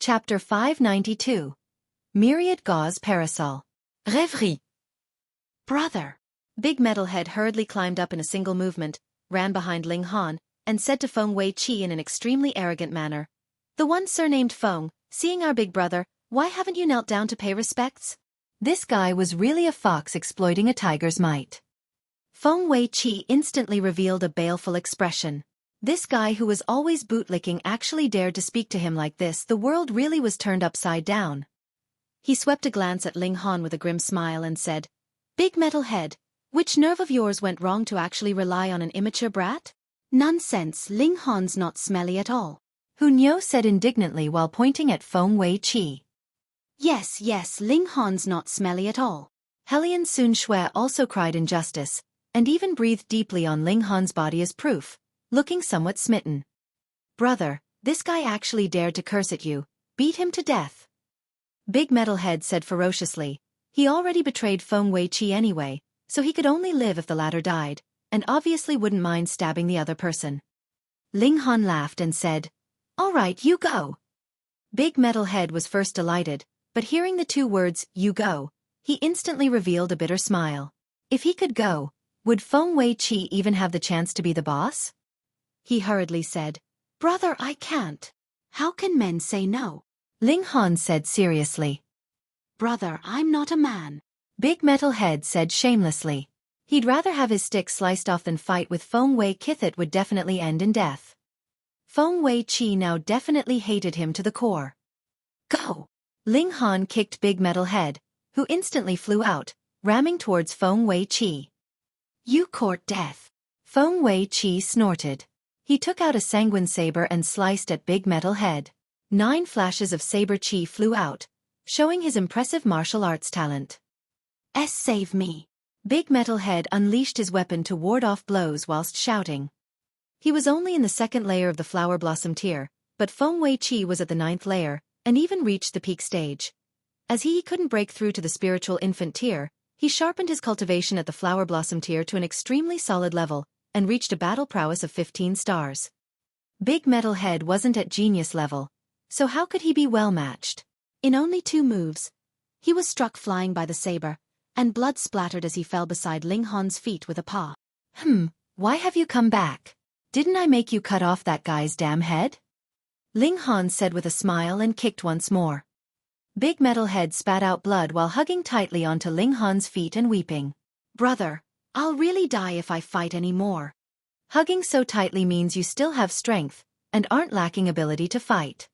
Chapter 592. Myriad Gauze Parasol. Rêverie. Brother. Big Metalhead hurriedly climbed up in a single movement, ran behind Ling Han, and said to Feng Wei-Qi in an extremely arrogant manner, "The one surnamed Feng, seeing our big brother, why haven't you knelt down to pay respects?" This guy was really a fox exploiting a tiger's might. Feng Wei-Qi instantly revealed a baleful expression. This guy who was always bootlicking actually dared to speak to him like this. The world really was turned upside down. He swept a glance at Ling Han with a grim smile and said, "Big Metalhead, which nerve of yours went wrong to actually rely on an immature brat?" "Nonsense, Ling Han's not smelly at all," Hu Niu said indignantly while pointing at Feng Wei-Qi. Yes, Ling Han's not smelly at all." Hellion Sun Shui also cried injustice, and even breathed deeply on Ling Han's body as proof, looking somewhat smitten. "Brother, this guy actually dared to curse at you. Beat him to death." Big Metalhead said ferociously. He already betrayed Feng Wei-Qi anyway, so he could only live if the latter died, and obviously wouldn't mind stabbing the other person. Ling Han laughed and said, "All right, you go." Big Metalhead was first delighted, but hearing the two words, "you go," he instantly revealed a bitter smile. If he could go, would Feng Wei-Qi even have the chance to be the boss? He hurriedly said, "Brother, I can't." "How can men say no?" Ling Han said seriously. "Brother, I'm not a man." Big Metalhead said shamelessly. He'd rather have his stick sliced off than fight with Feng Wei-Qi. It would definitely end in death. Feng Wei-Qi now definitely hated him to the core. "Go!" Ling Han kicked Big Metalhead, who instantly flew out, ramming towards Feng Wei-Qi. "You court death." Feng Wei-Qi snorted. He took out a sanguine saber and sliced at Big Metalhead. 9 flashes of saber chi flew out, showing his impressive martial arts talent. Save me." Big Metalhead unleashed his weapon to ward off blows whilst shouting. He was only in the 2nd layer of the Flower Blossom tier, but Feng Wei-Qi was at the 9th layer, and even reached the peak stage. As he couldn't break through to the Spiritual Infant tier, he sharpened his cultivation at the Flower Blossom tier to an extremely solid level, and reached a battle prowess of 15 stars. Big Metalhead wasn't at genius level, so how could he be well matched? In only 2 moves, he was struck flying by the saber, and blood splattered as he fell beside Ling Han's feet with a paw. Why have you come back? Didn't I make you cut off that guy's damn head?" Ling Han said with a smile and kicked once more. Big Metalhead spat out blood while hugging tightly onto Ling Han's feet and weeping. "Brother, I'll really die if I fight anymore." Hugging so tightly means you still have strength, and aren't lacking ability to fight.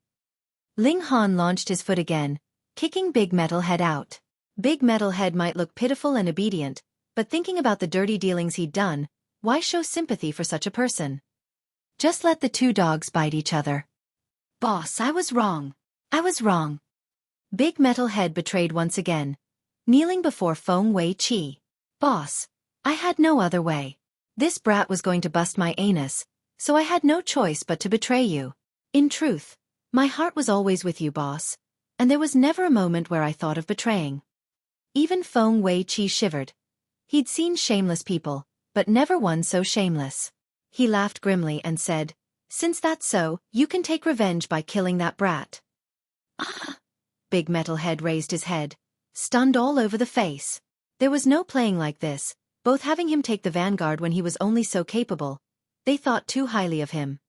Ling Han launched his foot again, kicking Big Metalhead out. Big Metalhead might look pitiful and obedient, but thinking about the dirty dealings he'd done, why show sympathy for such a person? Just let the 2 dogs bite each other. "Boss, I was wrong. Big Metalhead betrayed once again, kneeling before Feng Wei-Qi. "Boss, I had no other way. This brat was going to bust my anus, so I had no choice but to betray you. In truth, my heart was always with you, boss, and there was never a moment where I thought of betraying." Even Feng Wei-Qi shivered. He'd seen shameless people, but never one so shameless. He laughed grimly and said, "Since that's so, you can take revenge by killing that brat." "Ah!" Big Metalhead raised his head, stunned all over the face. There was no playing like this, both having him take the vanguard when he was only so capable. They thought too highly of him.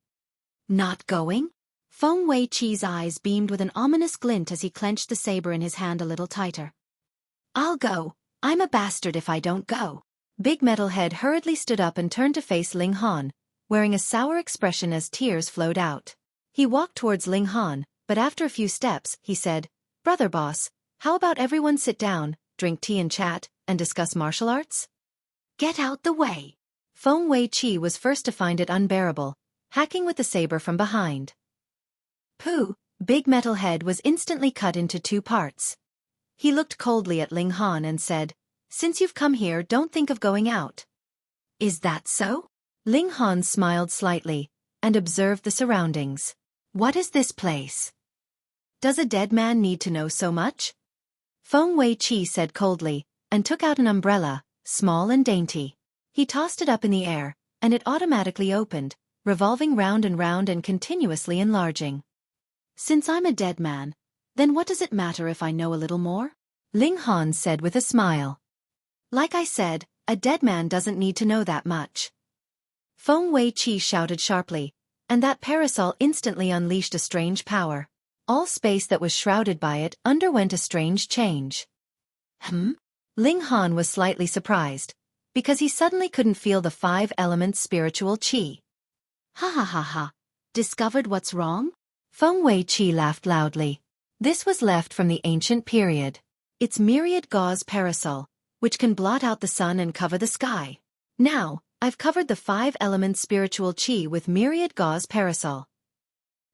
"Not going?" Feng Wei-Qi's eyes beamed with an ominous glint as he clenched the saber in his hand a little tighter. "I'll go. I'm a bastard if I don't go." Big Metalhead hurriedly stood up and turned to face Ling Han, wearing a sour expression as tears flowed out. He walked towards Ling Han, but after a few steps, he said, "Brother boss, how about everyone sit down, drink tea and chat, and discuss martial arts?" "Get out the way." Feng Wei-Qi was first to find it unbearable, hacking with the saber from behind. "Pooh!" Big Metalhead was instantly cut into 2 parts. He looked coldly at Ling Han and said, "Since you've come here, don't think of going out." "Is that so?" Ling Han smiled slightly, and observed the surroundings. "What is this place? Does a dead man need to know so much?" Feng Wei-Qi said coldly, and took out an umbrella, small and dainty. He tossed it up in the air, and it automatically opened, revolving round and continuously enlarging. Since I'm a dead man, then what does it matter if I know a little more? Ling Han said with a smile. Like I said, a dead man doesn't need to know that much. Feng Wei-Qi shouted sharply, and that parasol instantly unleashed a strange power. All space that was shrouded by it underwent a strange change. Ling Han was slightly surprised, because he suddenly couldn't feel the 5 elements spiritual qi. Ha ha ha ha. Discovered what's wrong? Feng Wei-Qi laughed loudly. This was left from the ancient period. It's Myriad Gauze Parasol, which can blot out the sun and cover the sky. Now, I've covered the 5 elements spiritual qi with Myriad Gauze Parasol.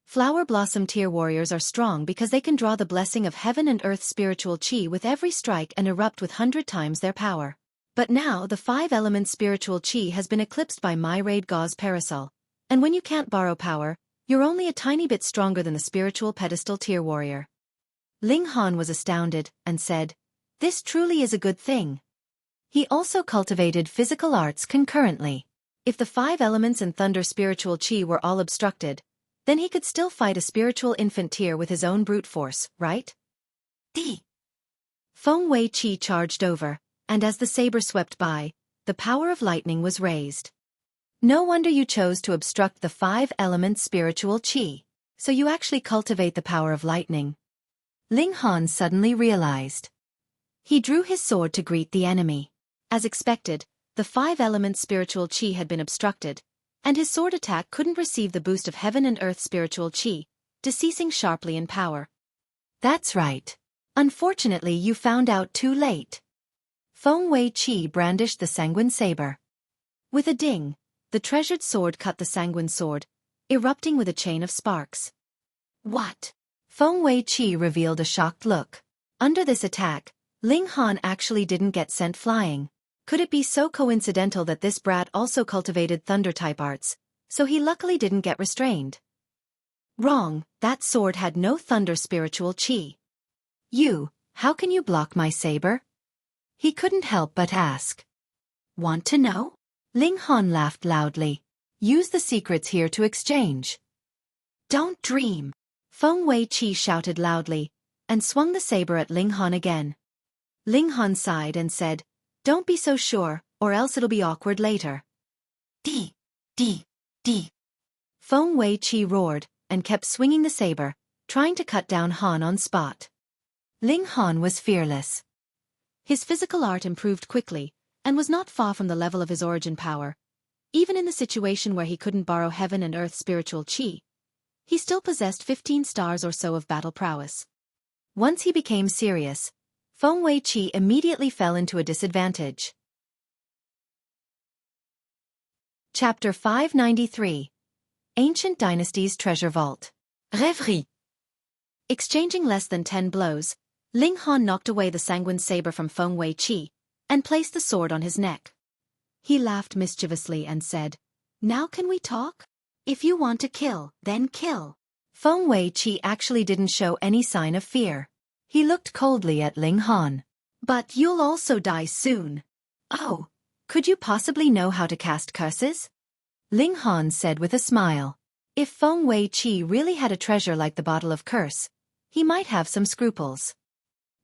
Flower Blossom Tier Warriors are strong because they can draw the blessing of heaven and earth spiritual qi with every strike and erupt with 100 times their power. But now the 5 elements spiritual qi has been eclipsed by Myriad Gauze Parasol, and when you can't borrow power, you're only a tiny bit stronger than the spiritual pedestal tier warrior. Ling Han was astounded, and said, "This truly is a good thing." He also cultivated physical arts concurrently. If the 5 elements and thunder spiritual qi were all obstructed, then he could still fight a spiritual infant tier with his own brute force, right? Feng Wei-Qi charged over, and as the saber swept by, the power of lightning was raised. No wonder you chose to obstruct the 5 elements spiritual qi. So you actually cultivate the power of lightning. Ling Han suddenly realized. He drew his sword to greet the enemy. As expected, the 5 elements spiritual qi had been obstructed, and his sword attack couldn't receive the boost of heaven and earth spiritual qi, deceasing sharply in power. That's right. Unfortunately, you found out too late. Feng Wei-Qi brandished the sanguine saber. With a ding, the treasured sword cut the sanguine sword, erupting with a chain of sparks. What? Feng Wei-Qi revealed a shocked look. Under this attack, Ling Han actually didn't get sent flying. Could it be so coincidental that this brat also cultivated thunder-type arts, so he luckily didn't get restrained? Wrong, that sword had no thunder spiritual qi. How can you block my saber? He couldn't help but ask. Want to know? Ling Han laughed loudly. Use the secrets here to exchange. Don't dream. Feng Wei-Qi shouted loudly, and swung the saber at Ling Han again. Ling Han sighed and said, "Don't be so sure, or else it'll be awkward later." D. Feng Wei-Qi roared, and kept swinging the saber, trying to cut down Han on spot. Ling Han was fearless. His physical art improved quickly, and was not far from the level of his origin power. Even in the situation where he couldn't borrow heaven and earth spiritual qi, he still possessed 15 stars or so of battle prowess. Once he became serious, Feng Wei-Qi immediately fell into a disadvantage. Chapter 593. Ancient Dynasty's Treasure Vault. Rêverie. Exchanging less than 10 blows, Ling Han knocked away the sanguine saber from Feng Wei-Qi, and placed the sword on his neck. He laughed mischievously and said, "Now can we talk? If you want to kill, then kill." Feng Wei-Qi actually didn't show any sign of fear. He looked coldly at Ling Han. "But you'll also die soon." "Oh, could you possibly know how to cast curses?" Ling Han said with a smile. If Feng Wei-Qi really had a treasure like the bottle of curse, he might have some scruples.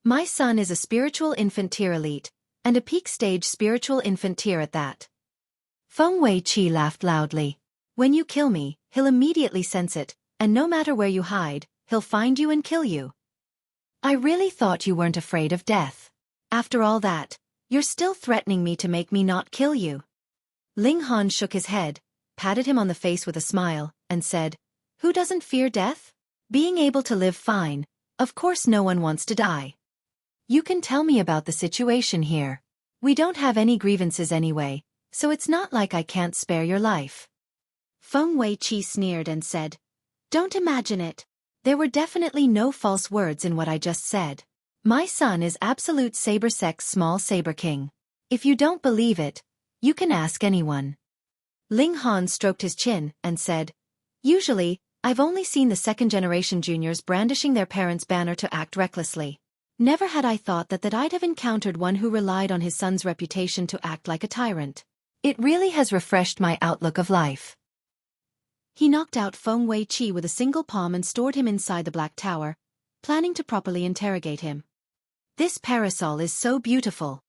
"My son is a spiritual infant tier elite, and a peak stage spiritual infant tier at that." Feng Wei-Qi laughed loudly. "When you kill me, he'll immediately sense it, and no matter where you hide, he'll find you and kill you. I really thought you weren't afraid of death. After all that, you're still threatening me to make me not kill you." Ling Han shook his head, patted him on the face with a smile, and said, "Who doesn't fear death? Being able to live fine, of course no one wants to die. You can tell me about the situation here. We don't have any grievances anyway, so it's not like I can't spare your life." Feng Wei-Qi sneered and said, "Don't imagine it. There were definitely no false words in what I just said. My son is absolute Saber Sex Small Saber King. If you don't believe it, you can ask anyone." Ling Han stroked his chin and said, "Usually, I've only seen the second-generation juniors brandishing their parents' banner to act recklessly. Never had I thought that I'd have encountered one who relied on his son's reputation to act like a tyrant. It really has refreshed my outlook of life." He knocked out Feng Wei-Qi with a single palm and stored him inside the Black Tower, planning to properly interrogate him. This parasol is so beautiful.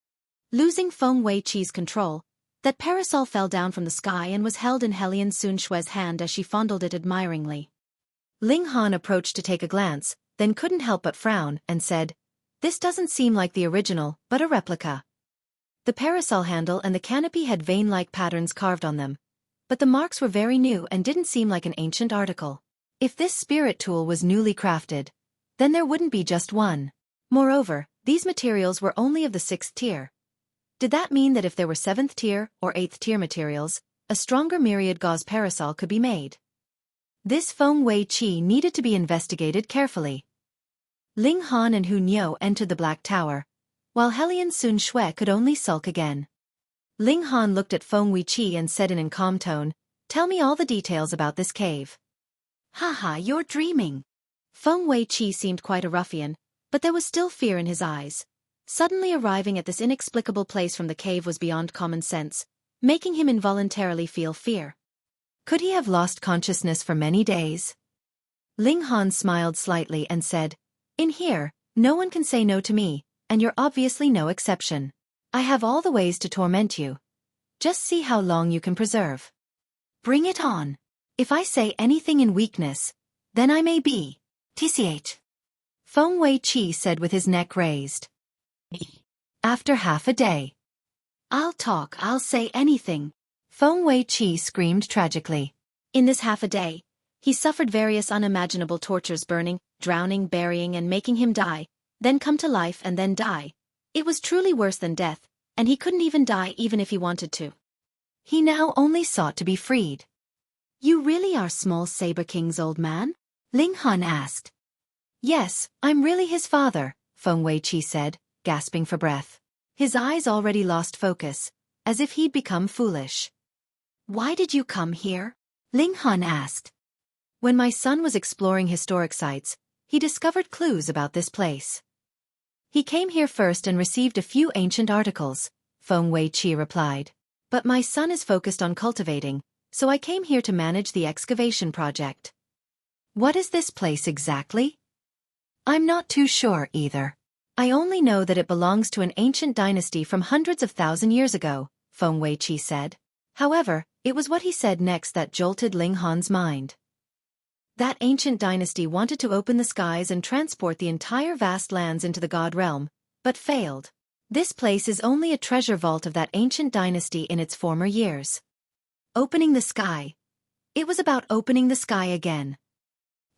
Losing Feng Wei-Qi's control, that parasol fell down from the sky and was held in Helian Sun Xue's hand as she fondled it admiringly. Ling Han approached to take a glance, then couldn't help but frown, and said, "This doesn't seem like the original, but a replica." The parasol handle and the canopy had vein-like patterns carved on them, but the marks were very new and didn't seem like an ancient article. If this spirit tool was newly crafted, then there wouldn't be just one. Moreover, these materials were only of the 6th tier. Did that mean that if there were 7th tier or 8th tier materials, a stronger Myriad Gauze parasol could be made? This Feng Wei-Qi needed to be investigated carefully. Ling Han and Hu Niu entered the Black Tower, while Helian Sun Xue could only sulk again. Ling Han looked at Feng Wei-Qi and said in a calm tone, "Tell me all the details about this cave." "Haha, you're dreaming." Feng Wei-Qi seemed quite a ruffian, but there was still fear in his eyes. Suddenly arriving at this inexplicable place from the cave was beyond common sense, making him involuntarily feel fear. Could he have lost consciousness for many days? Ling Han smiled slightly and said, "In here, no one can say no to me, and you're obviously no exception. I have all the ways to torment you. Just see how long you can preserve. Bring it on. If I say anything in weakness, then I may be TCH." Feng Wei-Qi said with his neck raised. "After half a day. I'll talk, I'll say anything." Feng Wei-Qi screamed tragically. In this half a day, he suffered various unimaginable tortures, burning, drowning, burying and making him die, then come to life and then die. It was truly worse than death, and he couldn't even die even if he wanted to. He now only sought to be freed. "You really are small Saber King's old man?" Ling Han asked. "Yes, I'm really his father," Feng Wei-Qi said, gasping for breath. His eyes already lost focus, as if he'd become foolish. "Why did you come here?" Ling Han asked. "When my son was exploring historic sites, he discovered clues about this place. He came here first and received a few ancient articles," Feng Wei-Qi replied. "But my son is focused on cultivating, so I came here to manage the excavation project." "What is this place exactly?" "I'm not too sure either. I only know that it belongs to an ancient dynasty from hundreds of thousand years ago," Feng Wei-Qi said. However, it was what he said next that jolted Ling Han's mind. That ancient dynasty wanted to open the skies and transport the entire vast lands into the God realm, but failed. This place is only a treasure vault of that ancient dynasty in its former years. Opening the sky. It was about opening the sky again.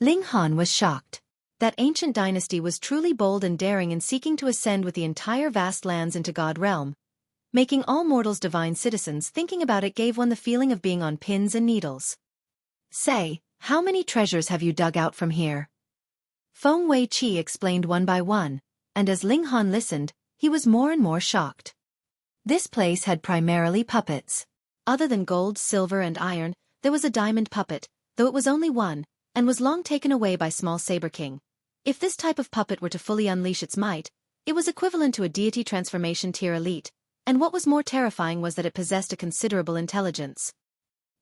Ling Han was shocked. That ancient dynasty was truly bold and daring in seeking to ascend with the entire vast lands into God realm, making all mortals divine citizens. Thinking about it gave one the feeling of being on pins and needles. "Say, how many treasures have you dug out from here?" Feng Wei-Qi explained one by one, and as Ling Han listened, he was more and more shocked. This place had primarily puppets. Other than gold, silver and iron, there was a diamond puppet, though it was only one, and was long taken away by small Saber King. If this type of puppet were to fully unleash its might, it was equivalent to a deity transformation tier elite, and what was more terrifying was that it possessed a considerable intelligence.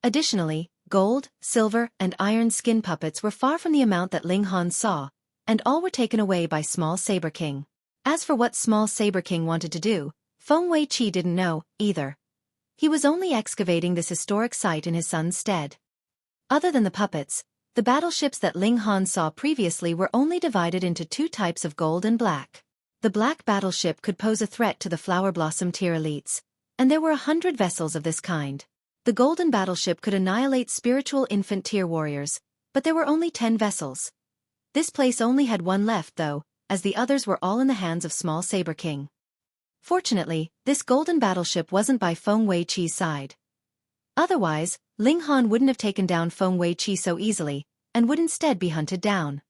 Additionally, gold, silver, and iron skin puppets were far from the amount that Ling Han saw, and all were taken away by small Saber King. As for what small Saber King wanted to do, Feng Wei-Qi didn't know, either. He was only excavating this historic site in his son's stead. Other than the puppets, the battleships that Ling Han saw previously were only divided into two types of gold and black. The black battleship could pose a threat to the Flower Blossom tier elites, and there were 100 vessels of this kind. The golden battleship could annihilate spiritual infant tier warriors, but there were only 10 vessels. This place only had one left though, as the others were all in the hands of small Saber King. Fortunately, this golden battleship wasn't by Feng Wei-Qi's side. Otherwise, Ling Han wouldn't have taken down Feng Wei-Qi so easily, and would instead be hunted down.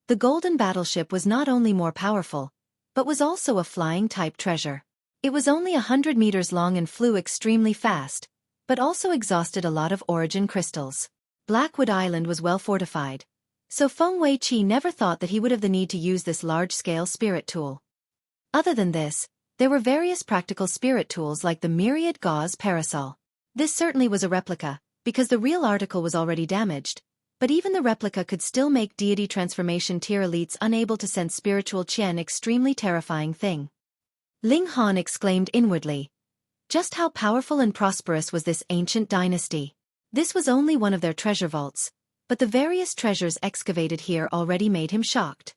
The golden battleship was not only more powerful, but was also a flying-type treasure. It was only 100 meters long and flew extremely fast, but also exhausted a lot of origin crystals. Blackwood Island was well fortified, so Feng Wei-Qi never thought that he would have the need to use this large-scale spirit tool. Other than this, there were various practical spirit tools like the Myriad Gauze Parasol. This certainly was a replica, because the real article was already damaged, but even the replica could still make deity transformation tier elites unable to sense spiritual Qian, extremely terrifying thing. Ling Han exclaimed inwardly. Just how powerful and prosperous was this ancient dynasty? This was only one of their treasure vaults, but the various treasures excavated here already made him shocked.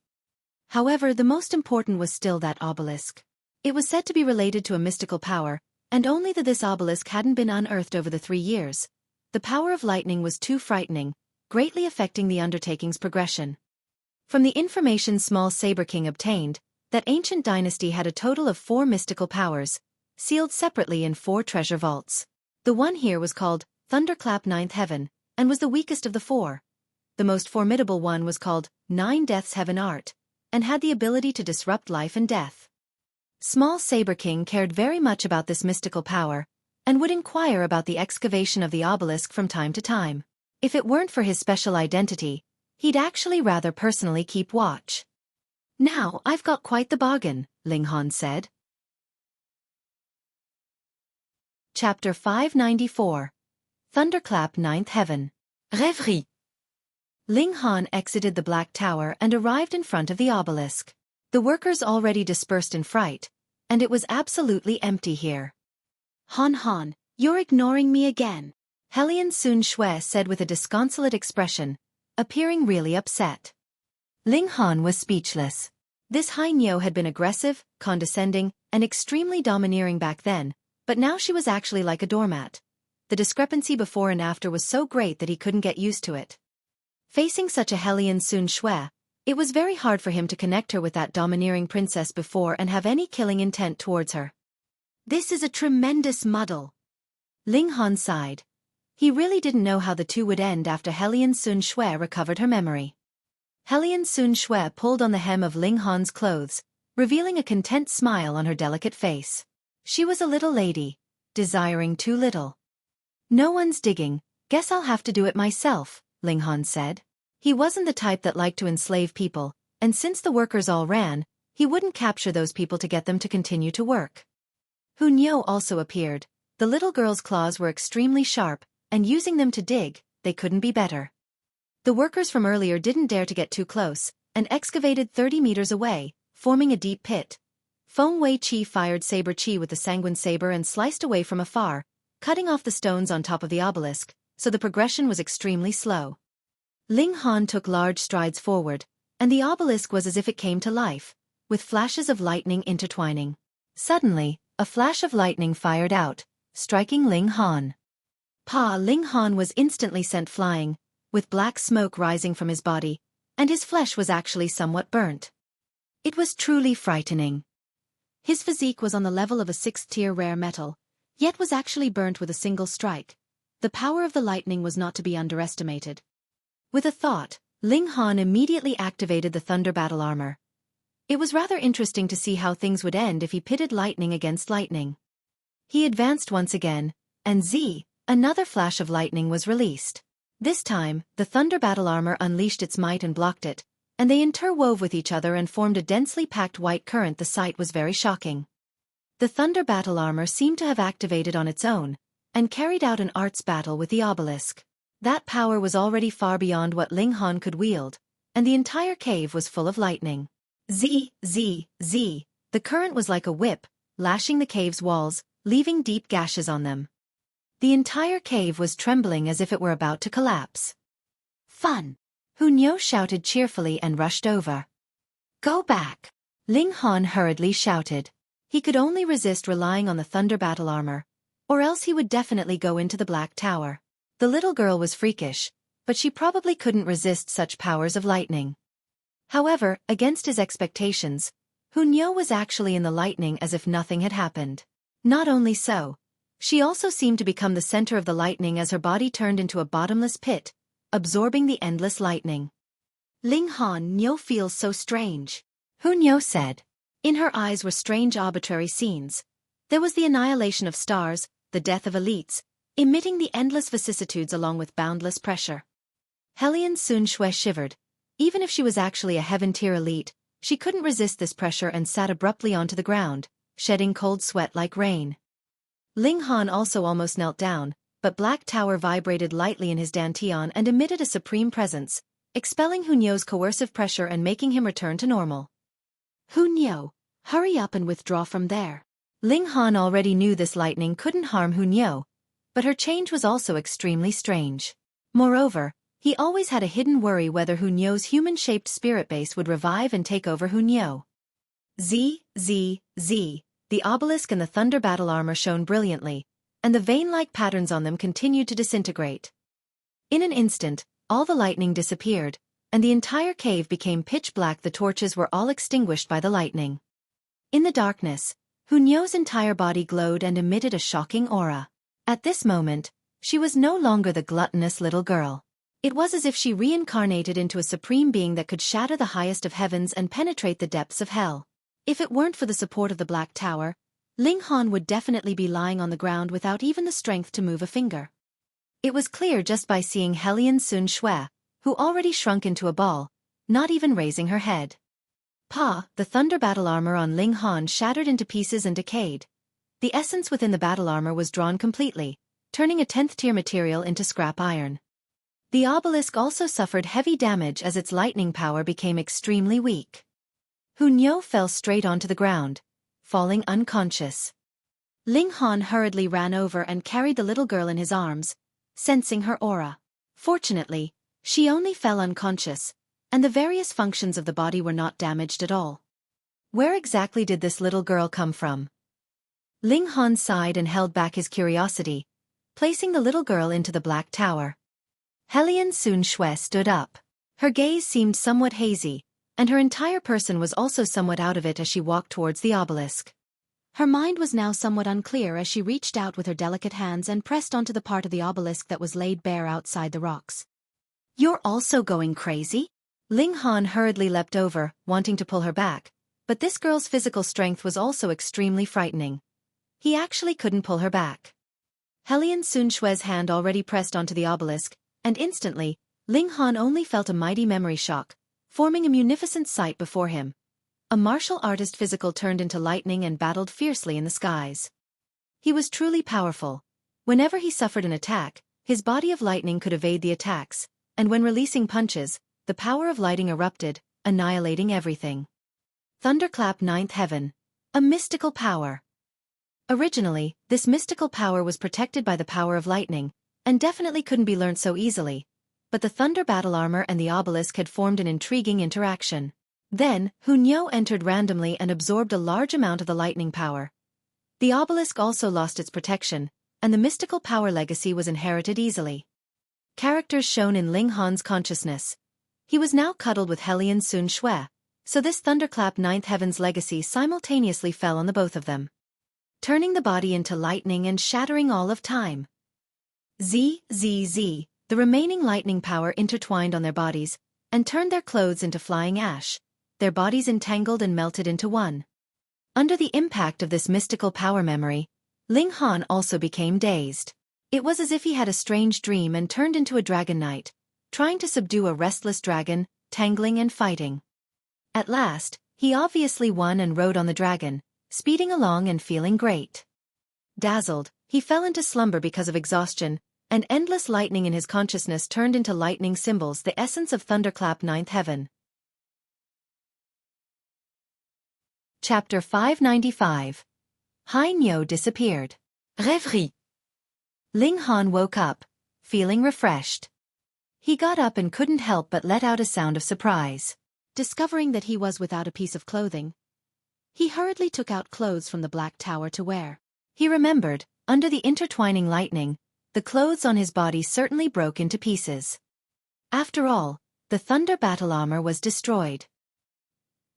However, the most important was still that obelisk. It was said to be related to a mystical power, and only that this obelisk hadn't been unearthed over the 3 years. The power of lightning was too frightening, greatly affecting the undertaking's progression. From the information small Saber King obtained, that ancient dynasty had a total of 4 mystical powers, sealed separately in 4 treasure vaults. The one here was called Thunderclap 9th Heaven, and was the weakest of the 4. The most formidable one was called 9 Death's Heaven Art, and had the ability to disrupt life and death. Small Saber King cared very much about this mystical power, and would inquire about the excavation of the obelisk from time to time. If it weren't for his special identity, he'd actually rather personally keep watch. Now I've got quite the bargain, Ling Han said. Chapter 594. Thunderclap 9th Heaven. Rêverie. Ling Han exited the Black Tower and arrived in front of the obelisk. The workers already dispersed in fright, and it was absolutely empty here. Han, you're ignoring me again, Helian Sun Shui said with a disconsolate expression, appearing really upset. Ling Han was speechless. This Hainyo had been aggressive, condescending, and extremely domineering back then, but now she was actually like a doormat. The discrepancy before and after was so great that he couldn't get used to it. Facing such a Helian Sun Shui, it was very hard for him to connect her with that domineering princess before and have any killing intent towards her. This is a tremendous muddle. Ling Han sighed. He really didn't know how the two would end after Helian Sun Shui recovered her memory. Helian Sun Shui pulled on the hem of Ling Han's clothes, revealing a content smile on her delicate face. She was a little lady, desiring too little. No one's digging, guess I'll have to do it myself, Ling Han said. He wasn't the type that liked to enslave people, and since the workers all ran, he wouldn't capture those people to get them to continue to work. Hu Niu also appeared. The little girl's claws were extremely sharp, and using them to dig, they couldn't be better. The workers from earlier didn't dare to get too close, and excavated 30 meters away, forming a deep pit. Feng Wei Qi fired Saber Qi with the Sanguine Saber and sliced away from afar, cutting off the stones on top of the obelisk, so the progression was extremely slow. Ling Han took large strides forward, and the obelisk was as if it came to life, with flashes of lightning intertwining. Suddenly, a flash of lightning fired out, striking Ling Han. Ling Han was instantly sent flying, with black smoke rising from his body, and his flesh was actually somewhat burnt. It was truly frightening. His physique was on the level of a 6th-tier rare metal, yet was actually burnt with a single strike. The power of the lightning was not to be underestimated. With a thought, Ling Han immediately activated the Thunder Battle Armor. It was rather interesting to see how things would end if he pitted lightning against lightning. He advanced once again, and another flash of lightning was released. This time, the Thunder Battle Armor unleashed its might and blocked it, and they interwove with each other and formed a densely packed white current. The sight was very shocking. The Thunder Battle Armor seemed to have activated on its own, and carried out an arts battle with the obelisk. That power was already far beyond what Ling Han could wield, and the entire cave was full of lightning. The current was like a whip, lashing the cave's walls, leaving deep gashes on them. The entire cave was trembling as if it were about to collapse. Fun! Hu Niu shouted cheerfully and rushed over. Go back! Ling Han hurriedly shouted. He could only resist relying on the Thunder Battle Armor, or else he would definitely go into the Black Tower. The little girl was freakish, but she probably couldn't resist such powers of lightning. However, against his expectations, Hu Niu was actually in the lightning as if nothing had happened. Not only so, she also seemed to become the center of the lightning as her body turned into a bottomless pit, absorbing the endless lightning. Ling Han Niu feels so strange, Hu Niu said. In her eyes were strange arbitrary scenes. There was the annihilation of stars, the death of elites, emitting the endless vicissitudes along with boundless pressure. Helian Sun Shui shivered. Even if she was actually a heaven-tier elite, she couldn't resist this pressure and sat abruptly onto the ground, shedding cold sweat like rain. Ling Han also almost knelt down, but Black Tower vibrated lightly in his dantian and emitted a supreme presence, expelling Hunyo's coercive pressure and making him return to normal. Hunyo, hurry up and withdraw from there. Ling Han already knew this lightning couldn't harm Hunyo, but her change was also extremely strange. Moreover, he always had a hidden worry whether Hunyo's human-shaped spirit base would revive and take over Hunyo. Z. The obelisk and the thunder battle armor shone brilliantly, and the vein-like patterns on them continued to disintegrate. In an instant, all the lightning disappeared, and the entire cave became pitch black. The torches were all extinguished by the lightning. In the darkness, Hunyo's entire body glowed and emitted a shocking aura. At this moment, she was no longer the gluttonous little girl. It was as if she reincarnated into a supreme being that could shatter the highest of heavens and penetrate the depths of hell. If it weren't for the support of the Black Tower, Ling Han would definitely be lying on the ground without even the strength to move a finger. It was clear just by seeing Hellion Sun Xue, who already shrunk into a ball, not even raising her head. The thunder battle armor on Ling Han shattered into pieces and decayed. The essence within the battle armor was drawn completely, turning a 10th tier material into scrap iron. The obelisk also suffered heavy damage as its lightning power became extremely weak. Hunyo fell straight onto the ground, falling unconscious. Ling Han hurriedly ran over and carried the little girl in his arms, sensing her aura. Fortunately, she only fell unconscious, and the various functions of the body were not damaged at all. Where exactly did this little girl come from? Ling Han sighed and held back his curiosity, placing the little girl into the Black Tower. Hellion Sun Xue stood up. Her gaze seemed somewhat hazy, and her entire person was also somewhat out of it as she walked towards the obelisk. Her mind was now somewhat unclear as she reached out with her delicate hands and pressed onto the part of the obelisk that was laid bare outside the rocks. "You're also going crazy?" Ling Han hurriedly leapt over, wanting to pull her back, but this girl's physical strength was also extremely frightening. He actually couldn't pull her back. Hellion Sun Xue's hand already pressed onto the obelisk, and instantly, Ling Han only felt a mighty memory shock, forming a munificent sight before him. A martial artist physical turned into lightning and battled fiercely in the skies. He was truly powerful. Whenever he suffered an attack, his body of lightning could evade the attacks, and when releasing punches, the power of lightning erupted, annihilating everything. Thunderclap 9th Heaven. A mystical power. Originally, this mystical power was protected by the power of lightning, and definitely couldn't be learnt so easily. But the thunder battle armor and the obelisk had formed an intriguing interaction. Then, Hunyo entered randomly and absorbed a large amount of the lightning power. The obelisk also lost its protection, and the mystical power legacy was inherited easily. Characters shown in Ling Han's consciousness. He was now cuddled with Hellion Sun Xue, so this Thunderclap 9th Heaven's legacy simultaneously fell on the both of them, turning the body into lightning and shattering all of time. The remaining lightning power intertwined on their bodies, and turned their clothes into flying ash, their bodies entangled and melted into one. Under the impact of this mystical power memory, Ling Han also became dazed. It was as if he had a strange dream and turned into a dragon knight, trying to subdue a restless dragon, tangling and fighting. At last, he obviously won and rode on the dragon, speeding along and feeling great. Dazzled, he fell into slumber because of exhaustion, and endless lightning in his consciousness turned into lightning symbols, the essence of Thunderclap 9th Heaven. Chapter 595. Niu Disappeared. Rêverie. Ling Han woke up, feeling refreshed. He got up and couldn't help but let out a sound of surprise. Discovering that he was without a piece of clothing, he hurriedly took out clothes from the Black Tower to wear. He remembered, under the intertwining lightning, the clothes on his body certainly broke into pieces. After all, the thunder battle armor was destroyed.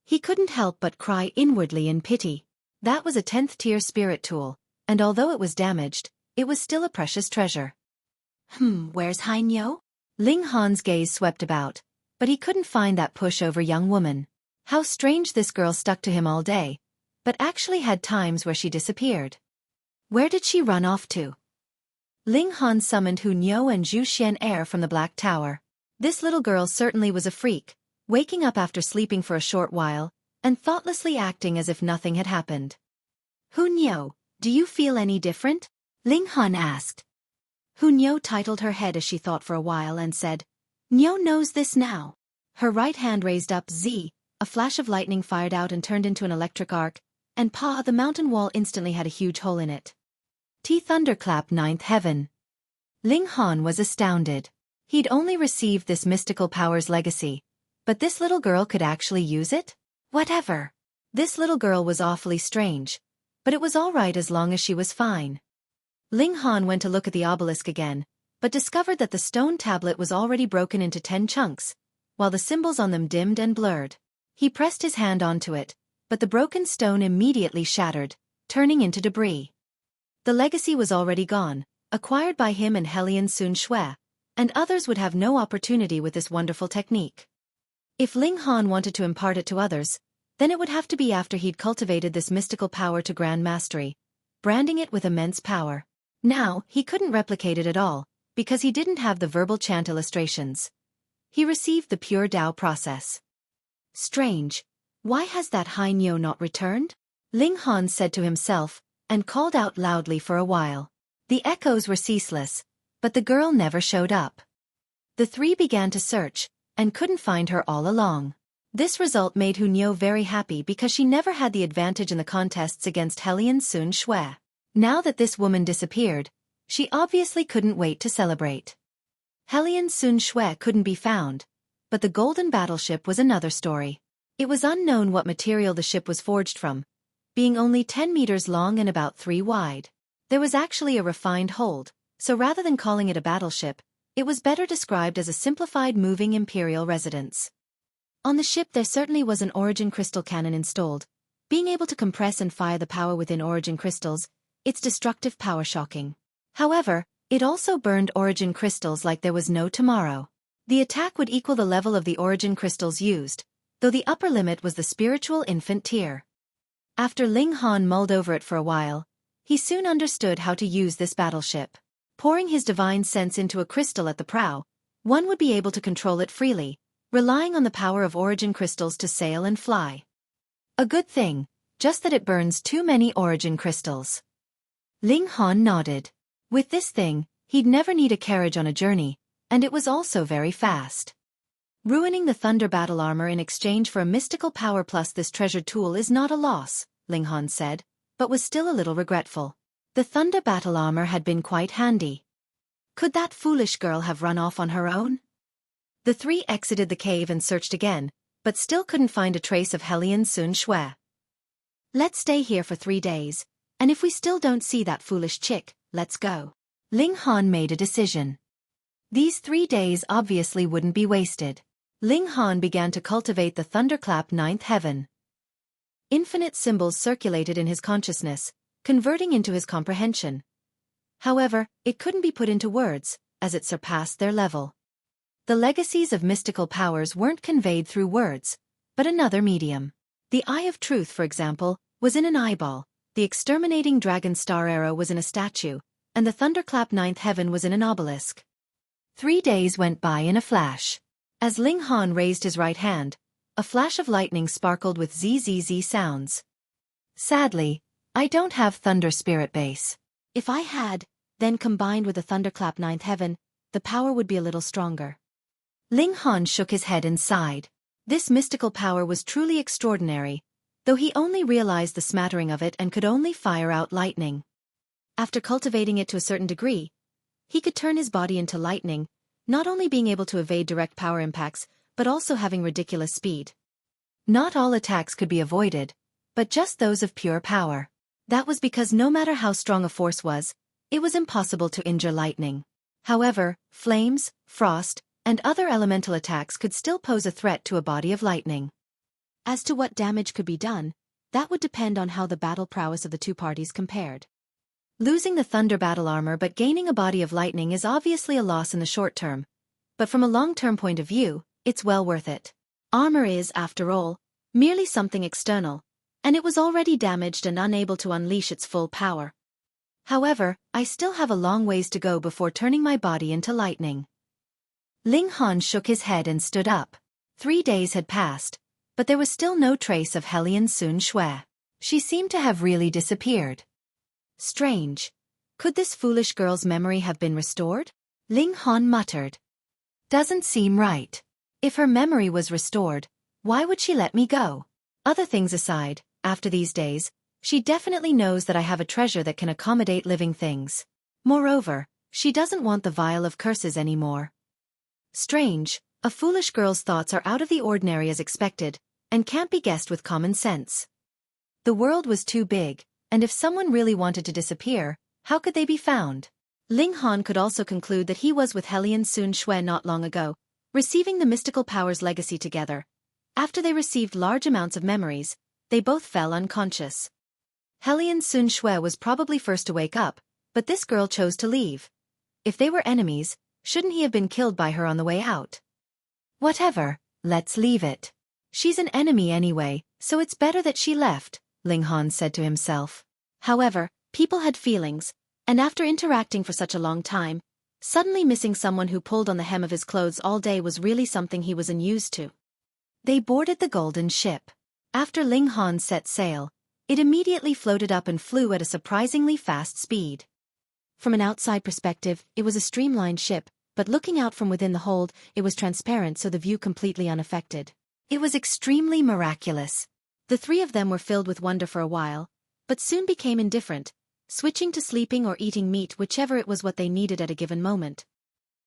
He couldn't help but cry inwardly in pity. That was a 10th tier spirit tool, and although it was damaged, it was still a precious treasure. Where's Niu? Ling Han's gaze swept about, but he couldn't find that pushover young woman. How strange, this girl stuck to him all day, but actually had times where she disappeared. Where did she run off to? Ling Han summoned Hunyo and Zhu Xian from the Black Tower. This little girl certainly was a freak, waking up after sleeping for a short while, and thoughtlessly acting as if nothing had happened. Hunyo, do you feel any different? Ling Han asked. Hu Niu titled her head as she thought for a while and said, Niu knows this now. Her right hand raised up Z, a flash of lightning fired out and turned into an electric arc, and Pa, the mountain wall instantly had a huge hole in it. Thunderclap ninth heaven. Ling Han was astounded. He'd only received this mystical power's legacy, but this little girl could actually use it? Whatever. This little girl was awfully strange, but it was all right as long as she was fine. Ling Han went to look at the obelisk again, but discovered that the stone tablet was already broken into 10 chunks, while the symbols on them dimmed and blurred. He pressed his hand onto it, but the broken stone immediately shattered, turning into debris. The legacy was already gone, acquired by him and Hellion Sun Shui, and others would have no opportunity with this wonderful technique. If Ling Han wanted to impart it to others, then it would have to be after he'd cultivated this mystical power to grand mastery, branding it with immense power. Now, he couldn't replicate it at all, because he didn't have the verbal chant illustrations. He received the pure Tao process. Strange. Why has that Hai Niu not returned? Ling Han said to himself, and called out loudly for a while. The echoes were ceaseless, but the girl never showed up. The three began to search, and couldn't find her all along. This result made Hu Niu very happy because she never had the advantage in the contests against Hellion Sun Shui. Now that this woman disappeared, she obviously couldn't wait to celebrate. Hellion Sun Shui couldn't be found, but the golden battleship was another story. It was unknown what material the ship was forged from, being only 10 meters long and about 3 wide. There was actually a refined hold, so rather than calling it a battleship, it was better described as a simplified moving imperial residence. On the ship there certainly was an origin crystal cannon installed. Being able to compress and fire the power within origin crystals, its destructive power shocking. However, it also burned origin crystals like there was no tomorrow. The attack would equal the level of the origin crystals used, though the upper limit was the spiritual infant tier. After Ling Han mulled over it for a while, he soon understood how to use this battleship. Pouring his divine sense into a crystal at the prow, one would be able to control it freely, relying on the power of origin crystals to sail and fly. A good thing, just that it burns too many origin crystals. Ling Han nodded. With this thing, he'd never need a carriage on a journey, and it was also very fast. Ruining the thunder battle armor in exchange for a mystical power plus this treasured tool is not a loss, Ling Han said, but was still a little regretful. The thunder battle armor had been quite handy. Could that foolish girl have run off on her own? The three exited the cave and searched again, but still couldn't find a trace of Hellion Sun Shui. Let's stay here for 3 days, and if we still don't see that foolish chick, let's go. Ling Han made a decision. These 3 days obviously wouldn't be wasted. Ling Han began to cultivate the Thunderclap ninth heaven. Infinite symbols circulated in his consciousness, converting into his comprehension. However, it couldn't be put into words, as it surpassed their level. The legacies of mystical powers weren't conveyed through words, but another medium. The Eye of Truth, for example, was in an eyeball, the exterminating dragon star arrow was in a statue, and the Thunderclap ninth heaven was in an obelisk. 3 days went by in a flash. As Ling Han raised his right hand, a flash of lightning sparkled with ZZZ sounds. Sadly, I don't have Thunder Spirit Base. If I had, then combined with the Thunderclap ninth heaven, the power would be a little stronger. Ling Han shook his head and sighed. This mystical power was truly extraordinary, though he only realized the smattering of it and could only fire out lightning. After cultivating it to a certain degree, he could turn his body into lightning, not only being able to evade direct power impacts, but also having ridiculous speed. Not all attacks could be avoided, but just those of pure power. That was because no matter how strong a force was, it was impossible to injure lightning. However, flames, frost, and other elemental attacks could still pose a threat to a body of lightning. As to what damage could be done, that would depend on how the battle prowess of the two parties compared. Losing the thunder battle armor but gaining a body of lightning is obviously a loss in the short term, but from a long-term point of view, it's well worth it. Armor is, after all, merely something external, and it was already damaged and unable to unleash its full power. However, I still have a long ways to go before turning my body into lightning. Ling Han shook his head and stood up. 3 days had passed, but there was still no trace of Hellion Sun Shui. She seemed to have really disappeared. Strange. Could this foolish girl's memory have been restored? Ling Han muttered. Doesn't seem right. If her memory was restored, why would she let me go? Other things aside, after these days, she definitely knows that I have a treasure that can accommodate living things. Moreover, she doesn't want the vial of curses anymore. Strange, a foolish girl's thoughts are out of the ordinary as expected, and can't be guessed with common sense. The world was too big, and if someone really wanted to disappear, how could they be found? Ling Han could also conclude that he was with Helian Sun Shui not long ago, receiving the mystical power's legacy together. After they received large amounts of memories, they both fell unconscious. Helian Sun Shui was probably first to wake up, but this girl chose to leave. If they were enemies, shouldn't he have been killed by her on the way out? Whatever, let's leave it. She's an enemy anyway, so it's better that she left, Ling Han said to himself. However, people had feelings, and after interacting for such a long time, suddenly missing someone who pulled on the hem of his clothes all day was really something he was unused to. They boarded the golden ship. After Ling Han set sail, it immediately floated up and flew at a surprisingly fast speed. From an outside perspective, it was a streamlined ship, but looking out from within the hold, it was transparent so the view completely unaffected. It was extremely miraculous. The three of them were filled with wonder for a while, but soon became indifferent, switching to sleeping or eating meat whichever it was what they needed at a given moment.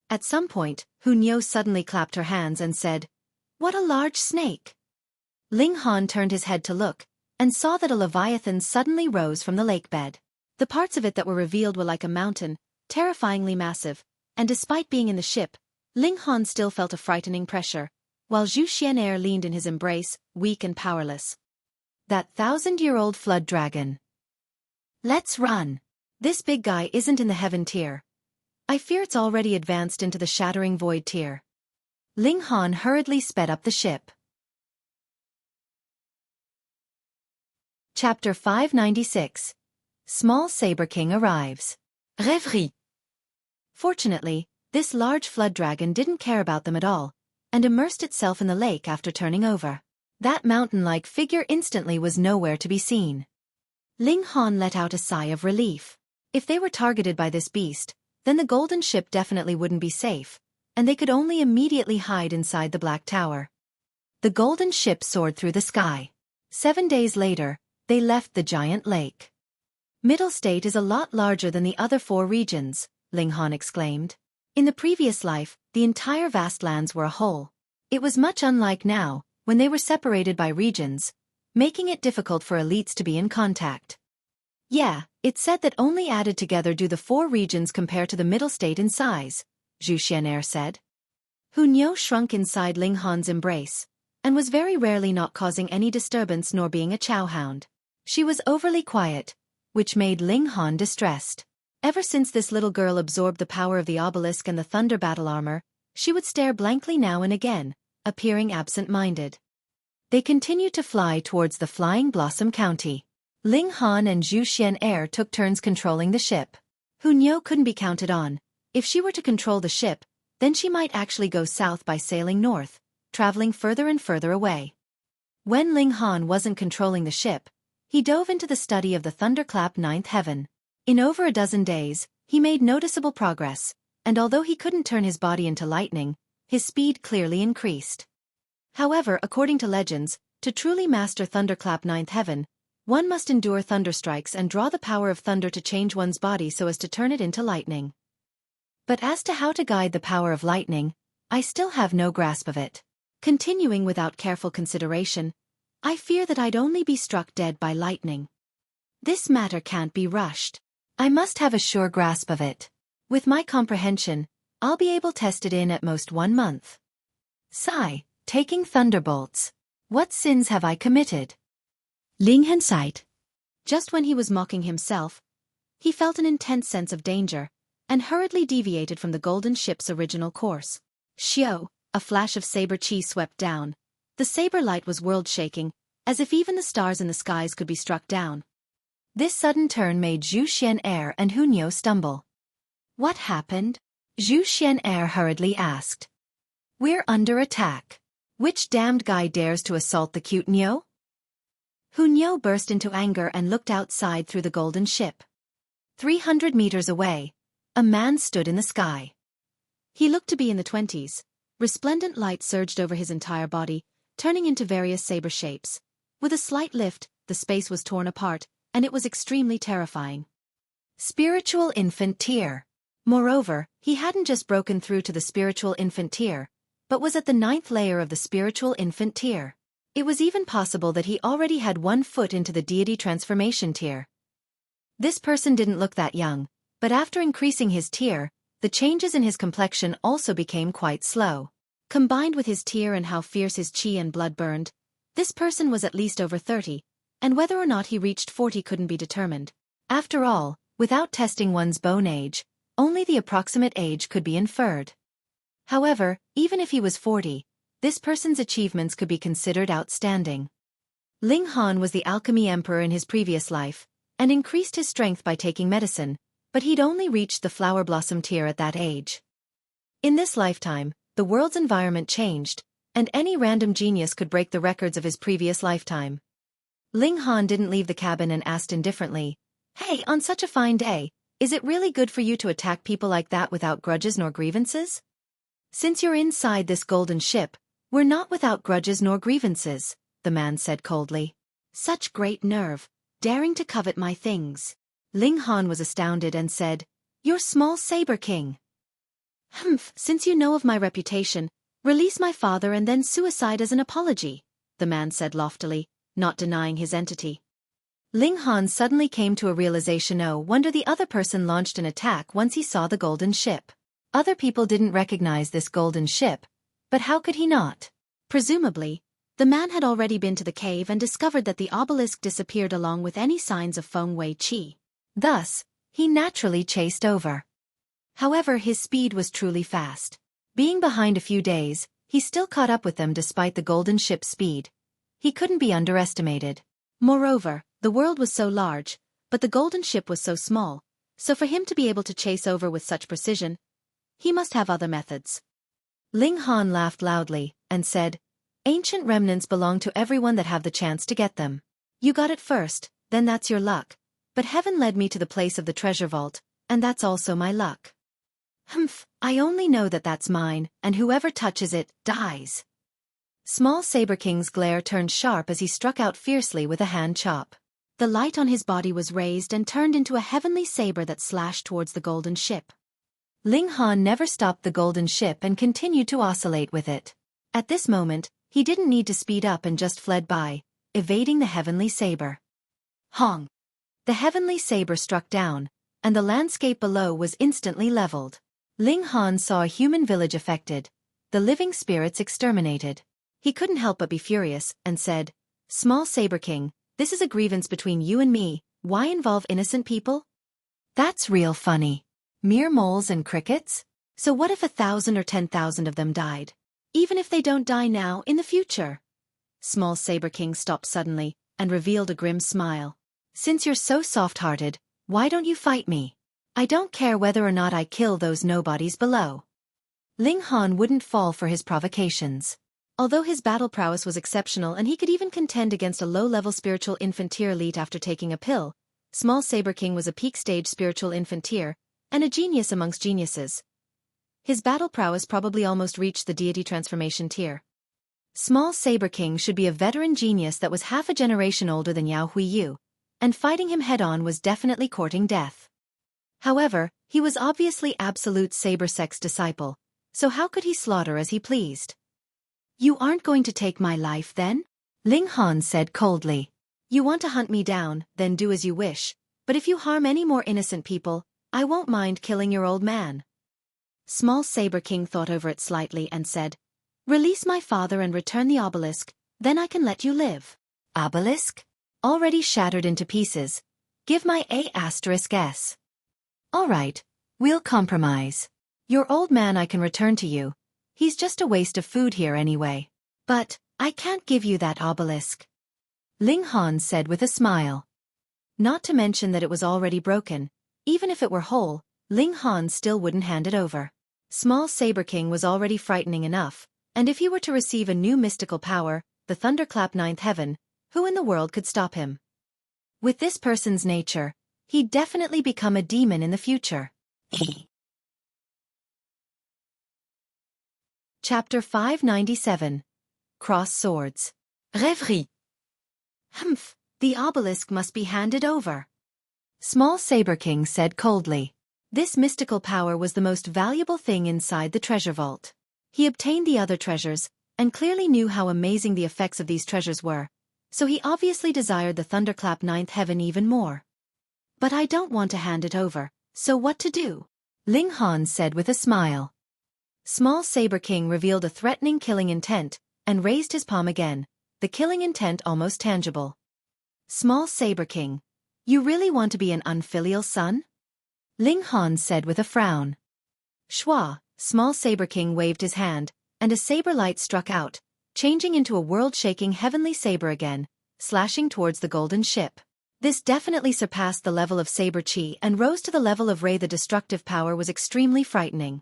At some point, Niu suddenly clapped her hands and said, "What a large snake!" Ling Han turned his head to look, and saw that a leviathan suddenly rose from the lake bed. The parts of it that were revealed were like a mountain, terrifyingly massive, and despite being in the ship, Ling Han still felt a frightening pressure, while Zhu Xian'er leaned in his embrace, weak and powerless. That 1,000-year-old flood dragon. Let's run. This big guy isn't in the heaven tier. I fear it's already advanced into the shattering void tier. Ling Han hurriedly sped up the ship. Chapter 596. Small Saber King arrives. Rêverie. Fortunately, this large flood dragon didn't care about them at all, and immersed itself in the lake after turning over. That mountain-like figure instantly was nowhere to be seen. Ling Han let out a sigh of relief. If they were targeted by this beast, then the golden ship definitely wouldn't be safe, and they could only immediately hide inside the Black Tower. The golden ship soared through the sky. 7 days later, they left the giant lake. Middle State is a lot larger than the other 4 regions, Ling Han exclaimed. In the previous life, the entire vast lands were a whole. It was much unlike now, when they were separated by regions, making it difficult for elites to be in contact. Yeah, it's said that only added together do the 4 regions compare to the Middle State in size, Zhu Xian'er said. Niu shrunk inside Ling Han's embrace, and was very rarely not causing any disturbance nor being a chowhound. She was overly quiet, which made Ling Han distressed. Ever since this little girl absorbed the power of the obelisk and the thunder battle armor, she would stare blankly now and again, appearing absent-minded. They continued to fly towards the Flying Blossom County. Ling Han and Zhu Xian'er took turns controlling the ship. Niu couldn't be counted on. If she were to control the ship, then she might actually go south by sailing north, traveling further and further away. When Ling Han wasn't controlling the ship, he dove into the study of the Thunderclap 9th heaven. In over a dozen days, he made noticeable progress, and although he couldn't turn his body into lightning, his speed clearly increased. However, according to legends, to truly master Thunderclap 9th heaven, one must endure thunderstrikes and draw the power of thunder to change one's body so as to turn it into lightning. But as to how to guide the power of lightning, I still have no grasp of it. Continuing without careful consideration, I fear that I'd only be struck dead by lightning. This matter can't be rushed. I must have a sure grasp of it. With my comprehension, I'll be able to test it in at most 1 month. Sigh, taking thunderbolts. What sins have I committed? Ling Han sighed. Just when he was mocking himself, he felt an intense sense of danger, and hurriedly deviated from the golden ship's original course. Xiao, a flash of saber chi swept down. The saber light was world-shaking, as if even the stars in the skies could be struck down. This sudden turn made Zhu Xian'er and Niu stumble. What happened? Zhu Xian'er hurriedly asked. We're under attack. Which damned guy dares to assault the cute Niu? Niu burst into anger and looked outside through the golden ship. 300 meters away, a man stood in the sky. He looked to be in the 20s. Resplendent light surged over his entire body, turning into various saber shapes. With a slight lift, the space was torn apart, and it was extremely terrifying. Spiritual infant tier. Moreover, he hadn't just broken through to the spiritual infant tier, but was at the 9th layer of the spiritual infant tier. It was even possible that he already had 1 foot into the deity transformation tier. This person didn't look that young, but after increasing his tier, the changes in his complexion also became quite slow. Combined with his tier and how fierce his chi and blood burned, this person was at least over 30, and whether or not he reached 40 couldn't be determined. After all, without testing one's bone age, only the approximate age could be inferred. However, even if he was 40, this person's achievements could be considered outstanding. Ling Han was the alchemy emperor in his previous life, and increased his strength by taking medicine, but he'd only reached the flower blossom tier at that age. In this lifetime, the world's environment changed, and any random genius could break the records of his previous lifetime. Ling Han didn't leave the cabin and asked indifferently, "Hey, on such a fine day, is it really good for you to attack people like that without grudges nor grievances? Since you're inside this golden ship, we're not without grudges nor grievances," the man said coldly. "Such great nerve, daring to covet my things." Ling Han was astounded and said, "You're small Saber King." "Humph, since you know of my reputation, release my father and then suicide as an apology," the man said loftily, not denying his entity. Ling Han suddenly came to a realization. No wonder the other person launched an attack once he saw the golden ship. Other people didn't recognize this golden ship, but how could he not? Presumably, the man had already been to the cave and discovered that the obelisk disappeared along with any signs of Feng Wei Qi. Thus, he naturally chased over. However, his speed was truly fast. Being behind a few days, he still caught up with them despite the golden ship's speed. He couldn't be underestimated. Moreover, the world was so large, but the golden ship was so small, so for him to be able to chase over with such precision, he must have other methods. Ling Han laughed loudly, and said, "Ancient remnants belong to everyone that have the chance to get them. You got it first, then that's your luck. But heaven led me to the place of the treasure vault, and that's also my luck. Humph, I only know that that's mine, and whoever touches it, dies." Small Saber King's glare turned sharp as he struck out fiercely with a hand chop. The light on his body was raised and turned into a heavenly saber that slashed towards the golden ship. Ling Han never stopped the golden ship and continued to oscillate with it. At this moment, he didn't need to speed up and just fled by, evading the heavenly saber. Hong! The heavenly saber struck down, and the landscape below was instantly leveled. Ling Han saw a human village affected, the living spirits exterminated. He couldn't help but be furious, and said, "Small Saber King, this is a grievance between you and me, why involve innocent people? That's real funny. Mere moles and crickets? So what if 1,000 or 10,000 of them died? Even if they don't die now, in the future?" Small Saber King stopped suddenly, and revealed a grim smile. "Since you're so soft-hearted, why don't you fight me? I don't care whether or not I kill those nobodies below." Ling Han wouldn't fall for his provocations. Although his battle prowess was exceptional and he could even contend against a low-level spiritual infantry elite after taking a pill, Small Saber King was a peak-stage spiritual infantry and a genius amongst geniuses. His battle prowess probably almost reached the deity transformation tier. Small Saber King should be a veteran genius that was half a generation older than Yao Huiyu, and fighting him head-on was definitely courting death. However, he was obviously absolute Saber Sect's disciple, so how could he slaughter as he pleased? "You aren't going to take my life then?" Ling Han said coldly. "You want to hunt me down, then do as you wish, but if you harm any more innocent people, I won't mind killing your old man." Small Saber King thought over it slightly and said, "Release my father and return the obelisk, then I can let you live." "Obelisk? Already shattered into pieces. Give my A*S. All right, we'll compromise. Your old man I can return to you. He's just a waste of food here anyway. But, I can't give you that obelisk," Ling Han said with a smile. Not to mention that it was already broken. Even if it were whole, Ling Han still wouldn't hand it over. Small Saber King was already frightening enough, and if he were to receive a new mystical power, the Thunderclap 9th heaven, who in the world could stop him? With this person's nature, He'd definitely become a demon in the future. Chapter 597. Cross Swords. Rêverie. Humph, the obelisk must be handed over. Small Saber King said coldly. This mystical power was the most valuable thing inside the treasure vault. He obtained the other treasures, and clearly knew how amazing the effects of these treasures were, so he obviously desired the Thunderclap ninth heaven even more. But I don't want to hand it over, so what to do? Ling Han said with a smile. Small Saber King revealed a threatening killing intent, and raised his palm again, the killing intent almost tangible. Small Saber King, you really want to be an unfilial son? Ling Han said with a frown. Shua, Small Saber King waved his hand, and a saber light struck out, changing into a world-shaking heavenly saber again, slashing towards the golden ship. This definitely surpassed the level of saber chi and rose to the level of ray. The destructive power was extremely frightening.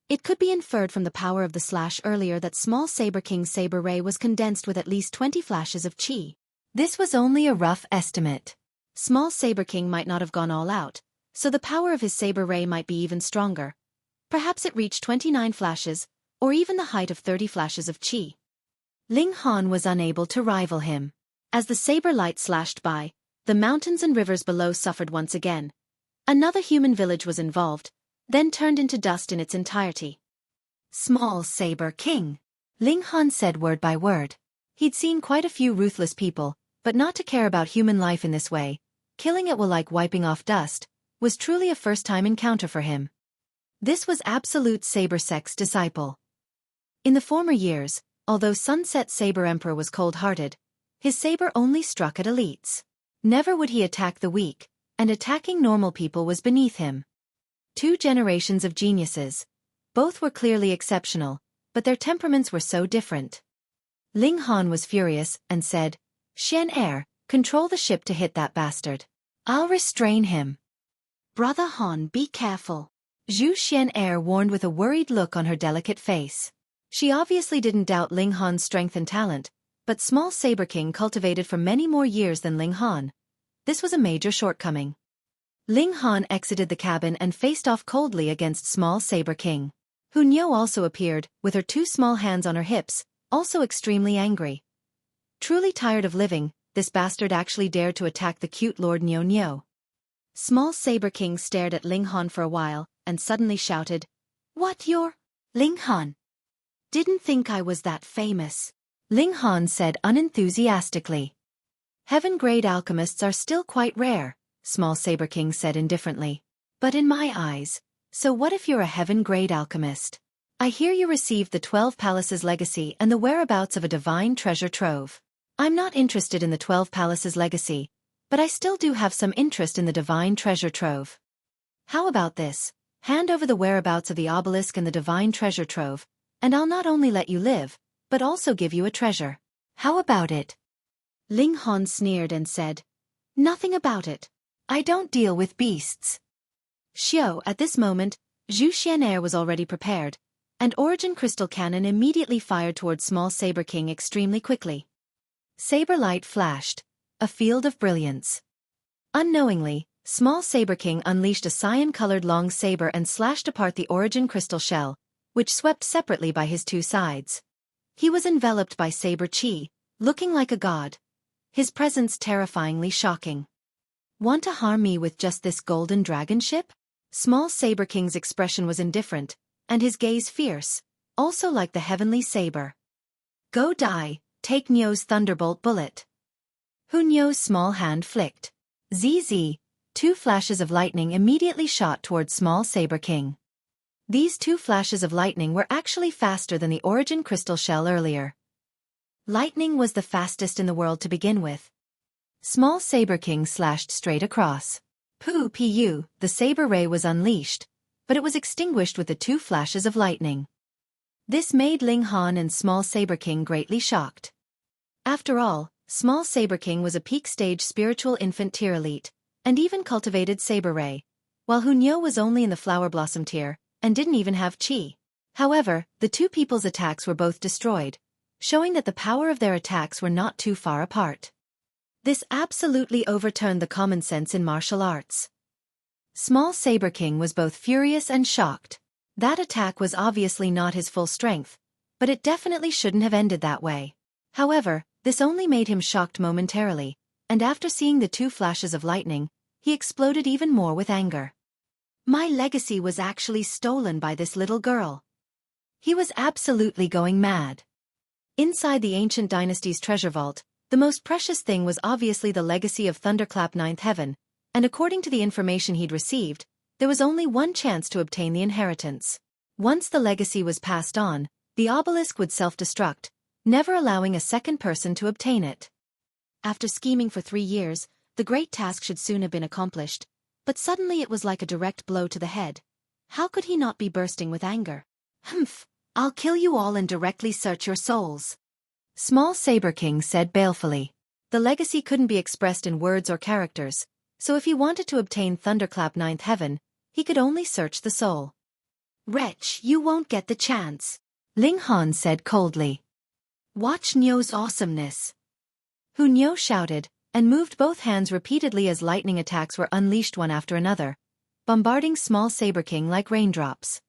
It could be inferred from the power of the slash earlier that Small Saber King's saber ray was condensed with at least 20 flashes of chi. This was only a rough estimate. Small Saber King might not have gone all out, so the power of his saber ray might be even stronger. Perhaps it reached 29 flashes, or even the height of 30 flashes of chi. Ling Han was unable to rival him. As the saber light slashed by, the mountains and rivers below suffered once again. Another human village was involved, then turned into dust in its entirety. Small Saber King, Ling Han said word by word. He'd seen quite a few ruthless people, but not to care about human life in this way, killing it will like wiping off dust, was truly a first-time encounter for him. This was absolute Saber Sect's disciple. In the former years, although Sunset Saber Emperor was cold-hearted, his saber only struck at elites. Never would he attack the weak, and attacking normal people was beneath him. 2 generations of geniuses. Both were clearly exceptional, but their temperaments were so different. Ling Han was furious and said, Xian Er, control the ship to hit that bastard. I'll restrain him. Brother Han, be careful. Zhu Xian Er warned with a worried look on her delicate face. She obviously didn't doubt Ling Han's strength and talent, but Small Saber King cultivated for many more years than Ling Han. This was a major shortcoming. Ling Han exited the cabin and faced off coldly against Small Saber King. Hu Niu also appeared, with her 2 small hands on her hips, also extremely angry. Truly tired of living, this bastard actually dared to attack the cute Lord Niu Niu. Small Saber King stared at Ling Han for a while, and suddenly shouted, What, you're Ling Han? Didn't think I was that famous. Ling Han said unenthusiastically. Heaven-grade alchemists are still quite rare, Small Saber King said indifferently. But in my eyes, so what if you're a heaven-grade alchemist? I hear you received the 12 Palaces legacy and the whereabouts of a divine treasure trove. I'm not interested in the 12 Palaces legacy, but I still do have some interest in the divine treasure trove. How about this? Hand over the whereabouts of the obelisk and the divine treasure trove, and I'll not only let you live, but also give you a treasure. How about it? Ling Han sneered and said, Nothing about it. I don't deal with beasts. Xiao, at this moment, Zhu Xian'er was already prepared, and Origin Crystal Cannon immediately fired towards Small Saber King extremely quickly. Saber light flashed, a field of brilliance. Unknowingly, Small Saber King unleashed a cyan-colored long saber and slashed apart the Origin Crystal shell, which swept separately by his 2 sides. He was enveloped by saber chi, looking like a god. His presence terrifyingly shocking. Want to harm me with just this golden dragon ship? Small Saber King's expression was indifferent, and his gaze fierce, also like the heavenly saber. Go die, take Niu's thunderbolt bullet. Hu Niu's small hand flicked. ZZ, 2 flashes of lightning immediately shot towards Small Saber King. These 2 flashes of lightning were actually faster than the Origin Crystal shell earlier. Lightning was the fastest in the world to begin with. Small Saber King slashed straight across. Pu, the saber ray was unleashed, but it was extinguished with the 2 flashes of lightning. This made Ling Han and Small Saber King greatly shocked. After all, Small Saber King was a peak stage spiritual infant tier elite, and even cultivated saber ray, while Hu Niu was only in the flower blossom tier, and didn't even have chi. However, the 2 people's attacks were both destroyed, showing that the power of their attacks were not too far apart. This absolutely overturned the common sense in martial arts. Small Saber King was both furious and shocked. That attack was obviously not his full strength, but it definitely shouldn't have ended that way. However, this only made him shocked momentarily, and after seeing the 2 flashes of lightning, he exploded even more with anger. My legacy was actually stolen by this little girl. He was absolutely going mad. Inside the ancient dynasty's treasure vault, the most precious thing was obviously the legacy of Thunderclap Ninth Heaven, and according to the information he'd received, there was only one chance to obtain the inheritance. Once the legacy was passed on, the obelisk would self-destruct, never allowing a second person to obtain it. After scheming for 3 years, the great task should soon have been accomplished, but suddenly it was like a direct blow to the head. How could he not be bursting with anger? Humph, I'll kill you all and directly search your souls. Small Saber King said balefully. The legacy couldn't be expressed in words or characters, so if he wanted to obtain Thunderclap Ninth Heaven, he could only search the soul. Wretch, you won't get the chance, Ling Han said coldly. Watch Niu's awesomeness. Niu shouted, and moved both hands repeatedly as lightning attacks were unleashed one after another, bombarding Small Saber King like raindrops.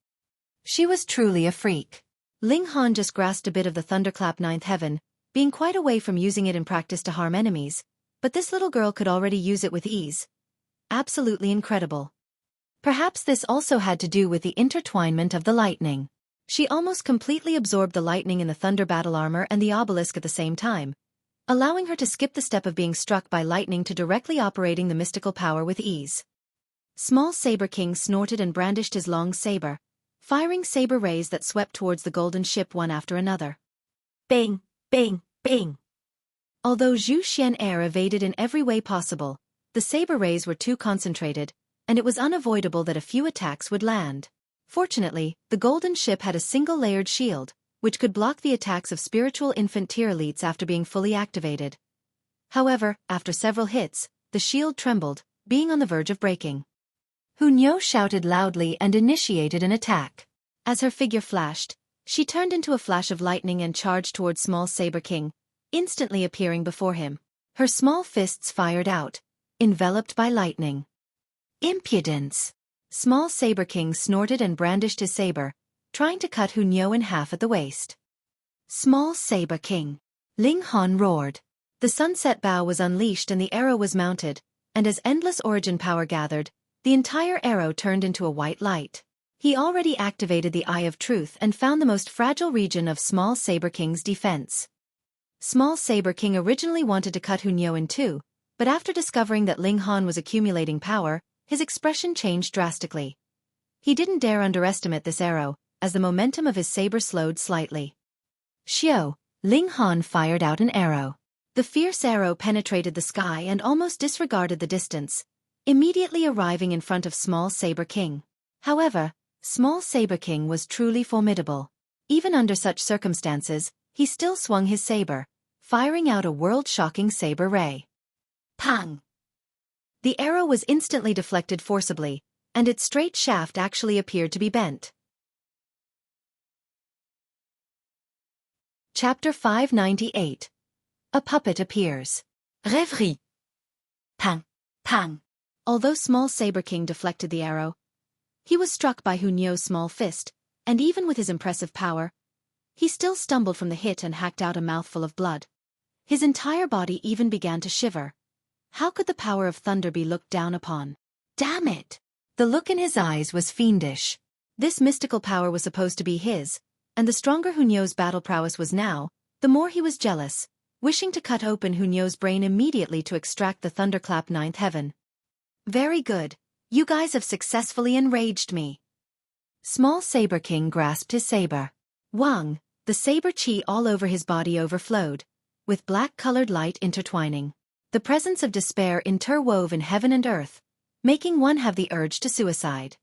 She was truly a freak. Ling Han just grasped a bit of the Thunderclap Ninth Heaven, being quite away from using it in practice to harm enemies, but this little girl could already use it with ease. Absolutely incredible. Perhaps this also had to do with the intertwinement of the lightning. She almost completely absorbed the lightning in the thunder battle armor and the obelisk at the same time, allowing her to skip the step of being struck by lightning to directly operating the mystical power with ease. Small Saber King snorted and brandished his long saber, firing saber rays that swept towards the golden ship one after another. Bang, bang, bang. Although Zhu Xian'er evaded in every way possible, the saber rays were too concentrated, and it was unavoidable that a few attacks would land. Fortunately, the golden ship had a single-layered shield, which could block the attacks of spiritual infant tier elites after being fully activated. However, after several hits, the shield trembled, being on the verge of breaking. Niu shouted loudly and initiated an attack. As her figure flashed, she turned into a flash of lightning and charged towards Small Saber King, instantly appearing before him. Her small fists fired out, enveloped by lightning. Impudence! Small Saber King snorted and brandished his saber, trying to cut Niu in half at the waist. Small Saber King! Ling Han roared. The sunset bow was unleashed and the arrow was mounted, and as endless origin power gathered, the entire arrow turned into a white light. He already activated the Eye of Truth and found the most fragile region of Small Saber King's defense. Small Saber King originally wanted to cut Niu in two, but after discovering that Ling Han was accumulating power, his expression changed drastically. He didn't dare underestimate this arrow, as the momentum of his saber slowed slightly. Xiao, Ling Han fired out an arrow. The fierce arrow penetrated the sky and almost disregarded the distance, immediately arriving in front of Small Saber King. However, Small Saber King was truly formidable. Even under such circumstances, he still swung his saber, firing out a world-shocking saber ray. Pang! The arrow was instantly deflected forcibly, and its straight shaft actually appeared to be bent. Chapter 598. A puppet appears. Rêverie. Pang! Pang! Although Small Saber King deflected the arrow, he was struck by Niu's small fist, and even with his impressive power, he still stumbled from the hit and hacked out a mouthful of blood. His entire body even began to shiver. How could the power of thunder be looked down upon? Damn it! The look in his eyes was fiendish. This mystical power was supposed to be his, and the stronger Niu's battle prowess was now, the more he was jealous, wishing to cut open Niu's brain immediately to extract the Thunderclap Ninth Heaven. Very good. You guys have successfully enraged me. Small Saber King grasped his saber. Wang, the saber chi all over his body overflowed, with black-colored light intertwining. The presence of despair interwove in heaven and earth, making one have the urge to suicide.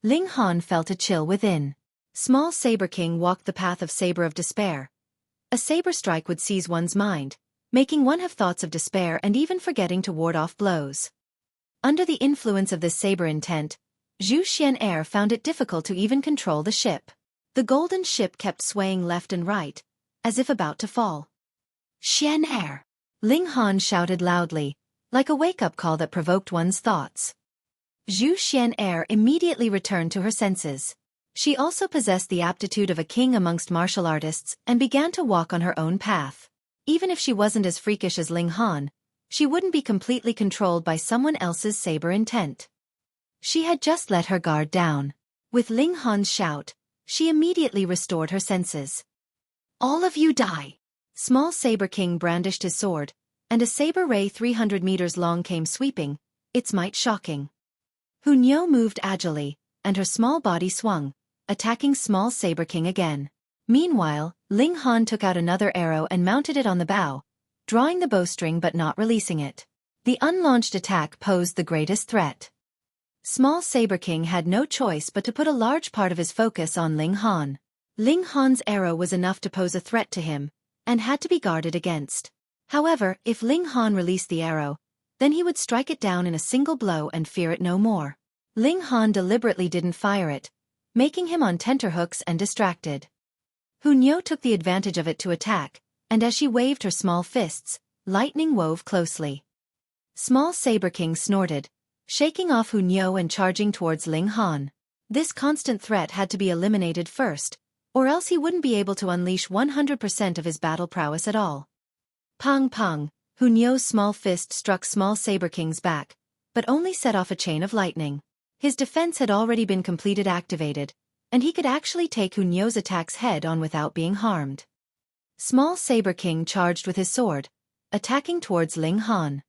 Ling Han felt a chill within. Small Saber King walked the path of saber of despair. A saber strike would seize one's mind, making one have thoughts of despair and even forgetting to ward off blows. Under the influence of this saber intent, Zhu Xian'er found it difficult to even control the ship. The golden ship kept swaying left and right, as if about to fall. Xian'er! Ling Han shouted loudly, like a wake-up call that provoked one's thoughts. Zhu Xian'er immediately returned to her senses. She also possessed the aptitude of a king amongst martial artists and began to walk on her own path. Even if she wasn't as freakish as Ling Han, she wouldn't be completely controlled by someone else's saber intent. She had just let her guard down. With Ling Han's shout, she immediately restored her senses. All of you die! Small Saber King brandished his sword, and a saber ray 300 meters long came sweeping, its might shocking. Hunyo moved agilely, and her small body swung, attacking Small Saber King again. Meanwhile, Ling Han took out another arrow and mounted it on the bow, drawing the bowstring but not releasing it. The unlaunched attack posed the greatest threat. Small Saber King had no choice but to put a large part of his focus on Ling Han. Ling Han's arrow was enough to pose a threat to him, and had to be guarded against. However, if Ling Han released the arrow, then he would strike it down in a single blow and fear it no more. Ling Han deliberately didn't fire it, making him on tenterhooks and distracted. Hunyo took the advantage of it to attack, and as she waved her small fists, lightning wove closely. Small Saber King snorted, shaking off Hunyo and charging towards Ling Han. This constant threat had to be eliminated first, or else he wouldn't be able to unleash 100% of his battle prowess at all. Pang pang, Hunyo's small fist struck Small Saber King's back, but only set off a chain of lightning. His defense had already been completed activated, and he could actually take Hunyo's attacks head-on without being harmed. Small Saber King charged with his sword, attacking towards Ling Han.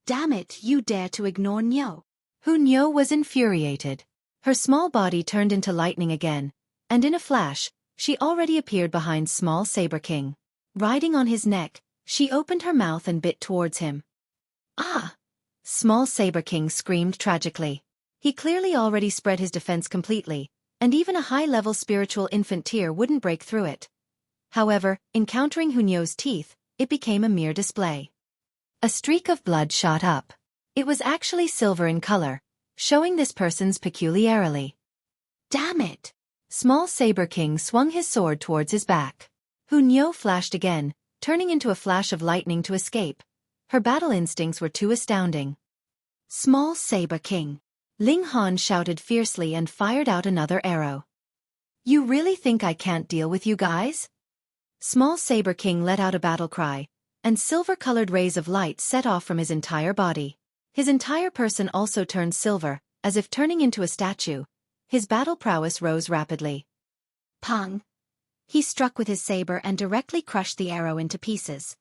Damn it, you dare to ignore Nyo. Hunyo was infuriated. Her small body turned into lightning again, and in a flash, she already appeared behind Small Saber King. Riding on his neck, she opened her mouth and bit towards him. Ah! Small Saber King screamed tragically. He clearly already spread his defense completely, and even a high-level spiritual infant tear wouldn't break through it. However, encountering Hunyo's teeth, it became a mere display. A streak of blood shot up. It was actually silver in color, showing this person's peculiarity. Damn it! Small Saber King swung his sword towards his back. Hunyo flashed again, turning into a flash of lightning to escape. Her battle instincts were too astounding. Small Saber King. Ling Han shouted fiercely and fired out another arrow. You really think I can't deal with you guys? Small Saber King let out a battle cry, and silver-colored rays of light set off from his entire body. His entire person also turned silver, as if turning into a statue. His battle prowess rose rapidly. Pang! He struck with his saber and directly crushed the arrow into pieces.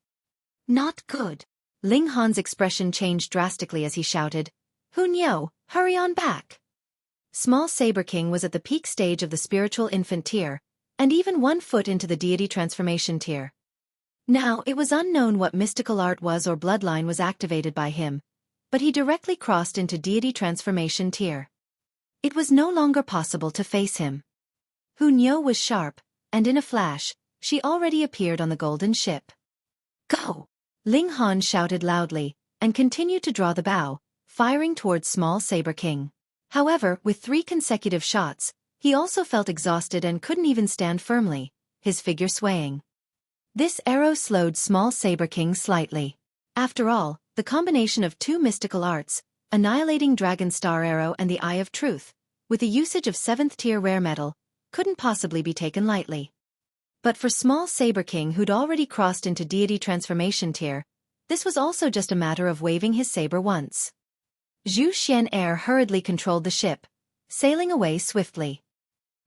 Not good. Ling Han's expression changed drastically as he shouted, Hunyo, hurry on back! Small Saber King was at the peak stage of the spiritual infant tier, and even 1 foot into the deity transformation tier. Now, it was unknown what mystical art was or bloodline was activated by him, but he directly crossed into deity transformation tier. It was no longer possible to face him. Hunyo was sharp, and in a flash, she already appeared on the golden ship. Go! Ling Han shouted loudly, and continued to draw the bow, firing towards Small Saber King. However, with 3 consecutive shots, he also felt exhausted and couldn't even stand firmly, his figure swaying. This arrow slowed Small Saber King slightly. After all, the combination of 2 mystical arts, Annihilating Dragon Star Arrow and the Eye of Truth, with the usage of 7th tier rare metal, couldn't possibly be taken lightly. But for Small Saber King who'd already crossed into deity transformation tier, this was also just a matter of waving his saber once. Zhu Xian'er hurriedly controlled the ship, sailing away swiftly.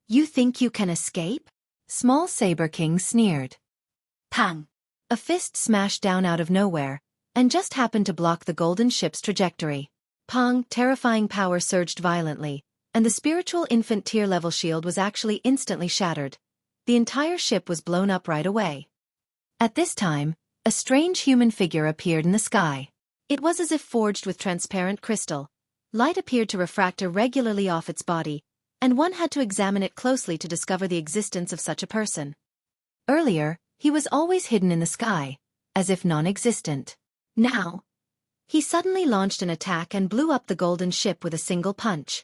You think you can escape? Small Saber King sneered. Pang! A fist smashed down out of nowhere, and just happened to block the golden ship's trajectory. Pang! Terrifying power surged violently, and the spiritual infant tier level shield was actually instantly shattered. The entire ship was blown up right away. At this time, a strange human figure appeared in the sky. It was as if forged with transparent crystal. Light appeared to refract irregularly off its body, and one had to examine it closely to discover the existence of such a person. Earlier, he was always hidden in the sky, as if non-existent. Now, he suddenly launched an attack and blew up the golden ship with a single punch.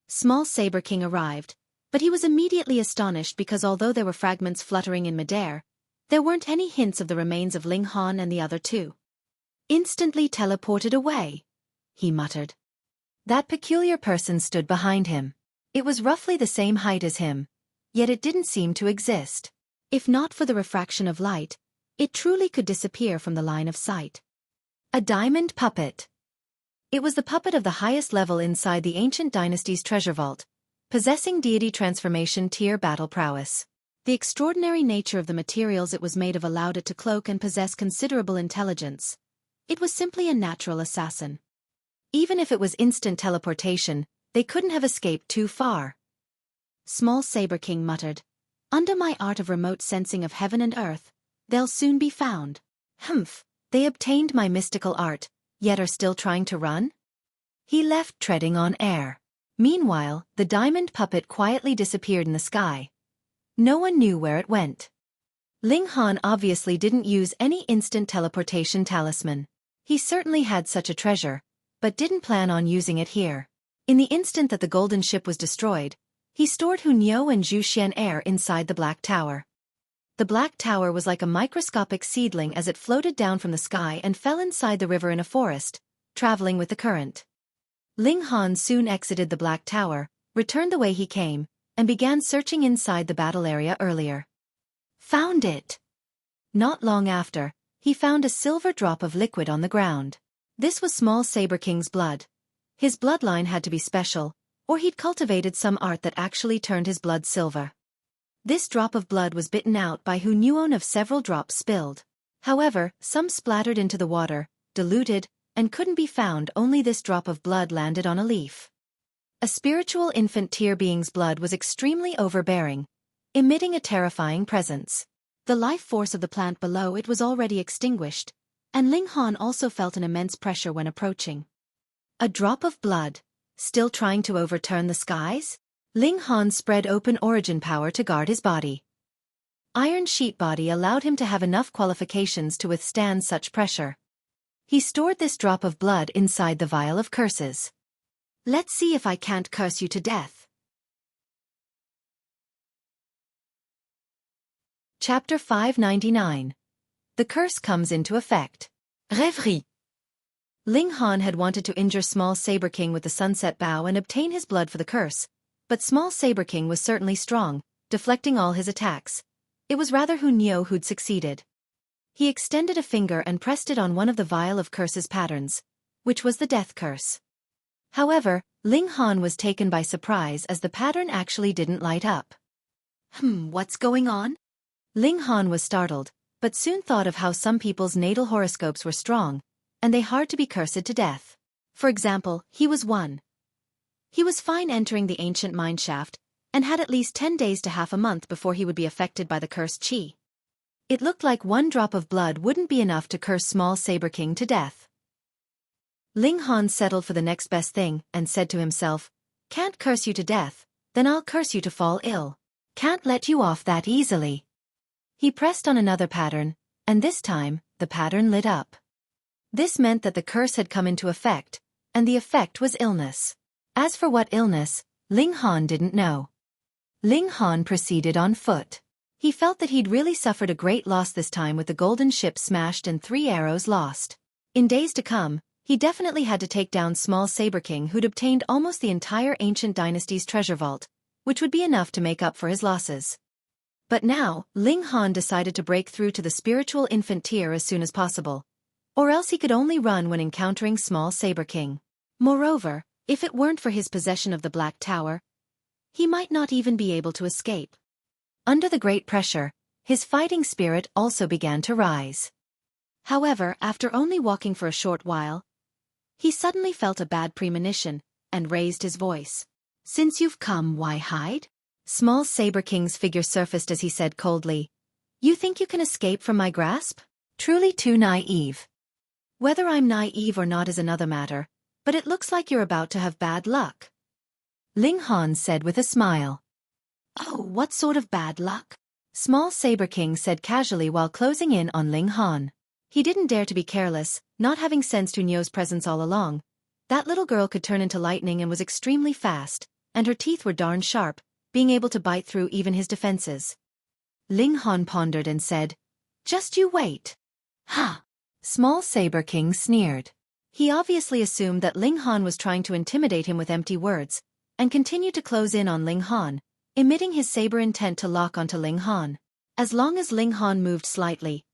Small Saber King arrived, but he was immediately astonished because although there were fragments fluttering in midair, there weren't any hints of the remains of Ling Han and the other 2. Instantly teleported away, he muttered. That peculiar person stood behind him. It was roughly the same height as him, yet it didn't seem to exist. If not for the refraction of light, it truly could disappear from the line of sight. A diamond puppet. It was the puppet of the highest level inside the ancient dynasty's treasure vault, possessing deity transformation tier battle prowess. The extraordinary nature of the materials it was made of allowed it to cloak and possess considerable intelligence. It was simply a natural assassin. Even if it was instant teleportation, they couldn't have escaped too far. Small Saber King muttered, "Under my art of remote sensing of heaven and earth, they'll soon be found." Humph, they obtained my mystical art, yet are still trying to run? He left treading on air. Meanwhile, the diamond puppet quietly disappeared in the sky. No one knew where it went. Ling Han obviously didn't use any instant teleportation talisman. He certainly had such a treasure, but didn't plan on using it here. In the instant that the golden ship was destroyed, he stored Hu Niu and Zhu Xian air inside the Black Tower. The Black Tower was like a microscopic seedling as it floated down from the sky and fell inside the river in a forest, traveling with the current. Ling Han soon exited the Black Tower, returned the way he came, and began searching inside the battle area earlier. Found it! Not long after, he found a silver drop of liquid on the ground. This was Small Saber King's blood. His bloodline had to be special, or he'd cultivated some art that actually turned his blood silver. This drop of blood was bitten out by Hu Nuon of several drops spilled. However, some splattered into the water, diluted, and couldn't be found. Only this drop of blood landed on a leaf. A spiritual infant tier being's blood was extremely overbearing, emitting a terrifying presence. The life force of the plant below it was already extinguished, and Ling Han also felt an immense pressure when approaching. A drop of blood, still trying to overturn the skies? Ling Han spread open origin power to guard his body. Iron sheet body allowed him to have enough qualifications to withstand such pressure. He stored this drop of blood inside the vial of curses. Let's see if I can't curse you to death. Chapter 599. The curse comes into effect. Rêverie. Ling Han had wanted to injure Small Saber King with the Sunset Bow and obtain his blood for the curse, but Small Saber King was certainly strong, deflecting all his attacks. It was rather Hu Niu who'd succeeded. He extended a finger and pressed it on one of the vial of curses patterns, which was the death curse. However, Ling Han was taken by surprise as the pattern actually didn't light up. What's going on? Ling Han was startled, but soon thought of how some people's natal horoscopes were strong, and they hard to be cursed to death. For example, he was one. He was fine entering the ancient mineshaft, and had at least 10 days to half a month before he would be affected by the cursed chi. It looked like one drop of blood wouldn't be enough to curse Small Saber King to death. Ling Han settled for the next best thing and said to himself, "Can't curse you to death, then I'll curse you to fall ill. Can't let you off that easily." He pressed on another pattern, and this time, the pattern lit up. This meant that the curse had come into effect, and the effect was illness. As for what illness, Ling Han didn't know. Ling Han proceeded on foot. He felt that he'd really suffered a great loss this time with the golden ship smashed and 3 arrows lost. In days to come, he definitely had to take down Small Saber King who'd obtained almost the entire ancient dynasty's treasure vault, which would be enough to make up for his losses. But now, Ling Han decided to break through to the spiritual infant tier as soon as possible. Or else he could only run when encountering Small Saber King. Moreover, if it weren't for his possession of the Black Tower, he might not even be able to escape. Under the great pressure, his fighting spirit also began to rise. However, after only walking for a short while, he suddenly felt a bad premonition, and raised his voice. "Since you've come, why hide?" Small Saber King's figure surfaced as he said coldly, "You think you can escape from my grasp? Truly too naive." "Whether I'm naive or not is another matter, but it looks like you're about to have bad luck," Ling Han said with a smile. "Oh, what sort of bad luck?" Small Saber King said casually while closing in on Ling Han. He didn't dare to be careless, not having sensed Hu Niu's presence all along. That little girl could turn into lightning and was extremely fast, and her teeth were darn sharp, being able to bite through even his defenses. Ling Han pondered and said, "Just you wait." "Huh. Small Saber King sneered. He obviously assumed that Ling Han was trying to intimidate him with empty words, and continued to close in on Ling Han, emitting his saber intent to lock onto Ling Han. As long as Ling Han moved slightly,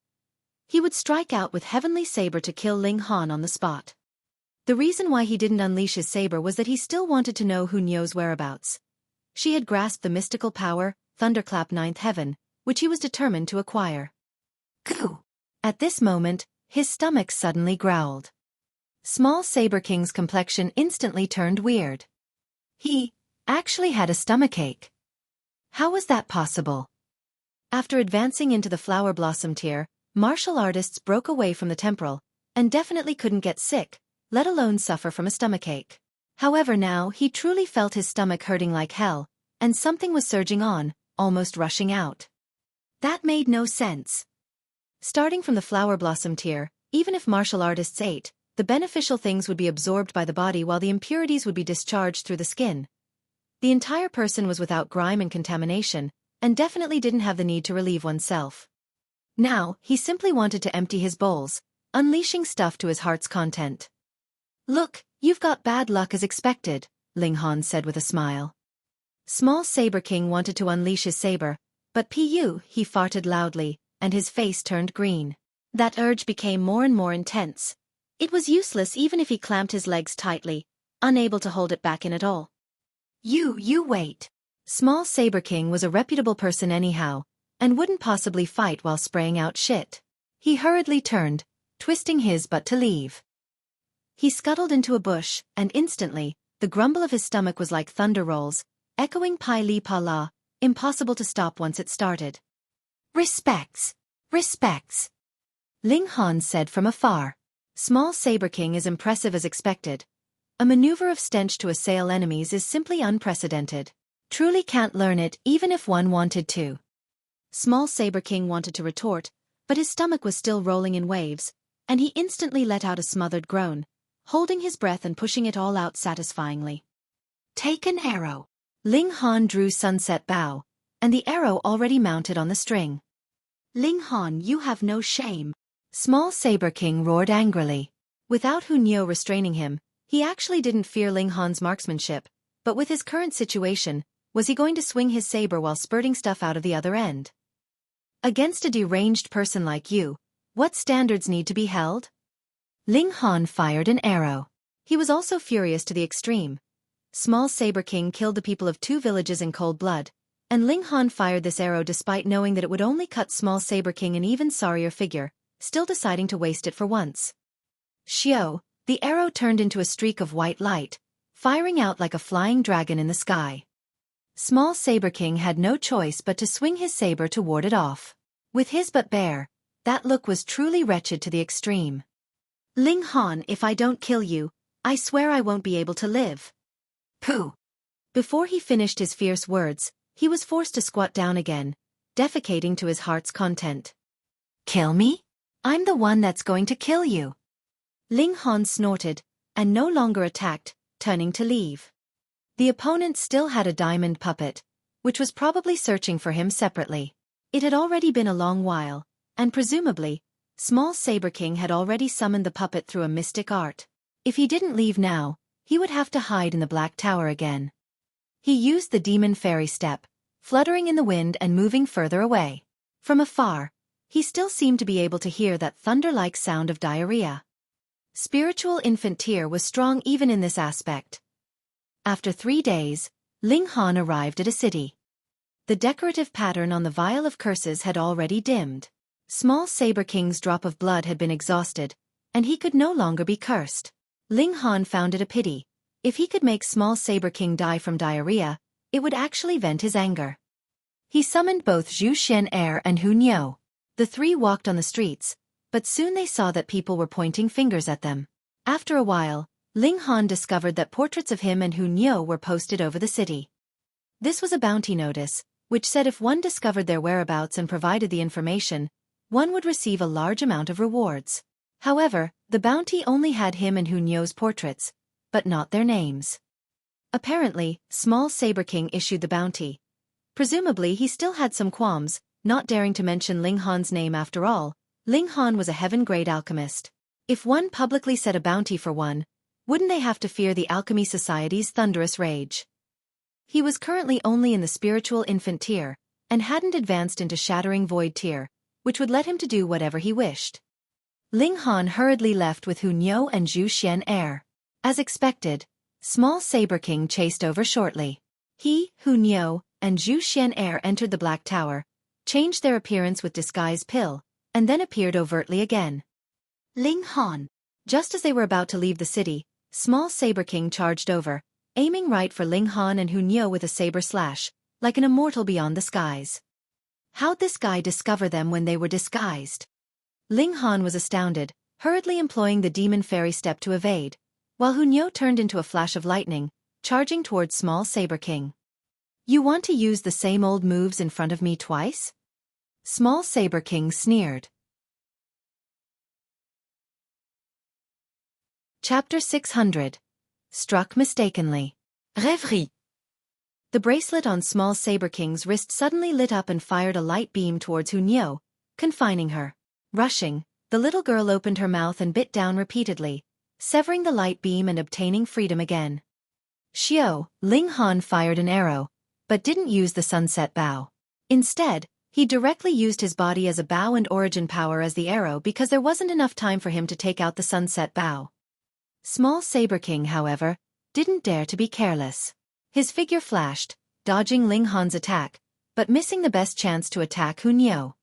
he would strike out with Heavenly Saber to kill Ling Han on the spot. The reason why he didn't unleash his saber was that he still wanted to know Hu Niu's whereabouts. She had grasped the mystical power, Thunderclap Ninth Heaven, which he was determined to acquire. Goo! At this moment, his stomach suddenly growled. Small Saber King's complexion instantly turned weird. He actually had a stomachache. How was that possible? After advancing into the flower blossom tier, martial artists broke away from the temporal, and definitely couldn't get sick, let alone suffer from a stomachache. However, now he truly felt his stomach hurting like hell, and something was surging on, almost rushing out. That made no sense. Starting from the flower blossom tier, even if martial artists ate, the beneficial things would be absorbed by the body while the impurities would be discharged through the skin. The entire person was without grime and contamination, and definitely didn't have the need to relieve oneself. Now, he simply wanted to empty his bowls, unleashing stuff to his heart's content. Look, you've got bad luck as expected, Ling Han said with a smile. Small Saber King wanted to unleash his saber, but he farted loudly, and his face turned green. That urge became more and more intense. It was useless even if he clamped his legs tightly, unable to hold it back in at all. You wait. Small Saber King was a reputable person anyhow, and wouldn't possibly fight while spraying out shit. He hurriedly turned, twisting his butt to leave. He scuttled into a bush, and instantly, the grumble of his stomach was like thunder rolls, echoing pai li pa la, impossible to stop once it started. Respects. Ling Han said from afar. Small Saber King is impressive as expected. A maneuver of stench to assail enemies is simply unprecedented. Truly can't learn it even if one wanted to. Small Saber King wanted to retort, but his stomach was still rolling in waves, and he instantly let out a smothered groan, holding his breath and pushing it all out satisfyingly. Take an arrow. Ling Han drew Sunset Bow, and the arrow already mounted on the string. Ling Han, you have no shame. Small Saber King roared angrily. Without Hu Niu restraining him, he actually didn't fear Ling Han's marksmanship, but with his current situation, was he going to swing his saber while spurting stuff out of the other end? Against a deranged person like you, what standards need to be held? Ling Han fired an arrow. He was also furious to the extreme. Small Saber King killed the people of 2 villages in cold blood, and Ling Han fired this arrow despite knowing that it would only cut Small Saber King an even sorrier figure, still deciding to waste it for once. Xiao, the arrow turned into a streak of white light, firing out like a flying dragon in the sky. Small Saber King had no choice but to swing his saber to ward it off. With his butt bare, that look was truly wretched to the extreme. Ling Han, if I don't kill you, I swear I won't be able to live. Pooh! Before he finished his fierce words, he was forced to squat down again, defecating to his heart's content. Kill me? I'm the one that's going to kill you. Ling Han snorted, and no longer attacked, turning to leave. The opponent still had a diamond puppet, which was probably searching for him separately. It had already been a long while, and presumably, Small Saber King had already summoned the puppet through a mystic art. If he didn't leave now, he would have to hide in the Black Tower again. He used the demon fairy step, fluttering in the wind and moving further away. From afar, he still seemed to be able to hear that thunder-like sound of diarrhea. Spiritual infant tear was strong even in this aspect. After 3 days, Ling Han arrived at a city. The decorative pattern on the vial of curses had already dimmed. Small Saber King's drop of blood had been exhausted, and he could no longer be cursed. Ling Han found it a pity. If he could make Small Saber King die from diarrhea, it would actually vent his anger. He summoned both Zhu Xian and Hu Niu. The 3 walked on the streets, but soon they saw that people were pointing fingers at them. After a while, Ling Han discovered that portraits of him and Hu Niu were posted over the city. This was a bounty notice, which said if one discovered their whereabouts and provided the information, one would receive a large amount of rewards. However, the bounty only had him and Hu Niu's portraits, but not their names. Apparently, Small Saber King issued the bounty. Presumably he still had some qualms, not daring to mention Ling Han's name after all. Ling Han was a heaven-grade alchemist. If one publicly set a bounty for one, wouldn't they have to fear the Alchemy Society's thunderous rage? He was currently only in the spiritual infant tier, and hadn't advanced into shattering void tier, which would let him to do whatever he wished. Ling Han hurriedly left with Hu Niu and Zhu Xian. As expected, small Saber King chased over shortly. He, Hu Niu, and Zhu Xian entered the Black Tower, changed their appearance with disguise pill, and then appeared overtly again. Ling Han. Just as they were about to leave the city, small Saber King charged over, aiming right for Ling Han and Hu Niu with a saber slash, like an immortal beyond the skies. How'd this guy discover them when they were disguised? Ling Han was astounded, hurriedly employing the demon fairy step to evade, while Hu Niu turned into a flash of lightning, charging towards small Saber King. You want to use the same old moves in front of me twice? Small Saber King sneered. Chapter 600. Struck mistakenly. Rêverie. The bracelet on small Saber King's wrist suddenly lit up and fired a light beam towards Hu Niu, confining her. Rushing, the little girl opened her mouth and bit down repeatedly, severing the light beam and obtaining freedom again. Xiao, Ling Han fired an arrow, but didn't use the sunset bow. Instead, he directly used his body as a bow and origin power as the arrow because there wasn't enough time for him to take out the sunset bow. Small Saber King, however, didn't dare to be careless. His figure flashed, dodging Ling Han's attack, but missing the best chance to attack Hu Niu.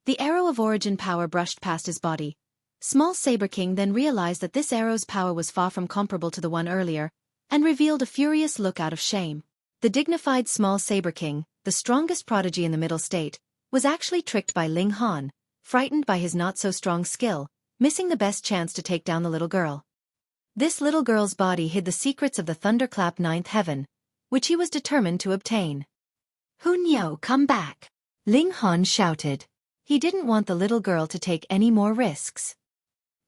The arrow of origin power brushed past his body. Small Saber King then realized that this arrow's power was far from comparable to the one earlier, and revealed a furious look out of shame. The dignified small Saber King, the strongest prodigy in the middle state, was actually tricked by Ling Han, frightened by his not-so-strong skill, missing the best chance to take down the little girl. This little girl's body hid the secrets of the Thunderclap ninth heaven, which he was determined to obtain. Hu Niu, come back! Ling Han shouted. He didn't want the little girl to take any more risks.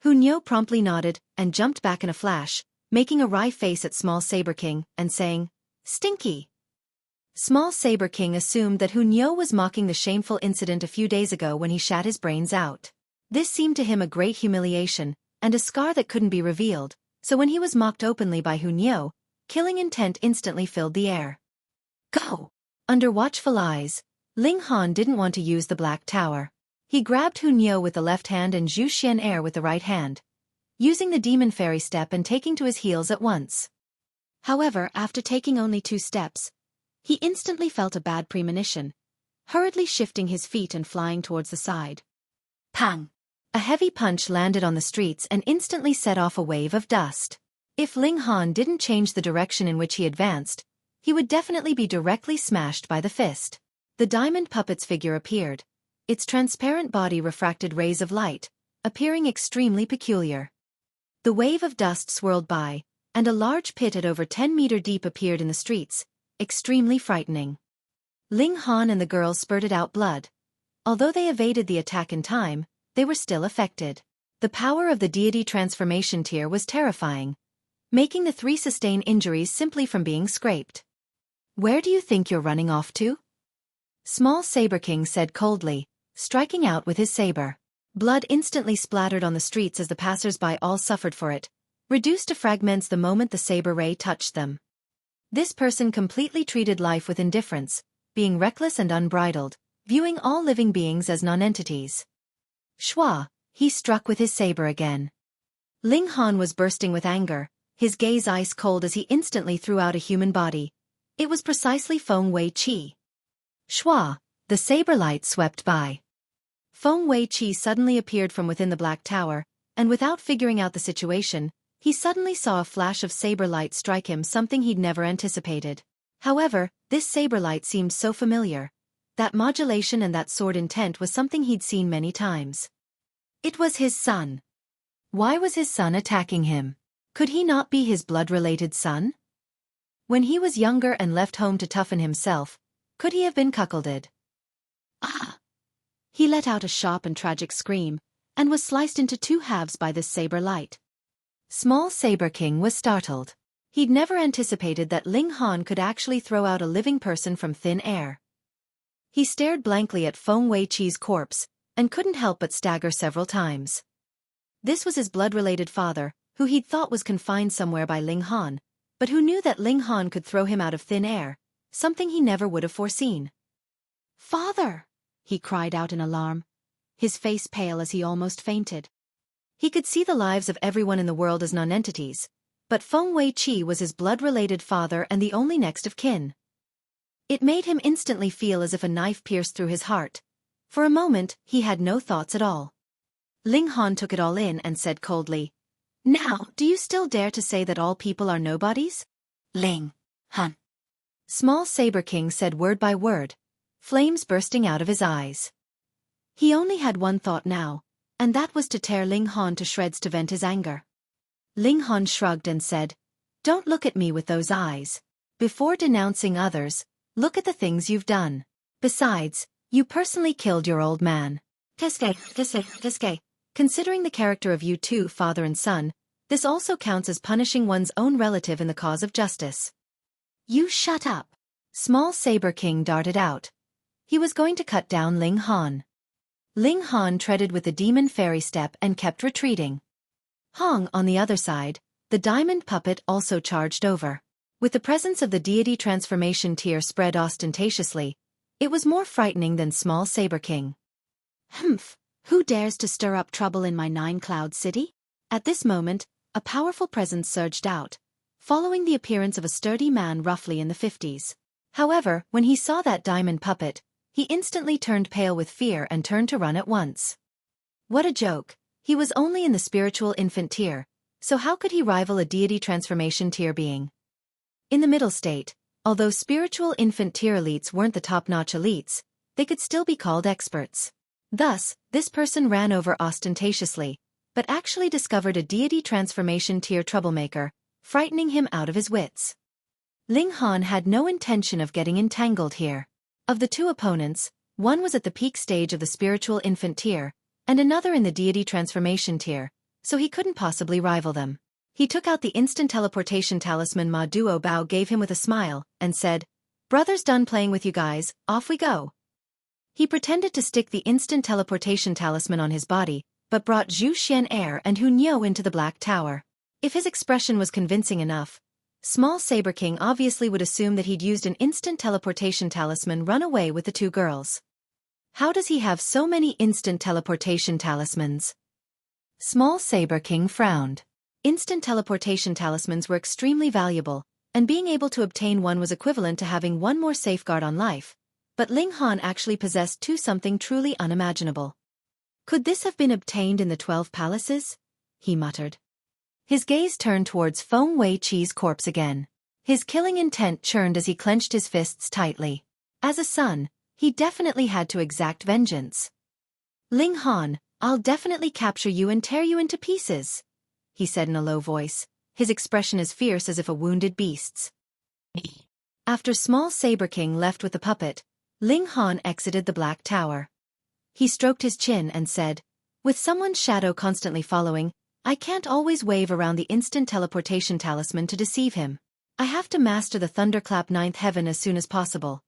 Hu Niu promptly nodded and jumped back in a flash, making a wry face at small Saber King and saying, "Stinky." Small Saber King assumed that Hu Niu was mocking the shameful incident a few days ago when he shat his brains out. This seemed to him a great humiliation, and a scar that couldn't be revealed, so when he was mocked openly by Hu Niu, killing intent instantly filled the air. Go! Under watchful eyes, Ling Han didn't want to use the Black Tower. He grabbed Hu Niu with the left hand and Zhu Xian with the right hand, using the demon fairy step and taking to his heels at once. However, after taking only 2 steps, he instantly felt a bad premonition, hurriedly shifting his feet and flying towards the side. Pang! A heavy punch landed on the streets and instantly set off a wave of dust. If Ling Han didn't change the direction in which he advanced, he would definitely be directly smashed by the fist. The diamond puppet's figure appeared. Its transparent body refracted rays of light, appearing extremely peculiar. The wave of dust swirled by, and a large pit at over 10 meters deep appeared in the streets, extremely frightening. Ling Han and the girls spurted out blood. Although they evaded the attack in time, they were still affected. The power of the deity transformation tier was terrifying, making the 3 sustain injuries simply from being scraped. Where do you think you're running off to? Small Saber King said coldly, striking out with his saber. Blood instantly splattered on the streets as the passers-by all suffered for it, reduced to fragments the moment the saber ray touched them. This person completely treated life with indifference, being reckless and unbridled, viewing all living beings as non-entities. Shua, he struck with his saber again. Ling Han was bursting with anger, his gaze ice cold as he instantly threw out a human body. It was precisely Feng Wei-Qi. Shua, the saber light swept by. Feng Wei-Qi suddenly appeared from within the Black Tower, and without figuring out the situation, he suddenly saw a flash of saber light strike him, something he'd never anticipated. However, this saber light seemed so familiar. That modulation and that sword intent was something he'd seen many times. It was his son. Why was his son attacking him? Could he not be his blood-related son? When he was younger and left home to toughen himself, could he have been cuckolded? Ah! He let out a sharp and tragic scream, and was sliced into 2 halves by this saber light. Small Saber King was startled. He'd never anticipated that Ling Han could actually throw out a living person from thin air. He stared blankly at Feng Wei-Qi's corpse, and couldn't help but stagger several times. This was his blood-related father, who he'd thought was confined somewhere by Ling Han, but who knew that Ling Han could throw him out of thin air, something he never would have foreseen. "Father!" he cried out in alarm, his face pale as he almost fainted. He could see the lives of everyone in the world as nonentities, but Feng Wei-Qi was his blood-related father and the only next of kin. It made him instantly feel as if a knife pierced through his heart. For a moment, he had no thoughts at all. Ling Han took it all in and said coldly, "Now, do you still dare to say that all people are nobodies?" "Ling Han." Small Saber King said word by word, flames bursting out of his eyes. He only had one thought now, and that was to tear Ling Han to shreds to vent his anger. Ling Han shrugged and said, "Don't look at me with those eyes. Before denouncing others, look at the things you've done. Besides, you personally killed your old man." Teske. Considering the character of you two, father and son, this also counts as punishing one's own relative in the cause of justice. "You shut up." Small Saber King darted out. He was going to cut down Ling Han. Ling Han treaded with the demon fairy step and kept retreating. Hong, on the other side, the diamond puppet also charged over. With the presence of the deity transformation tier spread ostentatiously, it was more frightening than Small Saber King. "Humph, who dares to stir up trouble in my nine-cloud city?" At this moment, a powerful presence surged out, following the appearance of a sturdy man roughly in the 50s. However, when he saw that diamond puppet, he instantly turned pale with fear and turned to run at once. What a joke! He was only in the spiritual infant tier, so how could he rival a deity transformation tier being? In the middle state, although spiritual infant tier elites weren't the top-notch elites, they could still be called experts. Thus, this person ran over ostentatiously, but actually discovered a deity transformation tier troublemaker, frightening him out of his wits. Ling Han had no intention of getting entangled here. Of the two opponents, one was at the peak stage of the spiritual infant tier, and another in the deity transformation tier, so he couldn't possibly rival them. He took out the instant teleportation talisman Ma Duo Bao gave him with a smile, and said, "Brother's done playing with you guys, off we go." He pretended to stick the instant teleportation talisman on his body, but brought Zhu Xian Air and Hu Niu into the Black Tower. If his expression was convincing enough, Small Saber King obviously would assume that he'd used an instant teleportation talisman run away with the two girls. How does he have so many instant teleportation talismans? Small Saber King frowned. Instant teleportation talismans were extremely valuable, and being able to obtain one was equivalent to having one more safeguard on life, but Ling Han actually possessed two, something truly unimaginable. Could this have been obtained in the 12 palaces? He muttered. His gaze turned towards Feng Wei-Qi's corpse again. His killing intent churned as he clenched his fists tightly. As a son, he definitely had to exact vengeance. "Ling Han, I'll definitely capture you and tear you into pieces," he said in a low voice, his expression as fierce as if a wounded beast's. After Small Saber King left with the puppet, Ling Han exited the Black Tower. He stroked his chin and said, "With someone's shadow constantly following, I can't always wave around the instant teleportation talisman to deceive him. I have to master the Thunderclap 9th heaven as soon as possible.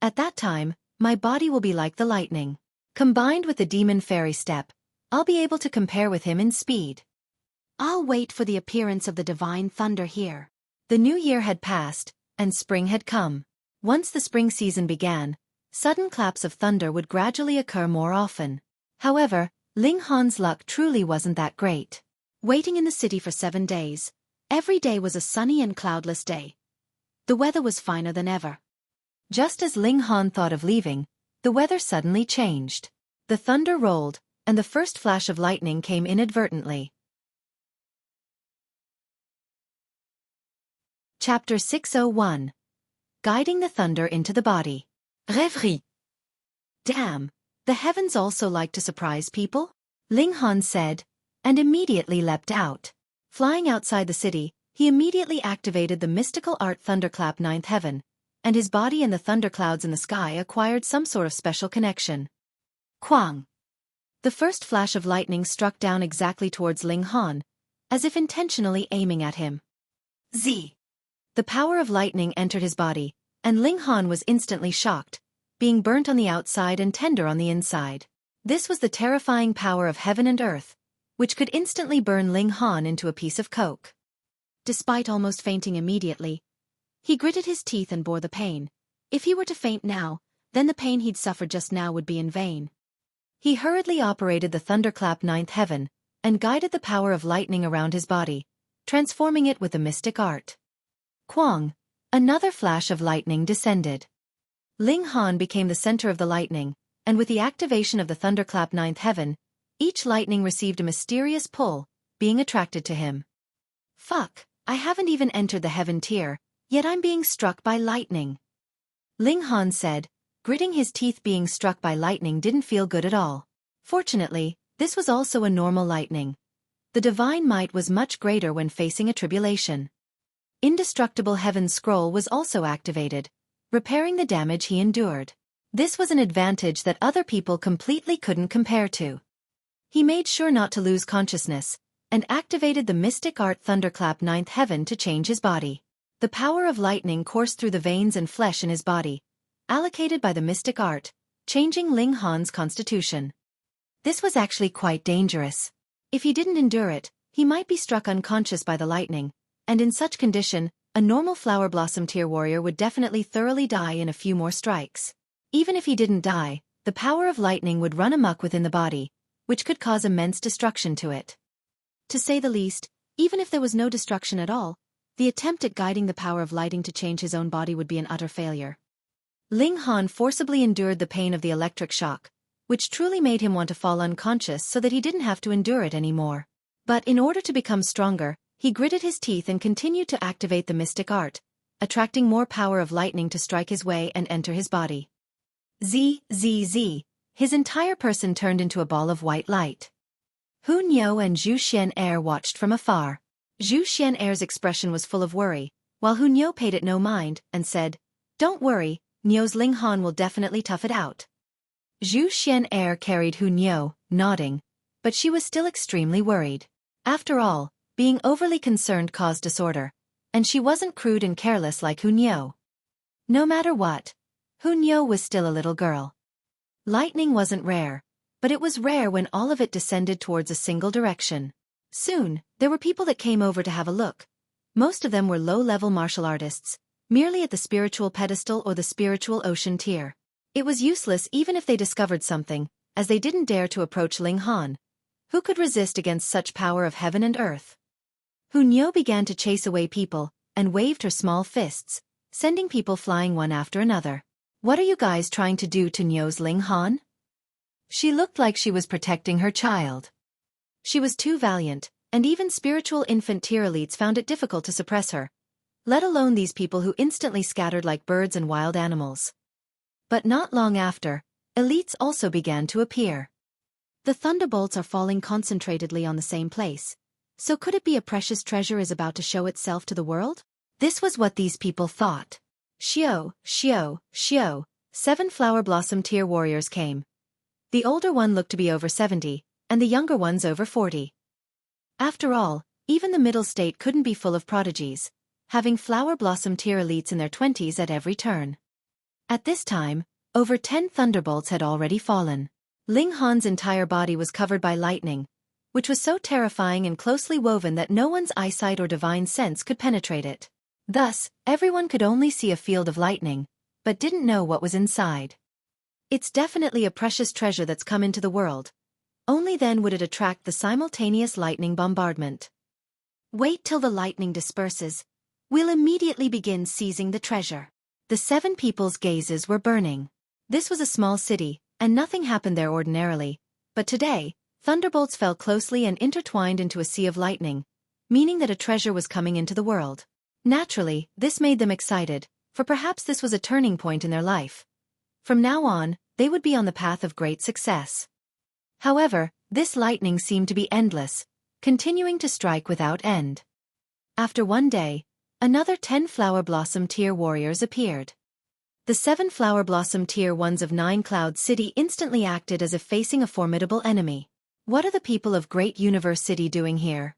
At that time, my body will be like the lightning. Combined with the demon fairy step, I'll be able to compare with him in speed. I'll wait for the appearance of the divine thunder here." The new year had passed, and spring had come. Once the spring season began, sudden claps of thunder would gradually occur more often. However, Ling Han's luck truly wasn't that great. Waiting in the city for 7 days, every day was a sunny and cloudless day. The weather was finer than ever. Just as Ling Han thought of leaving, the weather suddenly changed. The thunder rolled, and the first flash of lightning came inadvertently. Chapter 601. Guiding the thunder into the body. Rêverie. Damn, the heavens also like to surprise people? Ling Han said, and immediately leapt out. Flying outside the city, he immediately activated the mystical art Thunderclap 9th heaven, and his body and the thunderclouds in the sky acquired some sort of special connection. Quang. The first flash of lightning struck down exactly towards Ling Han, as if intentionally aiming at him. Z. The power of lightning entered his body, and Ling Han was instantly shocked, being burnt on the outside and tender on the inside. This was the terrifying power of heaven and earth, which could instantly burn Ling Han into a piece of coke. Despite almost fainting immediately, he gritted his teeth and bore the pain. If he were to faint now, then the pain he'd suffered just now would be in vain. He hurriedly operated the Thunderclap ninth heaven, and guided the power of lightning around his body, transforming it with the mystic art. Quang! Another flash of lightning descended. Ling Han became the center of the lightning, and with the activation of the Thunderclap ninth heaven, each lightning received a mysterious pull, being attracted to him. Fuck, I haven't even entered the heaven tier, yet I'm being struck by lightning. Ling Han said, gritting his teeth. Being struck by lightning didn't feel good at all. Fortunately, this was also a normal lightning. The divine might was much greater when facing a tribulation. Indestructible Heaven Scroll was also activated, repairing the damage he endured. This was an advantage that other people completely couldn't compare to. He made sure not to lose consciousness, and activated the mystic art Thunderclap ninth heaven to change his body. The power of lightning coursed through the veins and flesh in his body, allocated by the mystic art, changing Ling Han's constitution. This was actually quite dangerous. If he didn't endure it, he might be struck unconscious by the lightning, and in such condition, a normal flower blossom tier warrior would definitely thoroughly die in a few more strikes. Even if he didn't die, the power of lightning would run amok within the body, which could cause immense destruction to it. To say the least, even if there was no destruction at all, the attempt at guiding the power of lighting to change his own body would be an utter failure. Ling Han forcibly endured the pain of the electric shock, which truly made him want to fall unconscious so that he didn't have to endure it anymore. But in order to become stronger, he gritted his teeth and continued to activate the mystic art, attracting more power of lightning to strike his way and enter his body. Zzz. His entire person turned into a ball of white light. Hu Niu and Zhu Xian'er watched from afar. Zhu Xian'er's expression was full of worry, while Hu Niu paid it no mind, and said, "Don't worry, Niu's Ling Han will definitely tough it out." Zhu Xian'er carried Hu Niu, nodding, but she was still extremely worried. After all, being overly concerned caused disorder, and she wasn't crude and careless like Hu Niu. No matter what, Hu Niu was still a little girl. Lightning wasn't rare, but it was rare when all of it descended towards a single direction. Soon, there were people that came over to have a look. Most of them were low-level martial artists, merely at the spiritual pedestal or the spiritual ocean tier. It was useless even if they discovered something, as they didn't dare to approach Ling Han. Who could resist against such power of heaven and earth? Hu Niu began to chase away people, and waved her small fists, sending people flying one after another. What are you guys trying to do to Niu's Ling Han? She looked like she was protecting her child. She was too valiant, and even spiritual infant tier elites found it difficult to suppress her, let alone these people who instantly scattered like birds and wild animals. But not long after, elites also began to appear. The thunderbolts are falling concentratedly on the same place, so could it be a precious treasure is about to show itself to the world? This was what these people thought. Xiao. 7 flower blossom tier warriors came. The older one looked to be over 70, and the younger ones over 40. After all, even the middle state couldn't be full of prodigies, having flower blossom tier elites in their 20s at every turn. At this time, over 10 thunderbolts had already fallen. Ling Han's entire body was covered by lightning, which was so terrifying and closely woven that no one's eyesight or divine sense could penetrate it. Thus, everyone could only see a field of lightning, but didn't know what was inside. It's definitely a precious treasure that's come into the world. Only then would it attract the simultaneous lightning bombardment. Wait till the lightning disperses. We'll immediately begin seizing the treasure. The 7 people's gazes were burning. This was a small city, and nothing happened there ordinarily, but today, thunderbolts fell closely and intertwined into a sea of lightning, meaning that a treasure was coming into the world. Naturally, this made them excited, for perhaps this was a turning point in their life. From now on, they would be on the path of great success. However, this lightning seemed to be endless, continuing to strike without end. After one day, another 10 flower blossom tier warriors appeared. The 7 flower blossom tier ones of 9 Cloud City instantly acted as if facing a formidable enemy. What are the people of Great Universe City doing here?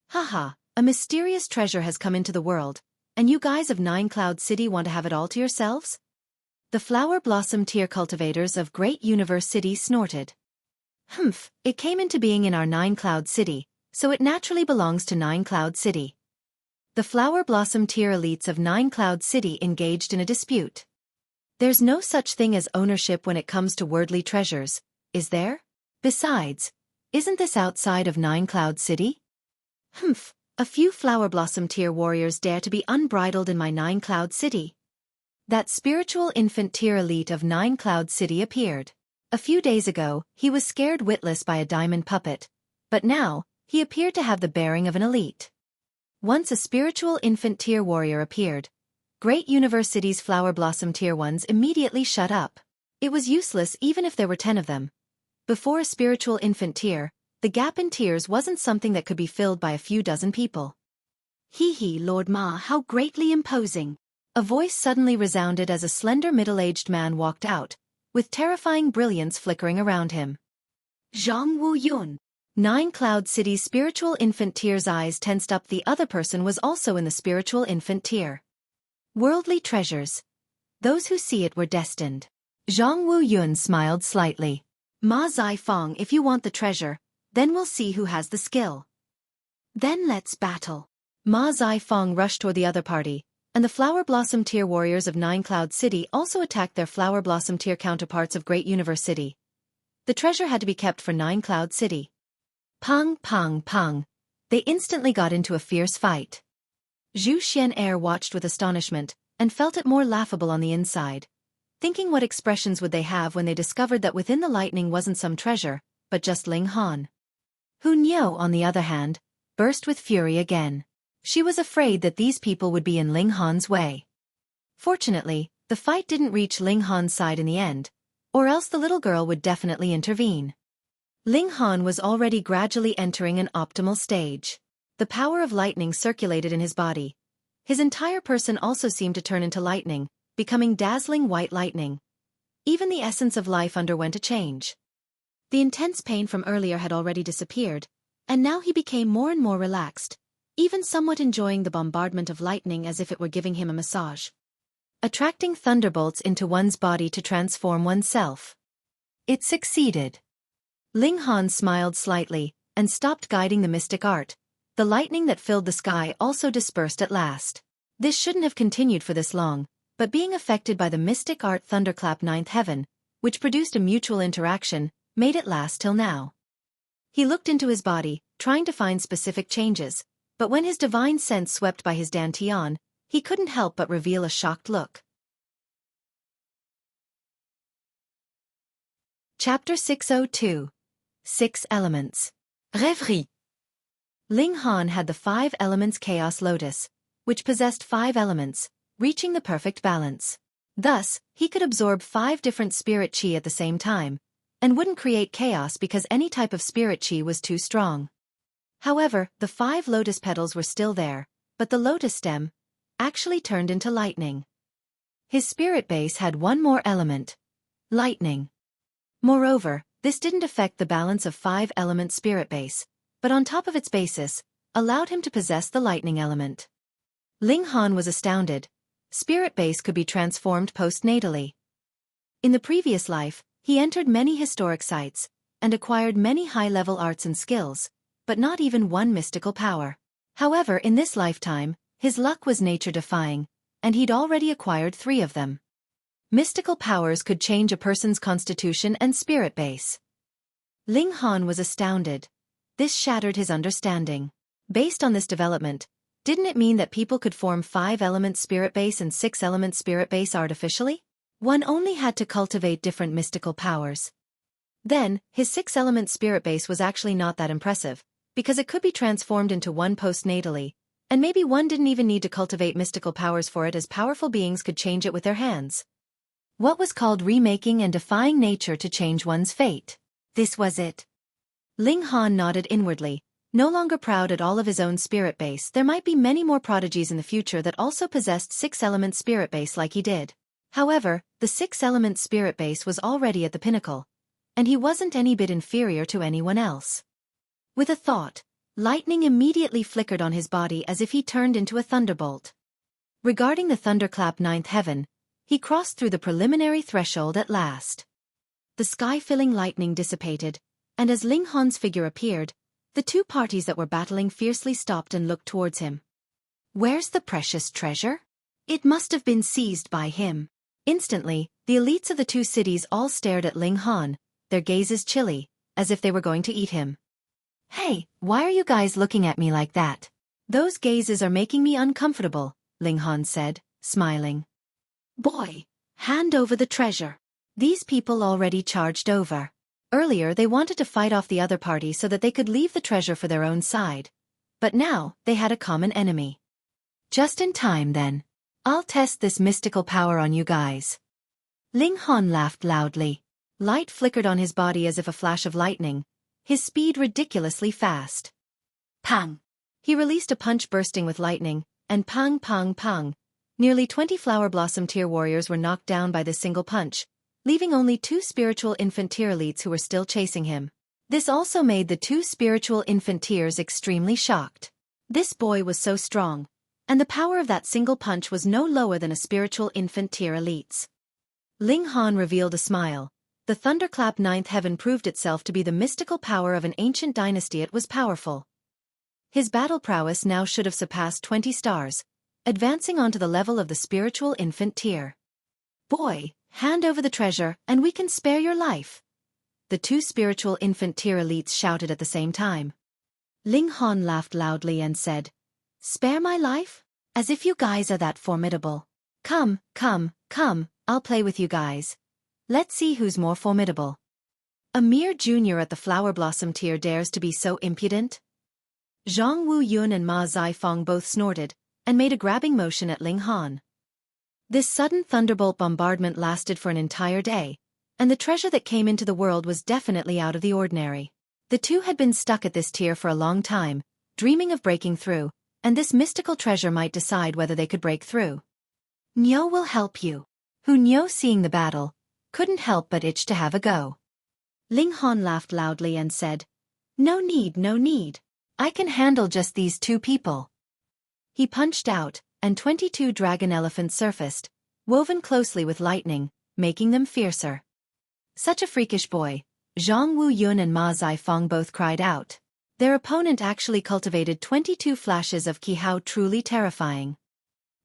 Haha, a mysterious treasure has come into the world, and you guys of 9 Cloud City want to have it all to yourselves? The flower blossom tier cultivators of Great Universe City snorted. It came into being in our Nine-Cloud City, so it naturally belongs to Nine-Cloud City. The Flower Blossom tier elites of Nine-Cloud City engaged in a dispute. There's no such thing as ownership when it comes to worldly treasures, is there? Besides, isn't this outside of Nine-Cloud City? A few Flower Blossom tier warriors dare to be unbridled in my Nine-Cloud City. That spiritual infant tier elite of Nine-Cloud City appeared. A few days ago, he was scared witless by a diamond puppet, but now, he appeared to have the bearing of an elite. Once a spiritual infant tier warrior appeared, Great University's Flower Blossom tier ones immediately shut up. It was useless even if there were 10 of them. Before a spiritual infant tier, the gap in tiers wasn't something that could be filled by a few dozen people. Hee, Lord Ma, how greatly imposing. A voice suddenly resounded as a slender middle-aged man walked out, with terrifying brilliance flickering around him. Zhang Wu Yun. Nine-Cloud City's spiritual infant tier's eyes tensed up. The other person was also in the spiritual infant tier. Worldly treasures. Those who see it were destined. Zhang Wu Yun smiled slightly. Ma Zai Fang, if you want the treasure, then we'll see who has the skill. Then let's battle. Ma Zai Fang rushed toward the other party, and the Flower Blossom tier warriors of Nine-Cloud City also attacked their Flower Blossom tier counterparts of Great University. The treasure had to be kept for Nine-Cloud City. Pang, pang, pang. They instantly got into a fierce fight. Zhu Xian'er watched with astonishment, and felt it more laughable on the inside. Thinking what expressions would they have when they discovered that within the lightning wasn't some treasure, but just Ling Han. Hu Niu, on the other hand, burst with fury again. She was afraid that these people would be in Ling Han's way. Fortunately, the fight didn't reach Ling Han's side in the end, or else the little girl would definitely intervene. Ling Han was already gradually entering an optimal stage. The power of lightning circulated in his body. His entire person also seemed to turn into lightning, becoming dazzling white lightning. Even the essence of life underwent a change. The intense pain from earlier had already disappeared, and now he became more and more relaxed, even somewhat enjoying the bombardment of lightning as if it were giving him a massage. Attracting thunderbolts into one's body to transform oneself. It succeeded. Ling Han smiled slightly, and stopped guiding the mystic art. The lightning that filled the sky also dispersed at last. This shouldn't have continued for this long, but being affected by the mystic art Thunderclap Ninth Heaven, which produced a mutual interaction, made it last till now. He looked into his body, trying to find specific changes, but when his divine sense swept by his dantian, he couldn't help but reveal a shocked look. Chapter 602. 6 Elements. Rêverie. Ling Han had the 5 elements Chaos Lotus, which possessed 5 elements, reaching the perfect balance. Thus, he could absorb 5 different spirit chi at the same time, and wouldn't create chaos because any type of spirit chi was too strong. However, the 5 lotus petals were still there, but the lotus stem actually turned into lightning. His spirit base had one more element: lightning. Moreover, this didn't affect the balance of 5-element spirit base, but on top of its basis, allowed him to possess the lightning element. Ling Han was astounded. Spirit base could be transformed postnatally. In the previous life, he entered many historic sites, and acquired many high-level arts and skills, but not even one mystical power. However, in this lifetime, his luck was nature-defying, and he'd already acquired 3 of them. Mystical powers could change a person's constitution and spirit base. Ling Han was astounded. This shattered his understanding. Based on this development, didn't it mean that people could form 5-element spirit base and 6-element spirit base artificially? One only had to cultivate different mystical powers. Then, his 6-element spirit base was actually not that impressive, because it could be transformed into one postnatally, and maybe one didn't even need to cultivate mystical powers for it, as powerful beings could change it with their hands. What was called remaking and defying nature to change one's fate? This was it. Ling Han nodded inwardly. No longer proud at all of his own spirit base, there might be many more prodigies in the future that also possessed 6-element spirit base like he did. However, the 6-element spirit base was already at the pinnacle, and he wasn't any bit inferior to anyone else. With a thought, lightning immediately flickered on his body as if he turned into a thunderbolt. Regarding the Thunderclap Ninth Heaven, he crossed through the preliminary threshold at last. The sky-filling lightning dissipated, and as Ling Han's figure appeared, the two parties that were battling fiercely stopped and looked towards him. Where's the precious treasure? It must have been seized by him. Instantly, the elites of the two cities all stared at Ling Han, their gazes chilly, as if they were going to eat him. Hey, why are you guys looking at me like that? Those gazes are making me uncomfortable, Ling Han said, smiling. Boy, hand over the treasure. These people already charged over. Earlier they wanted to fight off the other party so that they could leave the treasure for their own side. But now, they had a common enemy. Just in time then. I'll test this mystical power on you guys. Ling Han laughed loudly. Light flickered on his body as if a flash of lightning, his speed ridiculously fast. Pang! He released a punch bursting with lightning, and pang pang pang. Nearly 20 flower blossom tier warriors were knocked down by this single punch, leaving only 2 spiritual infant tier elites who were still chasing him. This also made the 2 spiritual infant tiers extremely shocked. This boy was so strong, and the power of that single punch was no lower than a spiritual infant tier elite's. Ling Han revealed a smile. The Thunderclap 9th heaven proved itself to be the mystical power of an ancient dynasty. It was powerful. His battle prowess now should have surpassed 20 stars, advancing onto the level of the spiritual infant tier. Boy, hand over the treasure and we can spare your life. The 2 spiritual infant tier elites shouted at the same time. Ling Han laughed loudly and said, Spare my life? As if you guys are that formidable. Come, come, come, I'll play with you guys. Let's see who's more formidable. A mere junior at the flower blossom tier dares to be so impudent? Zhang Wu Yun and Ma Zifeng both snorted, and made a grabbing motion at Ling Han. This sudden thunderbolt bombardment lasted for an entire day, and the treasure that came into the world was definitely out of the ordinary. The two had been stuck at this tier for a long time, dreaming of breaking through, and this mystical treasure might decide whether they could break through. Niu will help you. Hu Niu, seeing the battle, couldn't help but itch to have a go. Ling Han laughed loudly and said, No need, no need. I can handle just these 2 people. He punched out, and 22 dragon elephants surfaced, woven closely with lightning, making them fiercer. Such a freakish boy, Zhang Wu Yun and Ma Zifeng both cried out. Their opponent actually cultivated 22 flashes of Qi, how truly terrifying.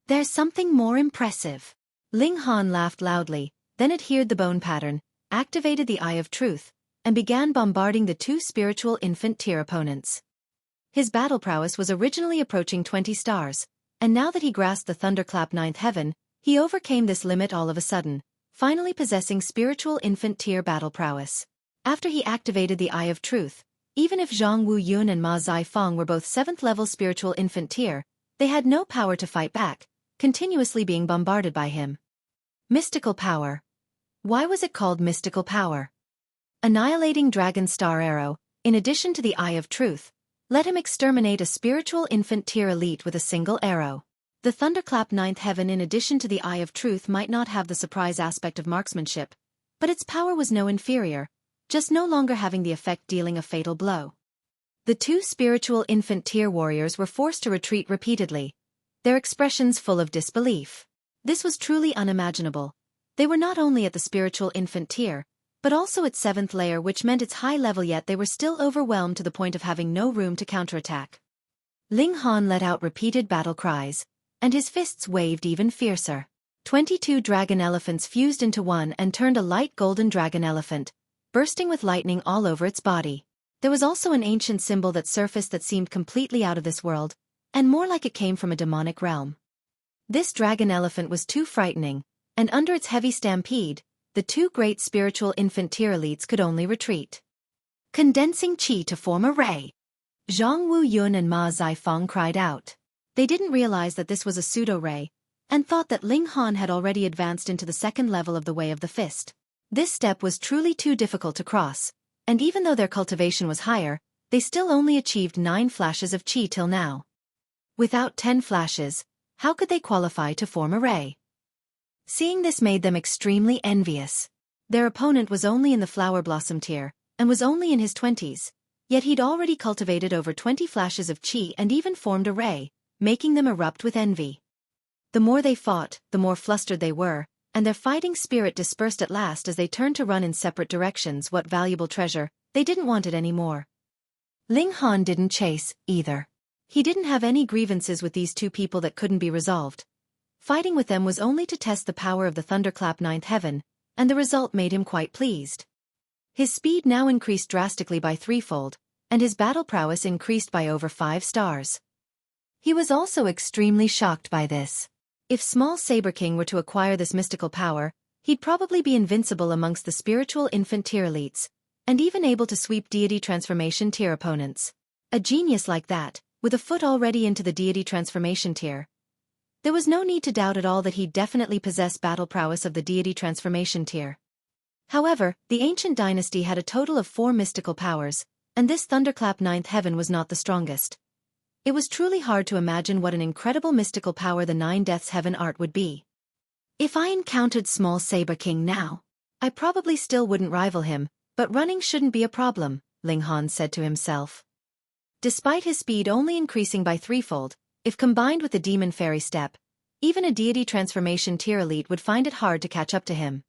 There's something more impressive. Ling Han laughed loudly, then adhered the bone pattern, activated the Eye of Truth, and began bombarding the 2 spiritual infant tier opponents. His battle prowess was originally approaching 20 stars, and now that he grasped the Thunderclap 9th heaven, he overcame this limit all of a sudden, finally possessing spiritual infant tier battle prowess. After he activated the Eye of Truth, even if Zhang Wu Yun and Ma Zifeng were both 7th level spiritual infant tier, they had no power to fight back, continuously being bombarded by him. Mystical power. Why was it called mystical power? Annihilating Dragon Star Arrow, in addition to the Eye of Truth, let him exterminate a spiritual infant tier elite with a single arrow. The Thunderclap 9th heaven, in addition to the Eye of Truth, might not have the surprise aspect of marksmanship, but its power was no inferior, just no longer having the effect dealing a fatal blow. The 2 spiritual infant tier warriors were forced to retreat repeatedly, their expressions full of disbelief. This was truly unimaginable. They were not only at the spiritual infant tier, but also its 7th layer, which meant its high level, yet they were still overwhelmed to the point of having no room to counterattack. Ling Han let out repeated battle cries, and his fists waved even fiercer. 22 dragon elephants fused into one and turned a light golden dragon elephant, bursting with lightning all over its body. There was also an ancient symbol that surfaced that seemed completely out of this world, and more like it came from a demonic realm. This dragon elephant was too frightening, and under its heavy stampede, the 2 great spiritual infant tier elites could only retreat. Condensing Qi to form a ray. Zhang Wu Yun and Ma Zifeng cried out. They didn't realize that this was a pseudo-ray, and thought that Ling Han had already advanced into the 2nd level of the Way of the Fist. This step was truly too difficult to cross, and even though their cultivation was higher, they still only achieved 9 flashes of Qi till now. Without 10 flashes, how could they qualify to form a ray? Seeing this made them extremely envious. Their opponent was only in the flower blossom tier, and was only in his 20s, yet he'd already cultivated over 20 flashes of Qi and even formed a ray, making them erupt with envy. The more they fought, the more flustered they were, and their fighting spirit dispersed at last as they turned to run in separate directions. What valuable treasure, They didn't want it anymore. Ling Han didn't chase, either. He didn't have any grievances with these two people that couldn't be resolved. Fighting with them was only to test the power of the Thunderclap Ninth Heaven, and the result made him quite pleased. His speed now increased drastically by threefold, and his battle prowess increased by over 5 stars. He was also extremely shocked by this. If small Saber King were to acquire this mystical power, he'd probably be invincible amongst the spiritual infant tier elites, and even able to sweep deity transformation tier opponents. A genius like that, with a foot already into the deity transformation tier. There was no need to doubt at all that he'd definitely possess battle prowess of the deity transformation tier. However, the ancient dynasty had a total of 4 mystical powers, and this Thunderclap Ninth Heaven was not the strongest. It was truly hard to imagine what an incredible mystical power the 9 Deaths Heaven art would be. If I encountered small Saber King now, I probably still wouldn't rival him, but running shouldn't be a problem, Ling Han said to himself. Despite his speed only increasing by threefold, if combined with the Demon Fairy Step, even a deity transformation tier elite would find it hard to catch up to him.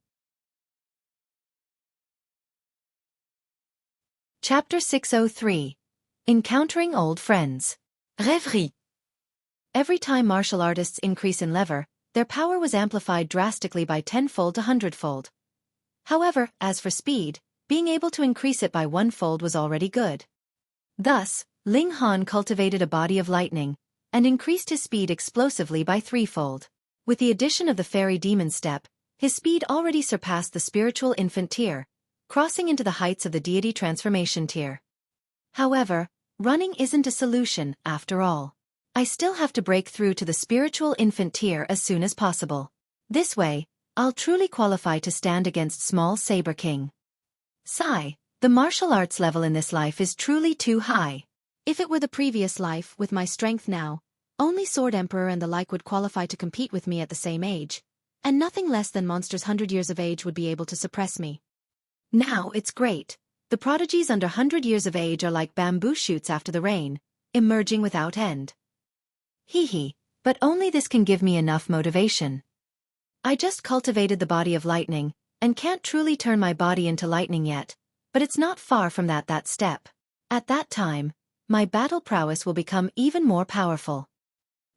Chapter 603. Encountering Old Friends. Rêverie. Every time martial artists increase in lever, their power was amplified drastically by 10-fold to 100-fold. However, as for speed, being able to increase it by 1-fold was already good. Thus, Ling Han cultivated a body of lightning, and increased his speed explosively by 3-fold. With the addition of the Fairy Demon Step, his speed already surpassed the spiritual infant tier, crossing into the heights of the deity transformation tier. However, running isn't a solution, after all. I still have to break through to the spiritual infant tier as soon as possible. This way, I'll truly qualify to stand against small Saber King. Sigh, the martial arts level in this life is truly too high. If it were the previous life, with my strength now, only Sword Emperor and the like would qualify to compete with me at the same age, and nothing less than monsters 100 years of age would be able to suppress me. Now it's great. The prodigies under 100 years of age are like bamboo shoots after the rain, emerging without end. Hee, but only this can give me enough motivation. I just cultivated the body of lightning, and can't truly turn my body into lightning yet, but it's not far from that step. At that time, my battle prowess will become even more powerful.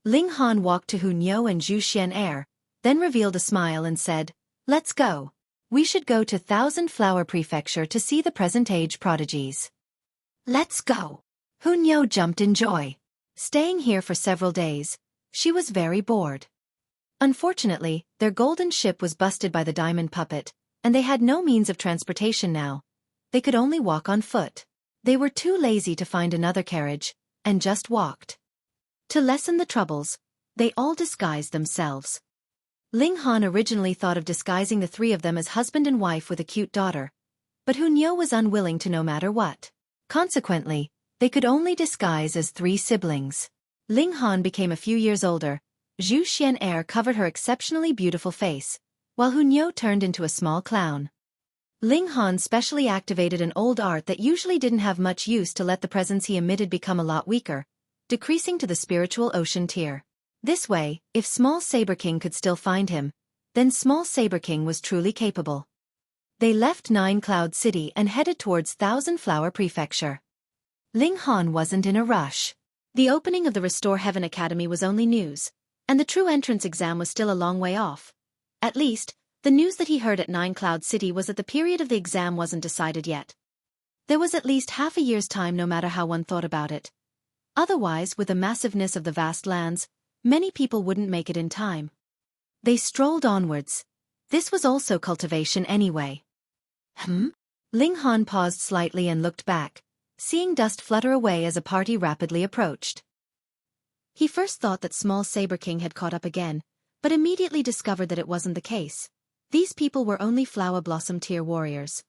Ling Han walked to Niu and Xueqi, then revealed a smile and said, "Let's go. We should go to Thousand Flower Prefecture to see the present-age prodigies." "Let's go." Niu jumped in joy. Staying here for several days, she was very bored. Unfortunately, their golden ship was busted by the diamond puppet, and they had no means of transportation now. They could only walk on foot. They were too lazy to find another carriage, and just walked. To lessen the troubles, they all disguised themselves. Ling Han originally thought of disguising the 3 of them as husband and wife with a cute daughter, but Niu was unwilling to no matter what. Consequently, they could only disguise as 3 siblings. Ling Han became a few years older. Xueqi covered her exceptionally beautiful face, while Niu turned into a small clown. Ling Han specially activated an old art that usually didn't have much use to let the presence he emitted become a lot weaker, decreasing to the spiritual ocean tier. This way, if small Saber King could still find him, then small Saber King was truly capable. They left 9 Cloud City and headed towards Thousand Flower Prefecture. Ling Han wasn't in a rush. The opening of the Restore Heaven Academy was only news, and the true entrance exam was still a long way off. At least, the news that he heard at 9 Cloud City was that the period of the exam wasn't decided yet. There was at least half a year's time no matter how one thought about it. Otherwise, with the massiveness of the vast lands, many people wouldn't make it in time. They strolled onwards. This was also cultivation anyway. Ling Han paused slightly and looked back, seeing dust flutter away as a party rapidly approached. He first thought that small Saber King had caught up again, but immediately discovered that it wasn't the case. These people were only Flower Blossom tier warriors.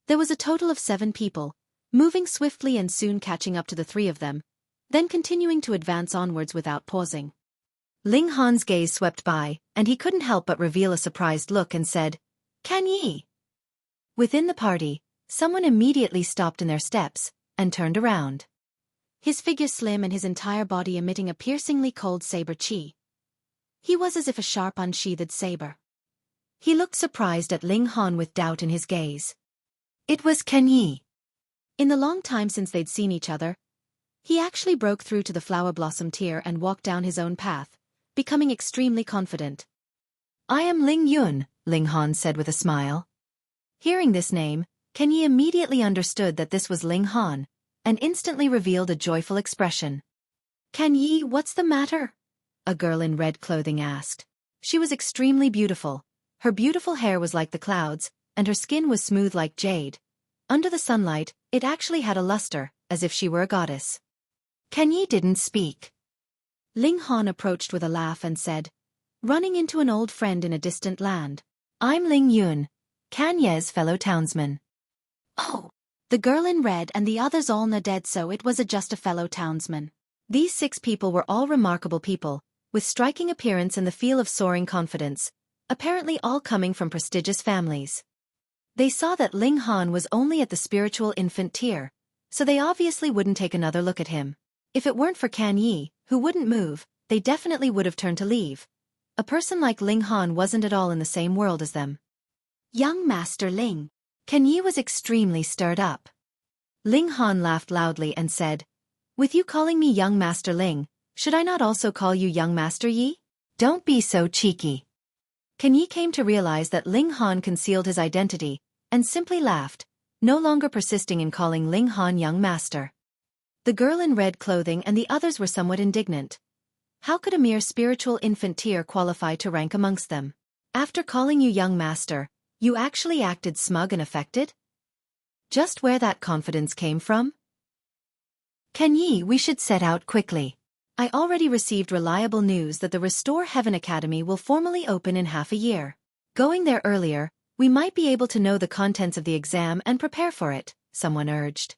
There was a total of 7 people, moving swiftly and soon catching up to the 3 of them, then continuing to advance onwards without pausing. Ling Han's gaze swept by, and he couldn't help but reveal a surprised look and said, "Can ye?" Within the party, someone immediately stopped in their steps, and turned around. His figure slim and his entire body emitting a piercingly cold saber chi. He was as if a sharp unsheathed saber. He looked surprised at Ling Han with doubt in his gaze. It was Ken Yi. In the long time since they'd seen each other, he actually broke through to the flower blossom tier and walked down his own path, becoming extremely confident. "I am Ling Yun," Ling Han said with a smile. Hearing this name, Ken Yi immediately understood that this was Ling Han, and instantly revealed a joyful expression. "Ken Yi, what's the matter?" a girl in red clothing asked. She was extremely beautiful. Her beautiful hair was like the clouds, and her skin was smooth like jade. Under the sunlight, it actually had a luster, as if she were a goddess. Ken Yi didn't speak. Ling Han approached with a laugh and said, "Running into an old friend in a distant land. I'm Ling Yun, Ken Ye's fellow townsman." "Oh." The girl in red and the others all nodded, so it was just a fellow townsman. These 6 people were all remarkable people, with striking appearance and the feel of soaring confidence, apparently all coming from prestigious families. They saw that Ling Han was only at the spiritual infant tier, so they obviously wouldn't take another look at him. If it weren't for Ken Yi, who wouldn't move, they definitely would have turned to leave. A person like Ling Han wasn't at all in the same world as them. "Young Master Ling." Ken Yi was extremely stirred up. Ling Han laughed loudly and said, "With you calling me Young Master Ling, should I not also call you Young Master Yi? Don't be so cheeky." Ken Yi came to realize that Ling Han concealed his identity, and simply laughed, no longer persisting in calling Ling Han Young Master. The girl in red clothing and the others were somewhat indignant. How could a mere spiritual infant tier qualify to rank amongst them? After calling you Young Master, you actually acted smug and affected? Just where that confidence came from? "Ken Yi, we should set out quickly. I already received reliable news that the Restore Heaven Academy will formally open in half a year. Going there earlier, we might be able to know the contents of the exam and prepare for it," someone urged.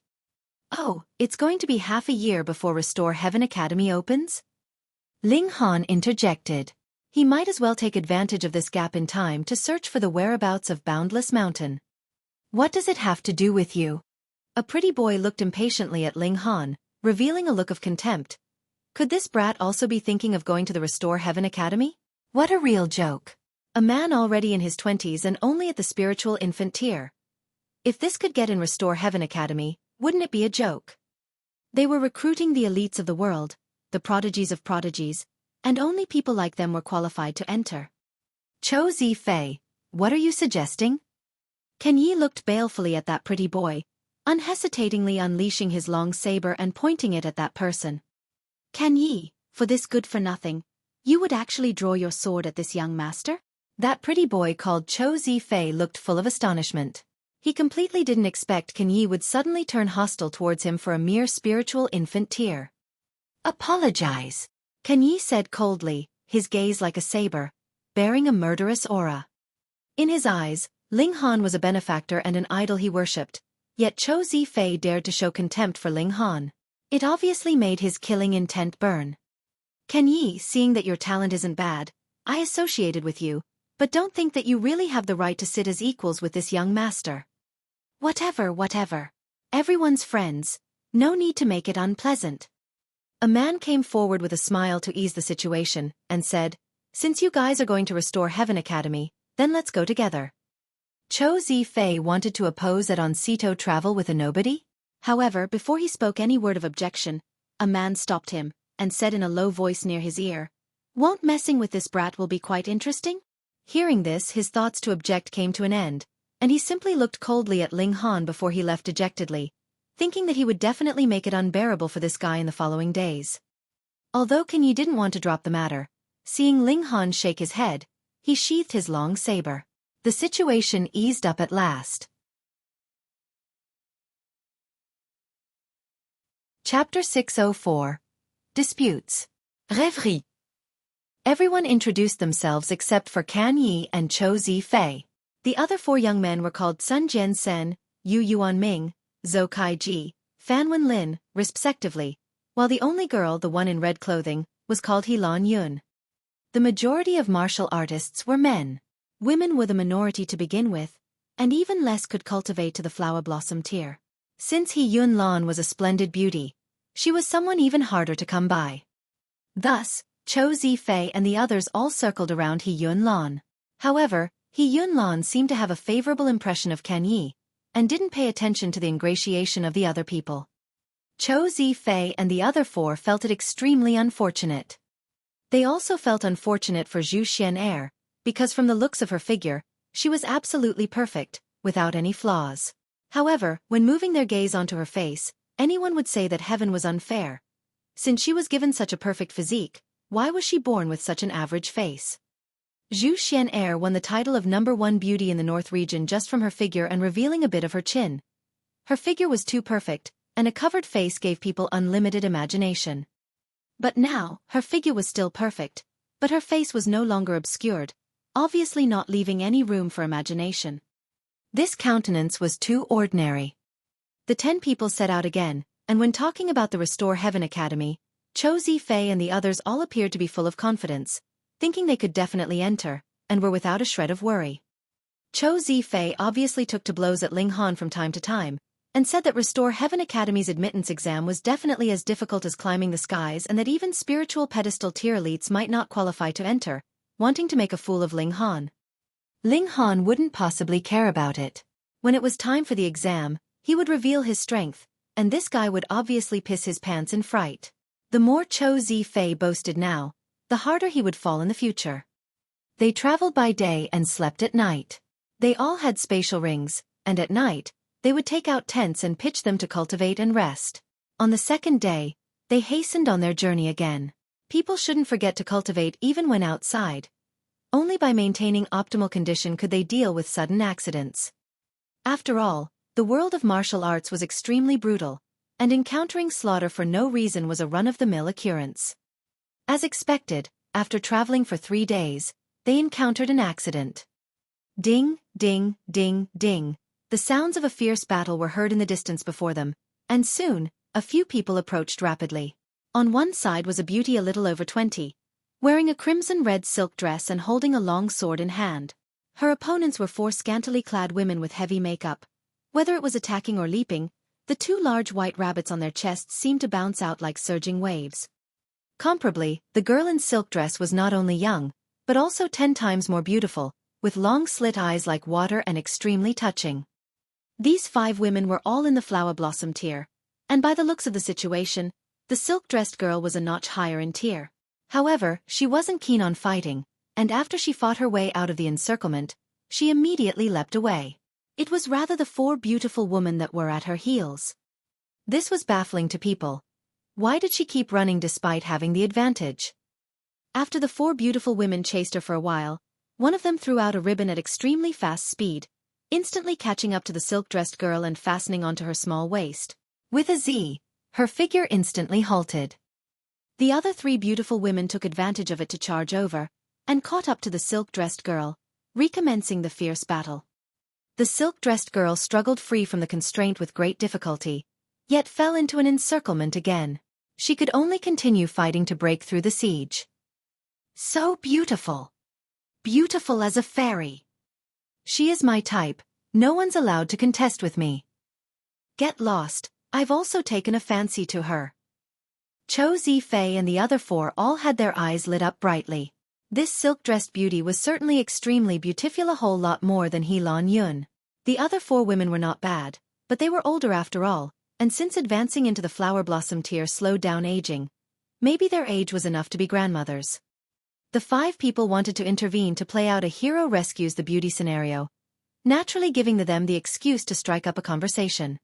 "Oh, it's going to be half a year before Restore Heaven Academy opens?" Ling Han interjected. He might as well take advantage of this gap in time to search for the whereabouts of Boundless Mountain. "What does it have to do with you?" A pretty boy looked impatiently at Ling Han, revealing a look of contempt. Could this brat also be thinking of going to the Restore Heaven Academy? What a real joke. A man already in his 20s and only at the spiritual infant tier. If this could get in Restore Heaven Academy, wouldn't it be a joke? They were recruiting the elites of the world, the prodigies of prodigies, and only people like them were qualified to enter. "Cho Zifei, what are you suggesting?" Ken Yi looked balefully at that pretty boy, unhesitatingly unleashing his long saber and pointing it at that person. "Ken Yi, for this good-for-nothing, you would actually draw your sword at this young master?" That pretty boy called Cho Zifei looked full of astonishment. He completely didn't expect Ken Yi would suddenly turn hostile towards him for a mere spiritual infant tier. "Apologize," Ken Yi said coldly, his gaze like a saber, bearing a murderous aura. In his eyes, Ling Han was a benefactor and an idol he worshipped, yet Cho Zifei dared to show contempt for Ling Han. It obviously made his killing intent burn. "Ken Yi, seeing that your talent isn't bad, I associated with you, but don't think that you really have the right to sit as equals with this young master." Whatever. Everyone's friends. No need to make it unpleasant." A man came forward with a smile to ease the situation, and said, "Since you guys are going to Restore Heaven Academy, then let's go together." Cho Zifei wanted to oppose that on Sito travel with a nobody. However, before he spoke any word of objection, a man stopped him, and said in a low voice near his ear, "Won't messing with this brat will be quite interesting?" Hearing this, his thoughts to object came to an end, and he simply looked coldly at Ling Han before he left dejectedly, thinking that he would definitely make it unbearable for this guy in the following days. Although Ken Yi didn't want to drop the matter, seeing Ling Han shake his head, he sheathed his long saber. The situation eased up at last. Chapter 604. Disputes. Rêverie. Everyone introduced themselves except for Ken Yi and Cho Zifei. The other 4 young men were called Sun Jian Sen, Yu Yuan Ming, Zhou Kai Ji, Fan Wen Lin, respectively, while the only girl, the one in red clothing, was called Helan Yun. The majority of martial artists were men. Women were the minority to begin with, and even less could cultivate to the flower blossom tier. Since He Yun Lan was a splendid beauty, she was someone even harder to come by. Thus, Cho Zifei and the others all circled around He Yun Lan. However, He Yun Lan seemed to have a favorable impression of Ken Yi, and didn't pay attention to the ingratiation of the other people. Xueqi and the other four felt it extremely unfortunate. They also felt unfortunate for Xueqi, because from the looks of her figure, she was absolutely perfect, without any flaws. However, when moving their gaze onto her face, anyone would say that heaven was unfair. Since she was given such a perfect physique, why was she born with such an average face? Xueqi won the title of #1 beauty in the North region just from her figure and revealing a bit of her chin. Her figure was too perfect, and a covered face gave people unlimited imagination. But now, her figure was still perfect, but her face was no longer obscured, obviously not leaving any room for imagination. This countenance was too ordinary. The 10 people set out again, and when talking about the Restore Heaven Academy, Xueqi and the others all appeared to be full of confidence, thinking they could definitely enter, and were without a shred of worry. Xueqi obviously took to blows at Ling Han from time to time, and said that Restore Heaven Academy's admittance exam was definitely as difficult as climbing the skies and that even spiritual pedestal tier elites might not qualify to enter, wanting to make a fool of Ling Han. Ling Han wouldn't possibly care about it. When it was time for the exam, he would reveal his strength, and this guy would obviously piss his pants in fright. The more Xueqi boasted now, the harder he would fall in the future. They traveled by day and slept at night. They all had spatial rings, and at night, they would take out tents and pitch them to cultivate and rest. On the second day, they hastened on their journey again. People shouldn't forget to cultivate even when outside. Only by maintaining optimal condition could they deal with sudden accidents. After all, the world of martial arts was extremely brutal, and encountering slaughter for no reason was a run-of-the-mill occurrence. As expected, after traveling for 3 days, they encountered an accident. Ding, ding, ding, ding. The sounds of a fierce battle were heard in the distance before them, and soon, a few people approached rapidly. On one side was a beauty a little over 20, wearing a crimson-red silk dress and holding a long sword in hand. Her opponents were 4 scantily clad women with heavy makeup. Whether it was attacking or leaping, the 2 large white rabbits on their chests seemed to bounce out like surging waves. Comparably, the girl in silk dress was not only young, but also 10 times more beautiful, with long slit eyes like water and extremely touching. These 5 women were all in the flower blossom tier, and by the looks of the situation, the silk-dressed girl was a notch higher in tier. However, she wasn't keen on fighting, and after she fought her way out of the encirclement, she immediately leapt away. It was rather the 4 beautiful women that were at her heels. This was baffling to people. Why did she keep running despite having the advantage? After the 4 beautiful women chased her for a while, one of them threw out a ribbon at extremely fast speed, instantly catching up to the silk-dressed girl and fastening onto her small waist. With a Z, her figure instantly halted. The other 3 beautiful women took advantage of it to charge over, and caught up to the silk-dressed girl, recommencing the fierce battle. The silk-dressed girl struggled free from the constraint with great difficulty, yet fell into an encirclement again. She could only continue fighting to break through the siege. So beautiful. Beautiful as a fairy. She is my type, no one's allowed to contest with me. Get lost, I've also taken a fancy to her. Xueqi and the other 4 all had their eyes lit up brightly. This silk-dressed beauty was certainly extremely beautiful, a whole lot more than He Lan Yun. The other 4 women were not bad, but they were older after all, and since advancing into the flower blossom tier slowed down aging, maybe their age was enough to be grandmothers. The 5 people wanted to intervene to play out a hero rescues the beauty scenario, naturally giving them the excuse to strike up a conversation.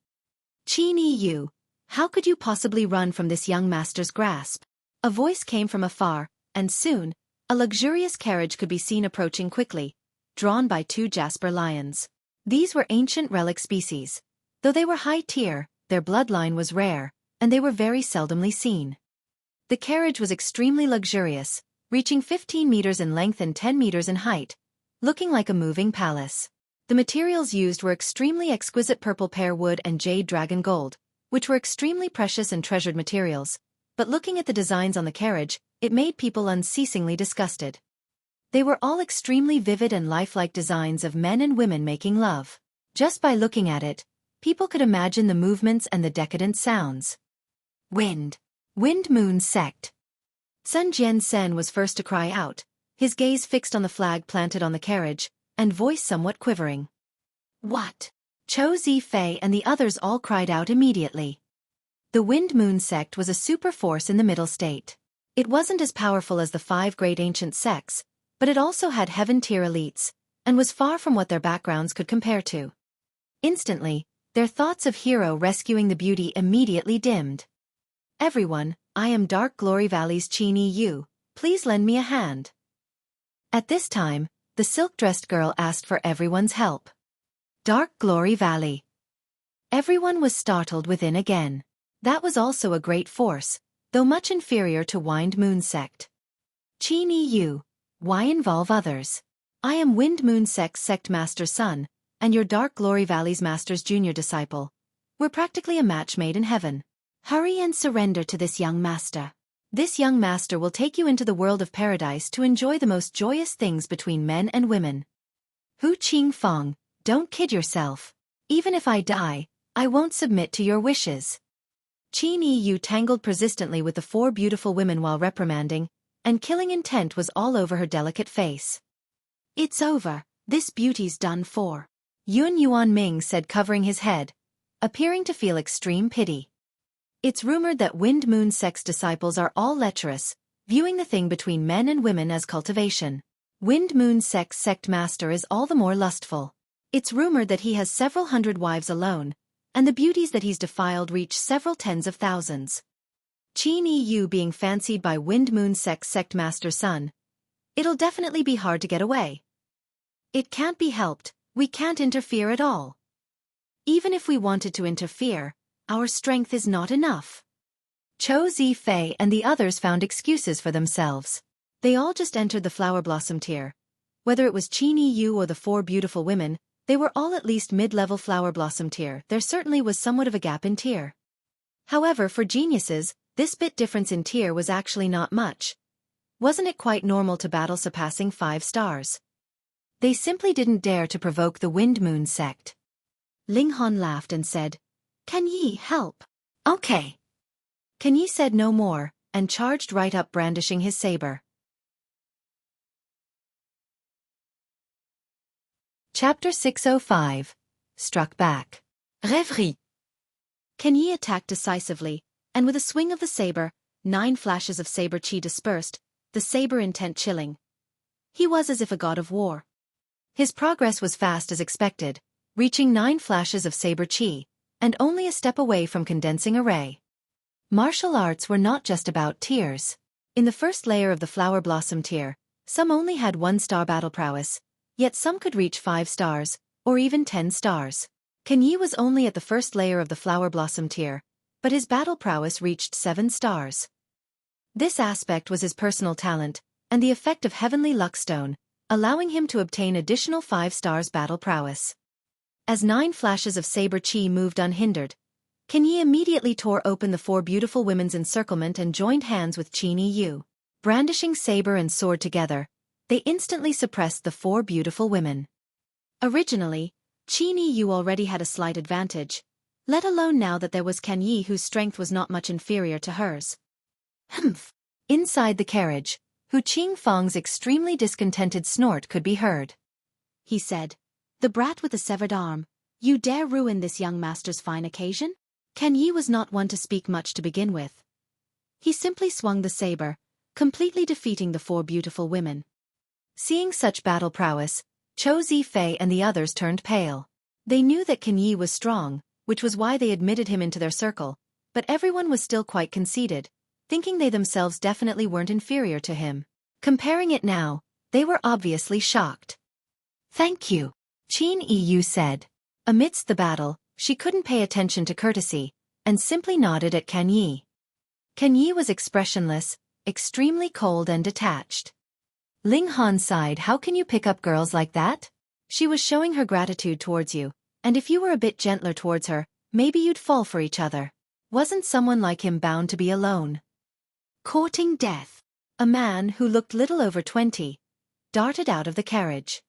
Qin Yu, how could you possibly run from this young master's grasp? A voice came from afar, and soon, a luxurious carriage could be seen approaching quickly, drawn by 2 jasper lions. These were ancient relic species. Though they were high tier, their bloodline was rare, and they were very seldomly seen. The carriage was extremely luxurious, reaching 15 meters in length and 10 meters in height, looking like a moving palace. The materials used were extremely exquisite purple pear wood and jade dragon gold, which were extremely precious and treasured materials, but looking at the designs on the carriage, it made people unceasingly disgusted. They were all extremely vivid and lifelike designs of men and women making love. Just by looking at it, people could imagine the movements and the decadent sounds. Wind Moon sect. Sun Jiansen was first to cry out, his gaze fixed on the flag planted on the carriage, and voice somewhat quivering. What? Xueqi and the others all cried out immediately. The Wind Moon sect was a super force in the middle state. It wasn't as powerful as the 5 great ancient sects, but it also had heaven-tier elites, and was far from what their backgrounds could compare to. Instantly, their thoughts of hero rescuing the beauty immediately dimmed. Everyone, I am Dark Glory Valley's Qing Yu, please lend me a hand. At this time, the silk-dressed girl asked for everyone's help. Dark Glory Valley. Everyone was startled within again. That was also a great force, though much inferior to Wind Moon sect. Qing Yu, why involve others? I am Wind Moon sect's sect master's son, and your Dark Glory Valley's master's junior disciple. We're practically a match made in heaven. Hurry and surrender to this young master. This young master will take you into the world of paradise to enjoy the most joyous things between men and women. Fang, don't kid yourself. Even if I die, I won't submit to your wishes. Qing Yu tangled persistently with the 4 beautiful women while reprimanding, and killing intent was all over her delicate face. It's over, this beauty's done for. Yuan Ming said, covering his head, appearing to feel extreme pity. It's rumored that Wind Moon sect's disciples are all lecherous, viewing the thing between men and women as cultivation. Wind Moon sect's sect master is all the more lustful. It's rumored that he has several hundred wives alone, and the beauties that he's defiled reach several tens of thousands. Qing Yu being fancied by Wind Moon sect's sect master's son. It'll definitely be hard to get away. It can't be helped, we can't interfere at all. Even if we wanted to interfere, our strength is not enough. Xueqi and the others found excuses for themselves. They all just entered the flower blossom tier. Whether it was Qing Yu or the 4 beautiful women, they were all at least mid-level flower blossom tier. There certainly was somewhat of a gap in tier. However, for geniuses, this bit difference in tier was actually not much. Wasn't it quite normal to battle surpassing 5 stars? They simply didn't dare to provoke the Wind Moon sect. Ling Han laughed and said, "Can ye help?" "Okay." Can Yi said no more, and charged right up brandishing his saber. Chapter 605. Struck Back. Rêverie. Can Yi attacked decisively, and with a swing of the saber, 9 flashes of saber chi dispersed, the saber intent chilling. He was as if a god of war. His progress was fast as expected, reaching 9 flashes of saber chi, and only a step away from condensing a ray. Martial arts were not just about tiers. In the first layer of the flower blossom tier, some only had 1-star battle prowess, yet some could reach 5 stars, or even 10 stars. Can Yi was only at the first layer of the flower blossom tier, but his battle prowess reached 7 stars. This aspect was his personal talent, and the effect of Heavenly Luckstone, allowing him to obtain additional 5 stars battle prowess. As 9 flashes of saber chi moved unhindered, Can Yi immediately tore open the 4 beautiful women's encirclement and joined hands with Qing Yu. Brandishing saber and sword together, they instantly suppressed the 4 beautiful women. Originally, Qing Yu already had a slight advantage, let alone now that there was Can Yi whose strength was not much inferior to hers. Humph! Inside the carriage, Hu Qingfang's extremely discontented snort could be heard. He said, "The brat with the severed arm, you dare ruin this young master's fine occasion?" Can Yi was not one to speak much to begin with. He simply swung the saber, completely defeating the 4 beautiful women. Seeing such battle prowess, Xueqi and the others turned pale. They knew that Can Yi was strong, which was why they admitted him into their circle, but everyone was still quite conceited, thinking they themselves definitely weren't inferior to him. Comparing it now, they were obviously shocked. "Thank you," Qing Yu said. Amidst the battle, she couldn't pay attention to courtesy, and simply nodded at Can Yi. Can Yi was expressionless, extremely cold and detached. Ling Han sighed. "How can you pick up girls like that? She was showing her gratitude towards you, and if you were a bit gentler towards her, maybe you'd fall for each other. Wasn't someone like him bound to be alone?" Courting death. A man who looked little over 20 darted out of the carriage.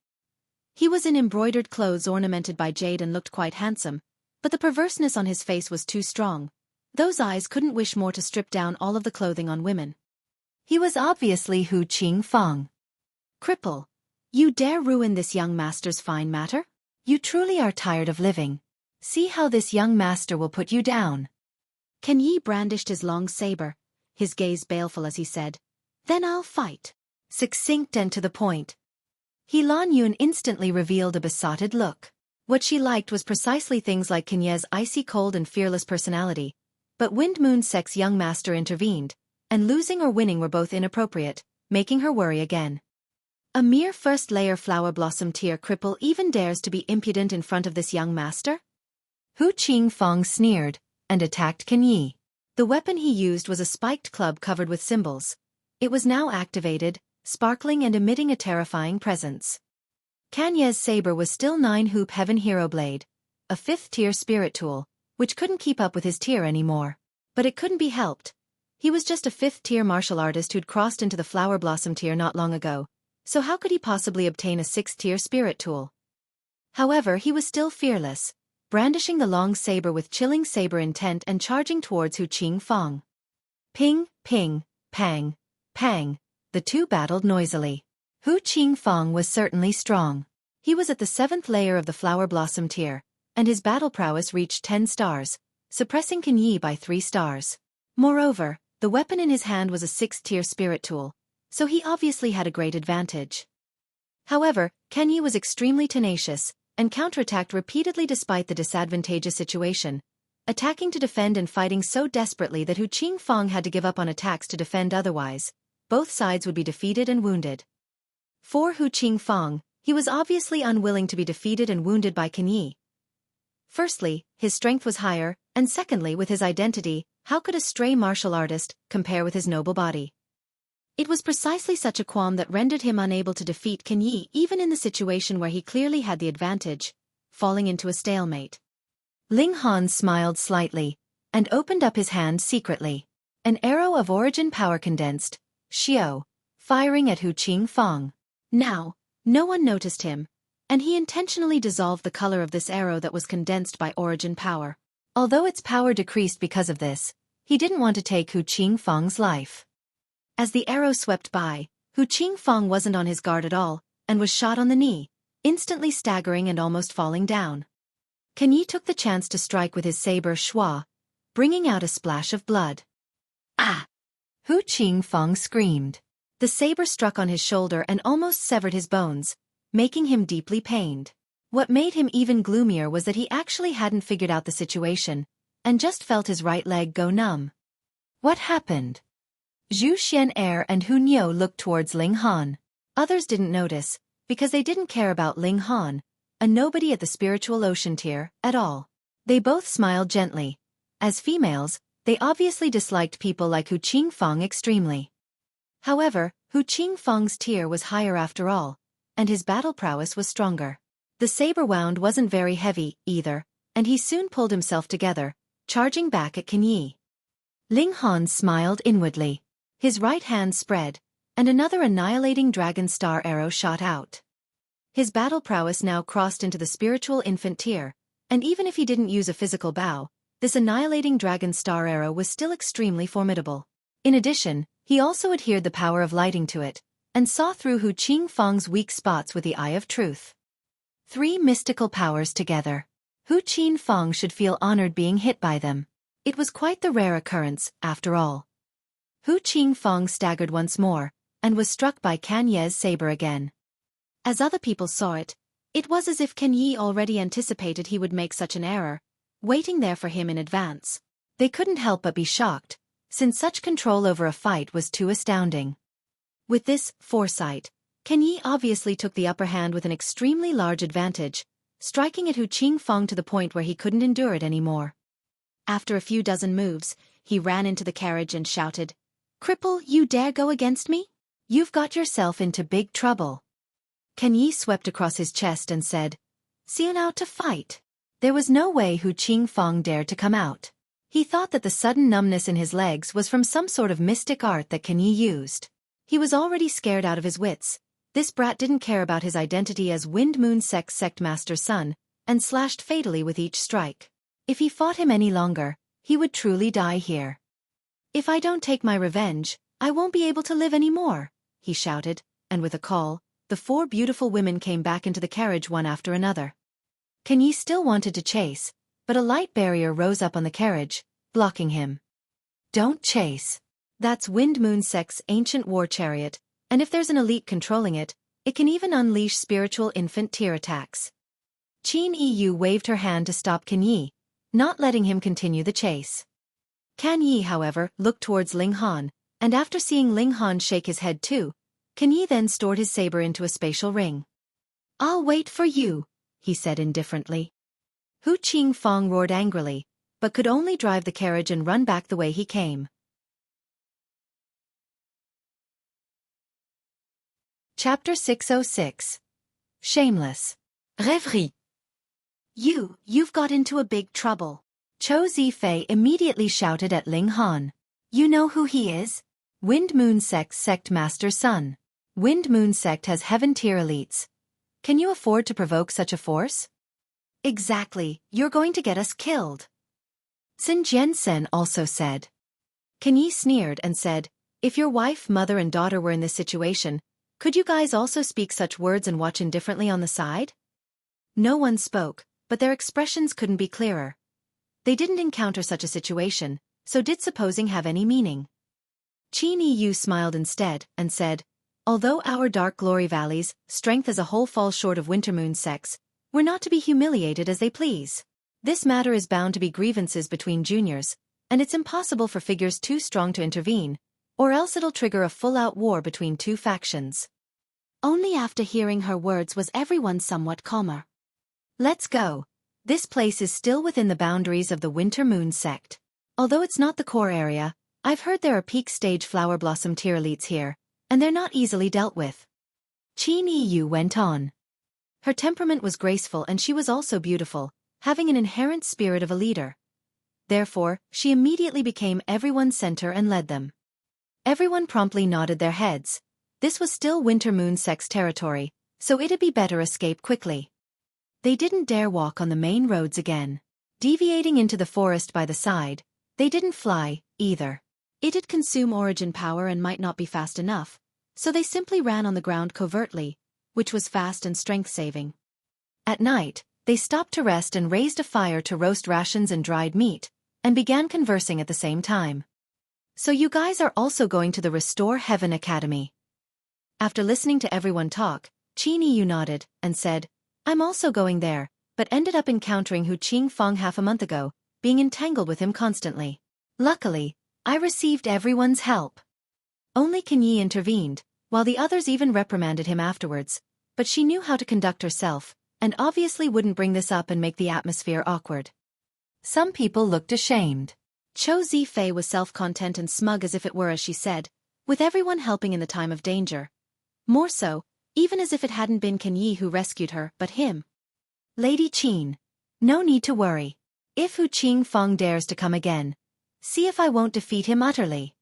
He was in embroidered clothes ornamented by jade and looked quite handsome, but the perverseness on his face was too strong. Those eyes couldn't wish more to strip down all of the clothing on women. He was obviously Hu Qingfang. "Cripple, you dare ruin this young master's fine matter? You truly are tired of living." See how this young master will put you down. Qing brandished his long saber, his gaze baleful as he said, "Then I'll fight." Succinct and to the point. Lan Yun instantly revealed a besotted look. What she liked was precisely things like Qing's icy cold and fearless personality, but Wind Moon Sec's young master intervened, and losing or winning were both inappropriate, making her worry again. A mere first-layer flower blossom tier cripple even dares to be impudent in front of this young master? Qing Fang sneered, and attacked Qing. The weapon he used was a spiked club covered with symbols. It was now activated, sparkling and emitting a terrifying presence. Qing's saber was still 9-hoop Heaven Hero Blade, a 5th-tier spirit tool, which couldn't keep up with his tier anymore. But it couldn't be helped. He was just a 5th-tier martial artist who'd crossed into the flower blossom tier not long ago, so how could he possibly obtain a 6th-tier spirit tool? However, he was still fearless, brandishing the long saber with chilling saber intent and charging towards Qing Fang. Ping, ping, pang, pang, the two battled noisily. Qing Fang was certainly strong. He was at the 7th layer of the flower blossom tier, and his battle prowess reached 10 stars, suppressing Qing by 3 stars. Moreover, the weapon in his hand was a 6th-tier spirit tool, so he obviously had a great advantage. However, Qing was extremely tenacious, and counterattacked repeatedly despite the disadvantageous situation, attacking to defend and fighting so desperately that Qing Fang had to give up on attacks to defend otherwise. Both sides would be defeated and wounded. For Qing Fang, he was obviously unwilling to be defeated and wounded by Qing. Firstly, his strength was higher, and secondly, with his identity, how could a stray martial artist compare with his noble body? It was precisely such a qualm that rendered him unable to defeat Qing even in the situation where he clearly had the advantage, falling into a stalemate. Ling Han smiled slightly, and opened up his hand secretly. An arrow of origin power condensed, Xiao, firing at Qing Fang. Now, no one noticed him, and he intentionally dissolved the color of this arrow that was condensed by origin power. Although its power decreased because of this, he didn't want to take Qing Fang's life. As the arrow swept by, Qing Fang wasn't on his guard at all, and was shot on the knee, instantly staggering and almost falling down. Qing took the chance to strike with his saber Shua, bringing out a splash of blood. Ah! Qing Fang screamed. The saber struck on his shoulder and almost severed his bones, making him deeply pained. What made him even gloomier was that he actually hadn't figured out the situation, and just felt his right leg go numb. What happened? Zhu Xian'er and Hu Niu looked towards Ling Han. Others didn't notice, because they didn't care about Ling Han, a nobody at the spiritual ocean tier, at all. They both smiled gently. As females, they obviously disliked people like Qing Fang extremely. However, Qing Fang's tier was higher after all, and his battle prowess was stronger. The saber wound wasn't very heavy, either, and he soon pulled himself together, charging back at Qing. Ling Han smiled inwardly. His right hand spread, and another annihilating dragon star arrow shot out. His battle prowess now crossed into the spiritual infant tier, and even if he didn't use a physical bow, this annihilating dragon star arrow was still extremely formidable. In addition, he also adhered the power of lighting to it, and saw through Qing Fang's weak spots with the eye of truth. 3 mystical powers together. Qing Fang should feel honored being hit by them. It was quite the rare occurrence, after all. Qing Fang staggered once more, and was struck by Qing's saber again. As other people saw it, it was as if Qing already anticipated he would make such an error, waiting there for him in advance. They couldn't help but be shocked, since such control over a fight was too astounding. With this foresight, Qing obviously took the upper hand with an extremely large advantage, striking at Qing Fang to the point where he couldn't endure it anymore. After a few dozen moves, he ran into the carriage and shouted, "Cripple, you dare go against me? You've got yourself into big trouble." Qing swept across his chest and said, "See you out to fight." There was no way Qing Fang dared to come out. He thought that the sudden numbness in his legs was from some sort of mystic art that Qing used. He was already scared out of his wits. This brat didn't care about his identity as Wind Moon Sec's Sectmaster's son, and slashed fatally with each strike. If he fought him any longer, he would truly die here. "If I don't take my revenge, I won't be able to live anymore," he shouted, and with a call, the 4 beautiful women came back into the carriage one after another. Qing still wanted to chase, but a light barrier rose up on the carriage, blocking him. Don't chase. That's Wind Moon Sect's ancient war chariot, and if there's an elite controlling it, it can even unleash spiritual infant tear attacks. Qin Yu waved her hand to stop Can Yi, not letting him continue the chase. Can Yi, however, looked towards Ling Han, and after seeing Ling Han shake his head too, Can Yi then stored his saber into a spatial ring. I'll wait for you, he said indifferently. Hu Qingfang roared angrily, but could only drive the carriage and run back the way he came. Chapter 606. Shameless. Rêverie. You've got into a big trouble. Zhou Zifei immediately shouted at Ling Han. You know who he is? Wind Moon Sect's sect master's son. Wind Moon Sect has heaven-tier elites. Can you afford to provoke such a force? Exactly, you're going to get us killed. Xin Jiansen also said. Can Yi sneered and said, if your wife, mother and daughter were in this situation, could you guys also speak such words and watch indifferently on the side? No one spoke, but their expressions couldn't be clearer. They didn't encounter such a situation, so did supposing have any meaning? Qin Yu smiled instead, and said, although our dark glory valleys, strength as a whole falls short of Wintermoon Sects, we're not to be humiliated as they please. This matter is bound to be grievances between juniors, and it's impossible for figures too strong to intervene, or else it'll trigger a full-out war between two factions. Only after hearing her words was everyone somewhat calmer. Let's go. This place is still within the boundaries of the Winter Moon Sect. Although it's not the core area, I've heard there are peak stage flower blossom tier elites here, and they're not easily dealt with. Qin Yu went on. Her temperament was graceful and she was also beautiful, having an inherent spirit of a leader. Therefore, she immediately became everyone's center and led them. Everyone promptly nodded their heads. This was still Winter Moon Sect's territory, so it'd be better escape quickly. They didn't dare walk on the main roads again. Deviating into the forest by the side, they didn't fly, either. It'd consume origin power and might not be fast enough, so they simply ran on the ground covertly, which was fast and strength-saving. At night, they stopped to rest and raised a fire to roast rations and dried meat, and began conversing at the same time. So you guys are also going to the Restore Heaven Academy? After listening to everyone talk, Qin Yu nodded, and said, I'm also going there, but ended up encountering Hu Qingfang half a month ago, being entangled with him constantly. Luckily, I received everyone's help. Only Can Yi intervened, while the others even reprimanded him afterwards, but she knew how to conduct herself, and obviously wouldn't bring this up and make the atmosphere awkward. Some people looked ashamed. Zhou Zifei was self-content and smug as if it were as she said, with everyone helping in the time of danger. More so, even as if it hadn't been Can Yi who rescued her, but him. Lady Qin. No need to worry. If Hu Qingfang dares to come again, see if I won't defeat him utterly.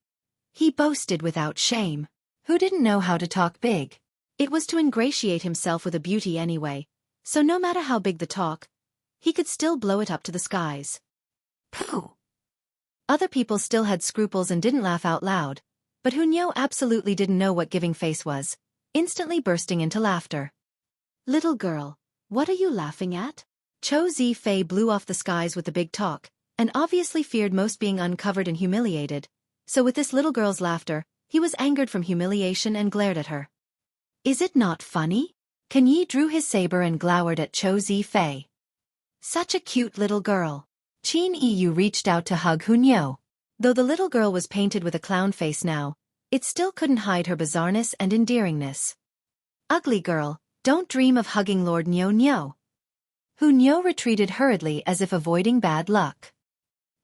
He boasted without shame. Who didn't know how to talk big? It was to ingratiate himself with a beauty anyway, so no matter how big the talk, he could still blow it up to the skies. Pooh! Other people still had scruples and didn't laugh out loud, but Hunyo absolutely didn't know what giving face was, instantly bursting into laughter. Little girl, what are you laughing at? Zhou Zifei blew off the skies with the big talk, and obviously feared most being uncovered and humiliated, so with this little girl's laughter, he was angered from humiliation and glared at her. Is it not funny? Can Yi drew his saber and glowered at Zhou Zifei. Such a cute little girl. Qin Yu reached out to hug Hunyo. Though the little girl was painted with a clown face now, it still couldn't hide her bizarreness and endearingness. Ugly girl, don't dream of hugging Lord Nyo. Hunyo retreated hurriedly as if avoiding bad luck.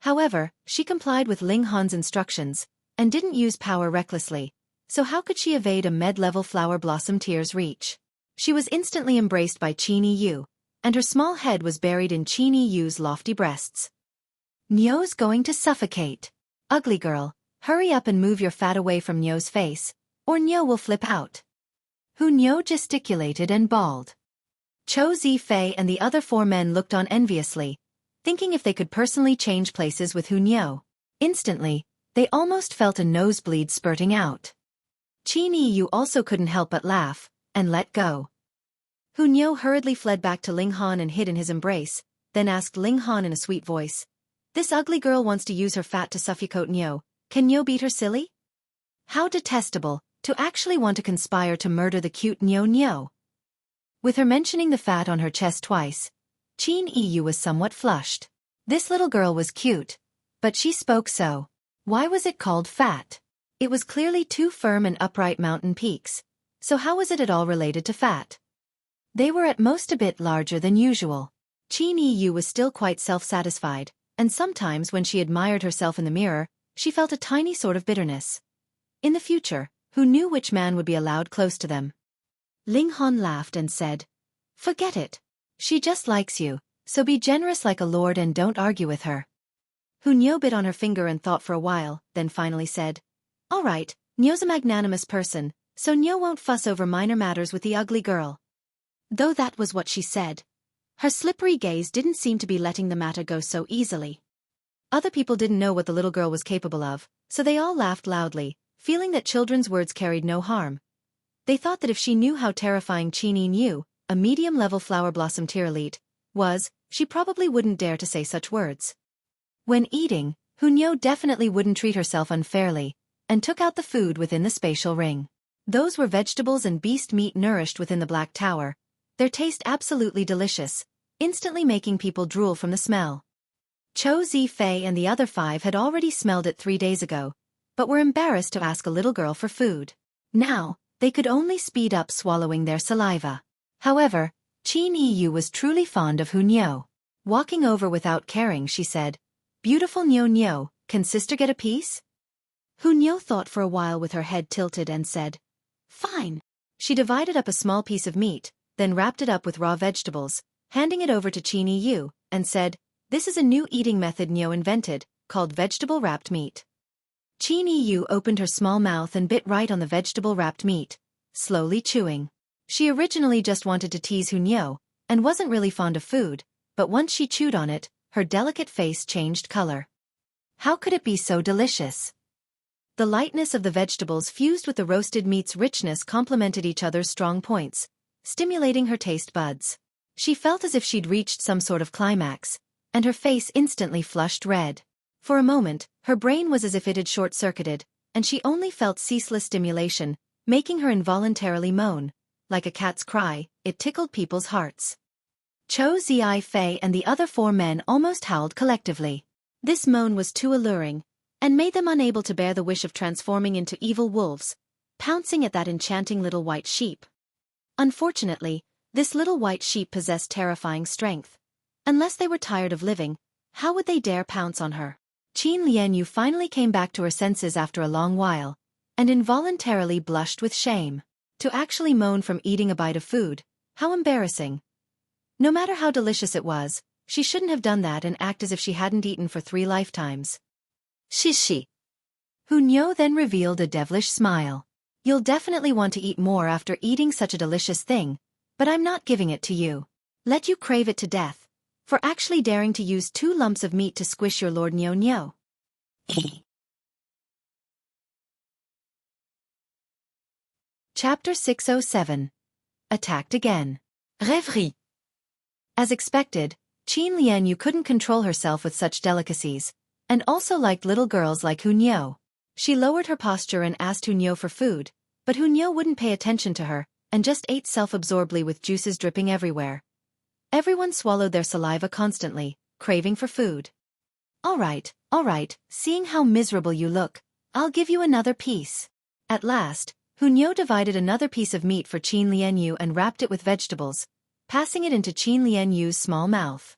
However, she complied with Ling Han's instructions, and didn't use power recklessly, so how could she evade a med-level flower blossom tear's reach? She was instantly embraced by Qin Yu, and her small head was buried in Qin Yu's lofty breasts. Nyo's going to suffocate. Ugly girl, hurry up and move your fat away from Nyo's face, or Nyo will flip out. Hunyo gesticulated and bawled. Zhou Zifei and the other four men looked on enviously, thinking if they could personally change places with Hunyo. Instantly, they almost felt a nosebleed spurting out. Qin Yu also couldn't help but laugh, and let go. Hunyo hurriedly fled back to Ling Han and hid in his embrace, then asked Ling Han in a sweet voice. This ugly girl wants to use her fat to suffocate Niu. Can Niu beat her silly? How detestable, to actually want to conspire to murder the cute Niu. With her mentioning the fat on her chest twice, Qin Yu was somewhat flushed. This little girl was cute, but she spoke so. Why was it called fat? It was clearly two firm and upright mountain peaks, so how was it at all related to fat? They were at most a bit larger than usual. Qin Yu was still quite self-satisfied, and sometimes when she admired herself in the mirror, she felt a tiny sort of bitterness. In the future, who knew which man would be allowed close to them? Ling Han laughed and said, "Forget it. She just likes you, so be generous like a lord and don't argue with her." Hu Niu bit on her finger and thought for a while, then finally said, "All right, Niu's a magnanimous person, so Niu won't fuss over minor matters with the ugly girl." Though that was what she said, her slippery gaze didn't seem to be letting the matter go so easily. Other people didn't know what the little girl was capable of, so they all laughed loudly, feeling that children's words carried no harm. They thought that if she knew how terrifying Qin Yu, a medium-level flower blossom tier elite, was, she probably wouldn't dare to say such words. When eating, Hu Niu definitely wouldn't treat herself unfairly, and took out the food within the spatial ring. Those were vegetables and beast meat nourished within the Black Tower, their taste absolutely delicious, instantly making people drool from the smell. Cho Zifei and the other 5 had already smelled it 3 days ago, but were embarrassed to ask a little girl for food. Now, they could only speed up swallowing their saliva. However, Qin Yu was truly fond of Hu Niu. Walking over without caring, she said, "Beautiful Niu, can sister get a piece?" Hu Niu thought for a while with her head tilted and said, "Fine." She divided up a small piece of meat, then wrapped it up with raw vegetables, handing it over to Qin Yu, and said, "This is a new eating method Niu invented, called vegetable-wrapped meat." Qin Yu opened her small mouth and bit right on the vegetable-wrapped meat, slowly chewing. She originally just wanted to tease Hu Niu, and wasn't really fond of food, but once she chewed on it, her delicate face changed color. How could it be so delicious? The lightness of the vegetables fused with the roasted meat's richness complemented each other's strong points, stimulating her taste buds. She felt as if she'd reached some sort of climax, and her face instantly flushed red. For a moment, her brain was as if it had short-circuited, and she only felt ceaseless stimulation, making her involuntarily moan. Like a cat's cry, it tickled people's hearts. Cho Zifei and the other 4 men almost howled collectively. This moan was too alluring, and made them unable to bear the wish of transforming into evil wolves, pouncing at that enchanting little white sheep. Unfortunately, this little white sheep possessed terrifying strength. Unless they were tired of living, how would they dare pounce on her? Qin Lianyu finally came back to her senses after a long while, and involuntarily blushed with shame. To actually moan from eating a bite of food, how embarrassing. No matter how delicious it was, she shouldn't have done that and act as if she hadn't eaten for 3 lifetimes. Shishi. Hu Niu then revealed a devilish smile. "You'll definitely want to eat more after eating such a delicious thing, but I'm not giving it to you. Let you crave it to death, for actually daring to use 2 lumps of meat to squish your Lord Niu. Chapter 607. Attacked Again. Rêverie. As expected, Qin Lianyu couldn't control herself with such delicacies, and also liked little girls like Hu Niu. She lowered her posture and asked Hu Niu for food, but Hu Niu wouldn't pay attention to her, and just ate self-absorbedly with juices dripping everywhere. Everyone swallowed their saliva constantly, craving for food. All right, seeing how miserable you look, I'll give you another piece." At last, Hu Niu divided another piece of meat for Qin Lianyu and wrapped it with vegetables, passing it into Qin Lianyu's small mouth.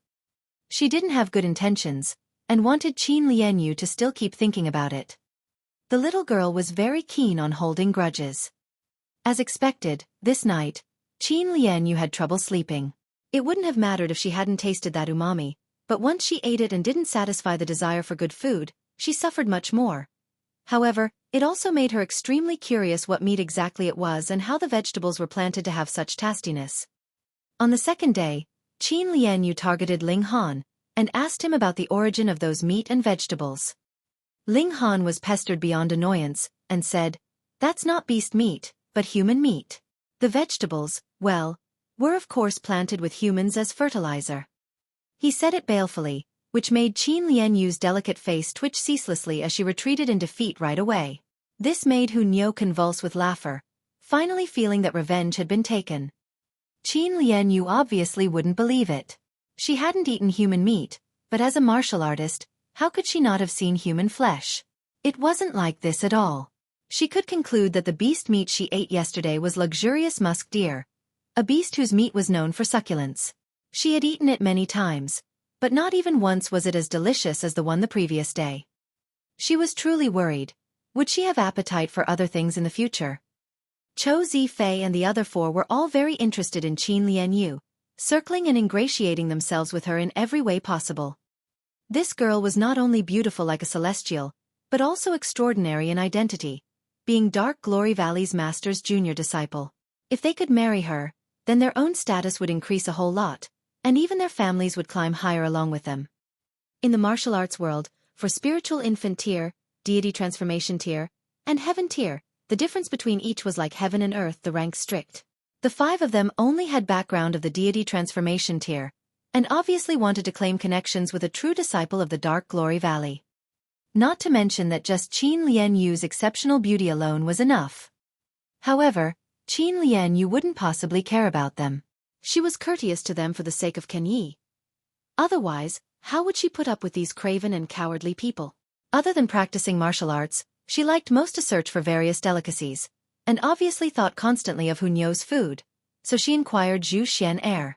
She didn't have good intentions, and wanted Qin Lianyu to still keep thinking about it. The little girl was very keen on holding grudges. As expected, this night, Qin Lianyu had trouble sleeping. It wouldn't have mattered if she hadn't tasted that umami, but once she ate it and didn't satisfy the desire for good food, she suffered much more. However, it also made her extremely curious what meat exactly it was and how the vegetables were planted to have such tastiness. On the second day, Qin Lianyu targeted Ling Han, and asked him about the origin of those meat and vegetables. Ling Han was pestered beyond annoyance, and said, "That's not beast meat, but human meat. The vegetables, well, were of course planted with humans as fertilizer." He said it balefully, which made Qin Lianyu's delicate face twitch ceaselessly as she retreated in defeat right away. This made Hu Niu convulse with laughter, finally feeling that revenge had been taken. Qin Lianyu obviously wouldn't believe it. She hadn't eaten human meat, but as a martial artist, how could she not have seen human flesh? It wasn't like this at all. She could conclude that the beast meat she ate yesterday was luxurious musk deer, a beast whose meat was known for succulence. She had eaten it many times, but not even once was it as delicious as the one the previous day. She was truly worried. Would she have appetite for other things in the future? Chou Zifei and the other four were all very interested in Qin Lianyu, circling and ingratiating themselves with her in every way possible. This girl was not only beautiful like a celestial, but also extraordinary in identity, being Dark Glory Valley's master's junior disciple. If they could marry her, then their own status would increase a whole lot, and even their families would climb higher along with them. In the martial arts world, for spiritual infant tier, deity transformation tier, and heaven tier, the difference between each was like heaven and earth, the ranks strict. The 5 of them only had background of the deity transformation tier, and obviously wanted to claim connections with a true disciple of the Dark Glory Valley. Not to mention that just Qin Lianyu's exceptional beauty alone was enough. However, Qin Lianyu wouldn't possibly care about them. She was courteous to them for the sake of Kenyi. Otherwise, how would she put up with these craven and cowardly people? Other than practicing martial arts, she liked most to search for various delicacies, and obviously thought constantly of Hu Niu's food, so she inquired Zhu Xian Air.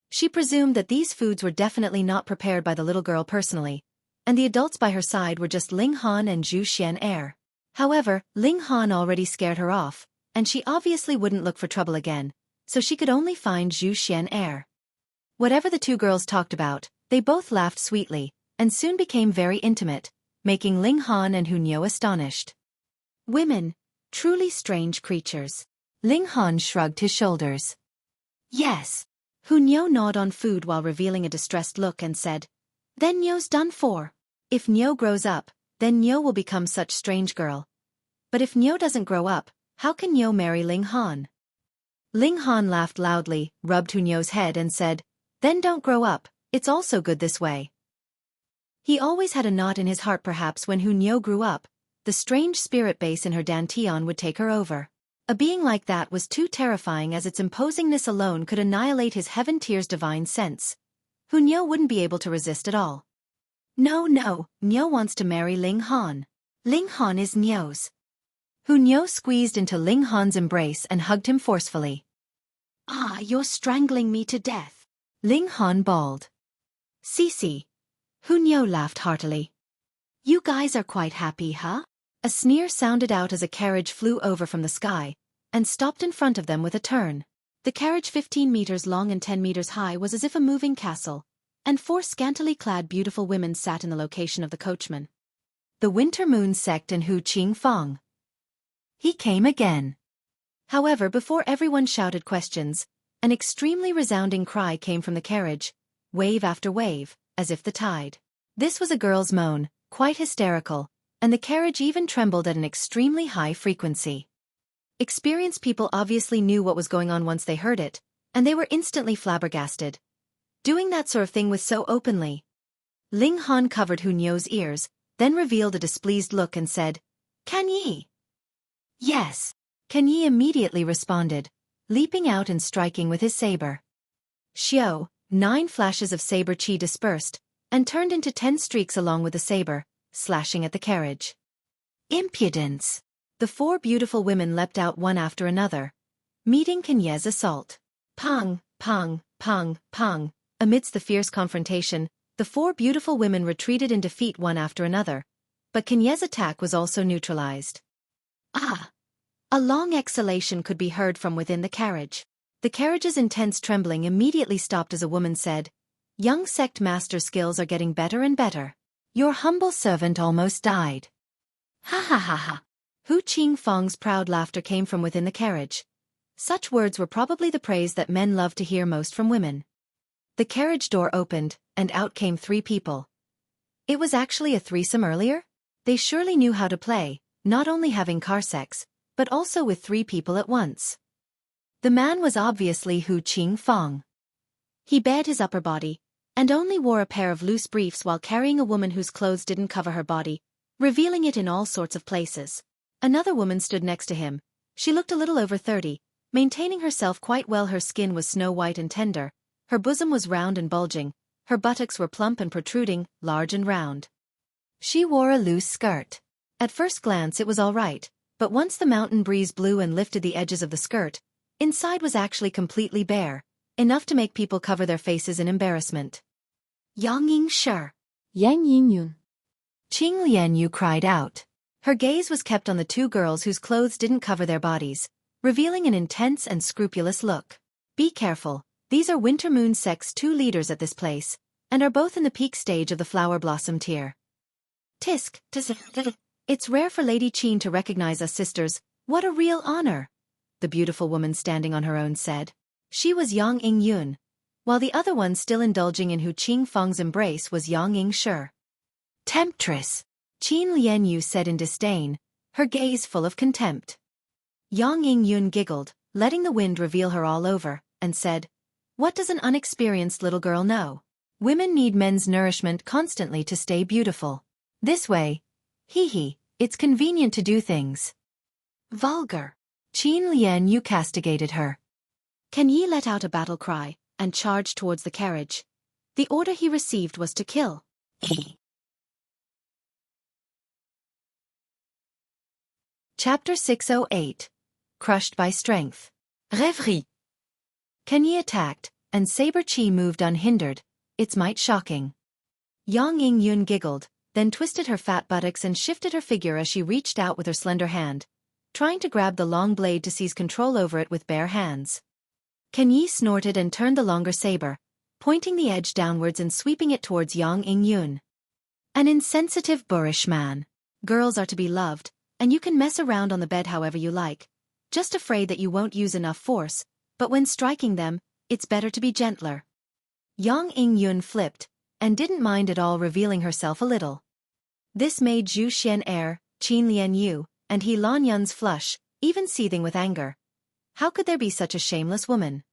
She presumed that these foods were definitely not prepared by the little girl personally, and the adults by her side were just Ling Han and Zhu Xian Air. However, Ling Han already scared her off, and she obviously wouldn't look for trouble again, so she could only find Zhu Xian Air. Whatever the 2 girls talked about, they both laughed sweetly, and soon became very intimate, making Ling Han and Hu Niu astonished. Women, truly strange creatures. Ling Han shrugged his shoulders. Yes. Hu Niu gnawed on food while revealing a distressed look and said, Then Niu's done for. If Niu grows up, then Niu will become such strange girl. But if Niu doesn't grow up, how can Niu marry Ling Han? Ling Han laughed loudly, rubbed Hu Niu's head and said, Then don't grow up, it's also good this way. He always had a knot in his heart. Perhaps when Hu Niu grew up, the strange spirit base in her dantian would take her over. A being like that was too terrifying, as its imposingness alone could annihilate his heaven tier's divine sense. Hu Niu wouldn't be able to resist at all. No, Niu wants to marry Ling Han. Ling Han is Niu's. Hu Niu squeezed into Ling Han's embrace and hugged him forcefully. Ah, you're strangling me to death. Ling Han bawled. Cece. Hu Niu laughed heartily. You guys are quite happy, huh? A sneer sounded out as a carriage flew over from the sky, and stopped in front of them with a turn. The carriage, 15 meters long and 10 meters high, was as if a moving castle, and 4 scantily clad beautiful women sat in the location of the coachman. The winter moon sect and Hu Qing Fang. He came again. However, before everyone shouted questions, an extremely resounding cry came from the carriage, wave after wave, as if the tide. This was a girl's moan, quite hysterical, and the carriage even trembled at an extremely high frequency. Experienced people obviously knew what was going on once they heard it, and they were instantly flabbergasted. Doing that sort of thing with so openly. Ling Han covered Hu Niu's ears, then revealed a displeased look and said, Can ye? Yes. Can ye immediately responded, leaping out and striking with his saber. Xiao, 9 flashes of saber chi dispersed, and turned into 10 streaks along with the saber, slashing at the carriage. Impudence! The 4 beautiful women leapt out one after another, meeting Kenye's assault. Pang, pang, pang, pang. Amidst the fierce confrontation, the 4 beautiful women retreated in defeat one after another, but Kenye's attack was also neutralized. Ah! A long exhalation could be heard from within the carriage. The carriage's intense trembling immediately stopped as a woman said, Young sect master skills are getting better and better. Your humble servant almost died. Ha ha ha ha. Hu Qing Fang's proud laughter came from within the carriage. Such words were probably the praise that men love to hear most from women. The carriage door opened, and out came 3 people. It was actually a threesome earlier? They surely knew how to play, not only having car sex, but also with 3 people at once. The man was obviously Hu Qing Fang. He bared his upper body, and only wore a pair of loose briefs while carrying a woman whose clothes didn't cover her body, revealing it in all sorts of places. Another woman stood next to him. She looked a little over 30, maintaining herself quite well. Her skin was snow-white and tender, her bosom was round and bulging, her buttocks were plump and protruding, large and round. She wore a loose skirt. At first glance it was all right, but once the mountain breeze blew and lifted the edges of the skirt, inside was actually completely bare, enough to make people cover their faces in embarrassment. Yang Ying-shi. Yang Ying-yun. Qing Lianyu cried out. Her gaze was kept on the two girls whose clothes didn't cover their bodies, revealing an intense and scrupulous look. Be careful, these are Winter Moon Sect's 2 leaders at this place, and are both in the peak stage of the flower blossom tier. Tisk, it's rare for Lady Qin to recognize us sisters, what a real honor, the beautiful woman standing on her own said. She was Yang Ying-yun, while the other one still indulging in Hu Qing-feng's embrace was Yang Ying-shi. Temptress, Qin Lianyu said in disdain, her gaze full of contempt. Yang Ying-yun giggled, letting the wind reveal her all over, and said, "What does an unexperienced little girl know? Women need men's nourishment constantly to stay beautiful. This way, hee, it's convenient to do things." Vulgar. Qin Lianyu castigated her. Can Yi let out a battle cry, and charged towards the carriage. The order he received was to kill. Chapter 608. Crushed by Strength. Rêverie. Can Yi attacked, and Saber Chi moved unhindered, its might shocking. Yang Ying-yun giggled, then twisted her fat buttocks and shifted her figure as she reached out with her slender hand, trying to grab the long blade to seize control over it with bare hands. Can Yi snorted and turned the longer saber, pointing the edge downwards and sweeping it towards Yang Ying-yun. An insensitive boorish man. Girls are to be loved, and you can mess around on the bed however you like, just afraid that you won't use enough force, but when striking them, it's better to be gentler. Yang Ying-yun flipped, and didn't mind at all revealing herself a little. This made Zhu Xian err, Qin Lianyu, and He Lanyun's flush, even seething with anger. How could there be such a shameless woman?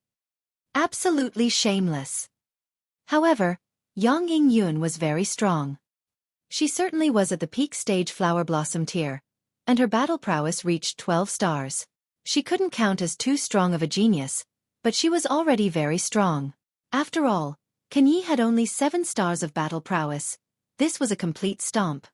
Absolutely shameless. However, Yang Ying-yun was very strong. She certainly was at the peak stage flower blossom tier, and her battle prowess reached 12 stars. She couldn't count as too strong of a genius, but she was already very strong. After all, Can Yi had only 7 stars of battle prowess. This was a complete stomp.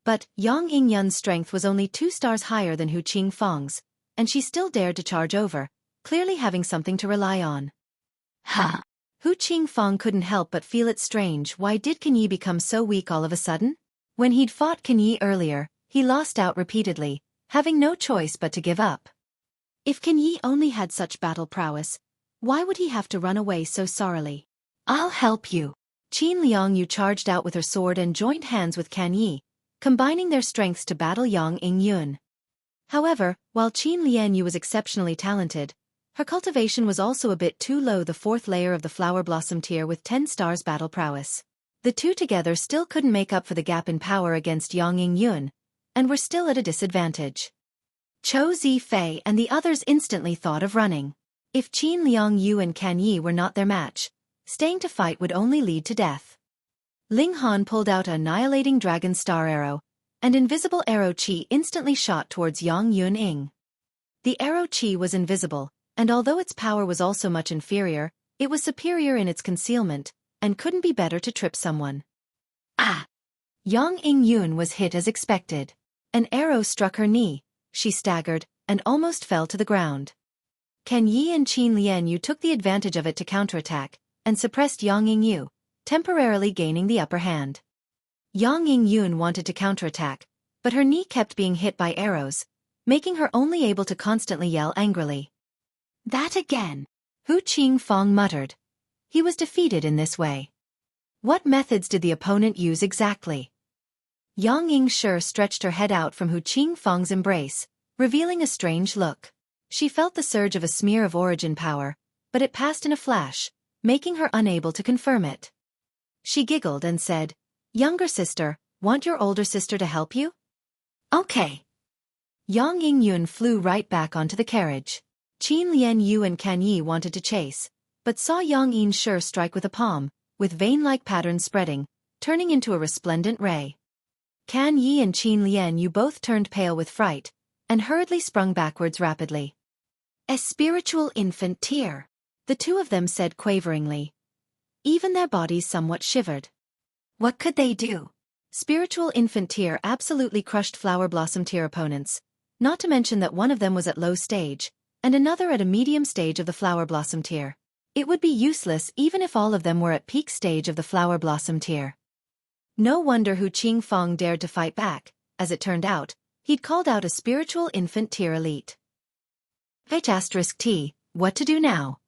But Yang Ying-yun's strength was only 2 stars higher than Hu Qing-feng's, and she still dared to charge over, clearly having something to rely on. Ha! Hu Qing-feng couldn't help but feel it strange. Why did Can Yi become so weak all of a sudden? When he'd fought Can Yi earlier, he lost out repeatedly, having no choice but to give up. If Can Yi only had such battle prowess, why would he have to run away so sorrily? I'll help you. Qin Lianyu charged out with her sword and joined hands with Can Yi, combining their strengths to battle Yang Ying-yun. However, while Qin Lianyu was exceptionally talented, her cultivation was also a bit too low, the 4th layer of the flower blossom tier with 10 stars battle prowess. The two together still couldn't make up for the gap in power against Yang Ying-yun, and were still at a disadvantage. Chou Zifei and the others instantly thought of running. If Qin Lianyu and Can Yi were not their match, staying to fight would only lead to death. Ling Han pulled out an annihilating dragon star arrow, and invisible arrow chi instantly shot towards Yang Yun-ing. The arrow chi was invisible, and although its power was also much inferior, it was superior in its concealment, and couldn't be better to trip someone. Ah! Yang Ying-yun was hit as expected. An arrow struck her knee, she staggered, and almost fell to the ground. Can Yi and Qin Lianyu took the advantage of it to counterattack, and suppressed Yang Ying-yu, temporarily gaining the upper hand. Yang Ying-yun wanted to counterattack, but her knee kept being hit by arrows, making her only able to constantly yell angrily. That again! Hu Qing-feng muttered. He was defeated in this way. What methods did the opponent use exactly? Yang Ying-shi stretched her head out from Hu Qing-feng's embrace, revealing a strange look. She felt the surge of a smear of origin power, but it passed in a flash, making her unable to confirm it. She giggled and said, "Younger sister, want your older sister to help you?" Okay. Yang Ying-yun flew right back onto the carriage. Qin Lianyu and Can Yi wanted to chase, but saw Yang Ying-shi strike with a palm, with vein-like patterns spreading, turning into a resplendent ray. Kan Yi and Qin Lianyu both turned pale with fright, and hurriedly sprung backwards rapidly. A spiritual infant tear, the two of them said quaveringly. Even their bodies somewhat shivered. What could they do? Spiritual infant tear absolutely crushed Flower Blossom Tear opponents, not to mention that one of them was at low stage, and another at a medium stage of the Flower Blossom Tear. It would be useless even if all of them were at peak stage of the Flower Blossom Tear. No wonder Qing Fang dared to fight back. As it turned out, he'd called out a spiritual infant tear elite. H*T, what to do now?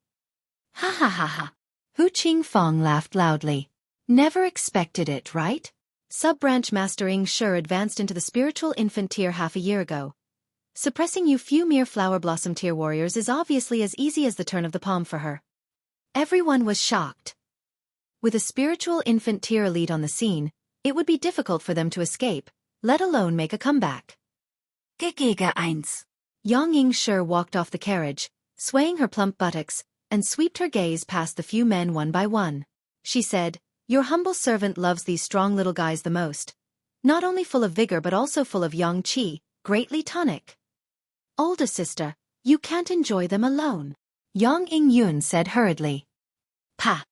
Ha ha ha ha. Qing Fang laughed loudly. Never expected it, right? Sub-branch Master Ing Shi advanced into the spiritual infant tier half a year ago. Suppressing you few mere Flower Blossom Tier warriors is obviously as easy as the turn of the palm for her. Everyone was shocked. With a spiritual infant tier elite on the scene, it would be difficult for them to escape, let alone make a comeback. Giga 1. Yang Ing Shi walked off the carriage, swaying her plump buttocks, and swept her gaze past the few men one by one. She said, "Your humble servant loves these strong little guys the most. Not only full of vigor but also full of yang qi, greatly tonic. Older sister, you can't enjoy them alone," Yang Ing Yun said hurriedly. Pa!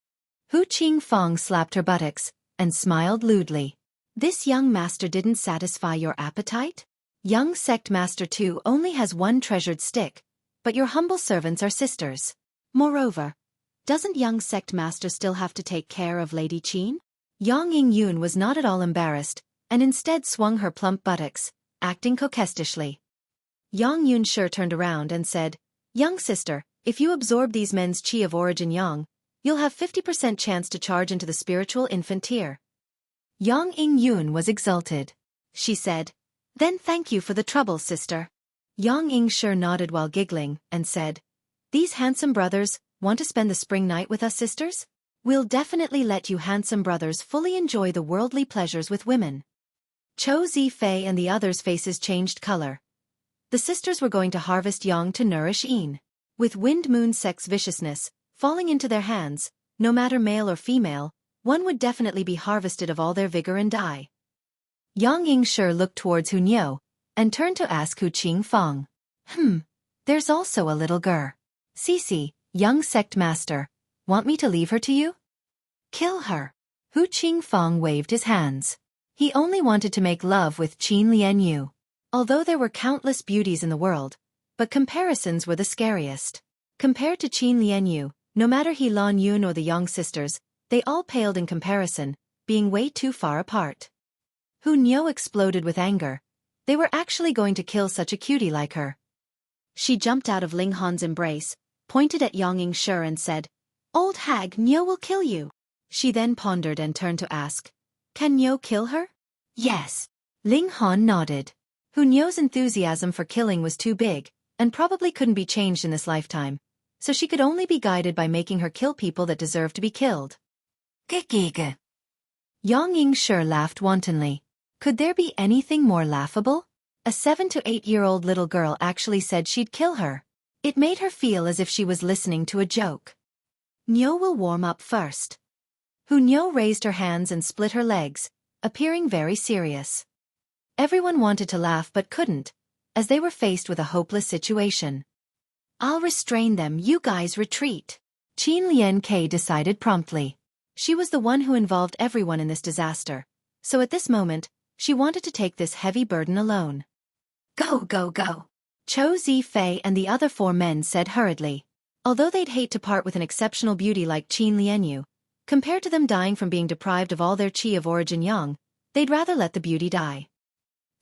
Qing Fang slapped her buttocks, and smiled lewdly. This young master didn't satisfy your appetite? Young sect master too only has one treasured stick, but your humble servants are sisters. Moreover, doesn't young sect master still have to take care of Lady Qin? Yang Ing Yun was not at all embarrassed, and instead swung her plump buttocks, acting coquettishly. Yang Yun Shi turned around and said, "Young sister, if you absorb these men's qi of origin yang, you'll have 50% chance to charge into the spiritual infant tier." Yang Ing Yun was exulted. She said, "Then thank you for the trouble, sister." Yang Ing Shi nodded while giggling, and said, "These handsome brothers want to spend the spring night with us sisters? We'll definitely let you handsome brothers fully enjoy the worldly pleasures with women." Zhou Zifei and the others' faces changed color. The sisters were going to harvest yang to nourish yin. With wind-moon sex viciousness falling into their hands, no matter male or female, one would definitely be harvested of all their vigor and die. Yang Ing Shi looked towards Hu Niu, and turned to ask Qing Fang. There's also a little girl. Cici, young sect master, want me to leave her to you? Kill her. Qing Fang waved his hands. He only wanted to make love with Qin Lianyu. Although there were countless beauties in the world, but comparisons were the scariest. Compared to Qin Lianyu, no matter He Lan Yun or the Yang sisters, they all paled in comparison, being way too far apart. Hu Niu exploded with anger. They were actually going to kill such a cutie like her. She jumped out of Ling Han's embrace, pointed at Yang Ing Shi and said, "Old hag, Niu will kill you." She then pondered and turned to ask, "Can Niu kill her?" "Yes." Ling Han nodded. Hu Niu's enthusiasm for killing was too big, and probably couldn't be changed in this lifetime, so she could only be guided by making her kill people that deserve to be killed. Giga. Yang Ing Shi laughed wantonly. Could there be anything more laughable? A 7 to 8-year-old little girl actually said she'd kill her. It made her feel as if she was listening to a joke. Niu will warm up first. Hu Niu raised her hands and split her legs, appearing very serious. Everyone wanted to laugh but couldn't, as they were faced with a hopeless situation. "I'll restrain them, you guys retreat." Qin Lian Ke decided promptly. She was the one who involved everyone in this disaster, so at this moment, she wanted to take this heavy burden alone. "Go, go, go." Zhou Zifei and the other 4 men said hurriedly. Although they'd hate to part with an exceptional beauty like Qin Lianyu, compared to them dying from being deprived of all their qi of origin yang, they'd rather let the beauty die.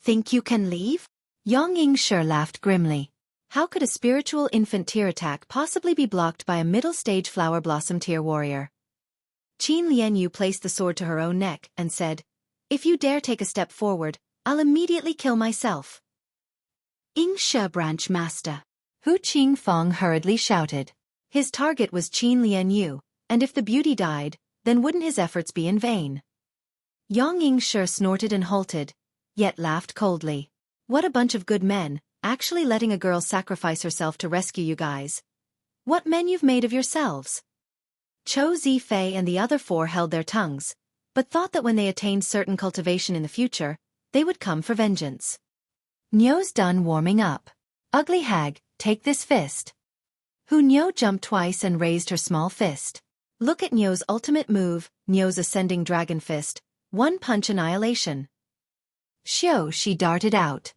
"Think you can leave?" Yang Ing Shi laughed grimly. How could a spiritual infant tier attack possibly be blocked by a middle-stage flower blossom tier warrior? Qin Lianyu placed the sword to her own neck and said, "If you dare take a step forward, I'll immediately kill myself." "Ing Shi branch master," Qing Fang hurriedly shouted. His target was Qin Lianyu, and if the beauty died, then wouldn't his efforts be in vain? Yang Ing Shi snorted and halted, yet laughed coldly. What a bunch of good men, actually letting a girl sacrifice herself to rescue you guys. What men you've made of yourselves. Xueqi and the other four held their tongues, but thought that when they attained certain cultivation in the future, they would come for vengeance. Niu's done warming up. Ugly hag, take this fist. Niu jumped twice and raised her small fist. Look at Niu's ultimate move, Niu's ascending dragon fist, one punch annihilation. She darted out.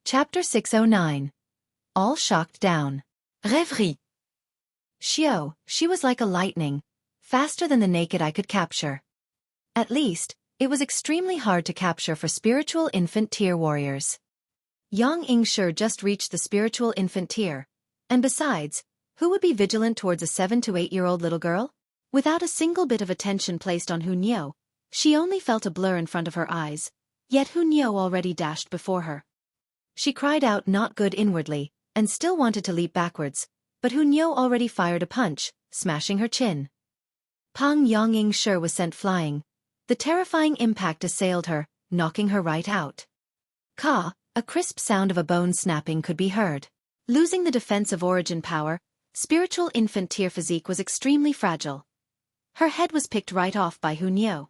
Chapter 609. All shocked down. Rêverie. She was like a lightning, faster than the naked eye could capture. At least, it was extremely hard to capture for spiritual infant tier warriors. Yang Yingshi just reached the spiritual infant tier, and besides, who would be vigilant towards a 7 to 8-year-old little girl? Without a single bit of attention placed on Niu, she only felt a blur in front of her eyes, yet Niu already dashed before her. She cried out not good inwardly, and still wanted to leap backwards, but Niu already fired a punch, smashing her chin. Pang Yang Yingshi was sent flying. The terrifying impact assailed her, knocking her right out. Ka, a crisp sound of a bone snapping could be heard. Losing the defense of origin power, spiritual infant tier physique was extremely fragile. Her head was picked right off by Niu.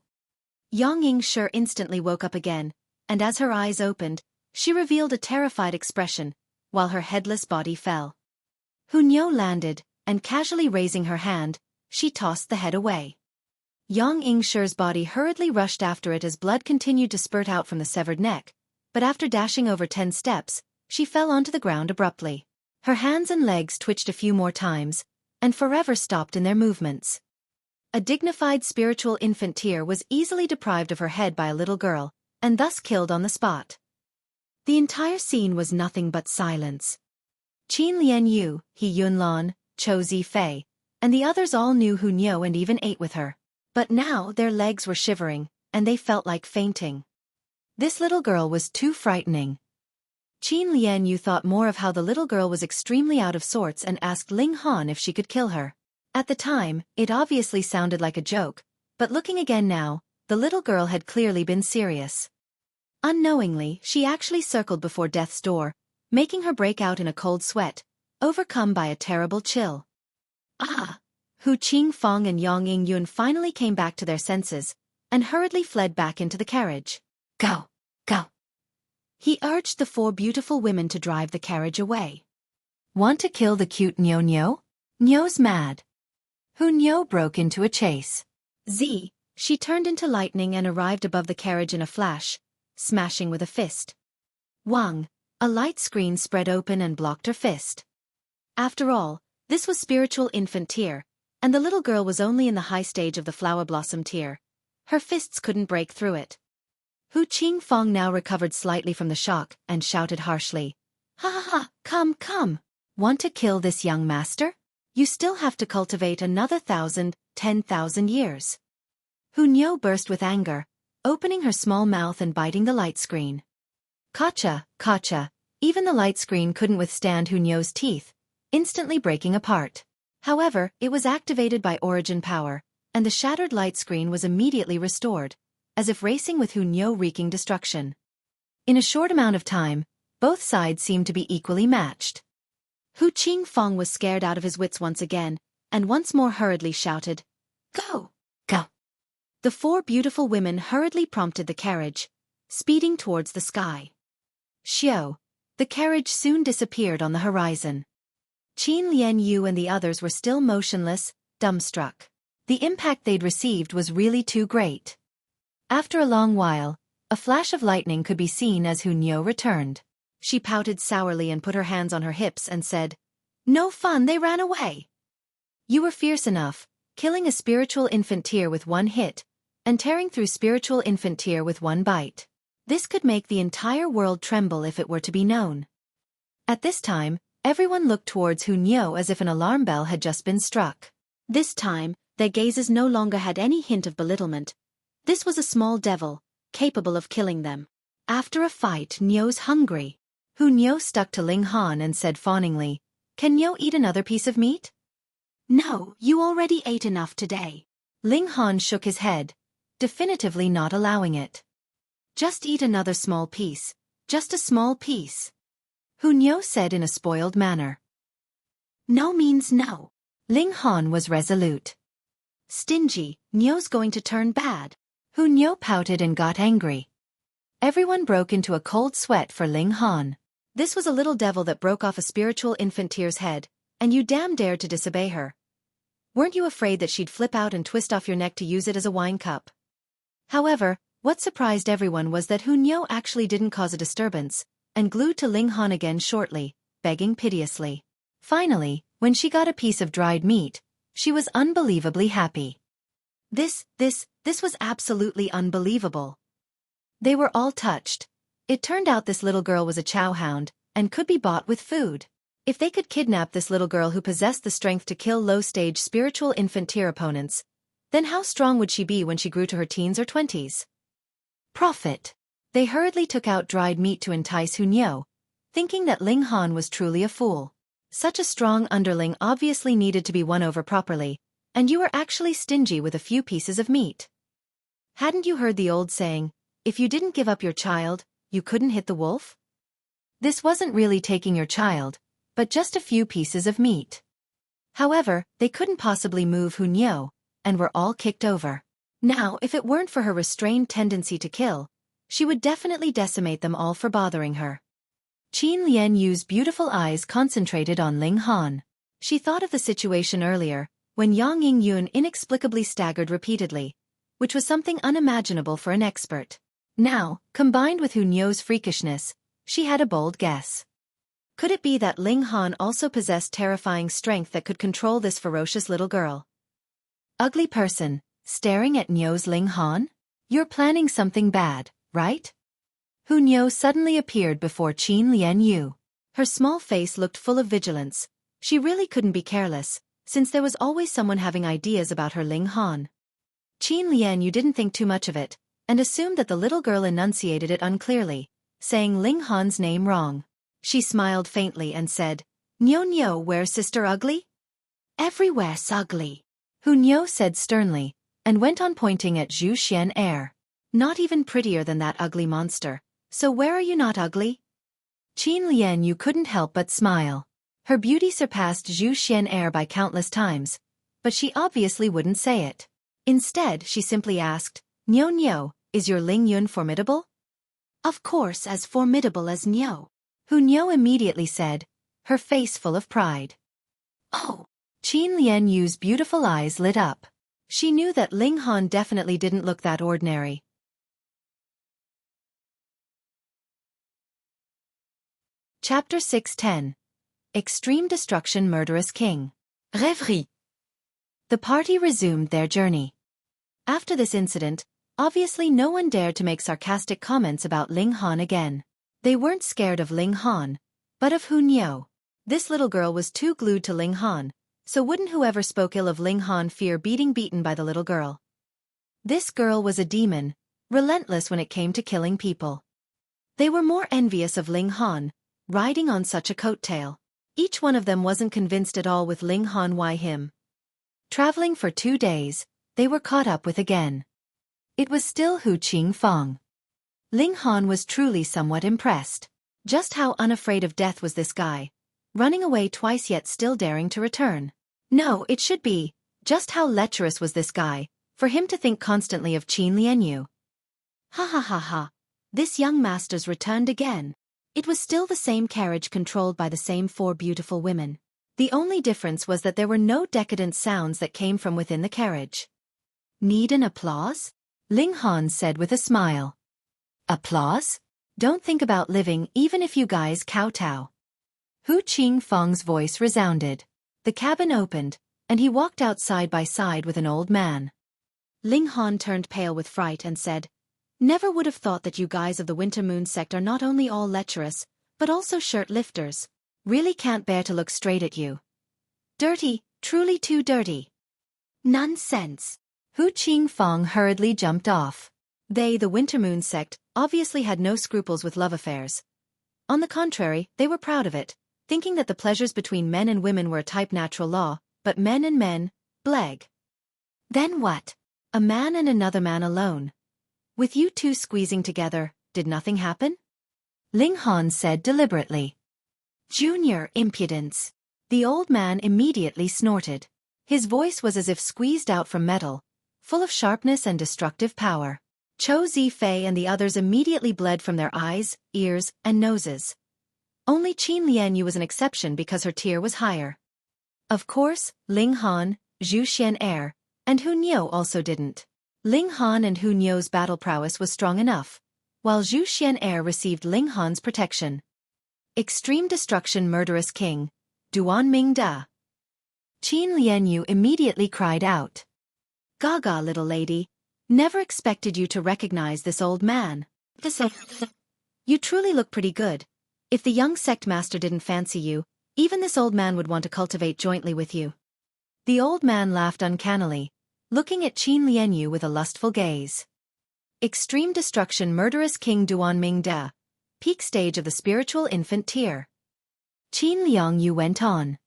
Yang Yingshi instantly woke up again, and as her eyes opened, she revealed a terrified expression, while her headless body fell. Niu landed, and casually raising her hand, she tossed the head away. Yang Yingshi's body hurriedly rushed after it as blood continued to spurt out from the severed neck, but after dashing over 10 steps, she fell onto the ground abruptly. Her hands and legs twitched a few more times, and forever stopped in their movements. A dignified spiritual infant tier was easily deprived of her head by a little girl, and thus killed on the spot. The entire scene was nothing but silence. Qin Lianyu, He Yunlan, Xueqi, and the others all knew Niu and even ate with her. But now their legs were shivering, and they felt like fainting. This little girl was too frightening. Qin Lianyu thought more of how the little girl was extremely out of sorts and asked Ling Han if she could kill her. At the time, it obviously sounded like a joke, but looking again now, the little girl had clearly been serious. Unknowingly, she actually circled before death's door, making her break out in a cold sweat, overcome by a terrible chill. Ah! Qing Fang and Yang Yingyun finally came back to their senses, and hurriedly fled back into the carriage. Go! Go! He urged the 4 beautiful women to drive the carriage away. Want to kill the cute Niu? Niu's mad. Niu broke into a chase. She turned into lightning and arrived above the carriage in a flash, smashing with a fist. Wang, a light screen spread open and blocked her fist. After all, this was spiritual infant tier, and the little girl was only in the high stage of the flower blossom tier. Her fists couldn't break through it. Qing Fang now recovered slightly from the shock and shouted harshly, "Ha ha ha, come. Want to kill this young master? You still have to cultivate another 10,000 years." Niu burst with anger, opening her small mouth and biting the light screen. Kacha, even the light screen couldn't withstand Niu's teeth, instantly breaking apart. However, it was activated by origin power, and the shattered light screen was immediately restored, as if racing with Niu wreaking destruction. In a short amount of time, both sides seemed to be equally matched. Qing Fang was scared out of his wits once again, and once more hurriedly shouted, "Go! Go!" The 4 beautiful women hurriedly prompted the carriage, speeding towards the sky. The carriage soon disappeared on the horizon. Qin Lianyu and the others were still motionless, dumbstruck. The impact they'd received was really too great. After a long while, a flash of lightning could be seen as Niu returned. She pouted sourly and put her hands on her hips and said, "No fun, they ran away." You were fierce enough, killing a spiritual infant tier with 1 hit, and tearing through spiritual infant tier with 1 bite. This could make the entire world tremble if it were to be known. At this time, everyone looked towards Niu as if an alarm bell had just been struck. This time, their gazes no longer had any hint of belittlement. This was a small devil, capable of killing them. After a fight, Niu's hungry. Niu stuck to Ling Han and said fawningly, "Can Niu eat another piece of meat?" "No, you already ate enough today." Ling Han shook his head, definitively not allowing it. "Just eat another small piece, just a small piece," Niu said in a spoiled manner. No means no. Ling Han was resolute. Stingy, Niu's going to turn bad. Hu Niu pouted and got angry. Everyone broke into a cold sweat for Ling Han. This was a little devil that broke off a spiritual infant tear's head, and you damn dared to disobey her. Weren't you afraid that she'd flip out and twist off your neck to use it as a wine cup? However, what surprised everyone was that Hu Niu actually didn't cause a disturbance, and glued to Ling Han again shortly, begging piteously. Finally, when she got a piece of dried meat, she was unbelievably happy. This was absolutely unbelievable. They were all touched. It turned out this little girl was a chow hound, and could be bought with food. If they could kidnap this little girl who possessed the strength to kill low-stage spiritual infant tier opponents, then how strong would she be when she grew to her teens or 20s? Profit. They hurriedly took out dried meat to entice Hu Niu, thinking that Ling Han was truly a fool. Such a strong underling obviously needed to be won over properly, and you were actually stingy with a few pieces of meat. Hadn't you heard the old saying, if you didn't give up your child, you couldn't hit the wolf? This wasn't really taking your child, but just a few pieces of meat. However, they couldn't possibly move Hu Niu, and were all kicked over. Now, if it weren't for her restrained tendency to kill, she would definitely decimate them all for bothering her. Qin Lian Yu's beautiful eyes concentrated on Ling Han. She thought of the situation earlier, when Yang Ying-yun inexplicably staggered repeatedly, which was something unimaginable for an expert. Now, combined with Hu Niu's freakishness, she had a bold guess. Could it be that Ling Han also possessed terrifying strength that could control this ferocious little girl? Ugly person, staring at Niu's Ling Han? You're planning something bad, right? Hu Niu suddenly appeared before Qin Lian Yu. Her small face looked full of vigilance. She really couldn't be careless, since there was always someone having ideas about her Ling Han. Qin Lian Yu didn't think too much of it, and assumed that the little girl enunciated it unclearly, saying Ling Han's name wrong. She smiled faintly and said, Niu, where's sister ugly? Everywhere's ugly. Hu Niu said sternly, and went on pointing at Zhu Xian Air. Not even prettier than that ugly monster. So where are you not ugly? Qin Lian Yu couldn't help but smile. Her beauty surpassed Zhu Xian Air by countless times, but she obviously wouldn't say it. Instead, she simply asked, Niu, is your Ling Yun formidable? Of course, as formidable as Niu. Hu Niu immediately said, her face full of pride. Oh! Qin Lian Yu's beautiful eyes lit up. She knew that Ling Han definitely didn't look that ordinary. Chapter 610. Extreme Destruction Murderous King. Rêverie. The party resumed their journey. After this incident, obviously no one dared to make sarcastic comments about Ling Han again. They weren't scared of Ling Han, but of Hu Niu. This little girl was too glued to Ling Han, so wouldn't whoever spoke ill of Ling Han fear being beaten by the little girl? This girl was a demon, relentless when it came to killing people. They were more envious of Ling Han, riding on such a coattail. Each one of them wasn't convinced at all with Ling Han. Why him? Traveling for 2 days, they were caught up with again. It was still Hu Qing Fang. Ling Han was truly somewhat impressed. Just how unafraid of death was this guy, running away twice yet still daring to return. No, it should be, just how lecherous was this guy, for him to think constantly of Qin Lian Yu. Ha ha ha ha, this young master's returned again. It was still the same carriage controlled by the same 4 beautiful women. The only difference was that there were no decadent sounds that came from within the carriage. Need an applause? Ling Han said with a smile. Applause? Don't think about living even if you guys kowtow. Hu Qing Fang's voice resounded. The cabin opened, and he walked out side by side with an old man. Ling Han turned pale with fright and said, Never would have thought that you guys of the Winter Moon sect are not only all lecherous, but also shirt lifters. Really can't bear to look straight at you. Dirty, truly too dirty. Nonsense. Hu Qing Fang hurriedly jumped off. They, the Winter Moon sect, obviously had no scruples with love affairs. On the contrary, they were proud of it, thinking that the pleasures between men and women were a type natural law, but men and men, bleg. Then what? A man and another man alone. With you two squeezing together, did nothing happen? Ling Han said deliberately. Junior impudence. The old man immediately snorted. His voice was as if squeezed out from metal, full of sharpness and destructive power. Xueqi and the others immediately bled from their eyes, ears, and noses. Only Qin Lianyu was an exception because her tier was higher. Of course, Ling Han, Zhu Xian'er, and Hu Niu also didn't. Ling Han and Hu Niu's battle prowess was strong enough, while Zhu Xian'er received Ling Han's protection. Extreme Destruction Murderous King, Duan Ming Da. Qin Lianyu immediately cried out. Gaga, little lady, never expected you to recognize this old man. You truly look pretty good. If the young sect master didn't fancy you, even this old man would want to cultivate jointly with you. The old man laughed uncannily, looking at Qin Lianyu with a lustful gaze. Extreme Destruction Murderous King Duan Ming Da, peak stage of the spiritual infant tier. Qin Lianyu went on.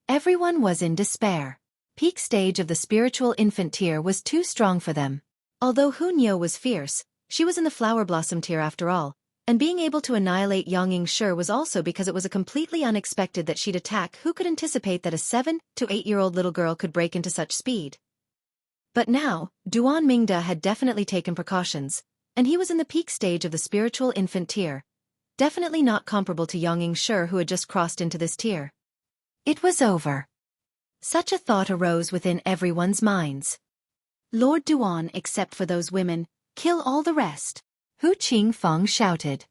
Everyone was in despair. Peak stage of the spiritual infant tier was too strong for them. Although Hu Niu was fierce, she was in the flower blossom tier after all, and being able to annihilate Yang Yingshi was also because it was a completely unexpected that she'd attack. Who could anticipate that a 7 to 8-year-old little girl could break into such speed? But now, Duan Mingda had definitely taken precautions, and he was in the peak stage of the spiritual infant tier, definitely not comparable to Yang Yingshi who had just crossed into this tier. It was over. Such a thought arose within everyone's minds. Lord Duan, except for those women, kill all the rest. Hu Qingfeng shouted.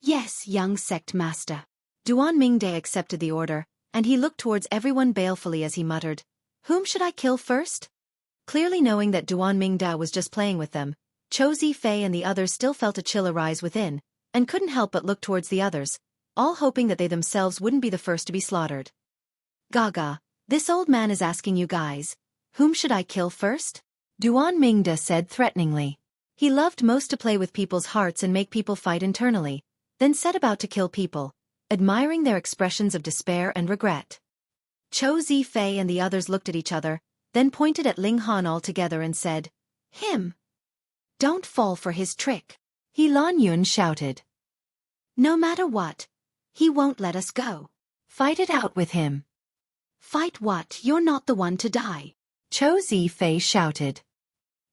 Yes, young sect master. Duan Mingde accepted the order, and he looked towards everyone balefully as he muttered, Whom should I kill first? Clearly knowing that Duan Mingda was just playing with them, Xueqi and the others still felt a chill arise within, and couldn't help but look towards the others, all hoping that they themselves wouldn't be the first to be slaughtered. Gaga, this old man is asking you guys, whom should I kill first? Duan Mingda said threateningly. He loved most to play with people's hearts and make people fight internally, then set about to kill people, admiring their expressions of despair and regret. Xueqi and the others looked at each other, then pointed at Ling Han all together and said, Him. Don't fall for his trick. He Lan Yun shouted. No matter what, he won't let us go. Fight it out with him. Fight what? You're not the one to die. Xueqi shouted.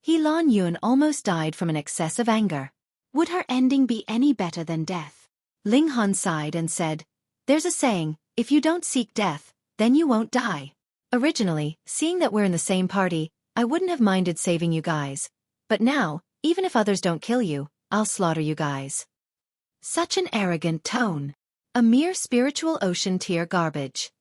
He Lan Yun almost died from an excess of anger. Would her ending be any better than death? Ling Han sighed and said, There's a saying, if you don't seek death, then you won't die. Originally, seeing that we're in the same party, I wouldn't have minded saving you guys. But now, even if others don't kill you, I'll slaughter you guys. Such an arrogant tone. A mere spiritual ocean tier garbage.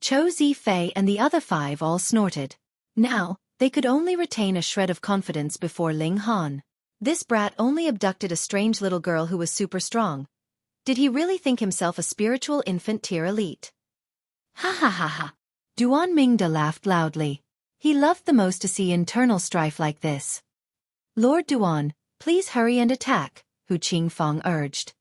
Xueqi and the other 5 all snorted. Now, they could only retain a shred of confidence before Ling Han. This brat only abducted a strange little girl who was super strong. Did he really think himself a spiritual infant tier elite? Ha ha ha ha. Duan Mingda laughed loudly. He loved the most to see internal strife like this. Lord Duan, please hurry and attack, Hu Qingfeng urged.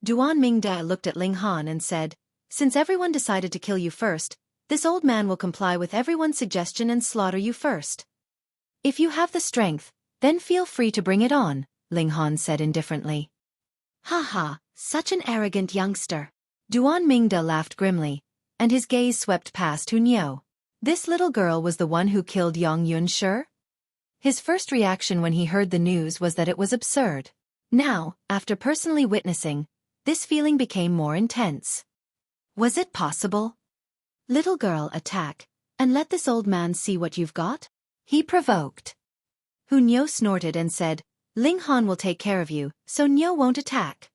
Duan Mingda looked at Ling Han and said, Since everyone decided to kill you first, this old man will comply with everyone's suggestion and slaughter you first. If you have the strength, then feel free to bring it on, Ling Han said indifferently. Ha ha, such an arrogant youngster. Duan Mingda laughed grimly, and his gaze swept past Hu Niu. This little girl was the one who killed Yang Yunshi? His first reaction when he heard the news was that it was absurd. Now, after personally witnessing, this feeling became more intense. Was it possible? Little girl, attack, and let this old man see what you've got? He provoked. Hu Niu snorted and said, Ling Han will take care of you, so Niu won't attack.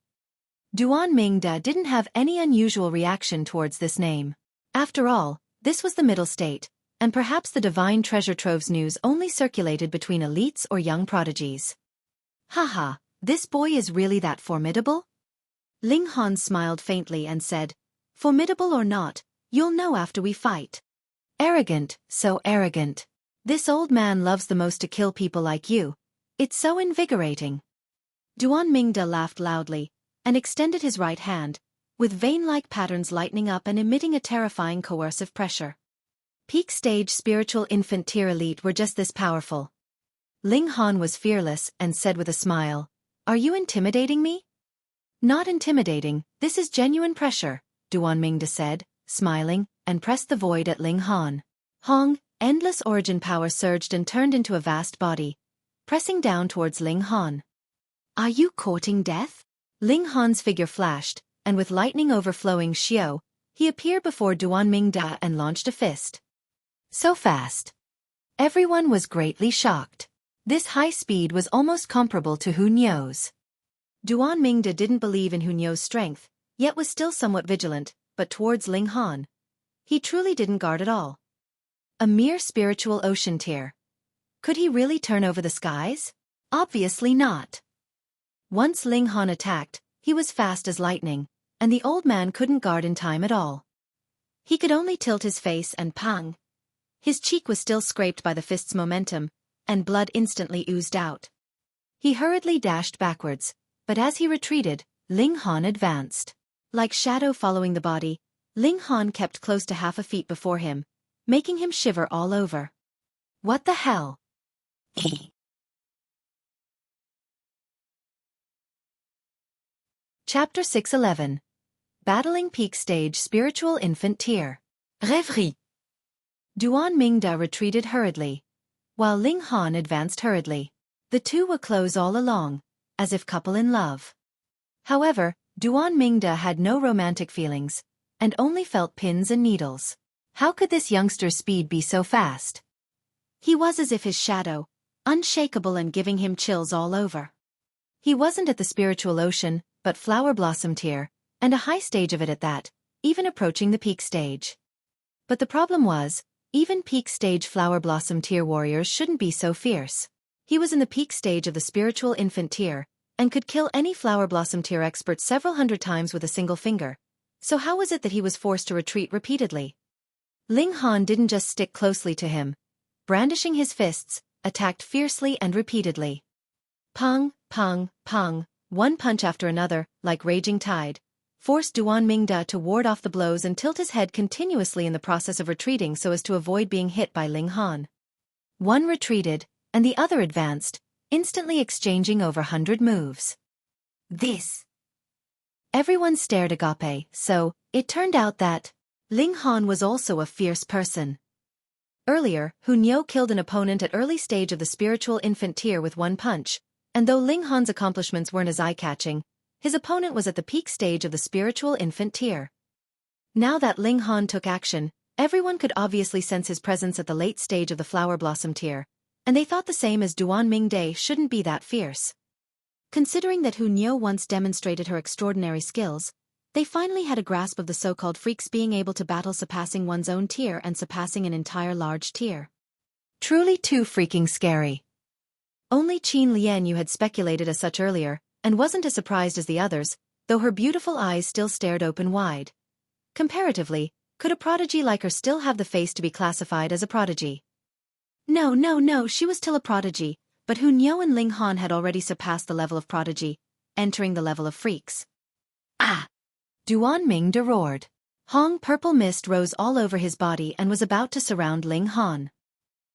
Duan Mingda didn't have any unusual reaction towards this name. After all, this was the middle state, and perhaps the divine treasure trove's news only circulated between elites or young prodigies. Haha, this boy is really that formidable? Ling Han smiled faintly and said, Formidable or not, you'll know after we fight. Arrogant, so arrogant. This old man loves the most to kill people like you. It's so invigorating. Duan Mingda laughed loudly, and extended his right hand, with vein-like patterns lightening up and emitting a terrifying coercive pressure. Peak stage spiritual infant tier elite were just this powerful. Ling Han was fearless and said with a smile, Are you intimidating me? Not intimidating, this is genuine pressure, Duan Mingda said, smiling, and pressed the void at Ling Han. Hong, endless origin power surged and turned into a vast body, pressing down towards Ling Han. Are you courting death? Ling Han's figure flashed, and with lightning overflowing Xiao, he appeared before Duan Mingda and launched a fist. So fast. Everyone was greatly shocked. This high speed was almost comparable to Hu Niu's. Duan Mingda didn't believe in Hu Niu's strength, yet was still somewhat vigilant, but towards Ling Han, he truly didn't guard at all. A mere spiritual ocean tear. Could he really turn over the skies? Obviously not. Once Ling Han attacked, he was fast as lightning, and the old man couldn't guard in time at all. He could only tilt his face and pang. His cheek was still scraped by the fist's momentum, and blood instantly oozed out. He hurriedly dashed backwards, but as he retreated, Ling Han advanced. Like shadow following the body, Ling Han kept close to half a feet before him, making him shiver all over. What the hell? Chapter 611. Battling Peak Stage Spiritual Infant Tier. Rêverie. Duan Mingda retreated hurriedly, while Ling Han advanced hurriedly. The two were close all along, as if couple in love. However, Duan Mingda had no romantic feelings, and only felt pins and needles. How could this youngster's speed be so fast? He was as if his shadow, unshakable and giving him chills all over. He wasn't at the spiritual ocean, but flower blossom tier, and a high stage of it at that, even approaching the peak stage. But the problem was, even peak stage flower blossom tier warriors shouldn't be so fierce. He was in the peak stage of the spiritual infant tier, and could kill any flower blossom tier expert several hundred times with a single finger. So how was it that he was forced to retreat repeatedly? Ling Han didn't just stick closely to him. Brandishing his fists, attacked fiercely and repeatedly. Pang, pang, pang, one punch after another, like raging tide, forced Duan Mingda to ward off the blows and tilt his head continuously in the process of retreating so as to avoid being hit by Ling Han. One retreated, and the other advanced, instantly exchanging over 100 moves. This. Everyone stared agape, so it turned out that Ling Han was also a fierce person. Earlier, Hu Niu killed an opponent at early stage of the spiritual infant tier with one punch, and though Ling Han's accomplishments weren't as eye-catching, his opponent was at the peak stage of the spiritual infant tier. Now that Ling Han took action, everyone could obviously sense his presence at the late stage of the flower blossom tier, and they thought the same as Duan Mingda shouldn't be that fierce. Considering that Hu Niu once demonstrated her extraordinary skills, they finally had a grasp of the so-called freaks being able to battle surpassing one's own tier and surpassing an entire large tier. Truly too freaking scary. Only Qin Lianyu had speculated as such earlier, and wasn't as surprised as the others, though her beautiful eyes still stared open wide. Comparatively, could a prodigy like her still have the face to be classified as a prodigy? No, she was still a prodigy, but Hu Niu and Ling Han had already surpassed the level of prodigy, entering the level of freaks. Ah! Duan Mingda roared. Hong purple mist rose all over his body and was about to surround Ling Han.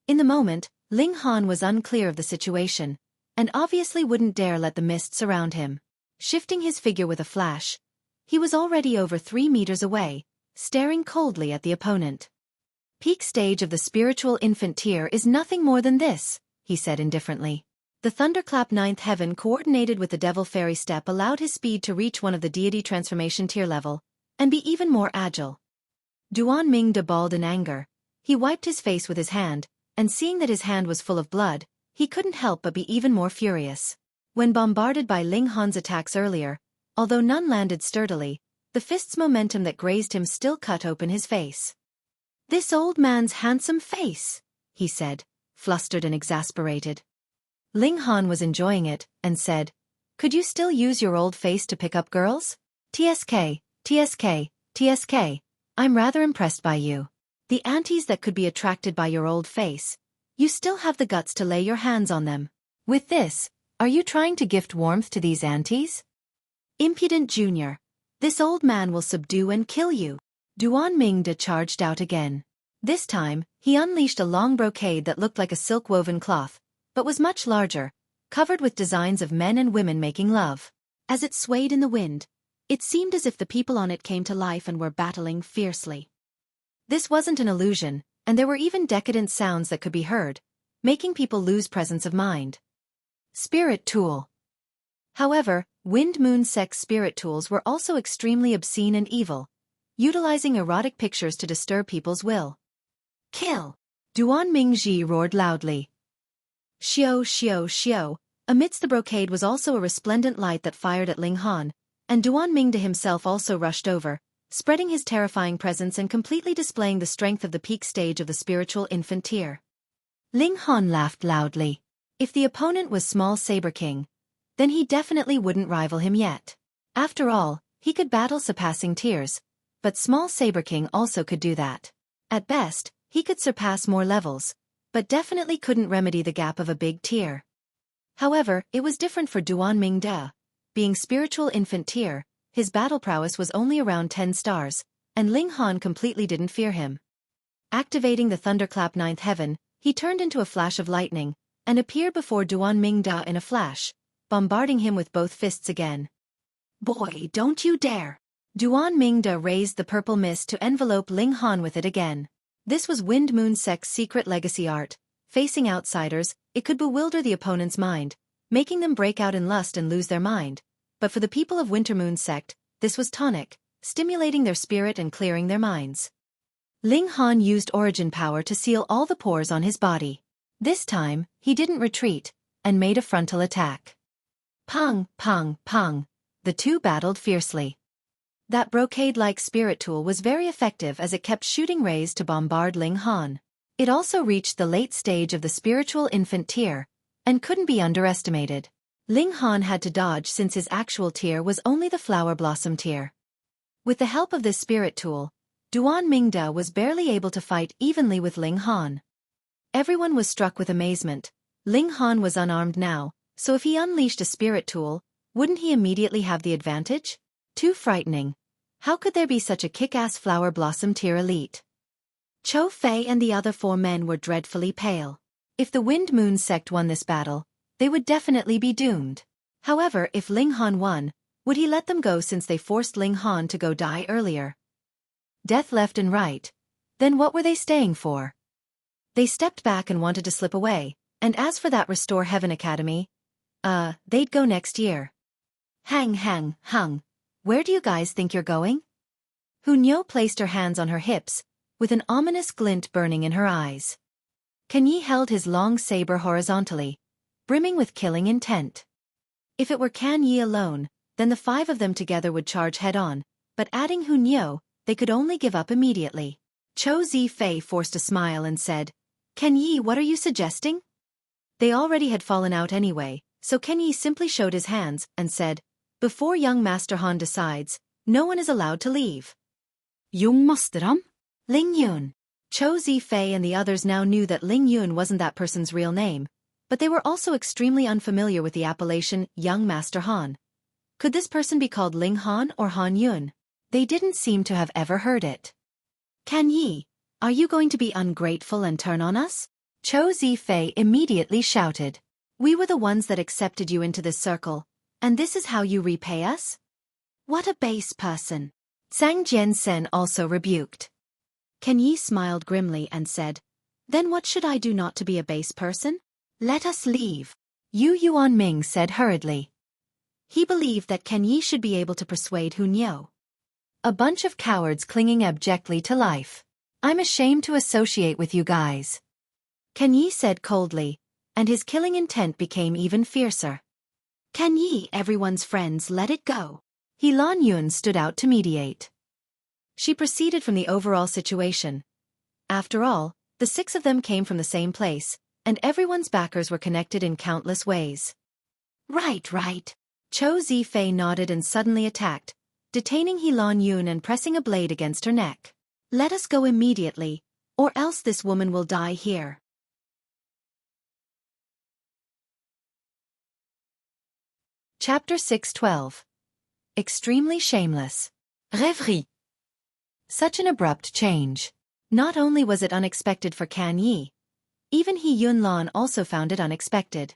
In the moment, Ling Han was unclear of the situation, and obviously wouldn't dare let the mist surround him. Shifting his figure with a flash, he was already over 3 meters away, staring coldly at the opponent. Peak stage of the spiritual infant tier is nothing more than this, he said indifferently. The Thunderclap 9th heaven coordinated with the Devil Fairy step allowed his speed to reach one of the deity transformation tier level, and be even more agile. Duan Mingda bawled in anger. He wiped his face with his hand, and seeing that his hand was full of blood, he couldn't help but be even more furious. When bombarded by Ling Han's attacks earlier, although none landed sturdily, the fist's momentum that grazed him still cut open his face. "This old man's handsome face," he said, flustered and exasperated. Ling Han was enjoying it, and said, "Could you still use your old face to pick up girls? TSK, TSK, TSK, I'm rather impressed by you. The aunties that could be attracted by your old face, you still have the guts to lay your hands on them. With this, are you trying to gift warmth to these aunties? Impudent junior. This old man will subdue and kill you." Duan Mingda charged out again. This time, he unleashed a long brocade that looked like a silk-woven cloth, but was much larger, covered with designs of men and women making love. As it swayed in the wind, It seemed as if the people on it came to life and were battling fiercely. This wasn't an illusion, and there were even decadent sounds that could be heard, making people lose presence of mind. Spirit tool. However, Wind Moon Sect's spirit tools were also extremely obscene and evil, utilizing erotic pictures to disturb people's will. Kill! Duan Mingji roared loudly. Xiao xiao xiao. Amidst the brocade was also a resplendent light that fired at Ling Han, and Duan Mingde himself also rushed over, spreading his terrifying presence and completely displaying the strength of the peak stage of the spiritual infant tier. Ling Han laughed loudly. If the opponent was small Saber King, then he definitely wouldn't rival him yet. After all, he could battle surpassing tiers, but small Saber King also could do that. At best, he could surpass more levels, but definitely couldn't remedy the gap of a big tier. However, it was different for Duan Mingde. Being spiritual infant tier, his battle prowess was only around 10 stars, and Ling Han completely didn't fear him. Activating the Thunderclap 9th heaven, he turned into a flash of lightning, and appeared before Duan Mingde in a flash, bombarding him with both fists again. Boy, don't you dare! Duan Mingde raised the purple mist to envelope Ling Han with it again. This was Wind Moon Sect's secret legacy art. Facing outsiders, it could bewilder the opponent's mind, making them break out in lust and lose their mind. But for the people of Winter Moon Sect, this was tonic, stimulating their spirit and clearing their minds. Ling Han used origin power to seal all the pores on his body. This time, he didn't retreat, and made a frontal attack. Pang, pang, pang. The two battled fiercely. That brocade-like spirit tool was very effective as it kept shooting rays to bombard Ling Han. It also reached the late stage of the spiritual infant tier, and couldn't be underestimated. Ling Han had to dodge since his actual tier was only the flower blossom tier. With the help of this spirit tool, Duan Mingde was barely able to fight evenly with Ling Han. Everyone was struck with amazement. Ling Han was unarmed now, so if he unleashed a spirit tool, wouldn't he immediately have the advantage? Too frightening. How could there be such a kick-ass flower blossom tier elite? Cho Fei and the other 4 men were dreadfully pale. If the Wind Moon Sect won this battle, they would definitely be doomed. However, if Ling Han won, would he let them go since they forced Ling Han to go die earlier? Death left and right. Then what were they staying for? They stepped back and wanted to slip away, and as for that Restore Heaven Academy, they'd go next year. Hang, hung. Where do you guys think you're going? Hunyo placed her hands on her hips, with an ominous glint burning in her eyes. Qing held his long saber horizontally, brimming with killing intent. If it were Can Yi alone, then the 5 of them together would charge head-on, but adding Hunyo, they could only give up immediately. Cho Zifei forced a smile and said, Can Yi, what are you suggesting? They already had fallen out anyway, so Can Yi simply showed his hands and said, Before young Master Han decides, no one is allowed to leave. Young Master? Ling Yun. Cho Zifei and the others now knew that Ling Yun wasn't that person's real name, but they were also extremely unfamiliar with the appellation Young Master Han. Could this person be called Ling Han or Han Yun? They didn't seem to have ever heard it. Can Yi, are you going to be ungrateful and turn on us? Cho Zifei immediately shouted. We were the ones that accepted you into this circle, and this is how you repay us? What a base person. Zhang Jiansen also rebuked. Can Yi smiled grimly and said, Then what should I do not to be a base person? Let us leave. Yu Yuanming said hurriedly. He believed that Can Yi should be able to persuade Hunyo. A bunch of cowards clinging abjectly to life. I'm ashamed to associate with you guys. Can Yi said coldly, and his killing intent became even fiercer. Can Yi, everyone's friends, let it go. He Lan Yun stood out to mediate. She proceeded from the overall situation. After all, the 6 of them came from the same place, and everyone's backers were connected in countless ways. Right. Cho Zifei nodded and suddenly attacked, detaining He Lan Yun and pressing a blade against her neck. Let us go immediately, or else this woman will die here. Chapter 612. Extremely Shameless. Rêverie. Such an abrupt change. Not only was it unexpected for Can Yi, even He Yun Lan also found it unexpected.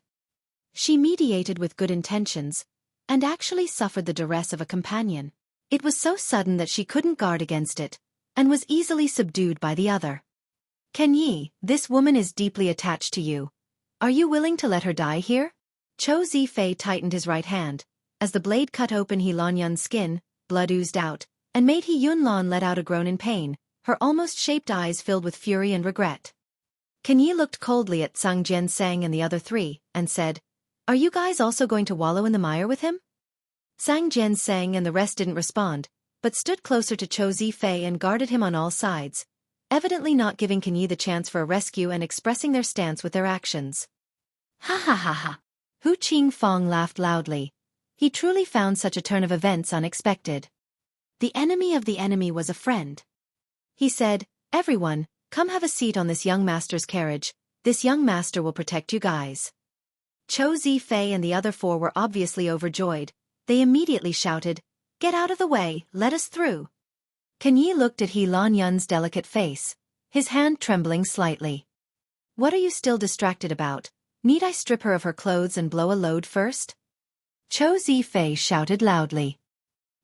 She mediated with good intentions, and actually suffered the duress of a companion. It was so sudden that she couldn't guard against it, and was easily subdued by the other. Can ye, this woman is deeply attached to you. Are you willing to let her die here? Cho Zifei tightened his right hand. As the blade cut open He Lanyun's skin, blood oozed out, and made He Yunlan let out a groan in pain, her almost shaped eyes filled with fury and regret. Kan Yi looked coldly at Sang Jian-sang and the other three, and said, "Are you guys also going to wallow in the mire with him?" Sang Jian-sang and the rest didn't respond, but stood closer to Cho Zifei and guarded him on all sides, evidently not giving Kan Yi the chance for a rescue and expressing their stance with their actions. Ha ha ha ha. Hu Qing laughed loudly. He truly found such a turn of events unexpected. The enemy of the enemy was a friend. He said, "Everyone, come have a seat on this young master's carriage. This young master will protect you guys." Cho Zifei and the other four were obviously overjoyed. They immediately shouted, "Get out of the way, let us through." Kan Yi looked at He Lanyun's delicate face, his hand trembling slightly. "What are you still distracted about? Need I strip her of her clothes and blow a load first?" Cho Zifei shouted loudly.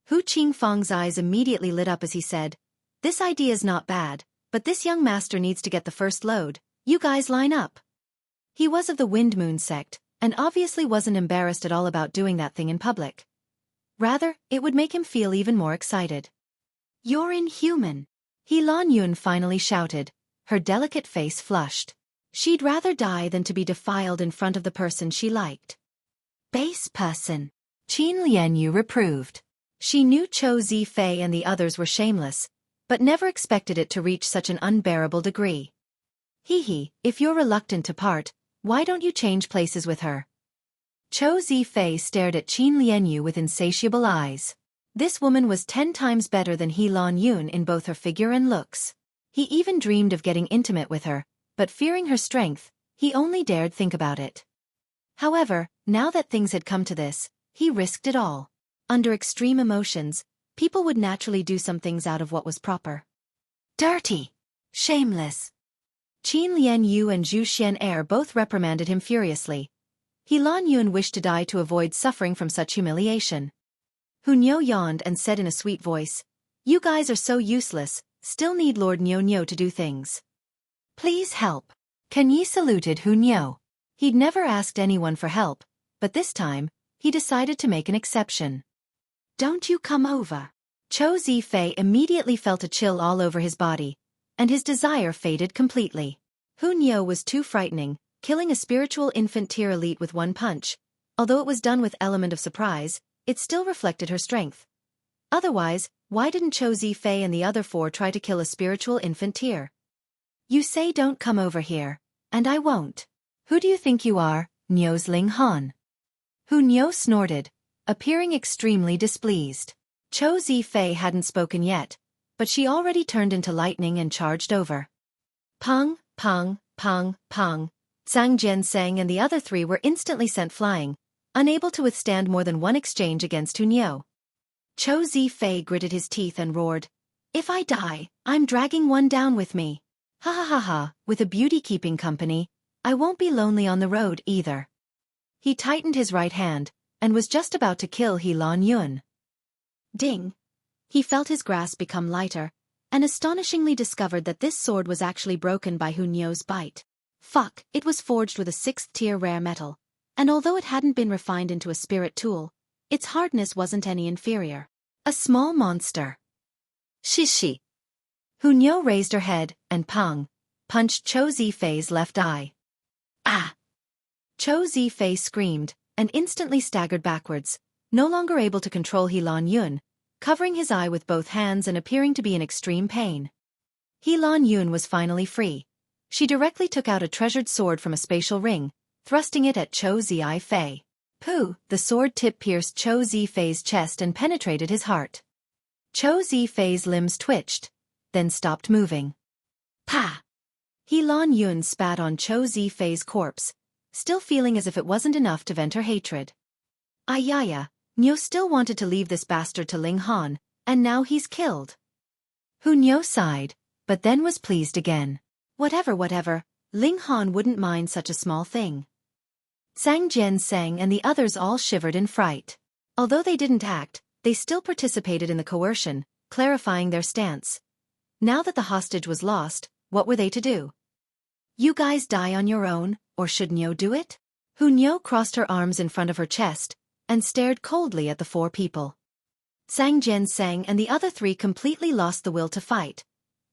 Hu Qingfang's eyes immediately lit up as he said, "This idea is not bad, but this young master needs to get the first load. You guys line up." He was of the Wind Moon sect, and obviously wasn't embarrassed at all about doing that thing in public. Rather, it would make him feel even more excited. "You're inhuman," He Lanyun finally shouted, her delicate face flushed. She'd rather die than to be defiled in front of the person she liked. "Base person," Qin Lianyu reproved. She knew Cho Zifei and the others were shameless, but never expected it to reach such an unbearable degree. "Hee, if you're reluctant to part, why don't you change places with her?" Cho Zifei stared at Qin Lianyu with insatiable eyes. This woman was 10 times better than He Lanyun in both her figure and looks. He even dreamed of getting intimate with her, but fearing her strength, he only dared think about it. However, now that things had come to this, he risked it all. Under extreme emotions, people would naturally do some things out of what was proper. "Dirty! Shameless!" Qin Lianyu and Zhu Xian'er both reprimanded him furiously. He Lanyun wished to die to avoid suffering from such humiliation. Hu Niu yawned and said in a sweet voice, "You guys are so useless, still need Lord Niu to do things. Please help." Kan Yi saluted Hu Niu. He'd never asked anyone for help, but this time, he decided to make an exception. "Don't you come over." Cho Zifei immediately felt a chill all over his body, and his desire faded completely. Hu Niu was too frightening, killing a spiritual infant tier elite with one punch. Although it was done with element of surprise, it still reflected her strength. Otherwise, why didn't Cho Zifei and the other four try to kill a spiritual infant tier? "You say don't come over here, and I won't. Who do you think you are, Niu's Ling Han?" Hu Niu snorted, appearing extremely displeased. Cho Zifei hadn't spoken yet, but she already turned into lightning and charged over. Pong, pong, pong, pong. Sang Jian-sang and the other three were instantly sent flying, unable to withstand more than one exchange against Hu Niu. Cho Zifei gritted his teeth and roared, "If I die, I'm dragging one down with me. Ha ha ha ha, with a beauty-keeping company, I won't be lonely on the road either." He tightened his right hand, and was just about to kill He Lanyun. Ding! He felt his grasp become lighter, and astonishingly discovered that this sword was actually broken by Hu Niu's bite. Fuck, it was forged with a 6th-tier rare metal, and although it hadn't been refined into a spirit tool, its hardness wasn't any inferior. A small monster. Shishi. Hu Niu raised her head, and pong, punched Cho Zifei's left eye. Ah! Cho Zifei screamed, and instantly staggered backwards, no longer able to control He Lanyun, covering his eye with both hands and appearing to be in extreme pain. He Lanyun was finally free. She directly took out a treasured sword from a spatial ring, thrusting it at Cho Zifei. Pooh! The sword tip pierced Cho Zifei's chest and penetrated his heart. Cho Zifei's limbs twitched, then stopped moving. Pa! He Lanyun spat on Cho Zifei's corpse, still feeling as if it wasn't enough to vent her hatred. Ayaya, Niu still wanted to leave this bastard to Ling Han, and now he's killed. Hu Niu sighed, but then was pleased again. Whatever, Ling Han wouldn't mind such a small thing. Sang Jian-sang and the others all shivered in fright. Although they didn't act, they still participated in the coercion, clarifying their stance. Now that the hostage was lost, what were they to do? You guys die on your own, or should Niu do it? Niu crossed her arms in front of her chest, and stared coldly at the four people. Sang Jian and the other three completely lost the will to fight.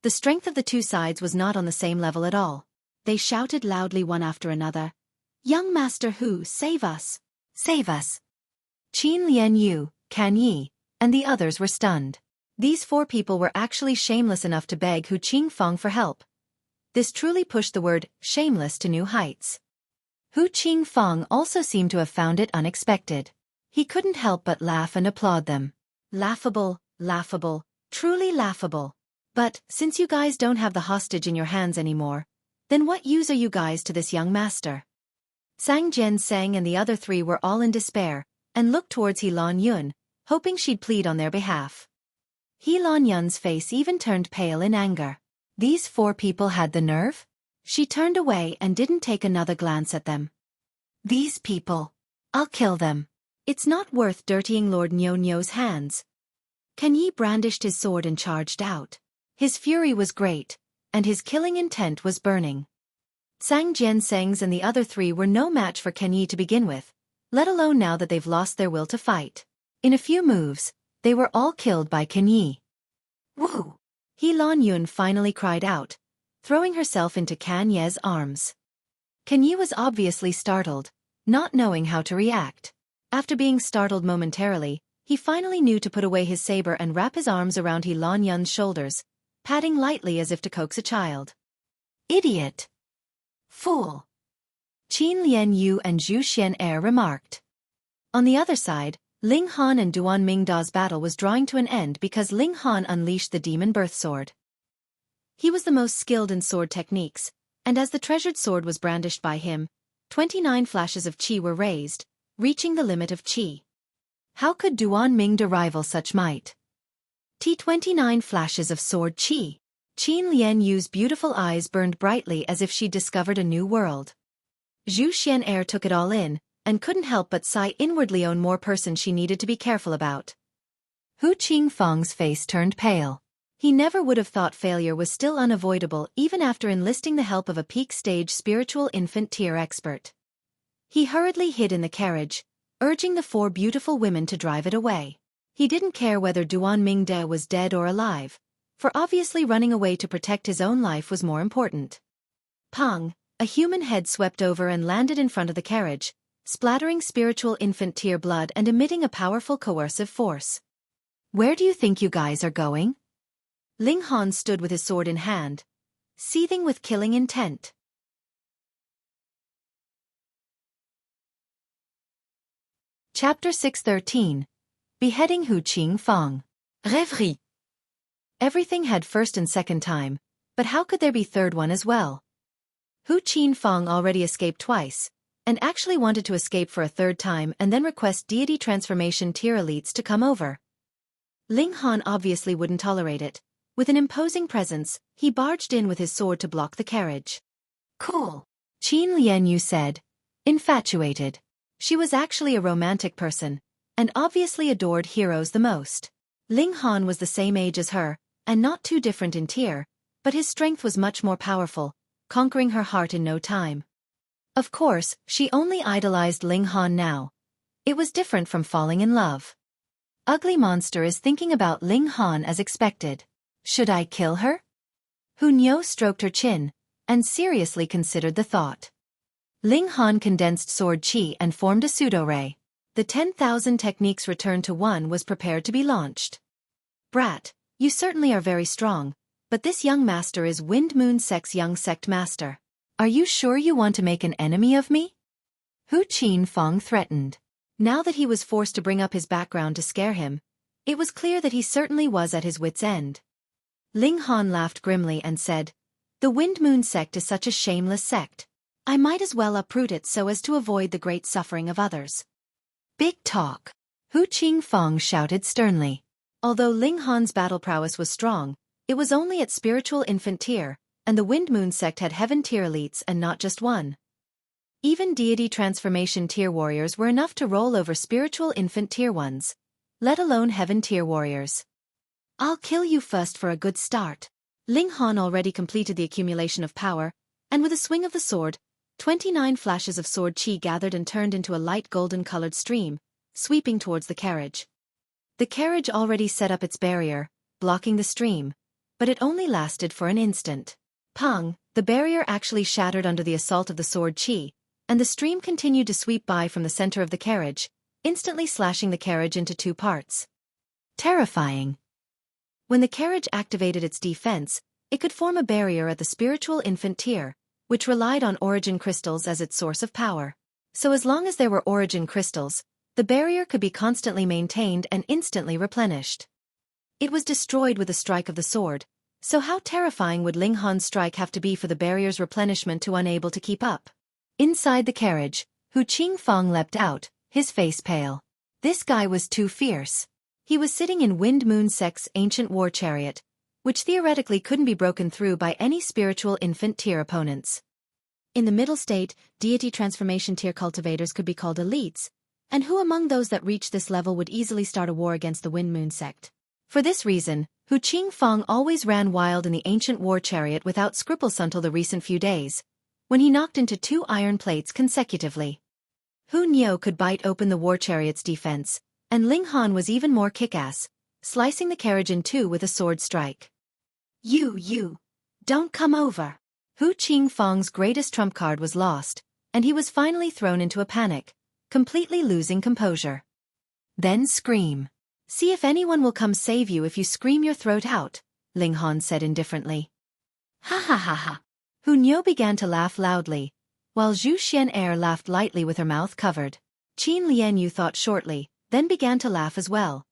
The strength of the two sides was not on the same level at all. They shouted loudly one after another. Young Master Hu, save us! Save us! Qin Lian Yu, Can Yi, and the others were stunned. These four people were actually shameless enough to beg Hu Qingfeng for help. This truly pushed the word shameless to new heights. Hu Qingfeng also seemed to have found it unexpected. He couldn't help but laugh and applaud them. Laughable, laughable, truly laughable. But, since you guys don't have the hostage in your hands anymore, then what use are you guys to this young master? Sang Jian and the other three were all in despair, and looked towards He Lan Yun, hoping she'd plead on their behalf. He Lan Yun's face even turned pale in anger. These four people had the nerve? She turned away and didn't take another glance at them. These people. I'll kill them. It's not worth dirtying Lord Niu's hands. Can Yi brandished his sword and charged out. His fury was great, and his killing intent was burning. Sang Jian's and the other three were no match for Can Yi to begin with, let alone now that they've lost their will to fight. In a few moves, they were all killed by Can Yi. Woo! He Lan Yun finally cried out, throwing herself into Can Ye's arms. Can Yi was obviously startled, not knowing how to react. After being startled momentarily, he finally knew to put away his saber and wrap his arms around He Lan Yun's shoulders, patting lightly as if to coax a child. Idiot! Fool! Qin Lian Yu and Zhu Xian'er remarked. On the other side, Ling Han and Duan Mingda's battle was drawing to an end because Ling Han unleashed the demon birth sword. He was the most skilled in sword techniques, and as the treasured sword was brandished by him, 29 flashes of qi were raised, reaching the limit of qi. How could Duan Mingda rival such might? 29 flashes of sword qi. Qin Lian Yu's beautiful eyes burned brightly as if she'd discovered a new world. Zhu Xian'er took it all in, and couldn't help but sigh inwardly on more person she needed to be careful about. Hu Qingfeng's face turned pale. He never would have thought failure was still unavoidable even after enlisting the help of a peak-stage spiritual infant tier expert. He hurriedly hid in the carriage, urging the four beautiful women to drive it away. He didn't care whether Duan Mingde was dead or alive, for obviously running away to protect his own life was more important. Pang, a human head swept over and landed in front of the carriage, splattering spiritual infant tier blood and emitting a powerful coercive force. Where do you think you guys are going? Ling Han stood with his sword in hand, seething with killing intent. Chapter 613. Beheading Hu Qingfeng. Rêverie. Everything had first and second time, but how could there be third one as well? Hu Qingfeng already escaped twice, and actually wanted to escape for a third time and then request deity transformation tier elites to come over. Ling Han obviously wouldn't tolerate it. With an imposing presence, he barged in with his sword to block the carriage. Cool. Qin Lian Yu said. Infatuated. She was actually a romantic person, and obviously adored heroes the most. Ling Han was the same age as her, and not too different in tier, but his strength was much more powerful, conquering her heart in no time. Of course, she only idolized Ling Han now. It was different from falling in love. Ugly Monster is thinking about Ling Han as expected. Should I kill her? Hu Niu stroked her chin, and seriously considered the thought. Ling Han condensed sword qi and formed a pseudo-ray. The 10,000 techniques returned to one was prepared to be launched. Brat, you certainly are very strong, but this young master is Wind Moon Sect's young sect master. Are you sure you want to make an enemy of me? Hu Qingfeng threatened. Now that he was forced to bring up his background to scare him, it was clear that he certainly was at his wit's end. Ling Han laughed grimly and said, The Wind Moon Sect is such a shameless sect. I might as well uproot it so as to avoid the great suffering of others. Big talk. Hu Qingfeng shouted sternly. Although Ling Han's battle prowess was strong, it was only at spiritual infant tier, and the Wind Moon Sect had heaven tier elites and not just one. Even deity transformation tier warriors were enough to roll over spiritual infant tier ones, let alone heaven-tier warriors. I'll kill you first for a good start. Ling Han already completed the accumulation of power, and with a swing of the sword, 29 flashes of sword chi gathered and turned into a light golden-colored stream, sweeping towards the carriage. The carriage already set up its barrier, blocking the stream, but it only lasted for an instant. Pang, the barrier actually shattered under the assault of the sword chi, and the stream continued to sweep by from the center of the carriage, instantly slashing the carriage into two parts. Terrifying. When the carriage activated its defense, it could form a barrier at the spiritual infant tier, which relied on origin crystals as its source of power. So as long as there were origin crystals, the barrier could be constantly maintained and instantly replenished. It was destroyed with a strike of the sword, so how terrifying would Ling Han's strike have to be for the barrier's replenishment to unable to keep up? Inside the carriage, Qing leapt out, his face pale. This guy was too fierce. He was sitting in Wind Moon Sect's ancient war chariot, which theoretically couldn't be broken through by any spiritual infant tier opponents. In the middle state, deity transformation tier cultivators could be called elites, and who among those that reached this level would easily start a war against the Wind Moon Sect? For this reason, Qing always ran wild in the ancient war chariot without scruples until the recent few days, when he knocked into 2 iron plates consecutively. Niu could bite open the war chariot's defense, and Ling Han was even more kick-ass, slicing the carriage in two with a sword strike. You, don't come over. Qing's greatest trump card was lost, and he was finally thrown into a panic, completely losing composure. Then scream. See if anyone will come save you if you scream your throat out, Ling Han said indifferently. Ha ha ha ha. Niu began to laugh loudly, while Zhu Xian'er laughed lightly with her mouth covered. Qin Lianyu thought shortly, then began to laugh as well.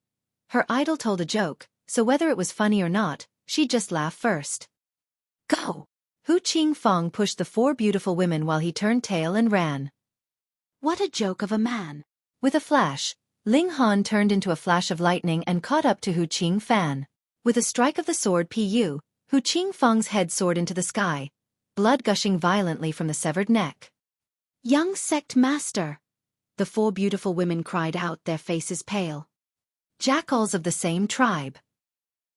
Her idol told a joke, so whether it was funny or not, she'd just laugh first. Go! Qing pushed the 4 beautiful women while he turned tail and ran. What a joke of a man! With a flash, Ling Han turned into a flash of lightning and caught up to Qing. With a strike of the sword Qing's head soared into the sky, blood gushing violently from the severed neck. Young sect master! The 4 beautiful women cried out, their faces pale. Jackals of the same tribe.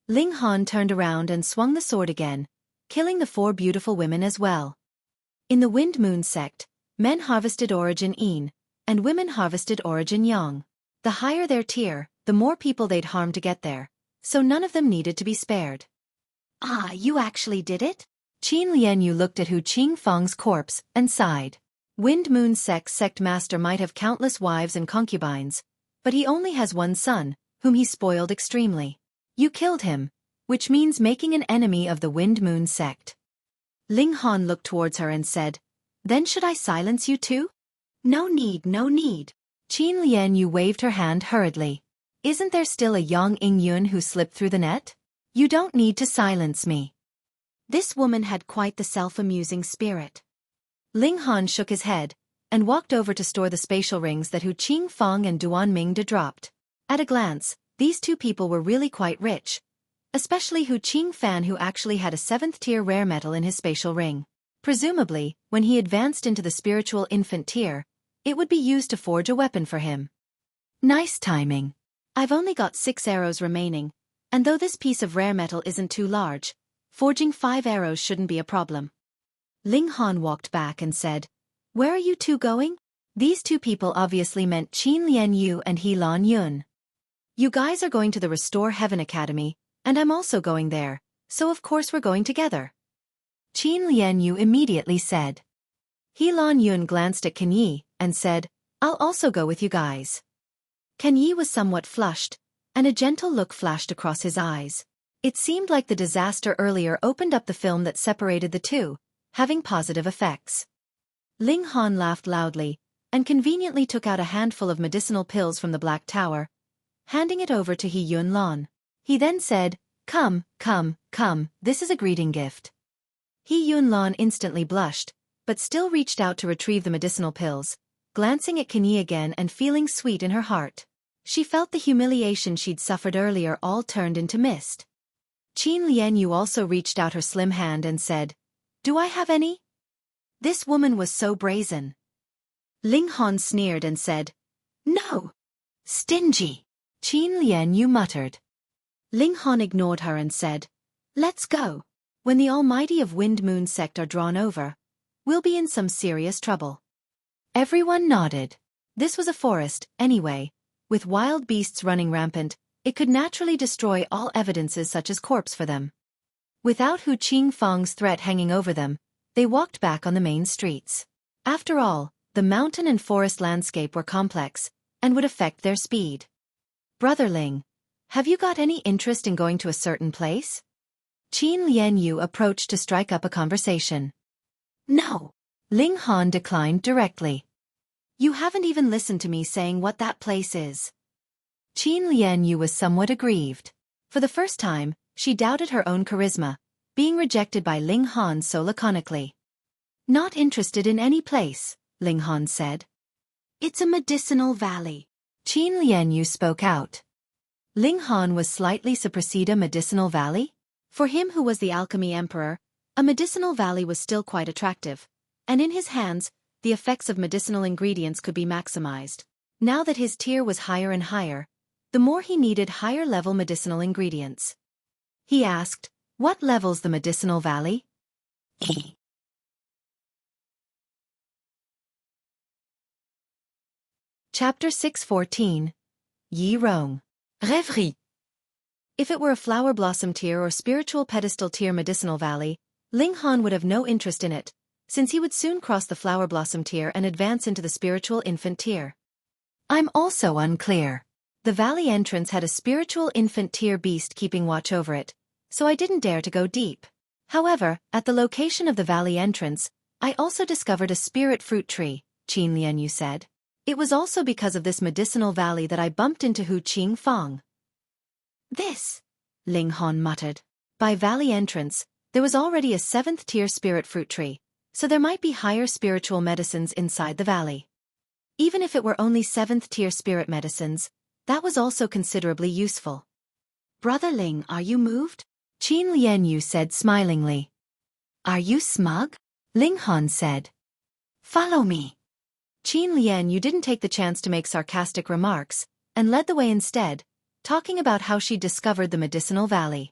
Ling Han turned around and swung the sword again, killing the 4 beautiful women as well. In the Wind Moon sect, men harvested origin Yin, and women harvested origin Yang. The higher their tier, the more people they'd harm to get there, so none of them needed to be spared. Ah, you actually did it? Qin Lianyu looked at Qing's corpse and sighed. Wind Moon Sect's sect master might have countless wives and concubines, but he only has one son, whom he spoiled extremely. You killed him, which means making an enemy of the Wind Moon Sect. Ling Han looked towards her and said, Then should I silence you too? No need. Qin Lianyu waved her hand hurriedly. Isn't there still a young Yun who slipped through the net? You don't need to silence me. This woman had quite the self-amusing spirit. Ling Han shook his head, and walked over to store the spatial rings that Qing and Duan Mingde dropped. At a glance, these 2 people were really quite rich, especially Qing, who actually had a 7th-tier rare metal in his spatial ring. Presumably, when he advanced into the spiritual infant tier, it would be used to forge a weapon for him. Nice timing. I've only got 6 arrows remaining, and though this piece of rare metal isn't too large, forging 5 arrows shouldn't be a problem. Ling Han walked back and said, Where are you 2 going? These 2 people obviously meant Qin Lianyu and He Lan Yun. You guys are going to the Restore Heaven Academy, and I'm also going there, so of course we're going together. Qin Lianyu immediately said. He Lan Yun glanced at Kan Yi and said, I'll also go with you guys. Kan Yi was somewhat flushed, and a gentle look flashed across his eyes. It seemed like the disaster earlier opened up the film that separated the 2, having positive effects. Ling Han laughed loudly, and conveniently took out a handful of medicinal pills from the Black Tower, handing it over to He Yun Lan. He then said, Come, this is a greeting gift. He Yun Lan instantly blushed, but still reached out to retrieve the medicinal pills, glancing at Kan Yi again and feeling sweet in her heart. She felt the humiliation she'd suffered earlier all turned into mist. Qin Lianyu also reached out her slim hand and said, Do I have any? This woman was so brazen. Ling Han sneered and said, No. Stingy. Qin Lianyu muttered. Ling Han ignored her and said, "Let's go. When the almighty of Wind-Moon sect are drawn over, we'll be in some serious trouble." Everyone nodded. This was a forest, anyway. With wild beasts running rampant, it could naturally destroy all evidences such as corpse for them. Without Hu Qingfang's threat hanging over them, they walked back on the main streets. After all, the mountain and forest landscape were complex, and would affect their speed. "Brother Ling, have you got any interest in going to a certain place?" Qin Lianyu approached to strike up a conversation. "No." Ling Han declined directly. "You haven't even listened to me saying what that place is." Qin Lianyu was somewhat aggrieved. For the first time, she doubted her own charisma, being rejected by Ling Han so laconically. "Not interested in any place," Ling Han said. "It's a medicinal valley." Qin Lianyu spoke out. Ling Han was slightly surprised. A medicinal valley? For him who was the alchemy emperor, a medicinal valley was still quite attractive, and in his hands, the effects of medicinal ingredients could be maximized. Now that his tier was higher and higher, the more he needed higher-level medicinal ingredients. He asked, "What level's the medicinal valley?" Chapter 614. Yi Rong. Rêverie. If it were a flower blossom tier or spiritual pedestal tier medicinal valley, Ling Han would have no interest in it, since he would soon cross the flower blossom tier and advance into the spiritual infant tier. "I'm also unclear. The valley entrance had a spiritual infant tier beast keeping watch over it, so I didn't dare to go deep. However, at the location of the valley entrance, I also discovered a spirit fruit tree," Qin Lianyu said. "It was also because of this medicinal valley that I bumped into Hu Qingfang." "This," Ling Han muttered. By valley entrance, there was already a 7th-tier spirit fruit tree, so there might be higher spiritual medicines inside the valley. Even if it were only 7th-tier spirit medicines, that was also considerably useful. "Brother Ling, are you moved?" Qin Lianyu said smilingly. "Are you smug?" Ling Han said. "Follow me." Qin Lianyu didn't take the chance to make sarcastic remarks, and led the way instead, talking about how she discovered the medicinal valley.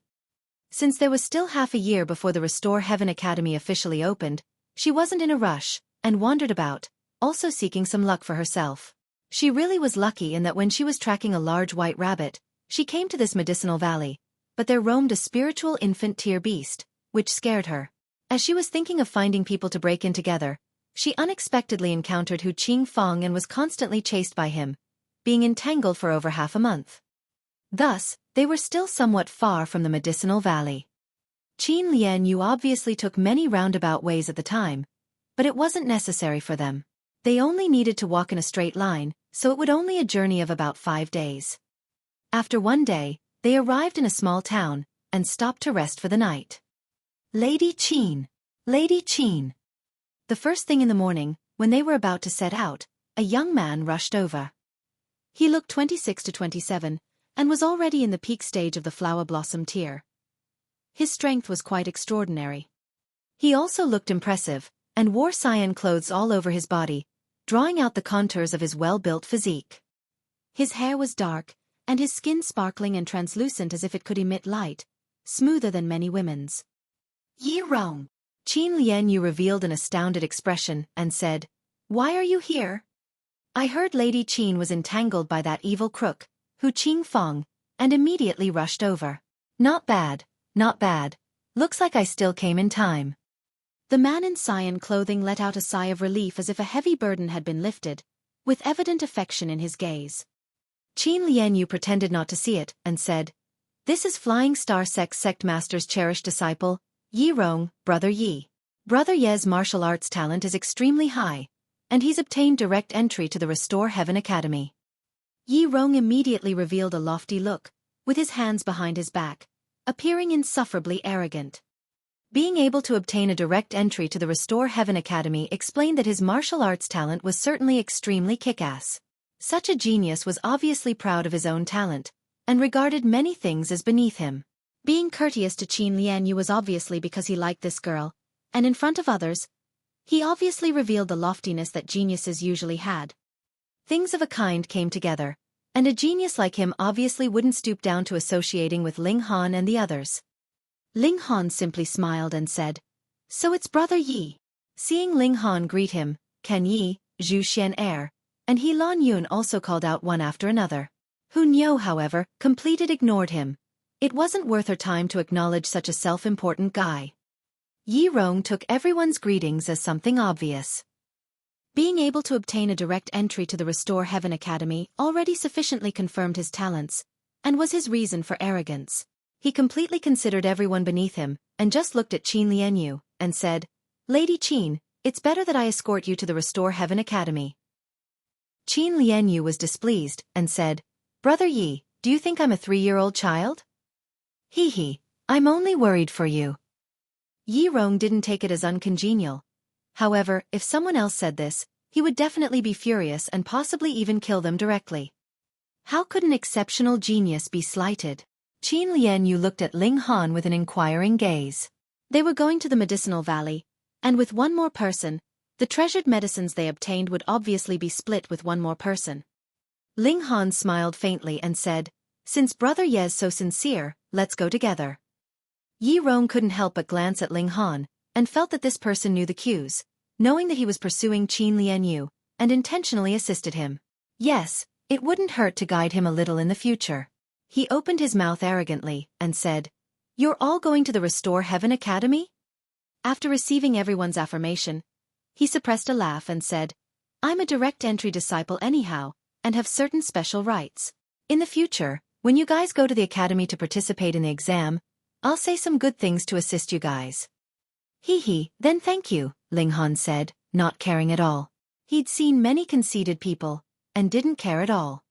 Since there was still half a year before the Restore Heaven Academy officially opened, she wasn't in a rush, and wandered about, also seeking some luck for herself. She really was lucky in that when she was tracking a large white rabbit, she came to this medicinal valley, but there roamed a spiritual infant tier beast, which scared her. As she was thinking of finding people to break in together, she unexpectedly encountered Hu Qingfang and was constantly chased by him, being entangled for over half a month. Thus, they were still somewhat far from the medicinal valley. Qin Lianyu obviously took many roundabout ways at the time, but it wasn't necessary for them. They only needed to walk in a straight line, so it would only a journey of about 5 days. After one day, they arrived in a small town, and stopped to rest for the night. "Lady Qin! Lady Qin!" The first thing in the morning, when they were about to set out, a young man rushed over. He looked 26 to 27, and was already in the peak stage of the flower blossom tier. His strength was quite extraordinary. He also looked impressive, and wore cyan clothes all over his body, drawing out the contours of his well-built physique. His hair was dark, and his skin sparkling and translucent as if it could emit light, smoother than many women's. "Yi Rong!" Qin Lianyu revealed an astounded expression, and said, "Why are you here?" "I heard Lady Qin was entangled by that evil crook, Hu Qingfang, and immediately rushed over." "Not bad, not bad. Looks like I still came in time." The man in cyan clothing let out a sigh of relief as if a heavy burden had been lifted, with evident affection in his gaze. Qin Lianyu pretended not to see it, and said, "This is Flying Star Sect Master's cherished disciple, Yi Rong, Brother Yi. Brother Ye's martial arts talent is extremely high, and he's obtained direct entry to the Restore Heaven Academy." Yi Rong immediately revealed a lofty look, with his hands behind his back, appearing insufferably arrogant. Being able to obtain a direct entry to the Restore Heaven Academy explained that his martial arts talent was certainly extremely kick-ass. Such a genius was obviously proud of his own talent, and regarded many things as beneath him. Being courteous to Qin Lianyu was obviously because he liked this girl, and in front of others, he obviously revealed the loftiness that geniuses usually had. Things of a kind came together, And a genius like him obviously wouldn't stoop down to associating with Ling Han and the others. Ling Han simply smiled and said, "So it's Brother Yi." Seeing Ling Han greet him, Ken Yi, Zhu Xian'er, and He Lan Yun also called out one after another. Hu Niu, however, completed ignored him. It wasn't worth her time to acknowledge such a self-important guy. Yi Rong took everyone's greetings as something obvious. Being able to obtain a direct entry to the Restore Heaven Academy already sufficiently confirmed his talents, and was his reason for arrogance. He completely considered everyone beneath him, and just looked at Qin Lianyu, and said, "Lady Qin, it's better that I escort you to the Restore Heaven Academy." Qin Lianyu was displeased, and said, "Brother Yi, do you think I'm a 3-year-old child?" "Hee, I'm only worried for you." Yi Rong didn't take it as uncongenial. However, if someone else said this, he would definitely be furious and possibly even kill them directly. How could an exceptional genius be slighted? Qin Lianyu looked at Ling Han with an inquiring gaze. They were going to the Medicinal Valley, and with one more person, the treasured medicines they obtained would obviously be split with one more person. Ling Han smiled faintly and said, "Since Brother Ye's so sincere, let's go together." Yi Rong couldn't help but glance at Ling Han, and felt that this person knew the cues, knowing that he was pursuing Qin Lianyu, and intentionally assisted him. Yes, it wouldn't hurt to guide him a little in the future. He opened his mouth arrogantly, and said, "You're all going to the Restore Heaven Academy?" After receiving everyone's affirmation, he suppressed a laugh and said, "I'm a direct entry disciple anyhow, and have certain special rights. In the future, when you guys go to the academy to participate in the exam, I'll say some good things to assist you guys." Then thank you, Ling Han said, not caring at all. He'd seen many conceited people, and didn't care at all.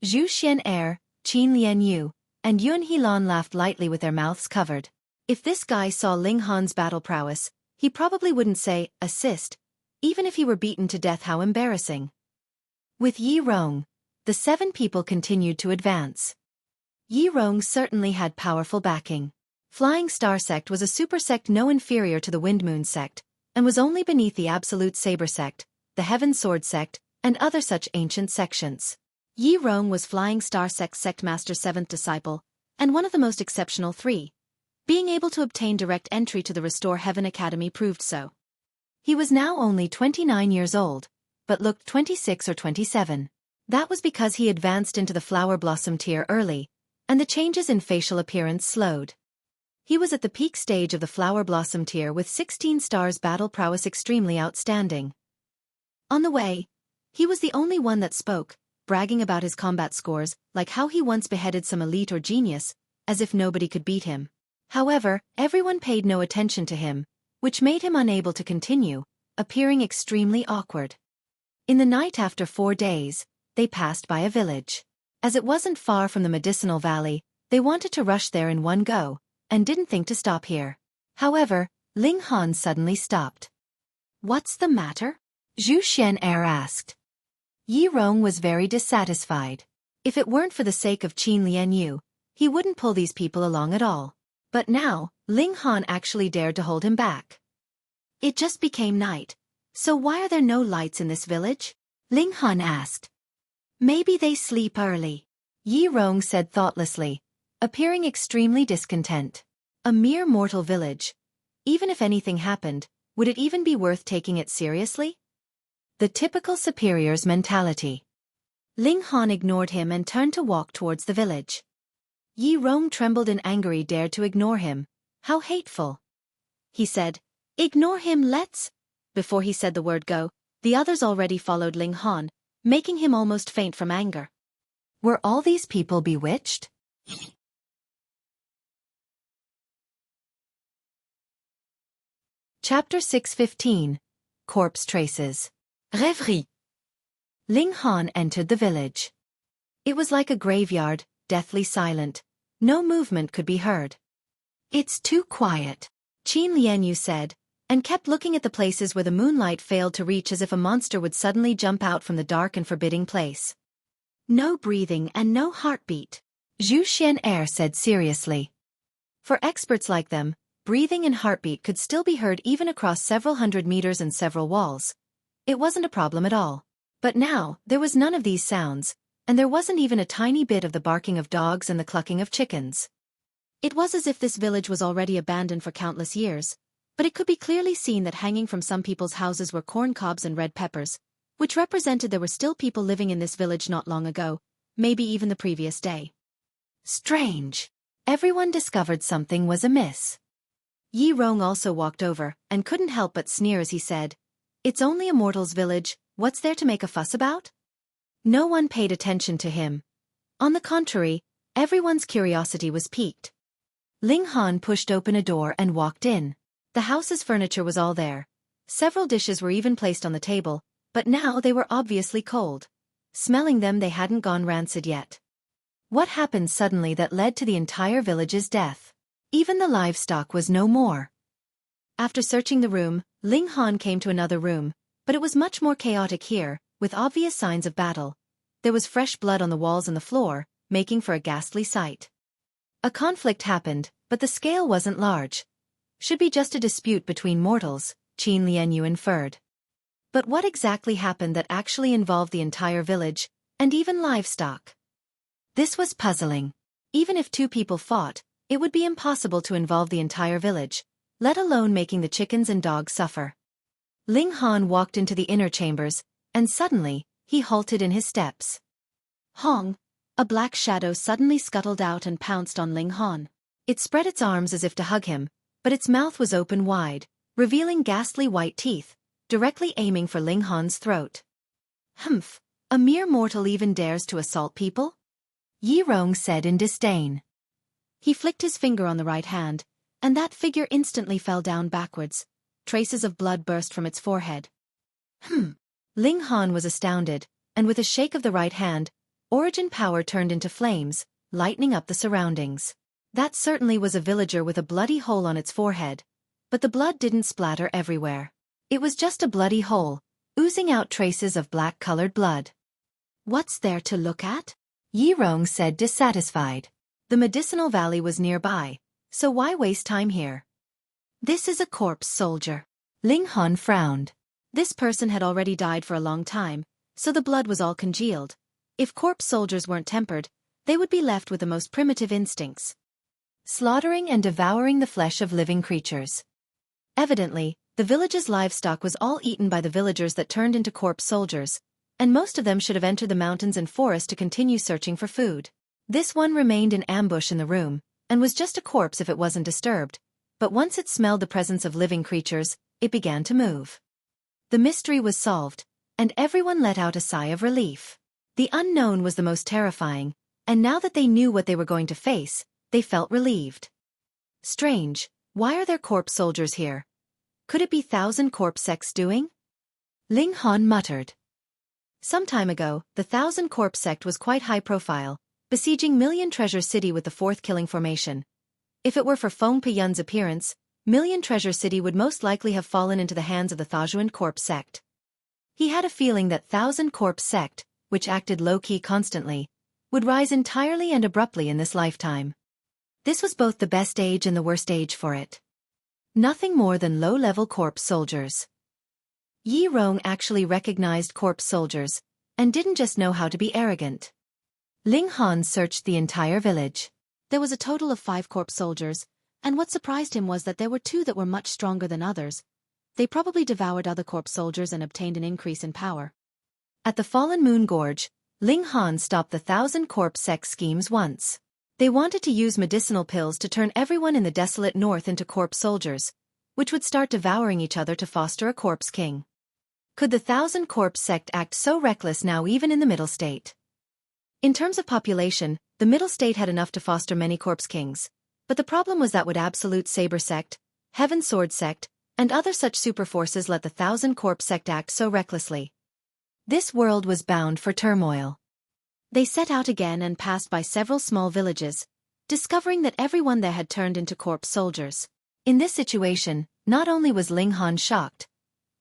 Zhu Xian'er, Qin Lianyu, and Yun Helan laughed lightly with their mouths covered. If this guy saw Ling Han's battle prowess, he probably wouldn't say, "assist," even if he were beaten to death. How embarrassing. With Yi Rong, the 7 people continued to advance. Yi Rong certainly had powerful backing. Flying Star Sect was a super sect no inferior to the Wind Moon Sect, and was only beneath the Absolute Saber Sect, the Heaven Sword Sect, and other such ancient sections. Yi Rong was Flying Star Sect's Sect Master 7th disciple, and one of the most exceptional 3. Being able to obtain direct entry to the Restore Heaven Academy proved so. He was now only 29 years old, but looked 26 or 27. That was because he advanced into the Flower Blossom tier early, and the changes in facial appearance slowed. He was at the peak stage of the Flower Blossom tier with 16 stars battle prowess extremely outstanding. On the way, he was the only one that spoke, bragging about his combat scores, like how he once beheaded some elite or genius, as if nobody could beat him. However, everyone paid no attention to him, which made him unable to continue, appearing extremely awkward. In the night after 4 days, they passed by a village. As it wasn't far from the Medicinal Valley, they wanted to rush there in one go, and didn't think to stop here. However, Ling Han suddenly stopped. "What's the matter?" Zhu Xian'er asked. Yi Rong was very dissatisfied. If it weren't for the sake of Qin Lianyu, he wouldn't pull these people along at all. But now, Ling Han actually dared to hold him back. "It just became night, so why are there no lights in this village?" Ling Han asked. "Maybe they sleep early," Yi Rong said thoughtlessly, appearing extremely discontent. A mere mortal village. Even if anything happened, would it even be worth taking it seriously? The typical superior's mentality. Ling Han ignored him and turned to walk towards the village. Yi Rong trembled in anger, dared to ignore him. How hateful. He said, "Ignore him, let's." Before he said the word go, the others already followed Ling Han, making him almost faint from anger. Were all these people bewitched? Chapter 615. Corpse Traces. Rêverie. Ling Han entered the village. It was like a graveyard, deathly silent. No movement could be heard. "It's too quiet," Qin Lianyu said, and kept looking at the places where the moonlight failed to reach, as if a monster would suddenly jump out from the dark and forbidding place. "No breathing and no heartbeat," Zhu Xian'er said seriously. For experts like them, breathing and heartbeat could still be heard even across several hundred meters and several walls. It wasn't a problem at all. But now, there was none of these sounds, and there wasn't even a tiny bit of the barking of dogs and the clucking of chickens. It was as if this village was already abandoned for countless years, but it could be clearly seen that hanging from some people's houses were corn cobs and red peppers, which represented there were still people living in this village not long ago, maybe even the previous day. Strange. Everyone discovered something was amiss. Rong also walked over, and couldn't help but sneer as he said, "It's only a mortal's village, what's there to make a fuss about?" No one paid attention to him. On the contrary, everyone's curiosity was piqued. Ling Han pushed open a door and walked in. The house's furniture was all there. Several dishes were even placed on the table, but now they were obviously cold. Smelling them, they hadn't gone rancid yet. What happened suddenly that led to the entire village's death? Even the livestock was no more. After searching the room, Ling Han came to another room, but it was much more chaotic here, with obvious signs of battle. There was fresh blood on the walls and the floor, making for a ghastly sight. A conflict happened, but the scale wasn't large. Should be just a dispute between mortals, Qin Lianyu inferred. But what exactly happened that actually involved the entire village, and even livestock? This was puzzling. Even if two people fought, it would be impossible to involve the entire village, let alone making the chickens and dogs suffer. Ling Han walked into the inner chambers, and suddenly, he halted in his steps. Hong! A black shadow suddenly scuttled out and pounced on Ling Han. It spread its arms as if to hug him, but its mouth was open wide, revealing ghastly white teeth, directly aiming for Ling Han's throat. Humph! A mere mortal even dares to assault people? Rong said in disdain. He flicked his finger on the right hand, and that figure instantly fell down backwards. Traces of blood burst from its forehead. Ling Han was astounded, and with a shake of the right hand, origin power turned into flames, lightening up the surroundings. That certainly was a villager with a bloody hole on its forehead, but the blood didn't splatter everywhere. It was just a bloody hole, oozing out traces of black-colored blood. What's there to look at? Rong said dissatisfied. The medicinal valley was nearby, so why waste time here? This is a corpse soldier. Ling Han frowned. This person had already died for a long time, so the blood was all congealed. If corpse soldiers weren't tempered, they would be left with the most primitive instincts. Slaughtering and devouring the flesh of living creatures. Evidently, the village's livestock was all eaten by the villagers that turned into corpse soldiers, and most of them should have entered the mountains and forest to continue searching for food. This one remained in ambush in the room, and was just a corpse if it wasn't disturbed, but once it smelled the presence of living creatures, it began to move. The mystery was solved, and everyone let out a sigh of relief. The unknown was the most terrifying, and now that they knew what they were going to face, they felt relieved. Strange, why are there corpse soldiers here? Could it be Thousand Corpse Sect's doing? Ling Han muttered. Some time ago, the Thousand Corpse Sect was quite high profile, besieging Million Treasure City with the fourth killing formation. If it were for Feng Piyun's appearance, Million Treasure City would most likely have fallen into the hands of the Thousand Corpse Sect. He had a feeling that Thousand Corpse Sect, which acted low-key constantly, would rise entirely and abruptly in this lifetime. This was both the best age and the worst age for it. Nothing more than low-level corpse soldiers. Rong actually recognized corpse soldiers, and didn't just know how to be arrogant. Ling Han searched the entire village. There was a total of 5 corpse soldiers, and what surprised him was that there were 2 that were much stronger than others. They probably devoured other corpse soldiers and obtained an increase in power. At the Fallen Moon Gorge, Ling Han stopped the Thousand Corpse Sect schemes once. They wanted to use medicinal pills to turn everyone in the desolate north into corpse soldiers, which would start devouring each other to foster a corpse king. Could the Thousand Corpse Sect act so reckless now even in the Middle State? In terms of population, the Middle State had enough to foster many corpse kings, but the problem was that would Absolute Saber Sect, Heaven Sword Sect, and other such super forces let the Thousand Corpse Sect act so recklessly? This world was bound for turmoil. They set out again and passed by several small villages, discovering that everyone there had turned into corpse soldiers. In this situation, not only was Ling Han shocked,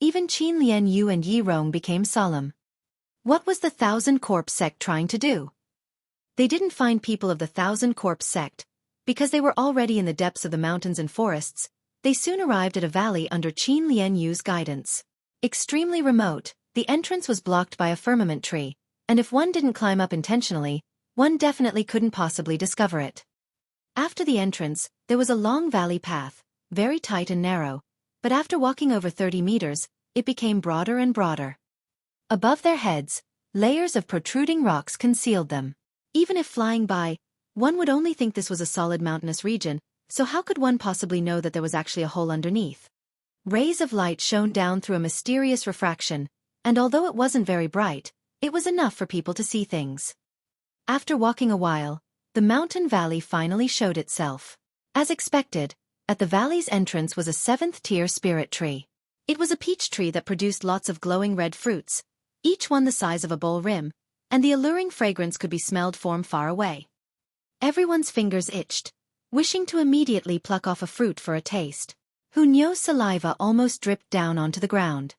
even Qin Lianyu and Rong became solemn. What was the Thousand Corpse Sect trying to do? They didn't find people of the Thousand Corpse Sect, because they were already in the depths of the mountains and forests. They soon arrived at a valley under Qin Lianyu's guidance. Extremely remote, the entrance was blocked by a firmament tree, and if one didn't climb up intentionally, one definitely couldn't possibly discover it. After the entrance, there was a long valley path, very tight and narrow, but after walking over 30 meters, it became broader and broader. Above their heads, layers of protruding rocks concealed them. Even if flying by, one would only think this was a solid mountainous region, so how could one possibly know that there was actually a hole underneath? Rays of light shone down through a mysterious refraction, and although it wasn't very bright, it was enough for people to see things. After walking a while, the mountain valley finally showed itself. As expected, at the valley's entrance was a 7th-tier spirit tree. It was a peach tree that produced lots of glowing red fruits, each one the size of a bowl rim, and the alluring fragrance could be smelled from far away. Everyone's fingers itched, wishing to immediately pluck off a fruit for a taste. Hunyo's saliva almost dripped down onto the ground.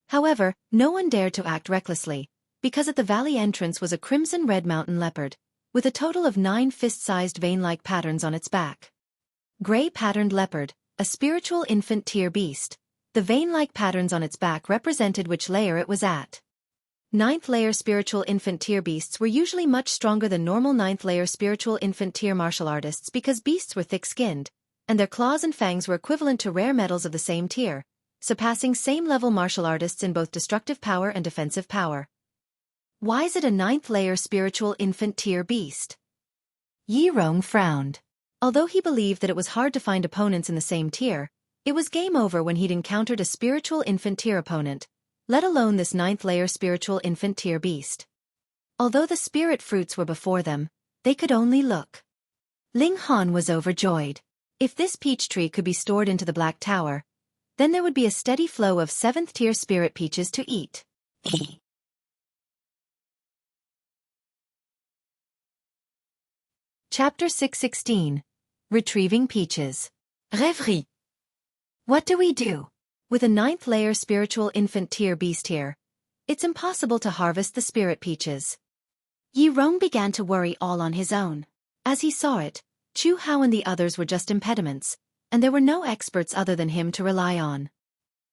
However, no one dared to act recklessly, because at the valley entrance was a crimson-red mountain leopard, with a total of 9 fist-sized vein-like patterns on its back. Gray-patterned leopard, a spiritual infant-tier beast. The vein-like patterns on its back represented which layer it was at. 9th-layer spiritual infant-tier beasts were usually much stronger than normal 9th-layer spiritual infant-tier martial artists because beasts were thick-skinned, and their claws and fangs were equivalent to rare metals of the same tier, surpassing same-level martial artists in both destructive power and defensive power. Why is it a 9th-layer spiritual infant-tier beast? Rong frowned. Although he believed that it was hard to find opponents in the same tier, it was game over when he'd encountered a spiritual infant-tier opponent, let alone this 9th-layer spiritual infant-tier beast. Although the spirit fruits were before them, they could only look. Ling Han was overjoyed. If this peach tree could be stored into the Black Tower, then there would be a steady flow of 7th-tier spirit peaches to eat. Chapter 616. Retrieving Peaches. Rêverie. What do we do? With a 9th-layer spiritual infant-tier beast here, it's impossible to harvest the spirit peaches. Rong began to worry all on his own. As he saw it, Chu Hao and the others were just impediments, and there were no experts other than him to rely on.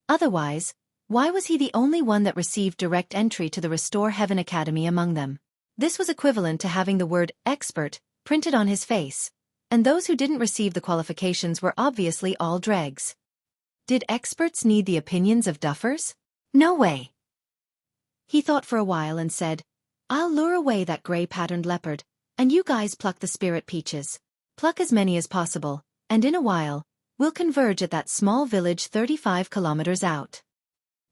Otherwise, why was he the only one that received direct entry to the Restore Heaven Academy among them? This was equivalent to having the word expert printed on his face, and those who didn't receive the qualifications were obviously all dregs. Did experts need the opinions of duffers? No way. He thought for a while and said, I'll lure away that gray-patterned leopard, and you guys pluck the spirit peaches. Pluck as many as possible, and in a while, we'll converge at that small village 35 kilometers out.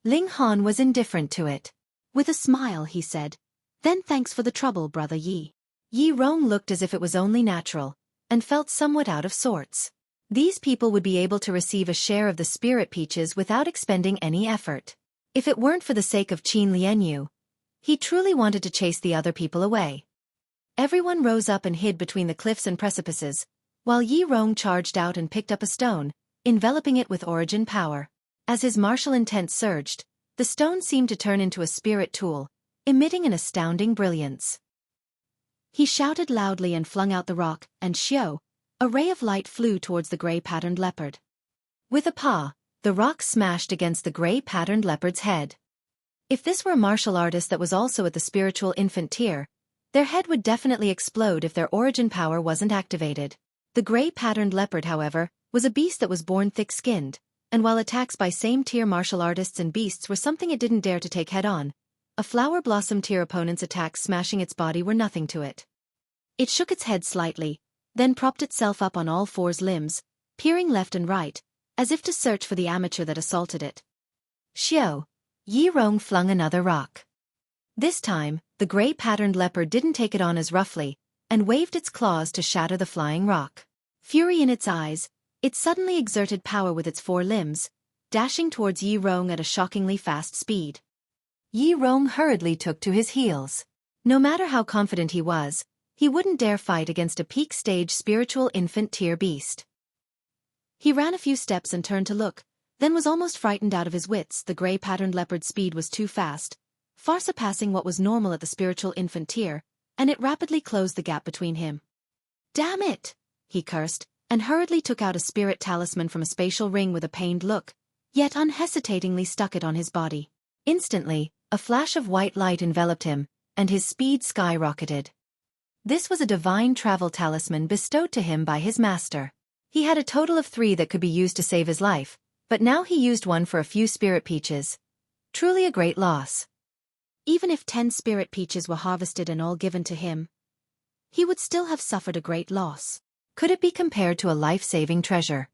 Ling Han was indifferent to it. With a smile he said, Then thanks for the trouble, Brother Yi. Rong looked as if it was only natural, and felt somewhat out of sorts. These people would be able to receive a share of the spirit peaches without expending any effort. If it weren't for the sake of Qin Lianyu, he truly wanted to chase the other people away. Everyone rose up and hid between the cliffs and precipices, while Rong charged out and picked up a stone, enveloping it with origin power. As his martial intent surged, the stone seemed to turn into a spirit tool, emitting an astounding brilliance. He shouted loudly and flung out the rock, and a ray of light flew towards the gray-patterned leopard. With a paw, the rock smashed against the gray-patterned leopard's head. If this were a martial artist that was also at the spiritual infant tier, their head would definitely explode if their origin power wasn't activated. The gray-patterned leopard, however, was a beast that was born thick-skinned, and while attacks by same-tier martial artists and beasts were something it didn't dare to take head-on, a flower blossom tier opponent's attacks smashing its body were nothing to it. It shook its head slightly, then propped itself up on all 4 limbs, peering left and right, as if to search for the amateur that assaulted it. Rong flung another rock. This time, the gray-patterned leopard didn't take it on as roughly, and waved its claws to shatter the flying rock. Fury in its eyes, it suddenly exerted power with its 4 limbs, dashing towards Rong at a shockingly fast speed. Rong hurriedly took to his heels. No matter how confident he was, he wouldn't dare fight against a peak-stage spiritual infant-tier beast. He ran a few steps and turned to look, then was almost frightened out of his wits. The gray-patterned leopard's speed was too fast, far surpassing what was normal at the spiritual infant tier, and it rapidly closed the gap between him. Damn it! He cursed, and hurriedly took out a spirit talisman from a spatial ring with a pained look, yet unhesitatingly stuck it on his body. Instantly, a flash of white light enveloped him, and his speed skyrocketed. This was a divine travel talisman bestowed to him by his master. He had a total of 3 that could be used to save his life, but now he used one for a few spirit peaches. Truly a great loss. Even if 10 spirit peaches were harvested and all given to him, he would still have suffered a great loss. Could it be compared to a life-saving treasure?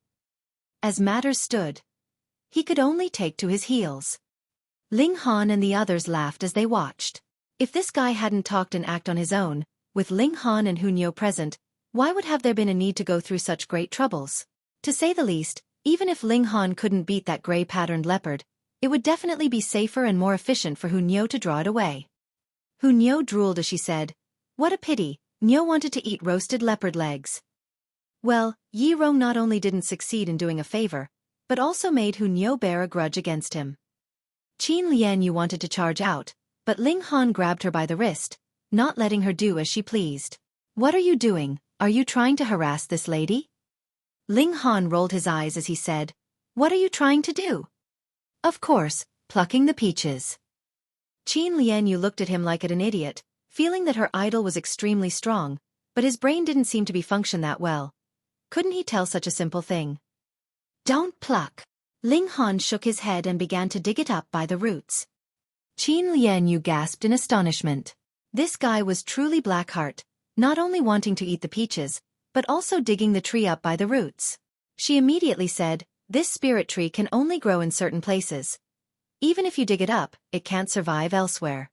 As matters stood, he could only take to his heels. Ling Han and the others laughed as they watched. If this guy hadn't talked and acted on his own, with Ling Han and Hu Niu present, why would have there been a need to go through such great troubles? To say the least, even if Ling Han couldn't beat that gray-patterned leopard, it would definitely be safer and more efficient for Hu Niu to draw it away. Hu Niu drooled as she said, "What a pity, Niu wanted to eat roasted leopard legs." Well, Yi Rong not only didn't succeed in doing a favor, but also made Hu Niu bear a grudge against him. Qin Lianyu wanted to charge out, but Ling Han grabbed her by the wrist, not letting her do as she pleased. "What are you doing? Are you trying to harass this lady?" Ling Han rolled his eyes as he said, "What are you trying to do?" "Of course, plucking the peaches." Qin Lianyu looked at him like an idiot, feeling that her idol was extremely strong, but his brain didn't seem to be function that well. Couldn't he tell such a simple thing? "Don't pluck." Ling Han shook his head and began to dig it up by the roots. Qin Lianyu gasped in astonishment. This guy was truly Blackheart, not only wanting to eat the peaches, but also digging the tree up by the roots. She immediately said, "This spirit tree can only grow in certain places. Even if you dig it up, it can't survive elsewhere."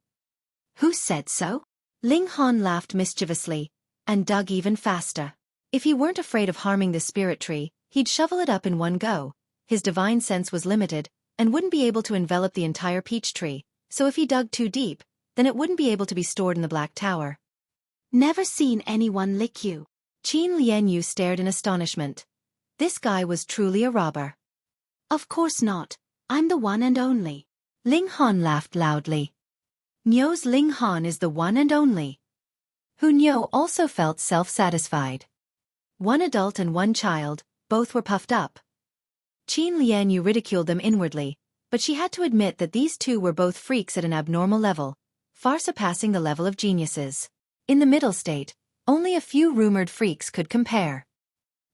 "Who said so?" Ling Han laughed mischievously, and dug even faster. If he weren't afraid of harming this spirit tree, he'd shovel it up in one go. His divine sense was limited, and wouldn't be able to envelop the entire peach tree, so if he dug too deep, then it wouldn't be able to be stored in the Black Tower. "Never seen anyone lick you." Qin Lianyu stared in astonishment. This guy was truly a robber. "Of course not. I'm the one and only." Ling Han laughed loudly. Niu's Ling Han is the one and only. Hu Niu also felt self-satisfied. One adult and one child, both were puffed up. Qin Lianyu ridiculed them inwardly, but she had to admit that these two were both freaks at an abnormal level, far surpassing the level of geniuses. In the middle state, only a few rumored freaks could compare.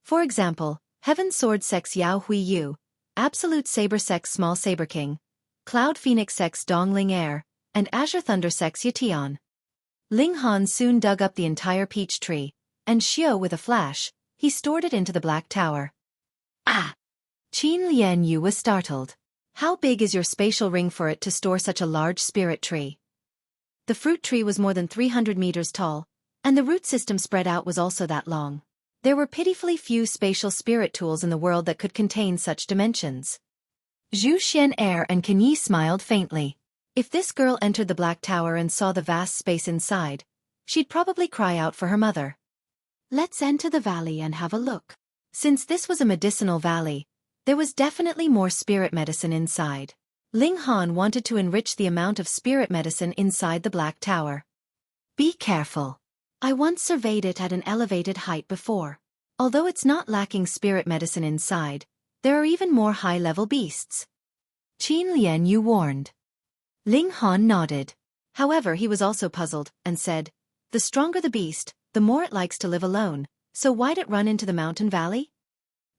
For example, Heaven Sword Sex Yao Hui Yu, Absolute Saber Sex Small Saber King, Cloud Phoenix Sex Dong Ling Air, and Azure Thunder Sex Yatian. Ling Han soon dug up the entire peach tree, and Xiu with a flash, he stored it into the Black Tower. "Ah!" Qin Lianyu was startled. "How big is your spatial ring for it to store such a large spirit tree?" The fruit tree was more than 300 meters tall, and the root system spread out was also that long. There were pitifully few spatial spirit tools in the world that could contain such dimensions. Zhu Xian and Qin smiled faintly. If this girl entered the Black Tower and saw the vast space inside, she'd probably cry out for her mother. "Let's enter the valley and have a look." Since this was a medicinal valley, there was definitely more spirit medicine inside. Ling Han wanted to enrich the amount of spirit medicine inside the Black Tower. "Be careful. I once surveyed it at an elevated height before. Although it's not lacking spirit medicine inside, there are even more high-level beasts." Qin Lianyu warned. Ling Han nodded. However, he was also puzzled, and said, "The stronger the beast, the more it likes to live alone, so why'd it run into the mountain valley?"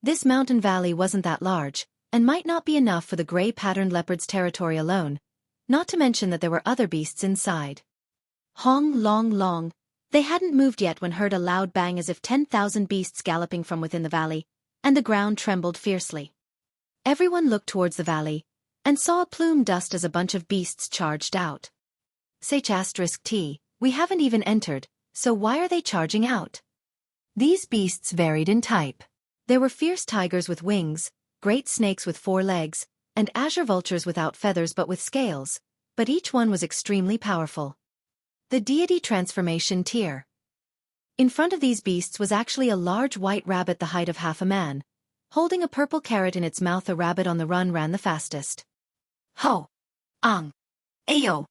This mountain valley wasn't that large, and might not be enough for the gray-patterned leopard's territory alone, not to mention that there were other beasts inside. Hong long long. They hadn't moved yet when heard a loud bang as if 10,000 beasts galloping from within the valley, and the ground trembled fiercely. Everyone looked towards the valley, and saw a plume dust as a bunch of beasts charged out. T, we haven't even entered, so why are they charging out? These beasts varied in type. There were fierce tigers with wings, great snakes with 4 legs, and azure vultures without feathers but with scales, but each one was extremely powerful. The deity transformation tier. In front of these beasts was actually a large white rabbit the height of half a man. Holding a purple carrot in its mouth, a rabbit on the run ran the fastest. Ho! Ang! Ayo!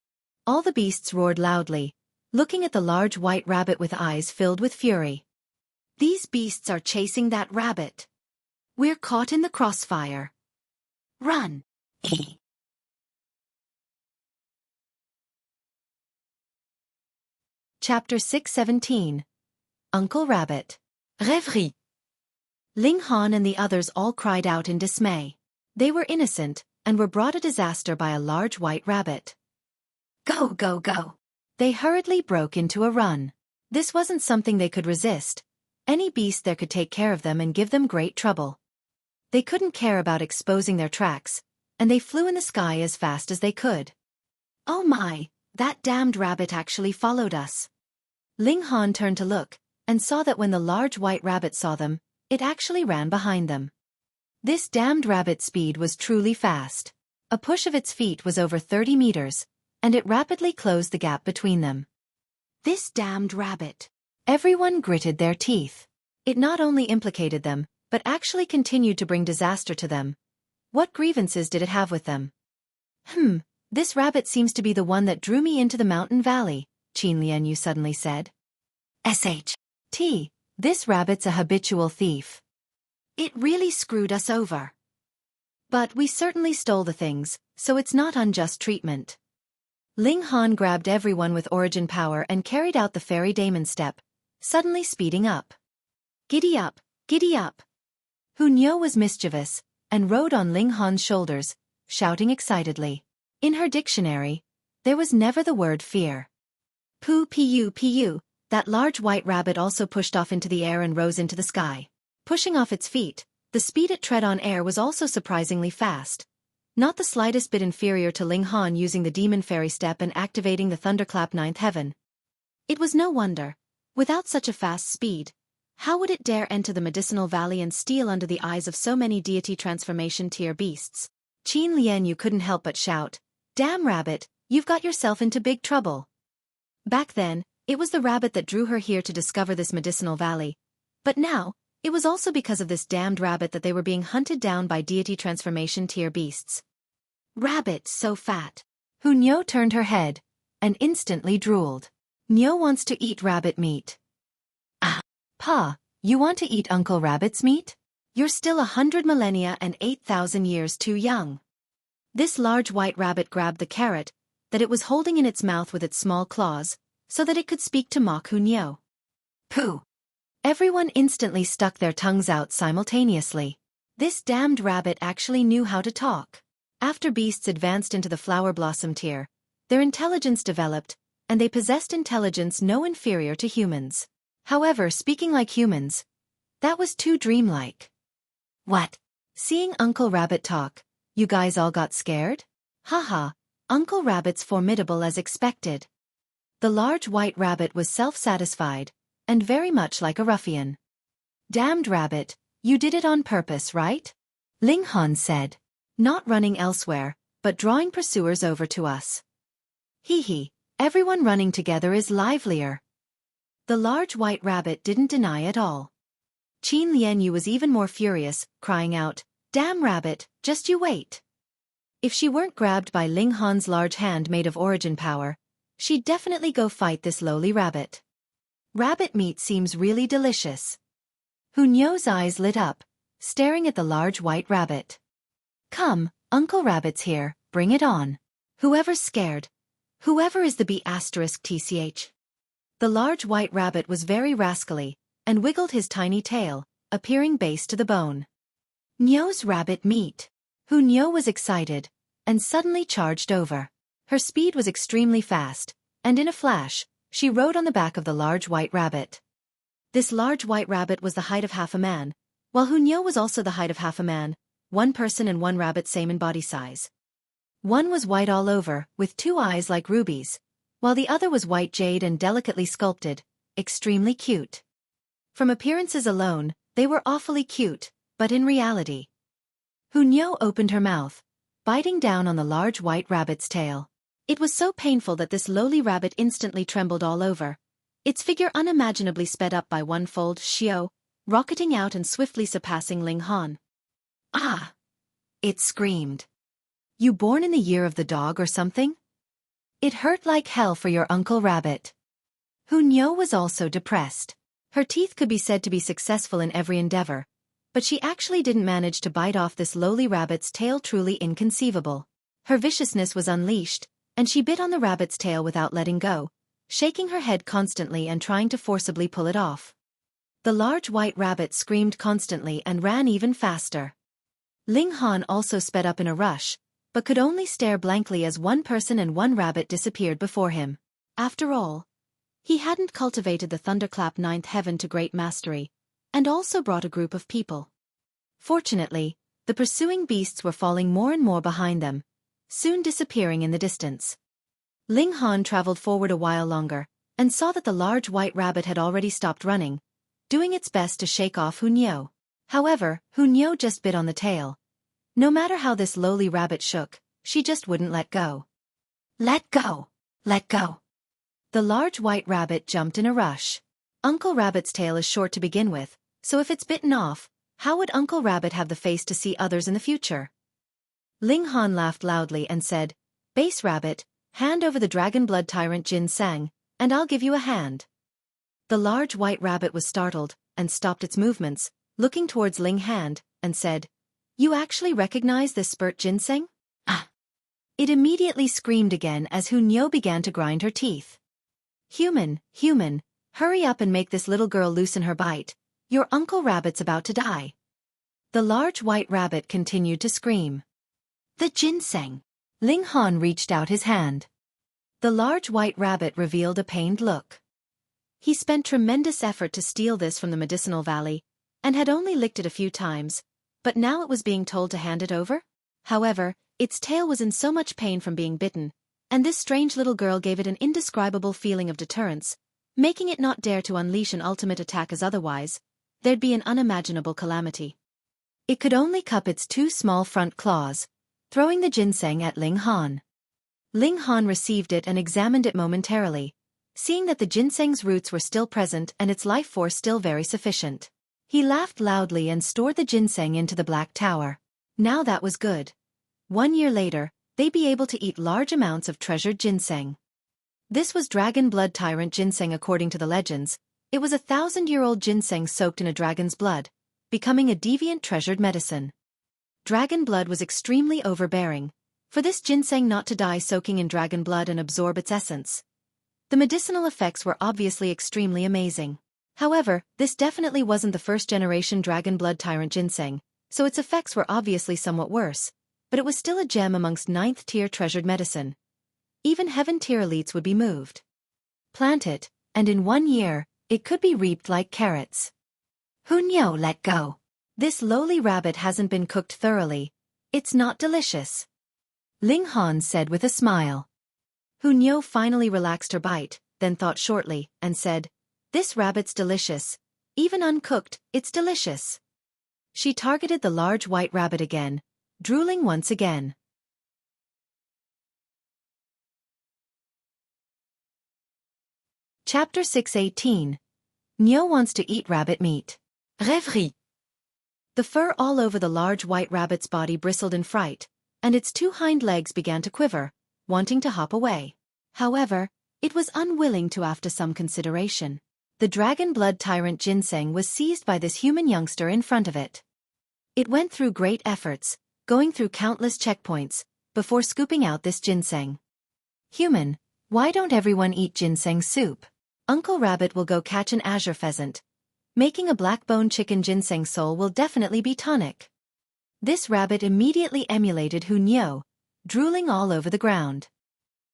All the beasts roared loudly, looking at the large white rabbit with eyes filled with fury. "These beasts are chasing that rabbit. We're caught in the crossfire. Run!" Chapter 617. Uncle Rabbit. Rêverie. Ling Han and the others all cried out in dismay. They were innocent, and were brought a disaster by a large white rabbit. Go, go, go. They hurriedly broke into a run. This wasn't something they could resist. Any beast there could take care of them and give them great trouble. They couldn't care about exposing their tracks, and they flew in the sky as fast as they could. Oh my, that damned rabbit actually followed us. Ling Han turned to look, and saw that when the large white rabbit saw them, it actually ran behind them. This damned rabbit's speed was truly fast. A push of its feet was over 30 meters, and it rapidly closed the gap between them. This damned rabbit. Everyone gritted their teeth. It not only implicated them, but actually continued to bring disaster to them. What grievances did it have with them? This rabbit seems to be the one that drew me into the mountain valley, Qin Lianyu suddenly said. SHT, this rabbit's a habitual thief. It really screwed us over. But we certainly stole the things, so it's not unjust treatment. Ling Han grabbed everyone with origin power and carried out the fairy daemon step, suddenly speeding up. Giddy up, giddy up. Hunyo was mischievous, and rode on Ling Han's shoulders, shouting excitedly. In her dictionary, there was never the word fear. Pu, that large white rabbit also pushed off into the air and rose into the sky. Pushing off its feet, the speed it tread on air was also surprisingly fast. Not the slightest bit inferior to Ling Han using the demon fairy step and activating the Thunderclap 9th heaven. It was no wonder. Without such a fast speed, how would it dare enter the Medicinal Valley and steal under the eyes of so many deity transformation tier beasts? Qin Lianyu couldn't help but shout, "Damn rabbit, you've got yourself into big trouble." Back then, it was the rabbit that drew her here to discover this Medicinal Valley. But now, it was also because of this damned rabbit that they were being hunted down by deity transformation tier beasts. Rabbit so fat. Hunyo turned her head, and instantly drooled. Nyo wants to eat rabbit meat. Ah, Pa, you want to eat Uncle Rabbit's meat? You're still 100 millennia and 8,000 years too young. This large white rabbit grabbed the carrot that it was holding in its mouth with its small claws, so that it could speak to mock Hunyo. Pooh! Everyone instantly stuck their tongues out simultaneously. This damned rabbit actually knew how to talk. After beasts advanced into the flower blossom tier, their intelligence developed, and they possessed intelligence no inferior to humans. However, speaking like humans, that was too dreamlike. What? Seeing Uncle Rabbit talk, you guys all got scared? Haha, Uncle Rabbit's formidable as expected. The large white rabbit was self-satisfied, and very much like a ruffian. Damned rabbit, you did it on purpose, right? Ling Han said, not running elsewhere, but drawing pursuers over to us. Hee, everyone running together is livelier. The large white rabbit didn't deny at all. Qin Lianyu was even more furious, crying out, "Damn rabbit, just you wait." If she weren't grabbed by Ling Han's large hand made of origin power, she'd definitely go fight this lowly rabbit. Rabbit meat seems really delicious. Hunyo's eyes lit up, staring at the large white rabbit. Come, Uncle Rabbit's here, bring it on. Whoever's scared. Whoever is the B*TCH. The large white rabbit was very rascally, and wiggled his tiny tail, appearing base to the bone. Nyo's rabbit meat. Hunyo was excited, and suddenly charged over. Her speed was extremely fast, and in a flash, she rode on the back of the large white rabbit. This large white rabbit was the height of half a man, while Hunyo was also the height of half a man, one person and one rabbit same in body size. One was white all over, with two eyes like rubies, while the other was white jade and delicately sculpted, extremely cute. From appearances alone, they were awfully cute, but in reality. Hunyo opened her mouth, biting down on the large white rabbit's tail. It was so painful that this lowly rabbit instantly trembled all over. Its figure unimaginably sped up by one fold, rocketing out and swiftly surpassing Ling Han. Ah! It screamed. You born in the year of the dog or something? It hurt like hell for your Uncle Rabbit. Hunyo was also depressed. Her teeth could be said to be successful in every endeavor, but she actually didn't manage to bite off this lowly rabbit's tail, truly inconceivable. Her viciousness was unleashed, and she bit on the rabbit's tail without letting go, shaking her head constantly and trying to forcibly pull it off. The large white rabbit screamed constantly and ran even faster. Ling Han also sped up in a rush, but could only stare blankly as one person and one rabbit disappeared before him. After all, he hadn't cultivated the Thunderclap ninth heaven to great mastery, and also brought a group of people. Fortunately, the pursuing beasts were falling more and more behind them, soon disappearing in the distance. Ling Han traveled forward a while longer, and saw that the large white rabbit had already stopped running, doing its best to shake off Niu. However, Niu just bit on the tail. No matter how this lowly rabbit shook, she just wouldn't let go. Let go! Let go! The large white rabbit jumped in a rush. Uncle Rabbit's tail is short to begin with, so if it's bitten off, how would Uncle Rabbit have the face to see others in the future? Ling Han laughed loudly and said, "Base Rabbit, hand over the dragon blood tyrant ginseng, and I'll give you a hand." The large white rabbit was startled, and stopped its movements, looking towards Ling Han, and said, "You actually recognize this spurt ginseng?" Ah! It immediately screamed again as Niu began to grind her teeth. Human, hurry up and make this little girl loosen her bite. Your Uncle Rabbit's about to die." The large white rabbit continued to scream. "The ginseng!" Ling Han reached out his hand. The large white rabbit revealed a pained look. He spent tremendous effort to steal this from the Medicinal Valley, and had only licked it a few times, but now it was being told to hand it over? However, its tail was in so much pain from being bitten, and this strange little girl gave it an indescribable feeling of deterrence, making it not dare to unleash an ultimate attack, as otherwise, there'd be an unimaginable calamity. It could only cup its two small front claws, throwing the ginseng at Ling Han. Ling Han received it and examined it momentarily, seeing that the ginseng's roots were still present and its life force still very sufficient. He laughed loudly and stored the ginseng into the Black Tower. Now that was good. 1 year later, they'd be able to eat large amounts of treasured ginseng. This was dragon blood tyrant ginseng according to the legends. It was 1,000-year-old ginseng soaked in a dragon's blood, becoming a deviant treasured medicine. Dragon blood was extremely overbearing, for this ginseng not to die soaking in dragon blood and absorb its essence. The medicinal effects were obviously extremely amazing. However, this definitely wasn't the first-generation dragon blood tyrant ginseng, so its effects were obviously somewhat worse, but it was still a gem amongst 9th-tier treasured medicine. Even heaven-tier elites would be moved. Plant it, and in 1 year, it could be reaped like carrots. Niu, let go. This lowly rabbit hasn't been cooked thoroughly. It's not delicious. Ling Han said with a smile. Niu finally relaxed her bite, then thought shortly, and said, "This rabbit's delicious. Even uncooked, it's delicious." She targeted the large white rabbit again, drooling once again. Chapter 618. Niu wants to eat rabbit meat. Rêverie. The fur all over the large white rabbit's body bristled in fright, and its two hind legs began to quiver, wanting to hop away. However, it was unwilling to after some consideration. The dragon blood tyrant ginseng was seized by this human youngster in front of it. It went through great efforts, going through countless checkpoints, before scooping out this ginseng. "Human, why don't everyone eat ginseng soup? Uncle Rabbit will go catch an azure pheasant. Making a black-bone chicken ginseng sole will definitely be tonic." This rabbit immediately emulated Niu, drooling all over the ground.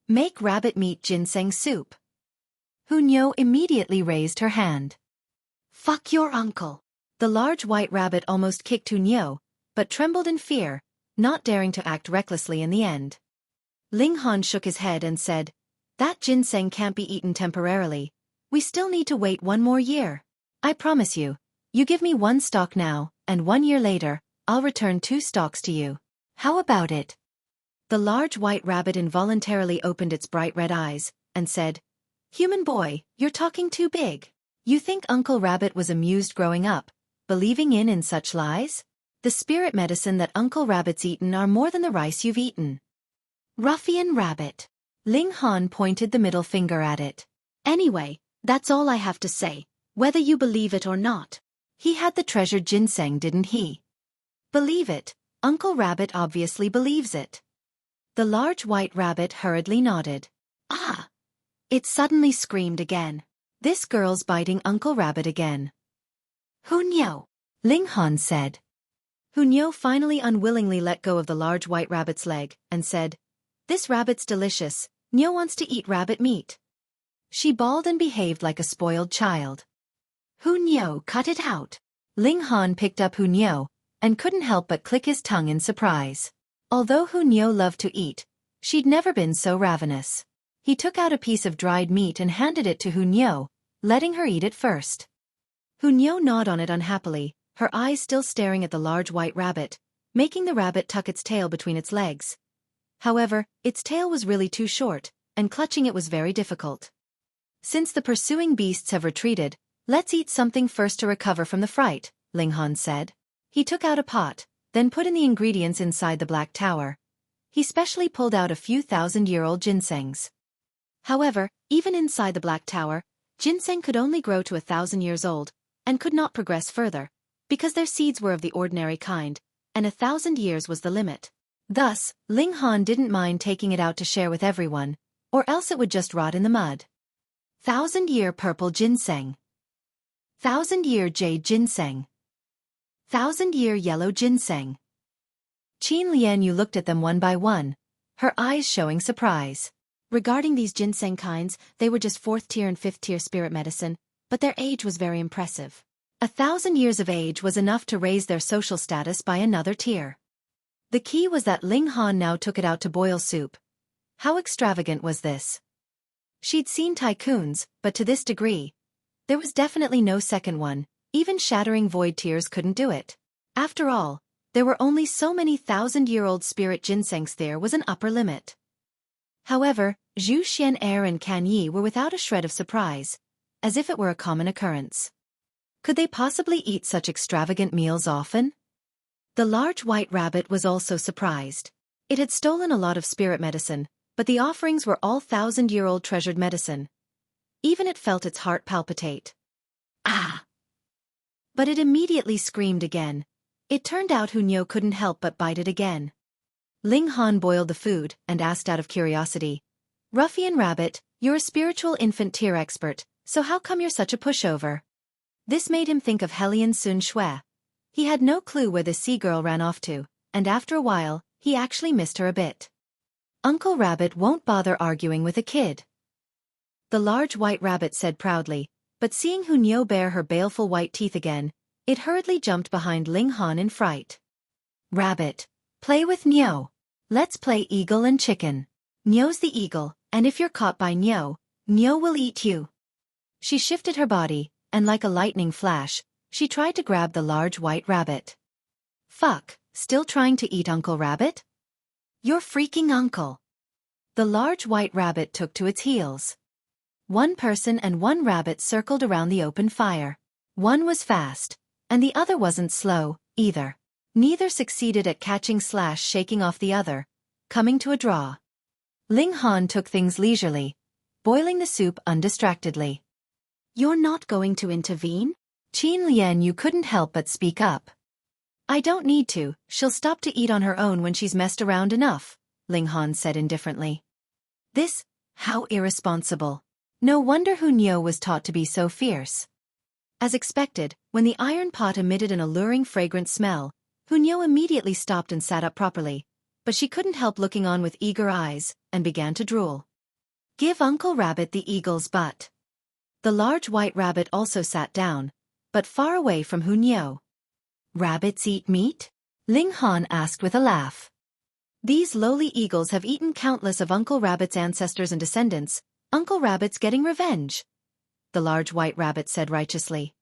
"Make rabbit meat ginseng soup." Niu immediately raised her hand. "Fuck your uncle." The large white rabbit almost kicked Niu, but trembled in fear, not daring to act recklessly in the end. Ling Han shook his head and said, "That ginseng can't be eaten temporarily. We still need to wait 1 more year. I promise you, you give me 1 stalk now, and 1 year later, I'll return 2 stalks to you. How about it?" The large white rabbit involuntarily opened its bright red eyes, and said, "Human boy, you're talking too big. You think Uncle Rabbit was amused growing up, believing in such lies? The spirit medicine that Uncle Rabbit's eaten are more than the rice you've eaten." Ruffian rabbit. Ling Han pointed the middle finger at it. "Anyway, that's all I have to say, whether you believe it or not. He had the treasured ginseng, didn't he?" "Believe it, Uncle Rabbit obviously believes it." The large white rabbit hurriedly nodded. "Ah, It suddenly screamed again. This girl's biting Uncle Rabbit again. Hunyo, Ling Han said. Hunyo finally unwillingly let go of the large white rabbit's leg and said, "This rabbit's delicious. Nyo wants to eat rabbit meat." She bawled and behaved like a spoiled child. Hunyo, cut it out. Ling Han picked up Hunyo and couldn't help but click his tongue in surprise. Although Hunyo loved to eat, she'd never been so ravenous. He took out a piece of dried meat and handed it to Hunyo, letting her eat it first. Hunyo gnawed on it unhappily, her eyes still staring at the large white rabbit, making the rabbit tuck its tail between its legs. However, its tail was really too short, and clutching it was very difficult. "Since the pursuing beasts have retreated, let's eat something first to recover from the fright," Ling Han said. He took out a pot, then put in the ingredients inside the black tower. He specially pulled out a few thousand-year-old ginsengs. However, even inside the black tower, ginseng could only grow to 1,000 years old, and could not progress further, because their seeds were of the ordinary kind, and 1,000 years was the limit. Thus, Ling Han didn't mind taking it out to share with everyone, or else it would just rot in the mud. 1,000-year purple ginseng. 1,000-year jade ginseng. 1,000-year yellow ginseng. Qin Lianyu looked at them one by one, her eyes showing surprise. Regarding these ginseng kinds, they were just 4th tier and 5th tier spirit medicine, but their age was very impressive. 1,000 years of age was enough to raise their social status by another tier. The key was that Ling Han now took it out to boil soup. How extravagant was this? She'd seen tycoons, but to this degree. There was definitely no second one, even shattering void tears couldn't do it. After all, there were only so many 1,000-year-old spirit ginsengs, there was an upper limit. However, Zhu Xian'er and Kan Yi were without a shred of surprise, as if it were a common occurrence. Could they possibly eat such extravagant meals often? The large white rabbit was also surprised. It had stolen a lot of spirit medicine, but the offerings were all 1,000-year-old treasured medicine. Even it felt its heart palpitate. Ah! But it immediately screamed again. It turned out Hunyo couldn't help but bite it again. Ling Han boiled the food and asked out of curiosity, "Ruffian rabbit, you're a spiritual infant tier expert, so how come you're such a pushover?" This made him think of Hellion Sun Shui. He had no clue where the sea girl ran off to, and after a while, he actually missed her a bit. "Uncle Rabbit won't bother arguing with a kid," the large white rabbit said proudly, but seeing Hunyo bare her baleful white teeth again, it hurriedly jumped behind Ling Han in fright. "Rabbit, play with Nyo. Let's play eagle and chicken. Nyo's the eagle, and if you're caught by Nyo, Nyo will eat you." She shifted her body, and like a lightning flash, she tried to grab the large white rabbit. "Fuck, still trying to eat Uncle Rabbit? Your freaking uncle." The large white rabbit took to its heels. One person and one rabbit circled around the open fire. One was fast, and the other wasn't slow, either. Neither succeeded at catching/shaking off the other, coming to a draw. Ling Han took things leisurely, boiling the soup undistractedly. "You're not going to intervene?" Qin Lianyu couldn't help but speak up. "I don't need to, she'll stop to eat on her own when she's messed around enough," Ling Han said indifferently. How irresponsible. No wonder Hunyo was taught to be so fierce. As expected, when the iron pot emitted an alluring fragrant smell, Hunyo immediately stopped and sat up properly, but she couldn't help looking on with eager eyes, and began to drool. "Give Uncle Rabbit the eagle's butt." The large white rabbit also sat down, but far away from Hunyo. "Rabbits eat meat?" Ling Han asked with a laugh. "These lowly eagles have eaten countless of Uncle Rabbit's ancestors and descendants. Uncle Rabbit's getting revenge," the large white rabbit said righteously.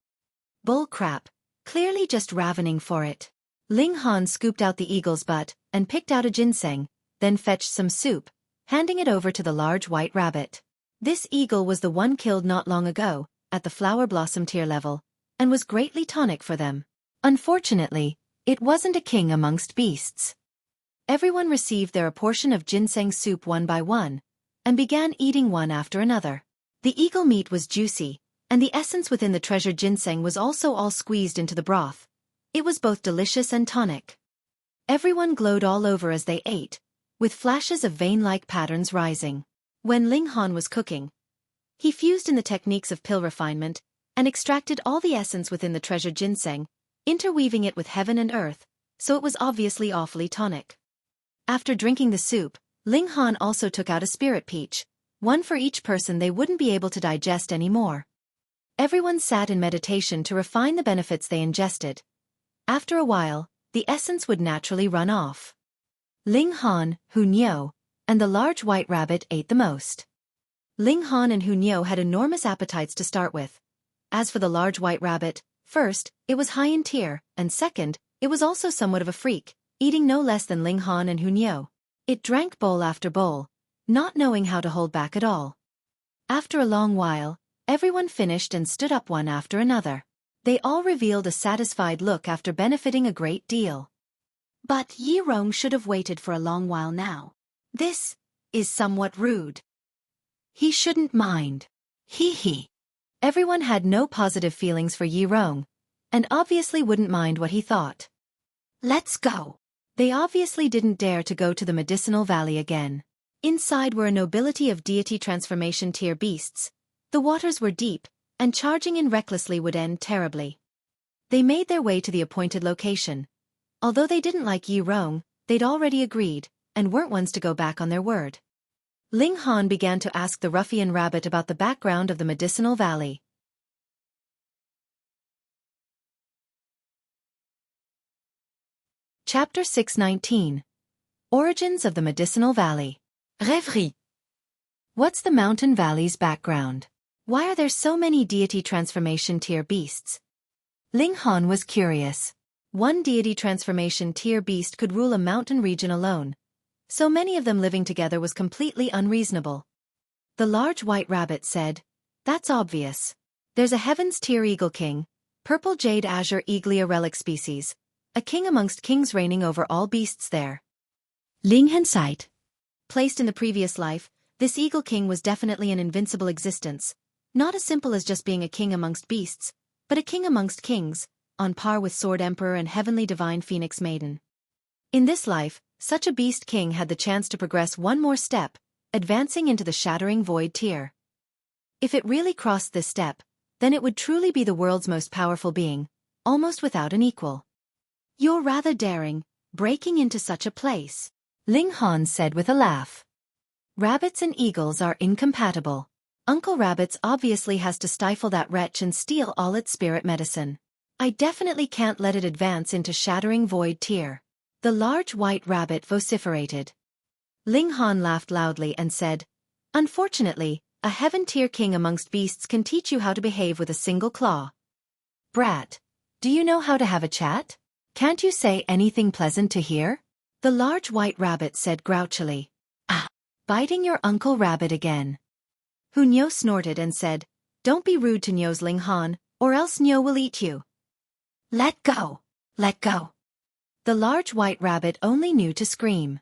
"Bull crap, clearly just ravening for it." Ling Han scooped out the eagle's butt and picked out a ginseng, then fetched some soup, handing it over to the large white rabbit. This eagle was the one killed not long ago, at the flower blossom tier level, and was greatly tonic for them. Unfortunately, it wasn't a king amongst beasts. Everyone received their portion of ginseng soup one by one, and began eating one after another. The eagle meat was juicy, and the essence within the treasured ginseng was also all squeezed into the broth. It was both delicious and tonic. Everyone glowed all over as they ate, with flashes of vein-like patterns rising. When Ling Han was cooking, He fused in the techniques of pill refinement, and extracted all the essence within the treasured ginseng, interweaving it with heaven and earth, so it was obviously awfully tonic. After drinking the soup, Ling Han also took out a spirit peach, one for each person they wouldn't be able to digest anymore. Everyone sat in meditation to refine the benefits they ingested. After a while, the essence would naturally run off. Ling Han, Hu Niu, and the large white rabbit ate the most. Ling Han and Hu Niu had enormous appetites to start with. As for the large white rabbit, first, it was high in tier, and second, it was also somewhat of a freak, eating no less than Ling Han and Hu Niu. It drank bowl after bowl, not knowing how to hold back at all. After a long while, everyone finished and stood up one after another. They all revealed a satisfied look after benefiting a great deal. But Yi Rong should have waited for a long while now. This is somewhat rude. He shouldn't mind. Hee. Everyone had no positive feelings for Yi Rong, and obviously wouldn't mind what he thought. Let's go. They obviously didn't dare to go to the Medicinal Valley again. Inside were a nobility of deity transformation tier beasts. The waters were deep, and charging in recklessly would end terribly. They made their way to the appointed location. Although they didn't like Yi Rong, they'd already agreed, and weren't ones to go back on their word. Ling Han began to ask the ruffian rabbit about the background of the Medicinal Valley. Chapter 619. Origins of the Medicinal Valley. Rêverie. What's the mountain valley's background? Why are there so many deity transformation tier beasts? Ling Han was curious. One deity transformation tier beast could rule a mountain region alone. So many of them living together was completely unreasonable. The large white rabbit said, "That's obvious. There's a heavens tier eagle king, purple jade azure eaglia relic species, a king amongst kings reigning over all beasts there." Ling Han sighed. Placed in the previous life, this eagle king was definitely an invincible existence, not as simple as just being a king amongst beasts, but a king amongst kings, on par with Sword Emperor and Heavenly Divine Phoenix Maiden. In this life, such a beast king had the chance to progress one more step, advancing into the Shattering Void tier. If it really crossed this step, then it would truly be the world's most powerful being, almost without an equal. "You're rather daring, breaking into such a place," Ling Han said with a laugh. "Rabbits and eagles are incompatible. Uncle Rabbits obviously has to stifle that wretch and steal all its spirit medicine. I definitely can't let it advance into Shattering Void tier," the large white rabbit vociferated. Ling Han laughed loudly and said, "Unfortunately, a heaven tier king amongst beasts can teach you how to behave with a single claw. Brat, do you know how to have a chat? Can't you say anything pleasant to hear?" The large white rabbit said grouchily. "Ah, biting your Uncle Rabbit again." Hu Niu snorted and said, "Don't be rude to Niu's Ling Han, or else Niu will eat you." Let go. Let go." The large white rabbit only knew to scream.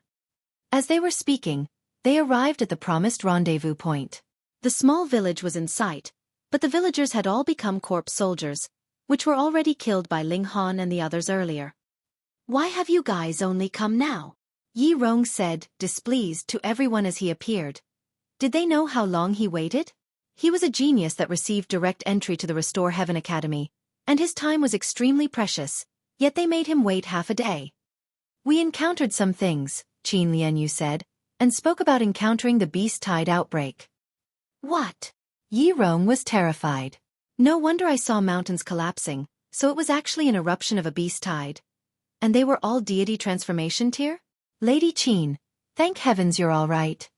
As they were speaking, they arrived at the promised rendezvous point. The small village was in sight, but the villagers had all become corpse soldiers, which were already killed by Ling Han and the others earlier. "Why have you guys only come now?" Yi Rong said, displeased to everyone as he appeared. Did they know how long he waited? He was a genius that received direct entry to the Restore Heaven Academy, and his time was extremely precious, yet they made him wait half a day. "We encountered some things," Qin Lianyu said, and spoke about encountering the beast tide outbreak. "What?" Yi Rong was terrified. "No wonder I saw mountains collapsing, so it was actually an eruption of a beast tide. And they were all deity transformation tier? Lady Qin, thank heavens you're all right."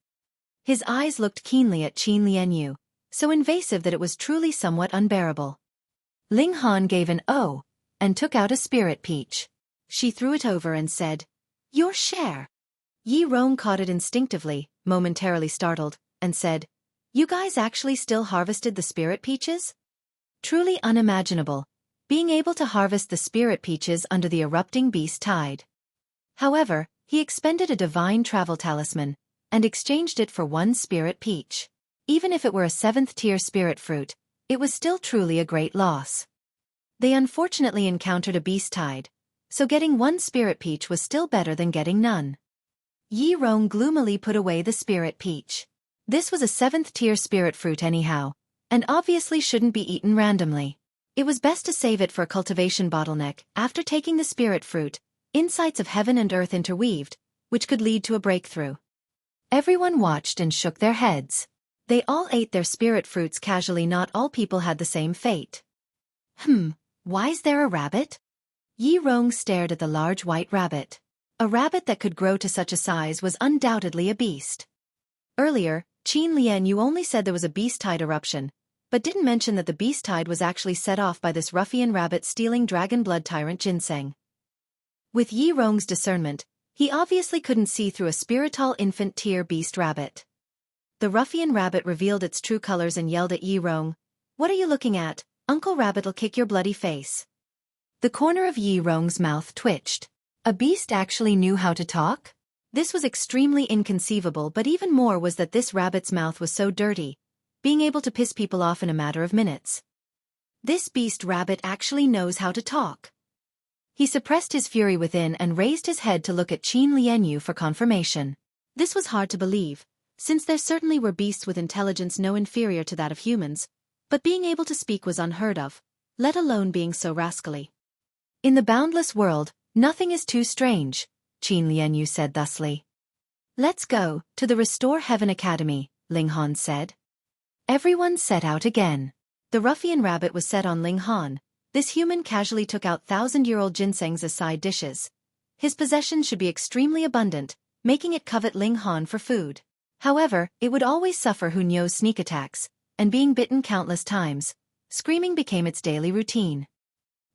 His eyes looked keenly at Qin Lianyu, so invasive that it was truly somewhat unbearable. Ling Han gave an "oh," and took out a spirit peach. She threw it over and said, "Your share." Yi Rong caught it instinctively, momentarily startled, and said, "You guys actually still harvested the spirit peaches?" Truly unimaginable, being able to harvest the spirit peaches under the erupting beast tide. However, he expended a divine travel talisman, and exchanged it for one spirit peach. Even if it were a 7th-tier spirit fruit, it was still truly a great loss. They unfortunately encountered a beast tide, so getting one spirit peach was still better than getting none. Yi Rong gloomily put away the spirit peach. This was a 7th-tier spirit fruit anyhow, and obviously shouldn't be eaten randomly. It was best to save it for a cultivation bottleneck. After taking the spirit fruit, insights of heaven and earth interweaved, which could lead to a breakthrough. Everyone watched and shook their heads. They all ate their spirit fruits casually. Not all people had the same fate. Why's there a rabbit? Yi Rong stared at the large white rabbit. A rabbit that could grow to such a size was undoubtedly a beast. Earlier, Qin Lian Yu only said there was a beast-tide eruption, but didn't mention that the beast-tide was actually set off by this ruffian rabbit-stealing dragon blood tyrant Ginseng. With Yi Rong's discernment, he obviously couldn't see through a spiritual infant-tier beast rabbit. The ruffian rabbit revealed its true colors and yelled at Yi Rong, "What are you looking at? Uncle Rabbit'll kick your bloody face." The corner of Yi Rong's mouth twitched. A beast actually knew how to talk? This was extremely inconceivable, but even more was that this rabbit's mouth was so dirty, being able to piss people off in a matter of minutes. This beast rabbit actually knows how to talk. He suppressed his fury within and raised his head to look at Qin Lianyu for confirmation. This was hard to believe, since there certainly were beasts with intelligence no inferior to that of humans, but being able to speak was unheard of, let alone being so rascally. In the boundless world, nothing is too strange, Qin Lianyu said thusly. "Let's go to the Restore Heaven Academy," Ling Han said. Everyone set out again. The ruffian rabbit was set on Ling Han. This human casually took out 1,000-year-old ginsengs as side dishes. His possessions should be extremely abundant, making it covet Ling Han for food. However, it would always suffer Hunyo's sneak attacks, and being bitten countless times, screaming became its daily routine.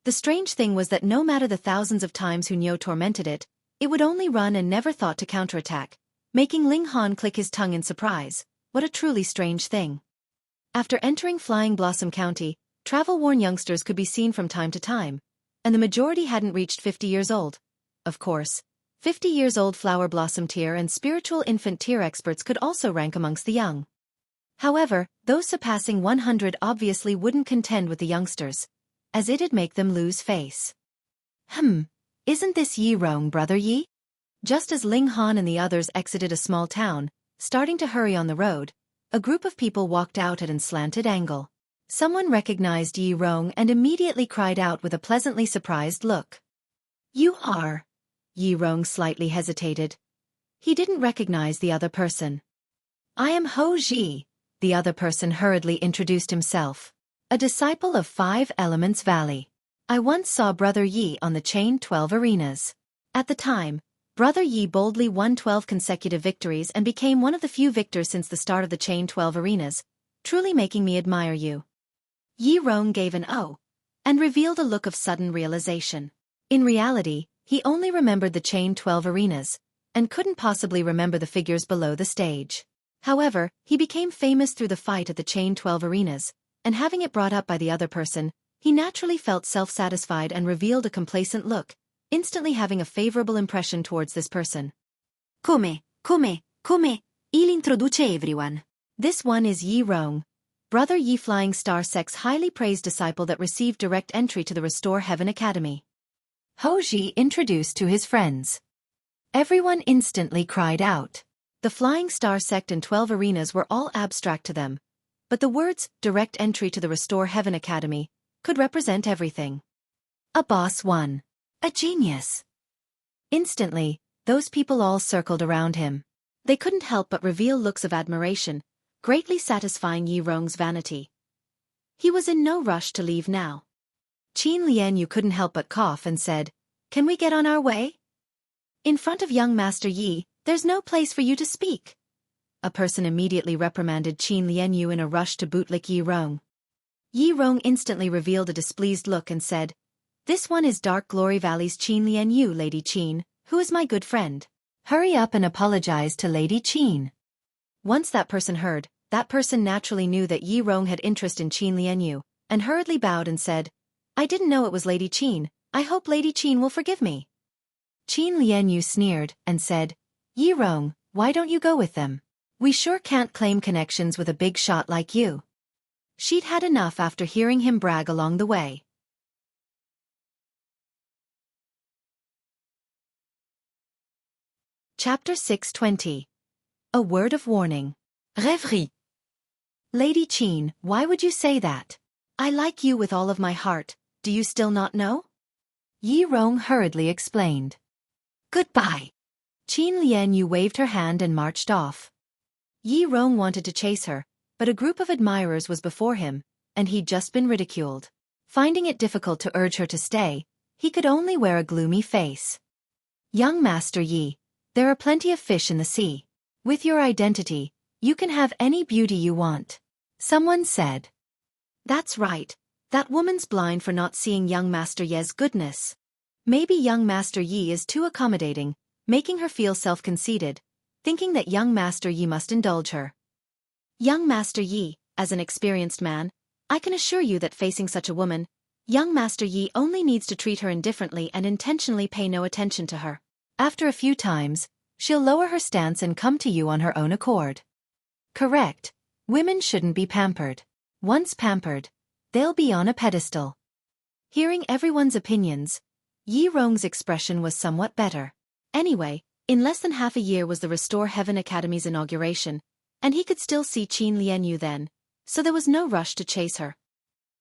The strange thing was that no matter the thousands of times Hunyo tormented it, it would only run and never thought to counterattack, making Ling Han click his tongue in surprise. What a truly strange thing. After entering Flying Blossom County, travel-worn youngsters could be seen from time to time, and the majority hadn't reached 50 years old. Of course, 50 years old Flower Blossom tier and Spiritual Infant tier experts could also rank amongst the young. However, those surpassing 100 obviously wouldn't contend with the youngsters, as it'd make them lose face. Isn't this Yi Rong, brother Yi? Just as Ling Han and the others exited a small town, starting to hurry on the road, a group of people walked out at an slanted angle. Someone recognized Yi Rong and immediately cried out with a pleasantly surprised look. "You are..." Yi Rong slightly hesitated. He didn't recognize the other person. "I am Ho Ji," the other person hurriedly introduced himself. "A disciple of 5 Elements Valley. I once saw Brother Yi on the Chain 12 arenas. At the time, Brother Yi boldly won 12 consecutive victories and became one of the few victors since the start of the Chain 12 arenas, truly making me admire you." Yi Rong gave an "oh," and revealed a look of sudden realization. In reality, he only remembered the Chain 12 arenas, and couldn't possibly remember the figures below the stage. However, he became famous through the fight at the Chain 12 arenas, and having it brought up by the other person, he naturally felt self-satisfied and revealed a complacent look, instantly having a favorable impression towards this person. Come, il introduce everyone. This one is Yi Rong, Brother Yi Flying Star Sect's highly praised disciple that received direct entry to the Restore Heaven Academy. Ho Ji introduced to his friends. Everyone instantly cried out. The Flying Star Sect and 12 arenas were all abstract to them, but the words, direct entry to the Restore Heaven Academy, could represent everything. A boss one. A genius. Instantly, those people all circled around him. They couldn't help but reveal looks of admiration, greatly satisfying Yi Rong's vanity. He was in no rush to leave now. Qin Lianyu couldn't help but cough and said, "Can we get on our way?" "In front of young Master Yi, there's no place for you to speak." A person immediately reprimanded Qin Lianyu in a rush to bootlick Yi Rong. Yi Rong instantly revealed a displeased look and said, "This one is Dark Glory Valley's Qin Lianyu, Lady Qin, who is my good friend. Hurry up and apologize to Lady Qin." Once that person heard, that person naturally knew that Yi Rong had interest in Qin Lianyu, and hurriedly bowed and said, "I didn't know it was Lady Qin. I hope Lady Qin will forgive me." Qin Lianyu sneered and said, "Yi Rong, why don't you go with them? We sure can't claim connections with a big shot like you." She'd had enough after hearing him brag along the way. Chapter 620. A Word of Warning. Rêverie. Lady Qing, why would you say that? I like you with all of my heart, do you still not know? Rong hurriedly explained. Goodbye. Qin Lianyu waved her hand and marched off. Rong wanted to chase her, but a group of admirers was before him, and he'd just been ridiculed. Finding it difficult to urge her to stay, he could only wear a gloomy face. Young Master Yi, there are plenty of fish in the sea. With your identity, you can have any beauty you want. Someone said. That's right, that woman's blind for not seeing young Master Ye's goodness. Maybe young Master Yi is too accommodating, making her feel self-conceited, thinking that young Master Yi must indulge her. Young Master Yi, as an experienced man, I can assure you that facing such a woman, young Master Yi only needs to treat her indifferently and intentionally pay no attention to her. After a few times, she'll lower her stance and come to you on her own accord. Correct. Women shouldn't be pampered. Once pampered, they'll be on a pedestal. Hearing everyone's opinions, Rong's expression was somewhat better. Anyway, in less than half a year was the Restore Heaven Academy's inauguration, and he could still see Qin Lianyu then, so there was no rush to chase her.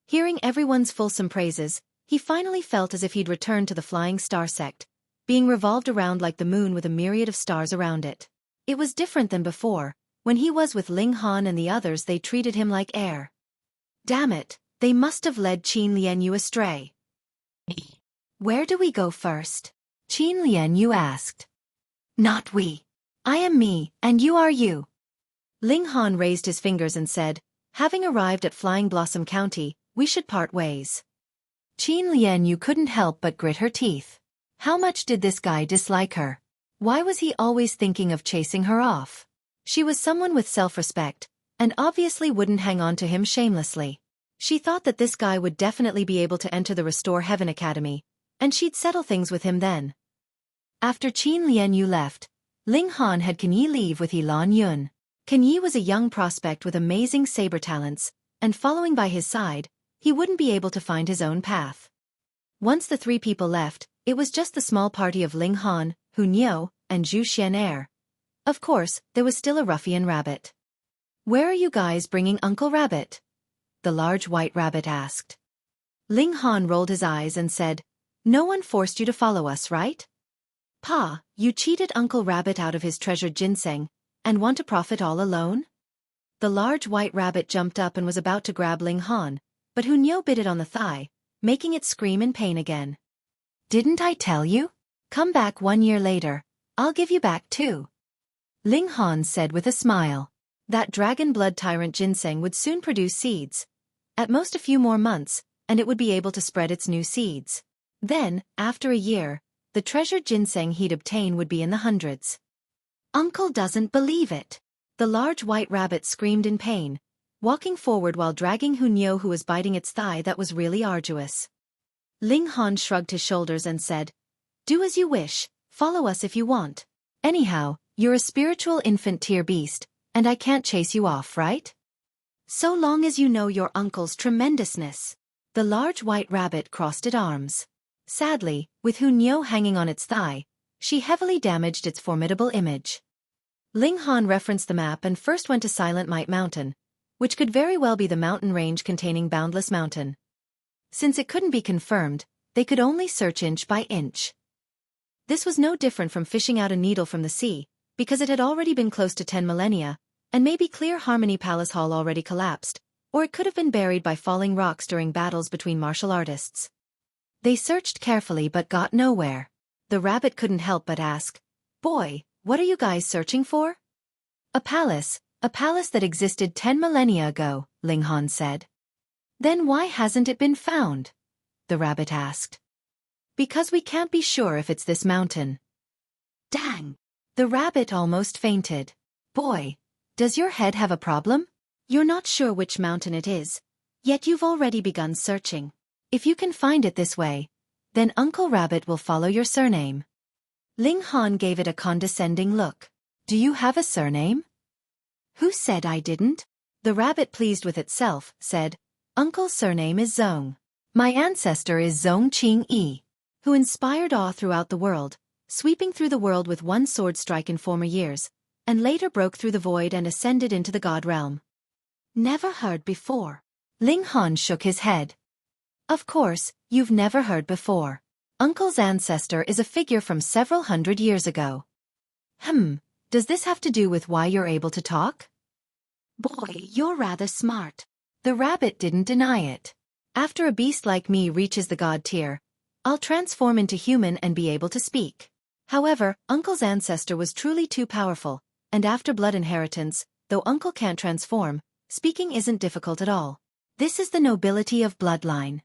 Hearing everyone's fulsome praises, he finally felt as if he'd returned to the Flying Star sect, being revolved around like the moon with a myriad of stars around it. It was different than before. When he was with Ling Han and the others, they treated him like air. Damn it, they must have led Qin Lianyu astray. Where do we go first? Qin Lianyu asked. Not we. I am me, and you are you. Ling Han raised his fingers and said, having arrived at Flying Blossom County, we should part ways. Qin Lianyu couldn't help but grit her teeth. How much did this guy dislike her? Why was he always thinking of chasing her off? She was someone with self-respect, and obviously wouldn't hang on to him shamelessly. She thought that this guy would definitely be able to enter the Restore Heaven Academy, and she'd settle things with him then. After Qin Lianyu left, Ling Han had Kan Yi leave with Lan Yun. Kan Yi was a young prospect with amazing saber talents, and following by his side, he wouldn't be able to find his own path. Once the three people left, it was just the small party of Ling Han, Hu Niu, and Zhu Xian'er. Of course, there was still a ruffian rabbit. Where are you guys bringing Uncle Rabbit? The large white rabbit asked. Ling Han rolled his eyes and said, no one forced you to follow us, right? Pa, you cheated Uncle Rabbit out of his treasured ginseng, and want to profit all alone? The large white rabbit jumped up and was about to grab Ling Han, but Hu Niu bit it on the thigh, making it scream in pain again. Didn't I tell you? Come back 1 year later, I'll give you back too. Ling Han said with a smile. That dragon blood tyrant ginseng would soon produce seeds. At most a few more months, and it would be able to spread its new seeds. Then, after a year, the treasured ginseng he'd obtain would be in the hundreds. Uncle doesn't believe it. The large white rabbit screamed in pain, walking forward while dragging Hu Niu, who was biting its thigh. That was really arduous. Ling Han shrugged his shoulders and said, do as you wish, follow us if you want. Anyhow, you're a spiritual infant tier beast, and I can't chase you off, right? So long as you know your uncle's tremendousness. The large white rabbit crossed its arms. Sadly, with Hu Niu hanging on its thigh, she heavily damaged its formidable image. Ling Han referenced the map and first went to Silent Might Mountain, which could very well be the mountain range containing Boundless Mountain. Since it couldn't be confirmed, they could only search inch by inch. This was no different from fishing out a needle from the sea, because it had already been close to 10 millennia, and maybe Clear Harmony Palace Hall already collapsed, or it could have been buried by falling rocks during battles between martial artists. They searched carefully but got nowhere. The rabbit couldn't help but ask, boy, what are you guys searching for? A palace that existed 10 millennia ago, Ling Han said. Then why hasn't it been found? The rabbit asked. Because we can't be sure if it's this mountain. Dang! The rabbit almost fainted. Boy, does your head have a problem? You're not sure which mountain it is, yet you've already begun searching. If you can find it this way, then Uncle Rabbit will follow your surname. Ling Han gave it a condescending look. Do you have a surname? Who said I didn't? The rabbit, pleased with itself, said, Uncle's surname is Zong. My ancestor is Zong Qing, who inspired awe throughout the world, sweeping through the world with one sword strike in former years, and later broke through the void and ascended into the god realm. Never heard before. Ling Han shook his head. Of course, you've never heard before. Uncle's ancestor is a figure from several hundred years ago. Does this have to do with why you're able to talk? Boy, you're rather smart. The rabbit didn't deny it. After a beast like me reaches the god tier, I'll transform into human and be able to speak. However, Uncle's ancestor was truly too powerful, and after blood inheritance, though Uncle can't transform, speaking isn't difficult at all. This is the nobility of bloodline.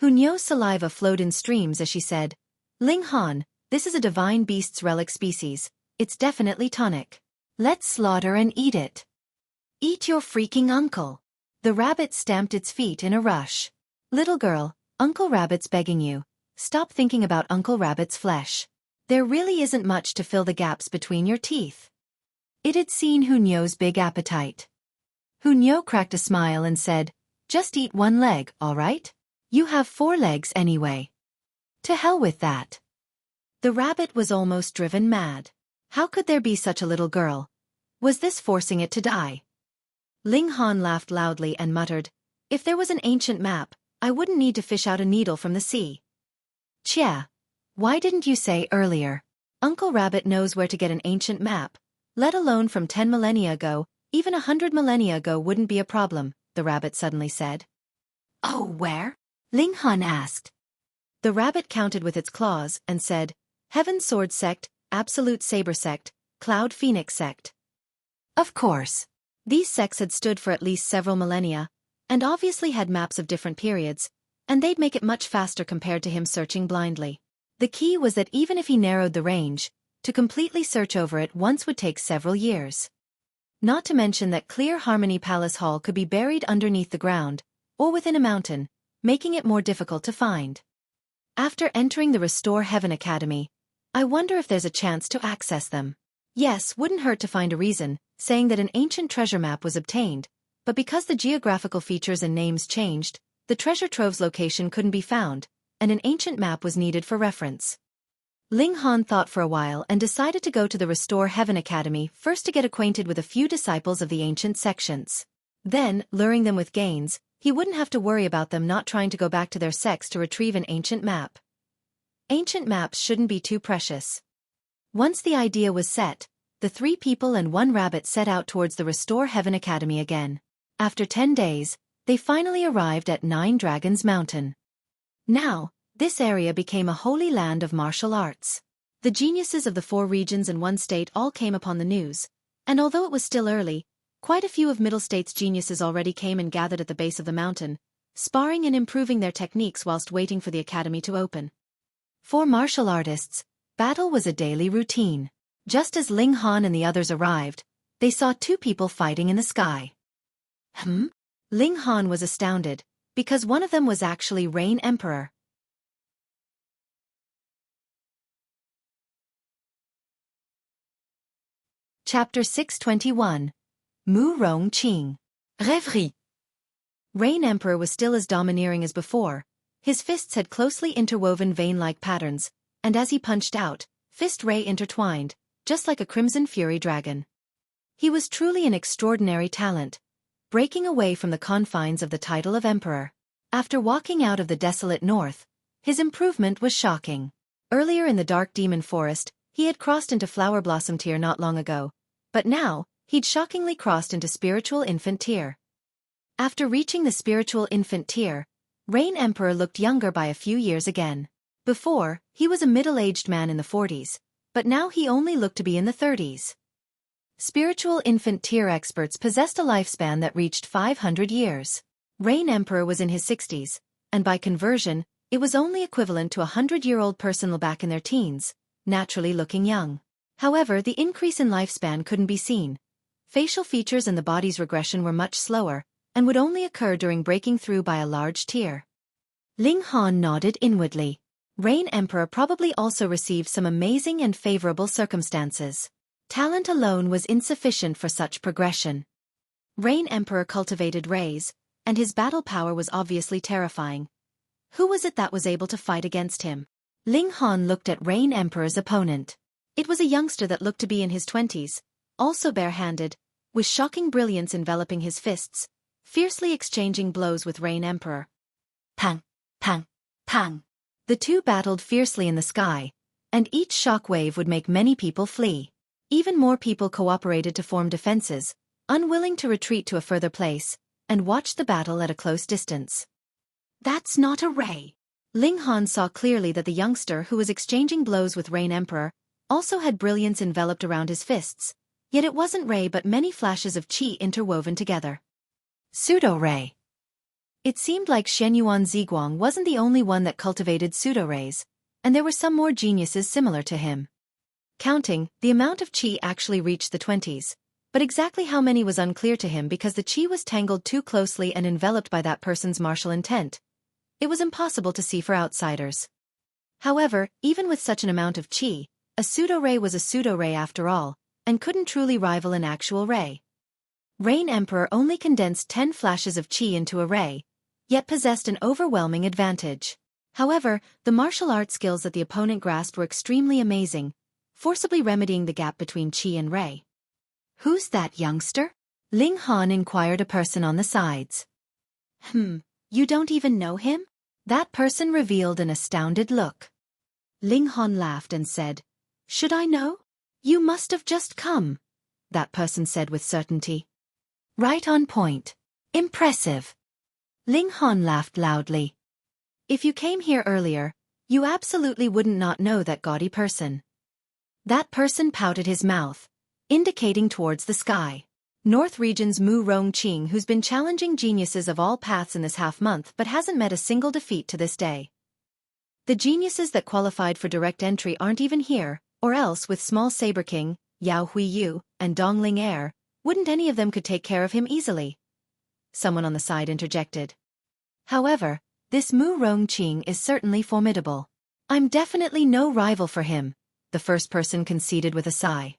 Hunyou's saliva flowed in streams as she said, Ling Han, this is a divine beast's relic species. It's definitely tonic. Let's slaughter and eat it. Eat your freaking uncle. The rabbit stamped its feet in a rush. Little girl, Uncle Rabbit's begging you. Stop thinking about Uncle Rabbit's flesh. There really isn't much to fill the gaps between your teeth. It had seen Hunyou's big appetite. Hunyou cracked a smile and said, just eat one leg, all right? You have 4 legs anyway. To hell with that. The rabbit was almost driven mad. How could there be such a little girl? Was this forcing it to die? Ling Han laughed loudly and muttered, if there was an ancient map, I wouldn't need to fish out a needle from the sea. Chia, why didn't you say earlier? Uncle Rabbit knows where to get an ancient map, let alone from 10 millennia ago, even 100 millennia ago wouldn't be a problem, the rabbit suddenly said. Oh, where? Ling Han asked. The rabbit counted with its claws and said, Heaven Sword Sect, Absolute Saber Sect, Cloud Phoenix Sect. Of course. These sects had stood for at least several millennia, and obviously had maps of different periods, and they'd make it much faster compared to him searching blindly. The key was that even if he narrowed the range, to completely search over it once would take several years. Not to mention that Clear Harmony Palace Hall could be buried underneath the ground, or within a mountain, making it more difficult to find. After entering the Restore Heaven Academy, I wonder if there's a chance to access them. Yes, wouldn't hurt to find a reason, saying that an ancient treasure map was obtained, but because the geographical features and names changed, the treasure trove's location couldn't be found, and an ancient map was needed for reference. Ling Han thought for a while and decided to go to the Restore Heaven Academy first to get acquainted with a few disciples of the ancient sections. Then, luring them with gains, he wouldn't have to worry about them not trying to go back to their sects to retrieve an ancient map. Ancient maps shouldn't be too precious. Once the idea was set, the 3 people and 1 rabbit set out towards the Restore Heaven Academy again. After 10 days, they finally arrived at 9 Dragons Mountain. Now, this area became a holy land of martial arts. The geniuses of the 4 regions and 1 state all came upon the news, and although it was still early, quite a few of Middle State's geniuses already came and gathered at the base of the mountain, sparring and improving their techniques whilst waiting for the academy to open. For martial artists, battle was a daily routine. Just as Ling Han and the others arrived, they saw 2 people fighting in the sky. Ling Han was astounded, because one of them was actually Rain Emperor. Chapter 621. Mu Rong Qing. Rêverie. Rain Emperor was still as domineering as before. His fists had closely interwoven vein-like patterns, and as he punched out, fist ray intertwined, just like a crimson fury dragon. He was truly an extraordinary talent, breaking away from the confines of the title of emperor. After walking out of the desolate north, his improvement was shocking. Earlier in the dark demon forest, he had crossed into flower blossom tier not long ago, but now, he'd shockingly crossed into spiritual infant tier. After reaching the spiritual infant tier, Rain Emperor looked younger by a few years again. Before, he was a middle-aged man in the 40s, but now he only looked to be in the 30s. Spiritual infant tier experts possessed a lifespan that reached 500 years. Rain Emperor was in his 60s, and by conversion, it was only equivalent to a 100-year-old person back in their teens, naturally looking young. However, the increase in lifespan couldn't be seen. Facial features and the body's regression were much slower, and would only occur during breaking through by a large tier. Ling Han nodded inwardly. Rain Emperor probably also received some amazing and favorable circumstances. Talent alone was insufficient for such progression. Rain Emperor cultivated rays, and his battle power was obviously terrifying. Who was it that was able to fight against him? Ling Han looked at Rain Emperor's opponent. It was a youngster that looked to be in his 20s, also barehanded, with shocking brilliance enveloping his fists, fiercely exchanging blows with Rain Emperor. Pang, pang, pang. The two battled fiercely in the sky, and each shock wave would make many people flee. Even more people cooperated to form defenses, unwilling to retreat to a further place, and watched the battle at a close distance. That's not a ray. Ling Han saw clearly that the youngster who was exchanging blows with Rain Emperor also had brilliance enveloped around his fists, yet it wasn't ray but many flashes of qi interwoven together. Pseudo-ray. It seemed like Shenyuan Ziguang wasn't the only one that cultivated pseudo-rays, and there were some more geniuses similar to him. Counting, the amount of qi actually reached the 20s, but exactly how many was unclear to him because the qi was tangled too closely and enveloped by that person's martial intent. It was impossible to see for outsiders. However, even with such an amount of qi, a pseudo-ray was a pseudo-ray after all, and couldn't truly rival an actual ray. Rain Emperor only condensed 10 flashes of qi into a ray, yet possessed an overwhelming advantage. However, the martial art skills that the opponent grasped were extremely amazing, forcibly remedying the gap between qi and ray. Who's that youngster? Ling Han inquired a person on the sides. You don't even know him? That person revealed an astounded look. Ling Han laughed and said, Should I know? You must have just come, that person said with certainty. Right on point. Impressive. Ling Han laughed loudly. If you came here earlier, you absolutely wouldn't not know that gaudy person. That person pouted his mouth, indicating towards the sky. North Region's Rong Qing, who's been challenging geniuses of all paths in this half-month but hasn't met a single defeat to this day. The geniuses that qualified for direct entry aren't even here, or else with small Saber King, Yao Huiyu, and Dongling Heir, wouldn't any of them could take care of him easily? Someone on the side interjected. However, this Rong Qing is certainly formidable. I'm definitely no rival for him, the first person conceded with a sigh.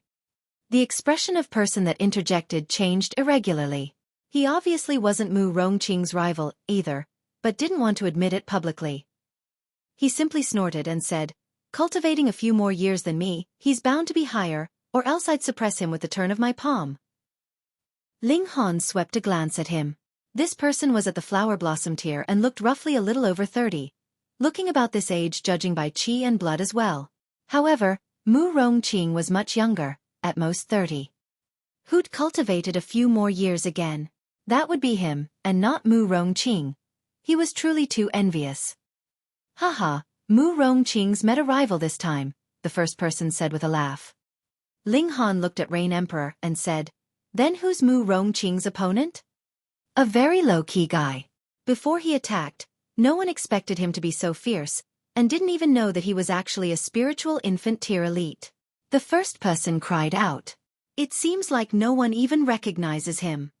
The expression of person that interjected changed irregularly. He obviously wasn't Rong Qing's rival, either, but didn't want to admit it publicly. He simply snorted and said, Cultivating a few more years than me, he's bound to be higher, or else I'd suppress him with the turn of my palm. Ling Han swept a glance at him. This person was at the flower blossom tier and looked roughly a little over 30, looking about this age judging by qi and blood as well. However, Rong Qing was much younger, at most 30. Who'd cultivated a few more years again? That would be him, and not Rong Qing. He was truly too envious. Haha, Rong Qing's met a rival this time, the first person said with a laugh. Ling Han looked at Rain Emperor and said, Then who's Rong Qing's opponent? A very low-key guy. Before he attacked, no one expected him to be so fierce, and didn't even know that he was actually a spiritual infant tier elite. The first person cried out. It seems like no one even recognizes him.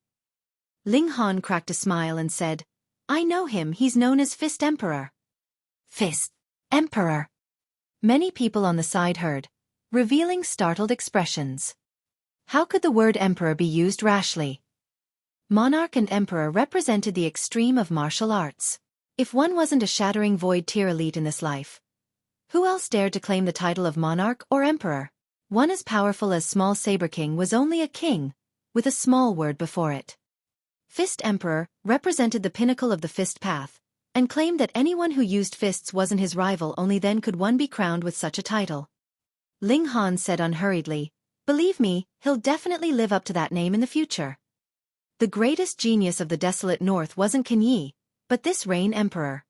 Ling Han cracked a smile and said, I know him, he's known as Fist Emperor. Fist Emperor. Many people on the side heard, revealing startled expressions. How could the word emperor be used rashly? Monarch and emperor represented the extreme of martial arts. If one wasn't a shattering void tier elite in this life, who else dared to claim the title of monarch or emperor? One as powerful as small Saber King was only a king, with a small word before it. Fist Emperor represented the pinnacle of the fist path, and claimed that anyone who used fists wasn't his rival, only then could one be crowned with such a title. Ling Han said unhurriedly, Believe me, he'll definitely live up to that name in the future. The greatest genius of the desolate north wasn't Qing, but this Rain Emperor.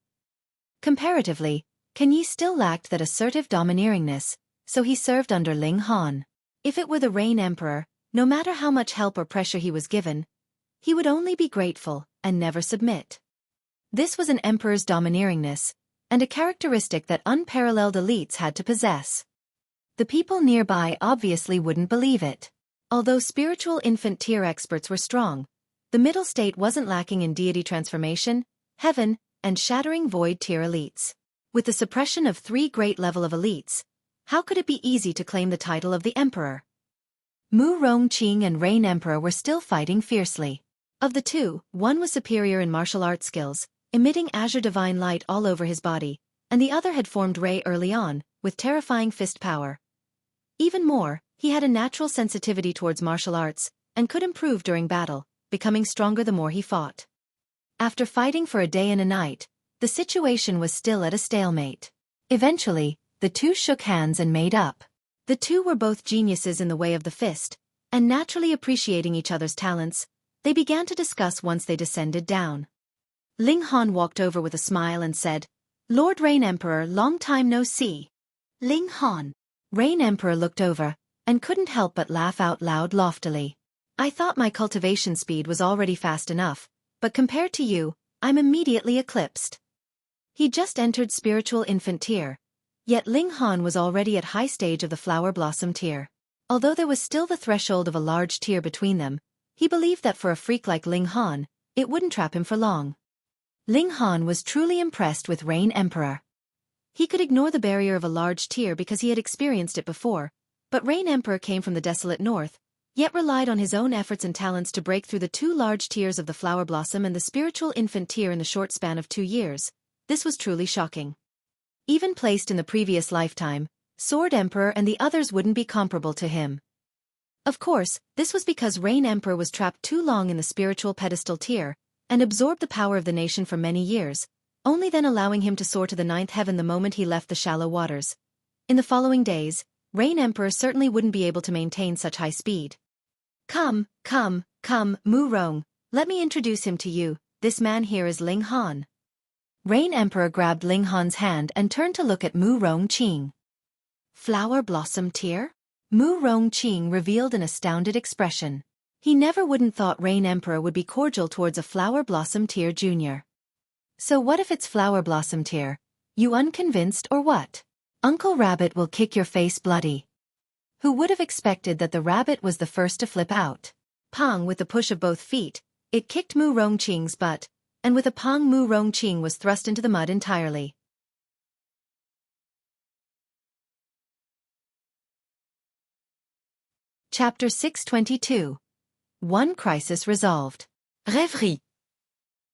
Comparatively, Qing still lacked that assertive domineeringness, so he served under Ling Han. If it were the Rain Emperor, no matter how much help or pressure he was given, he would only be grateful and never submit. This was an emperor's domineeringness, and a characteristic that unparalleled elites had to possess. The people nearby obviously wouldn't believe it. Although spiritual infant tier experts were strong, the middle state wasn't lacking in deity transformation, heaven, and shattering void tier elites. With the suppression of 3 great level of elites, how could it be easy to claim the title of the emperor? Rong Qing and Rain Emperor were still fighting fiercely. Of the two, one was superior in martial arts skills, emitting azure divine light all over his body, and the other had formed Ray early on, with terrifying fist power. Even more, He had a natural sensitivity towards martial arts, and could improve during battle, becoming stronger the more he fought. After fighting for a day and a night, the situation was still at a stalemate. Eventually, the two shook hands and made up. The two were both geniuses in the way of the fist, and naturally appreciating each other's talents, they began to discuss once they descended down. Ling Han walked over with a smile and said, "Lord Rain Emperor, long time no see." Ling Han. Rain Emperor looked over, and couldn't help but laugh out loud loftily. "I thought my cultivation speed was already fast enough, but compared to you, I'm immediately eclipsed." He just entered spiritual infant tier, yet Ling Han was already at high stage of the flower blossom tier. Although there was still the threshold of a large tier between them, he believed that for a freak like Ling Han, it wouldn't trap him for long. Ling Han was truly impressed with Rain Emperor. He could ignore the barrier of a large tier because he had experienced it before, but Rain Emperor came from the desolate north, yet relied on his own efforts and talents to break through the two large tiers of the flower blossom and the spiritual infant tier in the short span of 2 years. This was truly shocking. Even placed in the previous lifetime, Sword Emperor and the others wouldn't be comparable to him. Of course, this was because Rain Emperor was trapped too long in the spiritual pedestal tier, and absorbed the power of the nation for many years, only then allowing him to soar to the 9th heaven the moment he left the shallow waters. In the following days, Rain Emperor certainly wouldn't be able to maintain such high speed. Come, Mu Rong, let me introduce him to you, this man here is Ling Han." Rain Emperor grabbed Ling Han's hand and turned to look at Mu Rong Qing. "Flower blossom tier?" Mu Rong Qing revealed an astounded expression. He never wouldn't thought Rain Emperor would be cordial towards a flower blossom tier junior. "So what if it's flower blossom tier? You unconvinced or what? Uncle Rabbit will kick your face bloody." Who would have expected that the rabbit was the first to flip out? Pong with the push of both feet, it kicked Mu Rong Qing's butt, and with a pong Mu Rong Qing was thrust into the mud entirely. Chapter 622. One crisis resolved. Rêverie.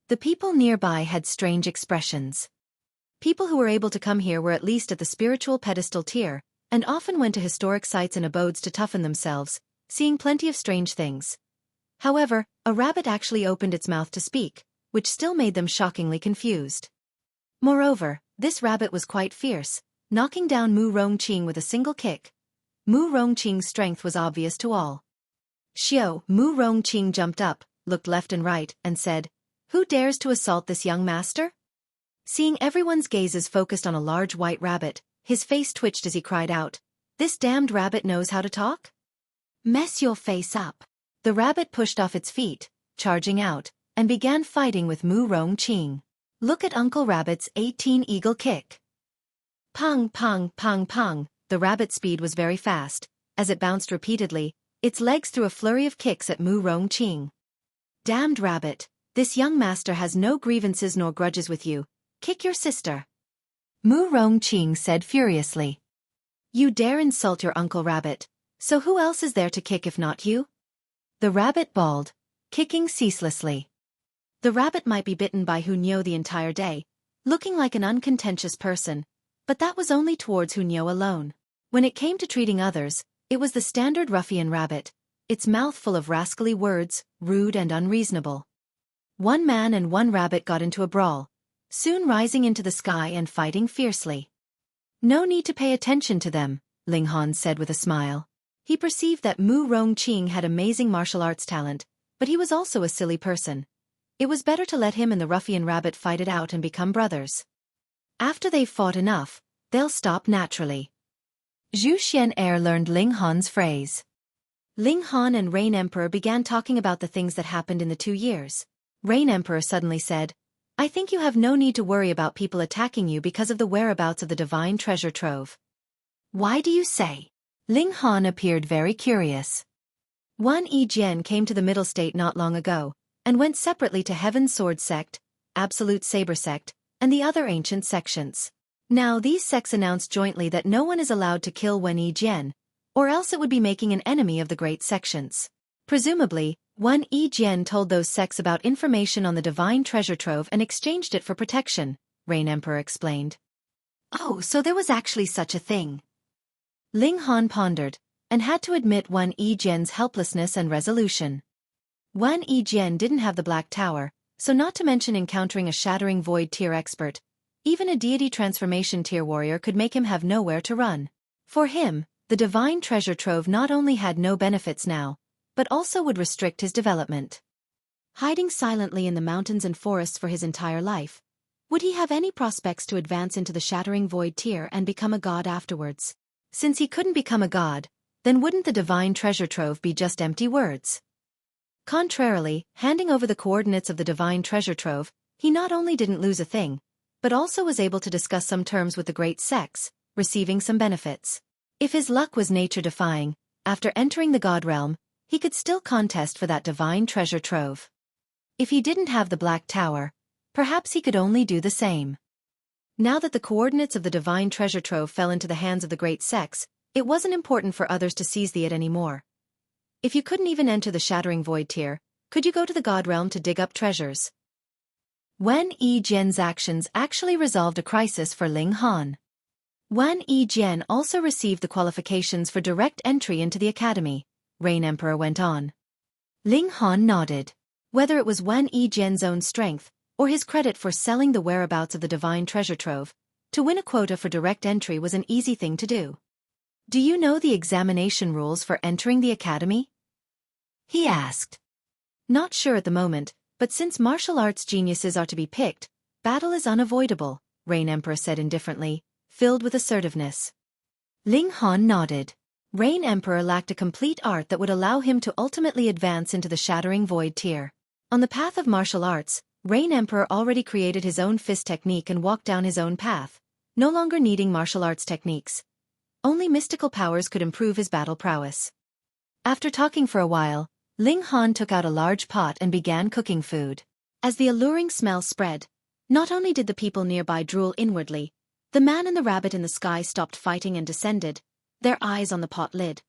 The people nearby had strange expressions. People who were able to come here were at least at the spiritual pedestal tier, and often went to historic sites and abodes to toughen themselves, seeing plenty of strange things. However, a rabbit actually opened its mouth to speak, which still made them shockingly confused. Moreover, this rabbit was quite fierce, knocking down Mu Rong Qing with a single kick. Mu Rong Qing's strength was obvious to all. Mu Rong Qing jumped up, looked left and right, and said, "Who dares to assault this young master?" Seeing everyone's gazes focused on a large white rabbit, his face twitched as he cried out, "This damned rabbit knows how to talk? Mess your face up." The rabbit pushed off its feet, charging out, and began fighting with Mu Rong Qing. Look at Uncle Rabbit's 18 eagle kick. Pong, pong, pong, pong. The rabbit's speed was very fast. As it bounced repeatedly, its legs threw a flurry of kicks at Mu Rong Qing. "Damned rabbit, this young master has no grievances nor grudges with you. Kick your sister." Mu Rong Qing said furiously. "You dare insult your Uncle Rabbit, so who else is there to kick if not you?" The rabbit bawled, kicking ceaselessly. The rabbit might be bitten by Hunyo the entire day, looking like an uncontentious person, but that was only towards Hunyo alone. When it came to treating others, it was the standard ruffian rabbit, its mouth full of rascally words, rude and unreasonable. One man and one rabbit got into a brawl, soon rising into the sky and fighting fiercely. "No need to pay attention to them," Ling Han said with a smile. He perceived that Mu Rong Qing had amazing martial arts talent, but he was also a silly person. It was better to let him and the ruffian rabbit fight it out and become brothers. After they've fought enough, they'll stop naturally. Zhu Xian learned Ling Han's phrase. Ling Han and Rain Emperor began talking about the things that happened in the 2 years. Rain Emperor suddenly said, "I think you have no need to worry about people attacking you because of the whereabouts of the divine treasure trove." "Why do you say?" Ling Han appeared very curious. One Yi Jian came to the middle state not long ago, and went separately to Heaven's Sword Sect, Absolute Saber Sect, and the other ancient sections. Now these sects announced jointly that no one is allowed to kill Wen Yi Jian, or else it would be making an enemy of the great sections. Presumably, one Yi Jian told those sects about information on the divine treasure trove and exchanged it for protection, Rain Emperor explained. "Oh, so there was actually such a thing." Ling Han pondered, and had to admit Wan Yijian's helplessness and resolution. Wan Yijian didn't have the Black Tower, so not to mention encountering a shattering void tier expert, even a deity transformation tier warrior could make him have nowhere to run. For him, the divine treasure trove not only had no benefits now, but also would restrict his development. Hiding silently in the mountains and forests for his entire life, would he have any prospects to advance into the shattering void tier and become a god afterwards? Since he couldn't become a god, then wouldn't the divine treasure trove be just empty words? Contrarily, handing over the coordinates of the divine treasure trove, he not only didn't lose a thing, but also was able to discuss some terms with the great sects, receiving some benefits. If his luck was nature-defying, after entering the god realm, he could still contest for that divine treasure trove. If he didn't have the Black Tower, perhaps he could only do the same. Now that the coordinates of the divine treasure trove fell into the hands of the great sects, it wasn't important for others to seize it anymore. If you couldn't even enter the shattering void tier, could you go to the god realm to dig up treasures? Wan Yijian's actions actually resolved a crisis for Ling Han. Wan Yijian also received the qualifications for direct entry into the academy, Rain Emperor went on. Ling Han nodded. Whether it was Wan Yijian's own strength, or his credit for selling the whereabouts of the divine treasure trove, to win a quota for direct entry was an easy thing to do. Do you know the examination rules for entering the academy? He asked. Not sure at the moment, but since martial arts geniuses are to be picked, battle is unavoidable, Rain Emperor said indifferently, filled with assertiveness. Ling Han nodded. Rain Emperor lacked a complete art that would allow him to ultimately advance into the shattering void tier. On the path of martial arts, Rain Emperor already created his own fist technique and walked down his own path, no longer needing martial arts techniques. Only mystical powers could improve his battle prowess. After talking for a while, Ling Han took out a large pot and began cooking food. As the alluring smell spread, not only did the people nearby drool inwardly, the man and the rabbit in the sky stopped fighting and descended, their eyes on the pot lid.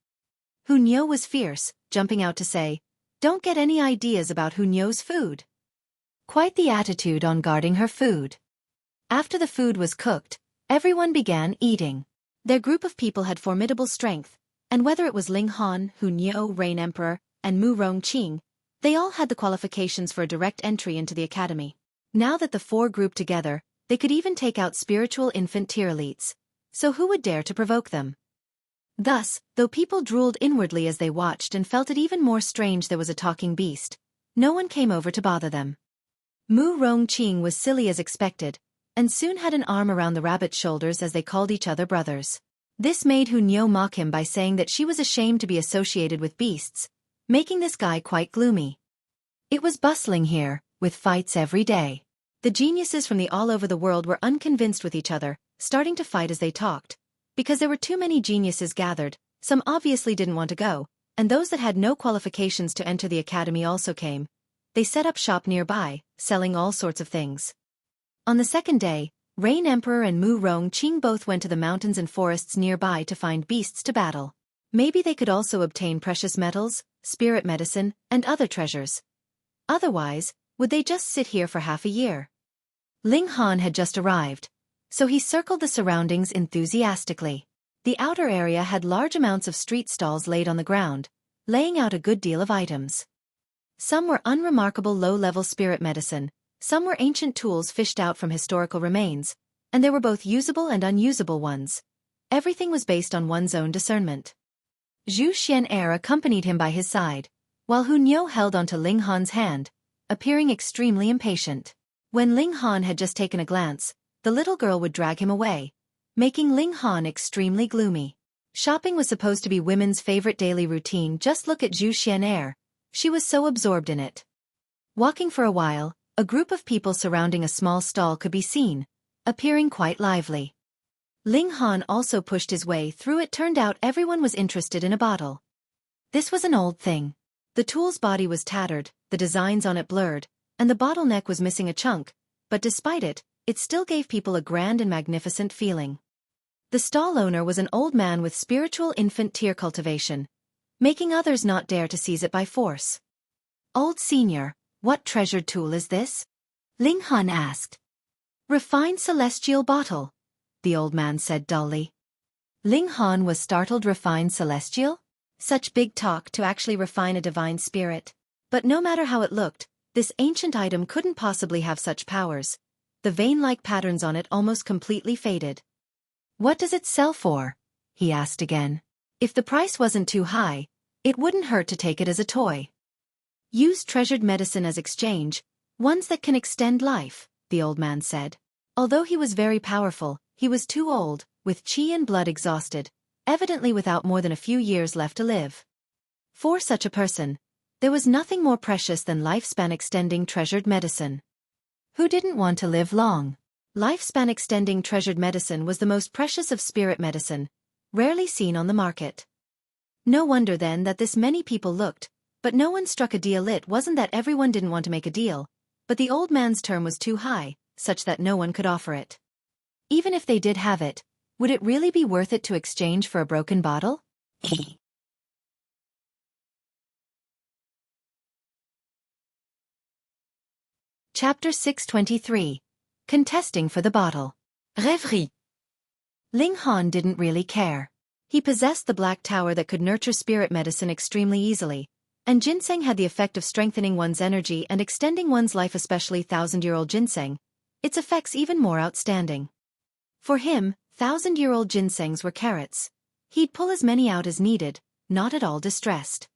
Hunyo was fierce, jumping out to say, "Don't get any ideas about Hunyo's food." Quite the attitude on guarding her food. After the food was cooked, everyone began eating. Their group of people had formidable strength, and whether it was Ling Han, Hunyo, Rain Emperor, and Rong Qing, they all had the qualifications for a direct entry into the academy. Now that the four grouped together, they could even take out spiritual infant tier elites. So who would dare to provoke them? Thus, though people drooled inwardly as they watched and felt it even more strange there was a talking beast, no one came over to bother them. Rong Qing was silly as expected, and soon had an arm around the rabbit's shoulders as they called each other brothers. This made Hunyo mock him by saying that she was ashamed to be associated with beasts, making this guy quite gloomy. It was bustling here, with fights every day. The geniuses from all over the world were unconvinced with each other, starting to fight as they talked. Because there were too many geniuses gathered, some obviously didn't want to go, and those that had no qualifications to enter the academy also came. They set up shop nearby, selling all sorts of things. On the second day, Rain Emperor and Rong Qing both went to the mountains and forests nearby to find beasts to battle. Maybe they could also obtain precious metals, spirit medicine, and other treasures. Otherwise, would they just sit here for half a year? Ling Han had just arrived, so he circled the surroundings enthusiastically. The outer area had large amounts of street stalls laid on the ground, laying out a good deal of items. Some were unremarkable low-level spirit medicine, some were ancient tools fished out from historical remains, and there were both usable and unusable ones. Everything was based on one's own discernment. Zhu Xian'er accompanied him by his side, while Hunyo held onto Ling Han's hand, appearing extremely impatient. When Ling Han had just taken a glance, the little girl would drag him away, making Ling Han extremely gloomy. Shopping was supposed to be women's favorite daily routine. Just look at Zhu Xian'er. She was so absorbed in it. Walking for a while, a group of people surrounding a small stall could be seen, appearing quite lively. Ling Han also pushed his way through. It turned out everyone was interested in a bottle. This was an old thing. The tool's body was tattered, the designs on it blurred, and the bottleneck was missing a chunk, but despite it, it still gave people a grand and magnificent feeling. The stall owner was an old man with spiritual infant tier cultivation, making others not dare to seize it by force. "Old senior, what treasured tool is this?" Ling Han asked. "Refined celestial bottle," the old man said dully. Ling Han was startled. Refined celestial? Such big talk to actually refine a divine spirit. But no matter how it looked, this ancient item couldn't possibly have such powers. The vein-like patterns on it almost completely faded. What does it sell for? He asked again. If the price wasn't too high, it wouldn't hurt to take it as a toy. Use treasured medicine as exchange, ones that can extend life, the old man said. Although he was very powerful, he was too old, with qi and blood exhausted, evidently without more than a few years left to live. For such a person, there was nothing more precious than lifespan-extending treasured medicine. Who didn't want to live long? Lifespan-extending treasured medicine was the most precious of spirit medicine, rarely seen on the market. No wonder then that this many people looked, but no one struck a deal. It wasn't that everyone didn't want to make a deal, but the old man's term was too high, such that no one could offer it. Even if they did have it, would it really be worth it to exchange for a broken bottle? Chapter 623. Contesting for the bottle. Rêverie. Ling Han didn't really care. He possessed the Black Tower that could nurture spirit medicine extremely easily, and ginseng had the effect of strengthening one's energy and extending one's life, especially thousand-year-old ginseng, its effects even more outstanding. For him, thousand-year-old ginsengs were carrots. He'd pull as many out as needed, not at all distressed.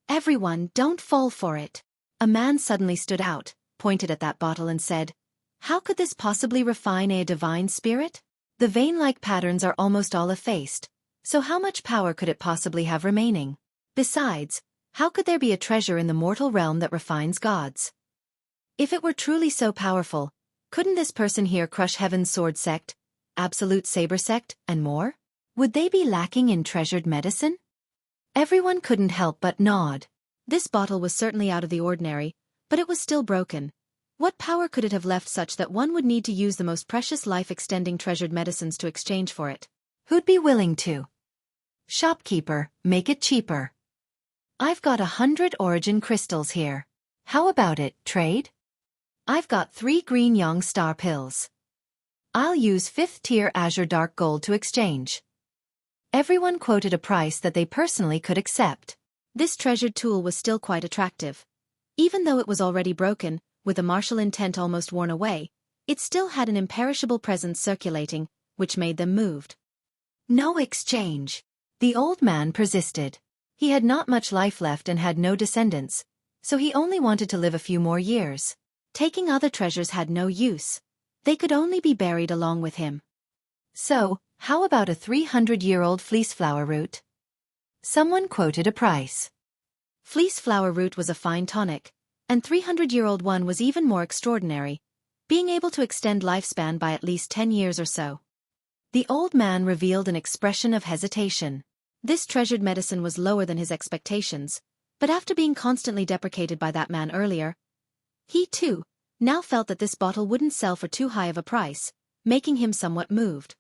Everyone, don't fall for it. A man suddenly stood out, pointed at that bottle and said, "How could this possibly refine a divine spirit? The vein-like patterns are almost all effaced, so how much power could it possibly have remaining? Besides, how could there be a treasure in the mortal realm that refines gods? If it were truly so powerful, couldn't this person here crush Heaven's Sword Sect, Absolute Saber Sect, and more? Would they be lacking in treasured medicine?" Everyone couldn't help but nod. This bottle was certainly out of the ordinary, but it was still broken. What power could it have left such that one would need to use the most precious life-extending treasured medicines to exchange for it? Who'd be willing to? Shopkeeper, make it cheaper. I've got 100 origin crystals here. How about it, trade? I've got 3 green Yang Star pills. I'll use 5th tier Azure Dark Gold to exchange. Everyone quoted a price that they personally could accept. This treasured tool was still quite attractive. Even though it was already broken, with the martial intent almost worn away, it still had an imperishable presence circulating, which made them moved. No exchange. The old man persisted. He had not much life left and had no descendants, so he only wanted to live a few more years. Taking other treasures had no use. They could only be buried along with him. So, how about a 300-year-old fleeceflower root? Someone quoted a price. Fleeceflower root was a fine tonic, and 300-year-old one was even more extraordinary, being able to extend lifespan by at least 10 years or so. The old man revealed an expression of hesitation. This treasured medicine was lower than his expectations, but after being constantly deprecated by that man earlier, he too now felt that this bottle wouldn't sell for too high of a price, making him somewhat moved.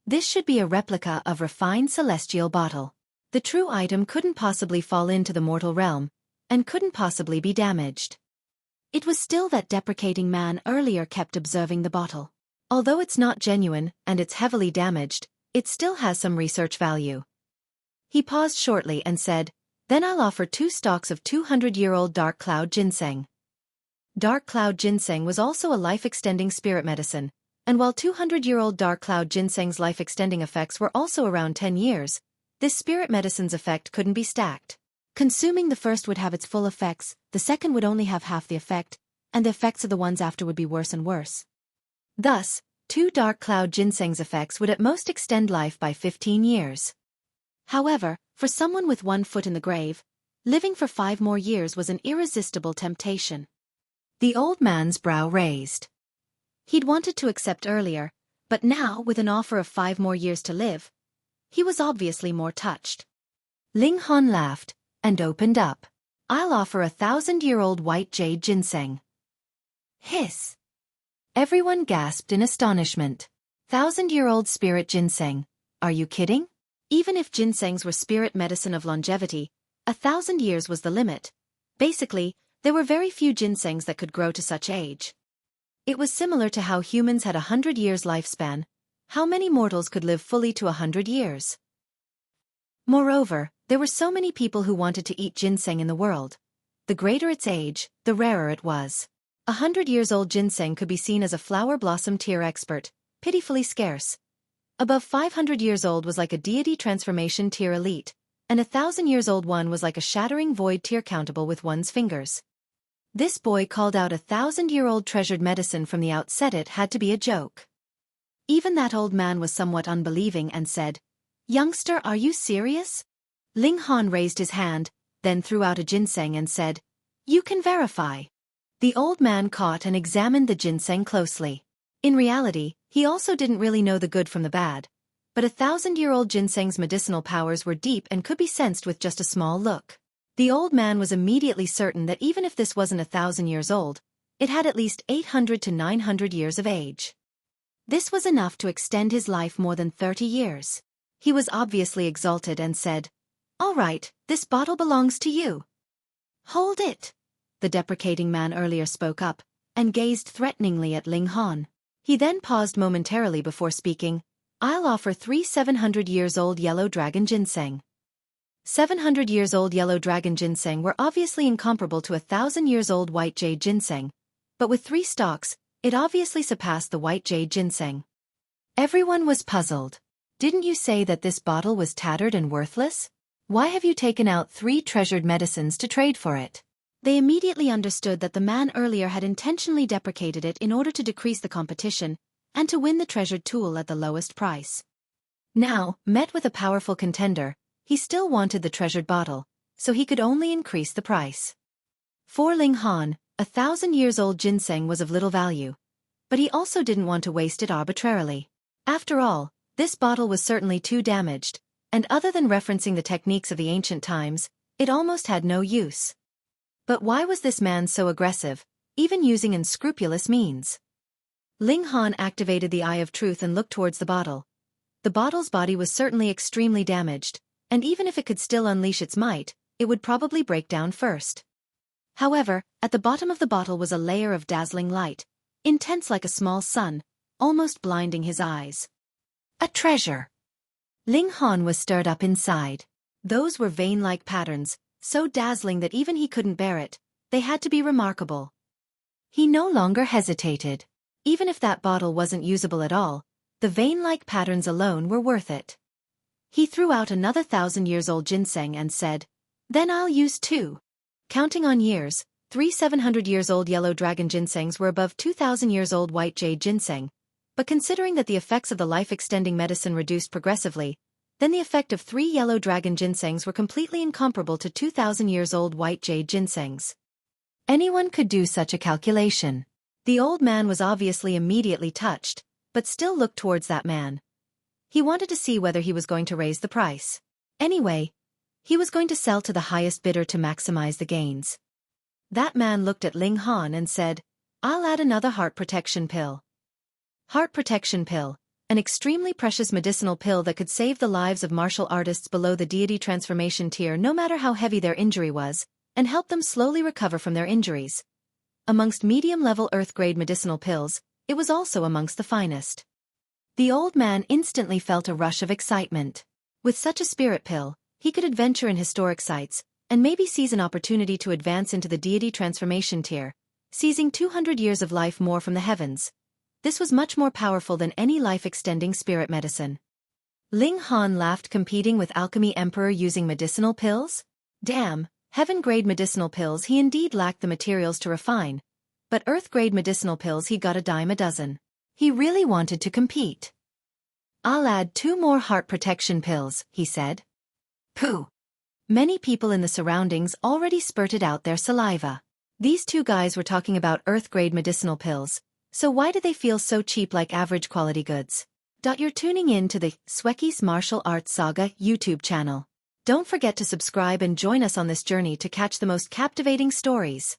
This should be a replica of refined celestial bottle. The true item couldn't possibly fall into the mortal realm, and couldn't possibly be damaged. It was still that deprecating man earlier kept observing the bottle. Although it's not genuine and it's heavily damaged, it still has some research value. He paused shortly and said, "Then I'll offer 2 stalks of 200-year-old Dark Cloud Ginseng." Dark Cloud Ginseng was also a life-extending spirit medicine, and while 200-year-old Dark Cloud Ginseng's life-extending effects were also around 10 years, this spirit medicine's effect couldn't be stacked. Consuming the first would have its full effects, the second would only have half the effect, and the effects of the ones after would be worse and worse. Thus, 2 Dark Cloud Ginseng's effects would at most extend life by 15 years. However, for someone with 1 foot in the grave, living for 5 more years was an irresistible temptation. The old man's brow raised. He'd wanted to accept earlier, but now, with an offer of 5 more years to live, he was obviously more touched. Ling Han laughed and opened up. "I'll offer 1,000-year-old white jade ginseng." Hiss. Everyone gasped in astonishment. 1,000-year-old spirit ginseng. Are you kidding? Even if ginsengs were spirit medicine of longevity, 1,000 years was the limit. Basically, there were very few ginsengs that could grow to such age. It was similar to how humans had 100 years lifespan. How many mortals could live fully to 100 years? Moreover, There were so many people who wanted to eat ginseng in the world. The greater its age, the rarer it was. 100-years-old ginseng could be seen as a flower blossom tier expert, pitifully scarce. Above 500 years old was like a deity transformation tier elite, and 1,000-years-old one was like a shattering void tier countable with one's fingers. This boy called out 1,000-year-old treasured medicine from the outset. It had to be a joke. Even that old man was somewhat unbelieving and said, "Youngster, are you serious?" Ling Han raised his hand, then threw out a ginseng and said, "You can verify." The old man caught and examined the ginseng closely. In reality, he also didn't really know the good from the bad, but 1,000-year-old ginseng's medicinal powers were deep and could be sensed with just a small look. The old man was immediately certain that even if this wasn't 1,000 years old, it had at least 800 to 900 years of age. This was enough to extend his life more than 30 years. He was obviously exalted and said, "All right, this bottle belongs to you." "Hold it," the deprecating man earlier spoke up, and gazed threateningly at Ling Han. He then paused momentarily before speaking, "I'll offer 3 700-years-old yellow dragon ginseng." 700-years-old yellow dragon ginseng were obviously incomparable to 1,000-years-old white jade ginseng, but with 3 stalks, it obviously surpassed the white jade ginseng. Everyone was puzzled. "Didn't you say that this bottle was tattered and worthless? Why have you taken out 3 treasured medicines to trade for it?" They immediately understood that the man earlier had intentionally deprecated it in order to decrease the competition and to win the treasured tool at the lowest price. Now, met with a powerful contender, he still wanted the treasured bottle, so he could only increase the price. For Ling Han, 1,000-years-old ginseng was of little value, but he also didn't want to waste it arbitrarily. After all, this bottle was certainly too damaged, and other than referencing the techniques of the ancient times, it almost had no use. But why was this man so aggressive, even using unscrupulous means? Ling Han activated the Eye of Truth and looked towards the bottle. The bottle's body was certainly extremely damaged, and even if it could still unleash its might, it would probably break down first. However, at the bottom of the bottle was a layer of dazzling light, intense like a small sun, almost blinding his eyes. A treasure! Ling Han was stirred up inside. Those were vein-like patterns, so dazzling that even he couldn't bear it. They had to be remarkable. He no longer hesitated. Even if that bottle wasn't usable at all, the vein-like patterns alone were worth it. He threw out another 1,000-years-old ginseng and said, "Then I'll use 2. Counting on years, 3 700-years-old yellow dragon ginsengs were above 2,000-years-old white jade ginseng, but considering that the effects of the life-extending medicine reduced progressively, then the effect of 3 yellow dragon ginsengs were completely incomparable to 2,000-years-old white jade ginsengs. Anyone could do such a calculation. The old man was obviously immediately touched, but still looked towards that man. He wanted to see whether he was going to raise the price. Anyway, he was going to sell to the highest bidder to maximize the gains. That man looked at Ling Han and said, "I'll add another heart protection pill." Heart protection pill. An extremely precious medicinal pill that could save the lives of martial artists below the deity transformation tier no matter how heavy their injury was, and help them slowly recover from their injuries. Amongst medium-level earth-grade medicinal pills, it was also amongst the finest. The old man instantly felt a rush of excitement. With such a spirit pill, he could adventure in historic sites, and maybe seize an opportunity to advance into the deity transformation tier, seizing 200 years of life more from the heavens. This was much more powerful than any life-extending spirit medicine. Ling Han laughed. Competing with Alchemy Emperor using medicinal pills? Damn, heaven-grade medicinal pills he indeed lacked the materials to refine, but earth-grade medicinal pills he got a dime a dozen. He really wanted to compete. "I'll add 2 more heart protection pills," he said. Pooh! Many people in the surroundings already spurted out their saliva. These 2 guys were talking about earth-grade medicinal pills. So why do they feel so cheap like average quality goods? You're tuning in to the Xueqi's Martial Arts Saga YouTube channel. Don't forget to subscribe and join us on this journey to catch the most captivating stories.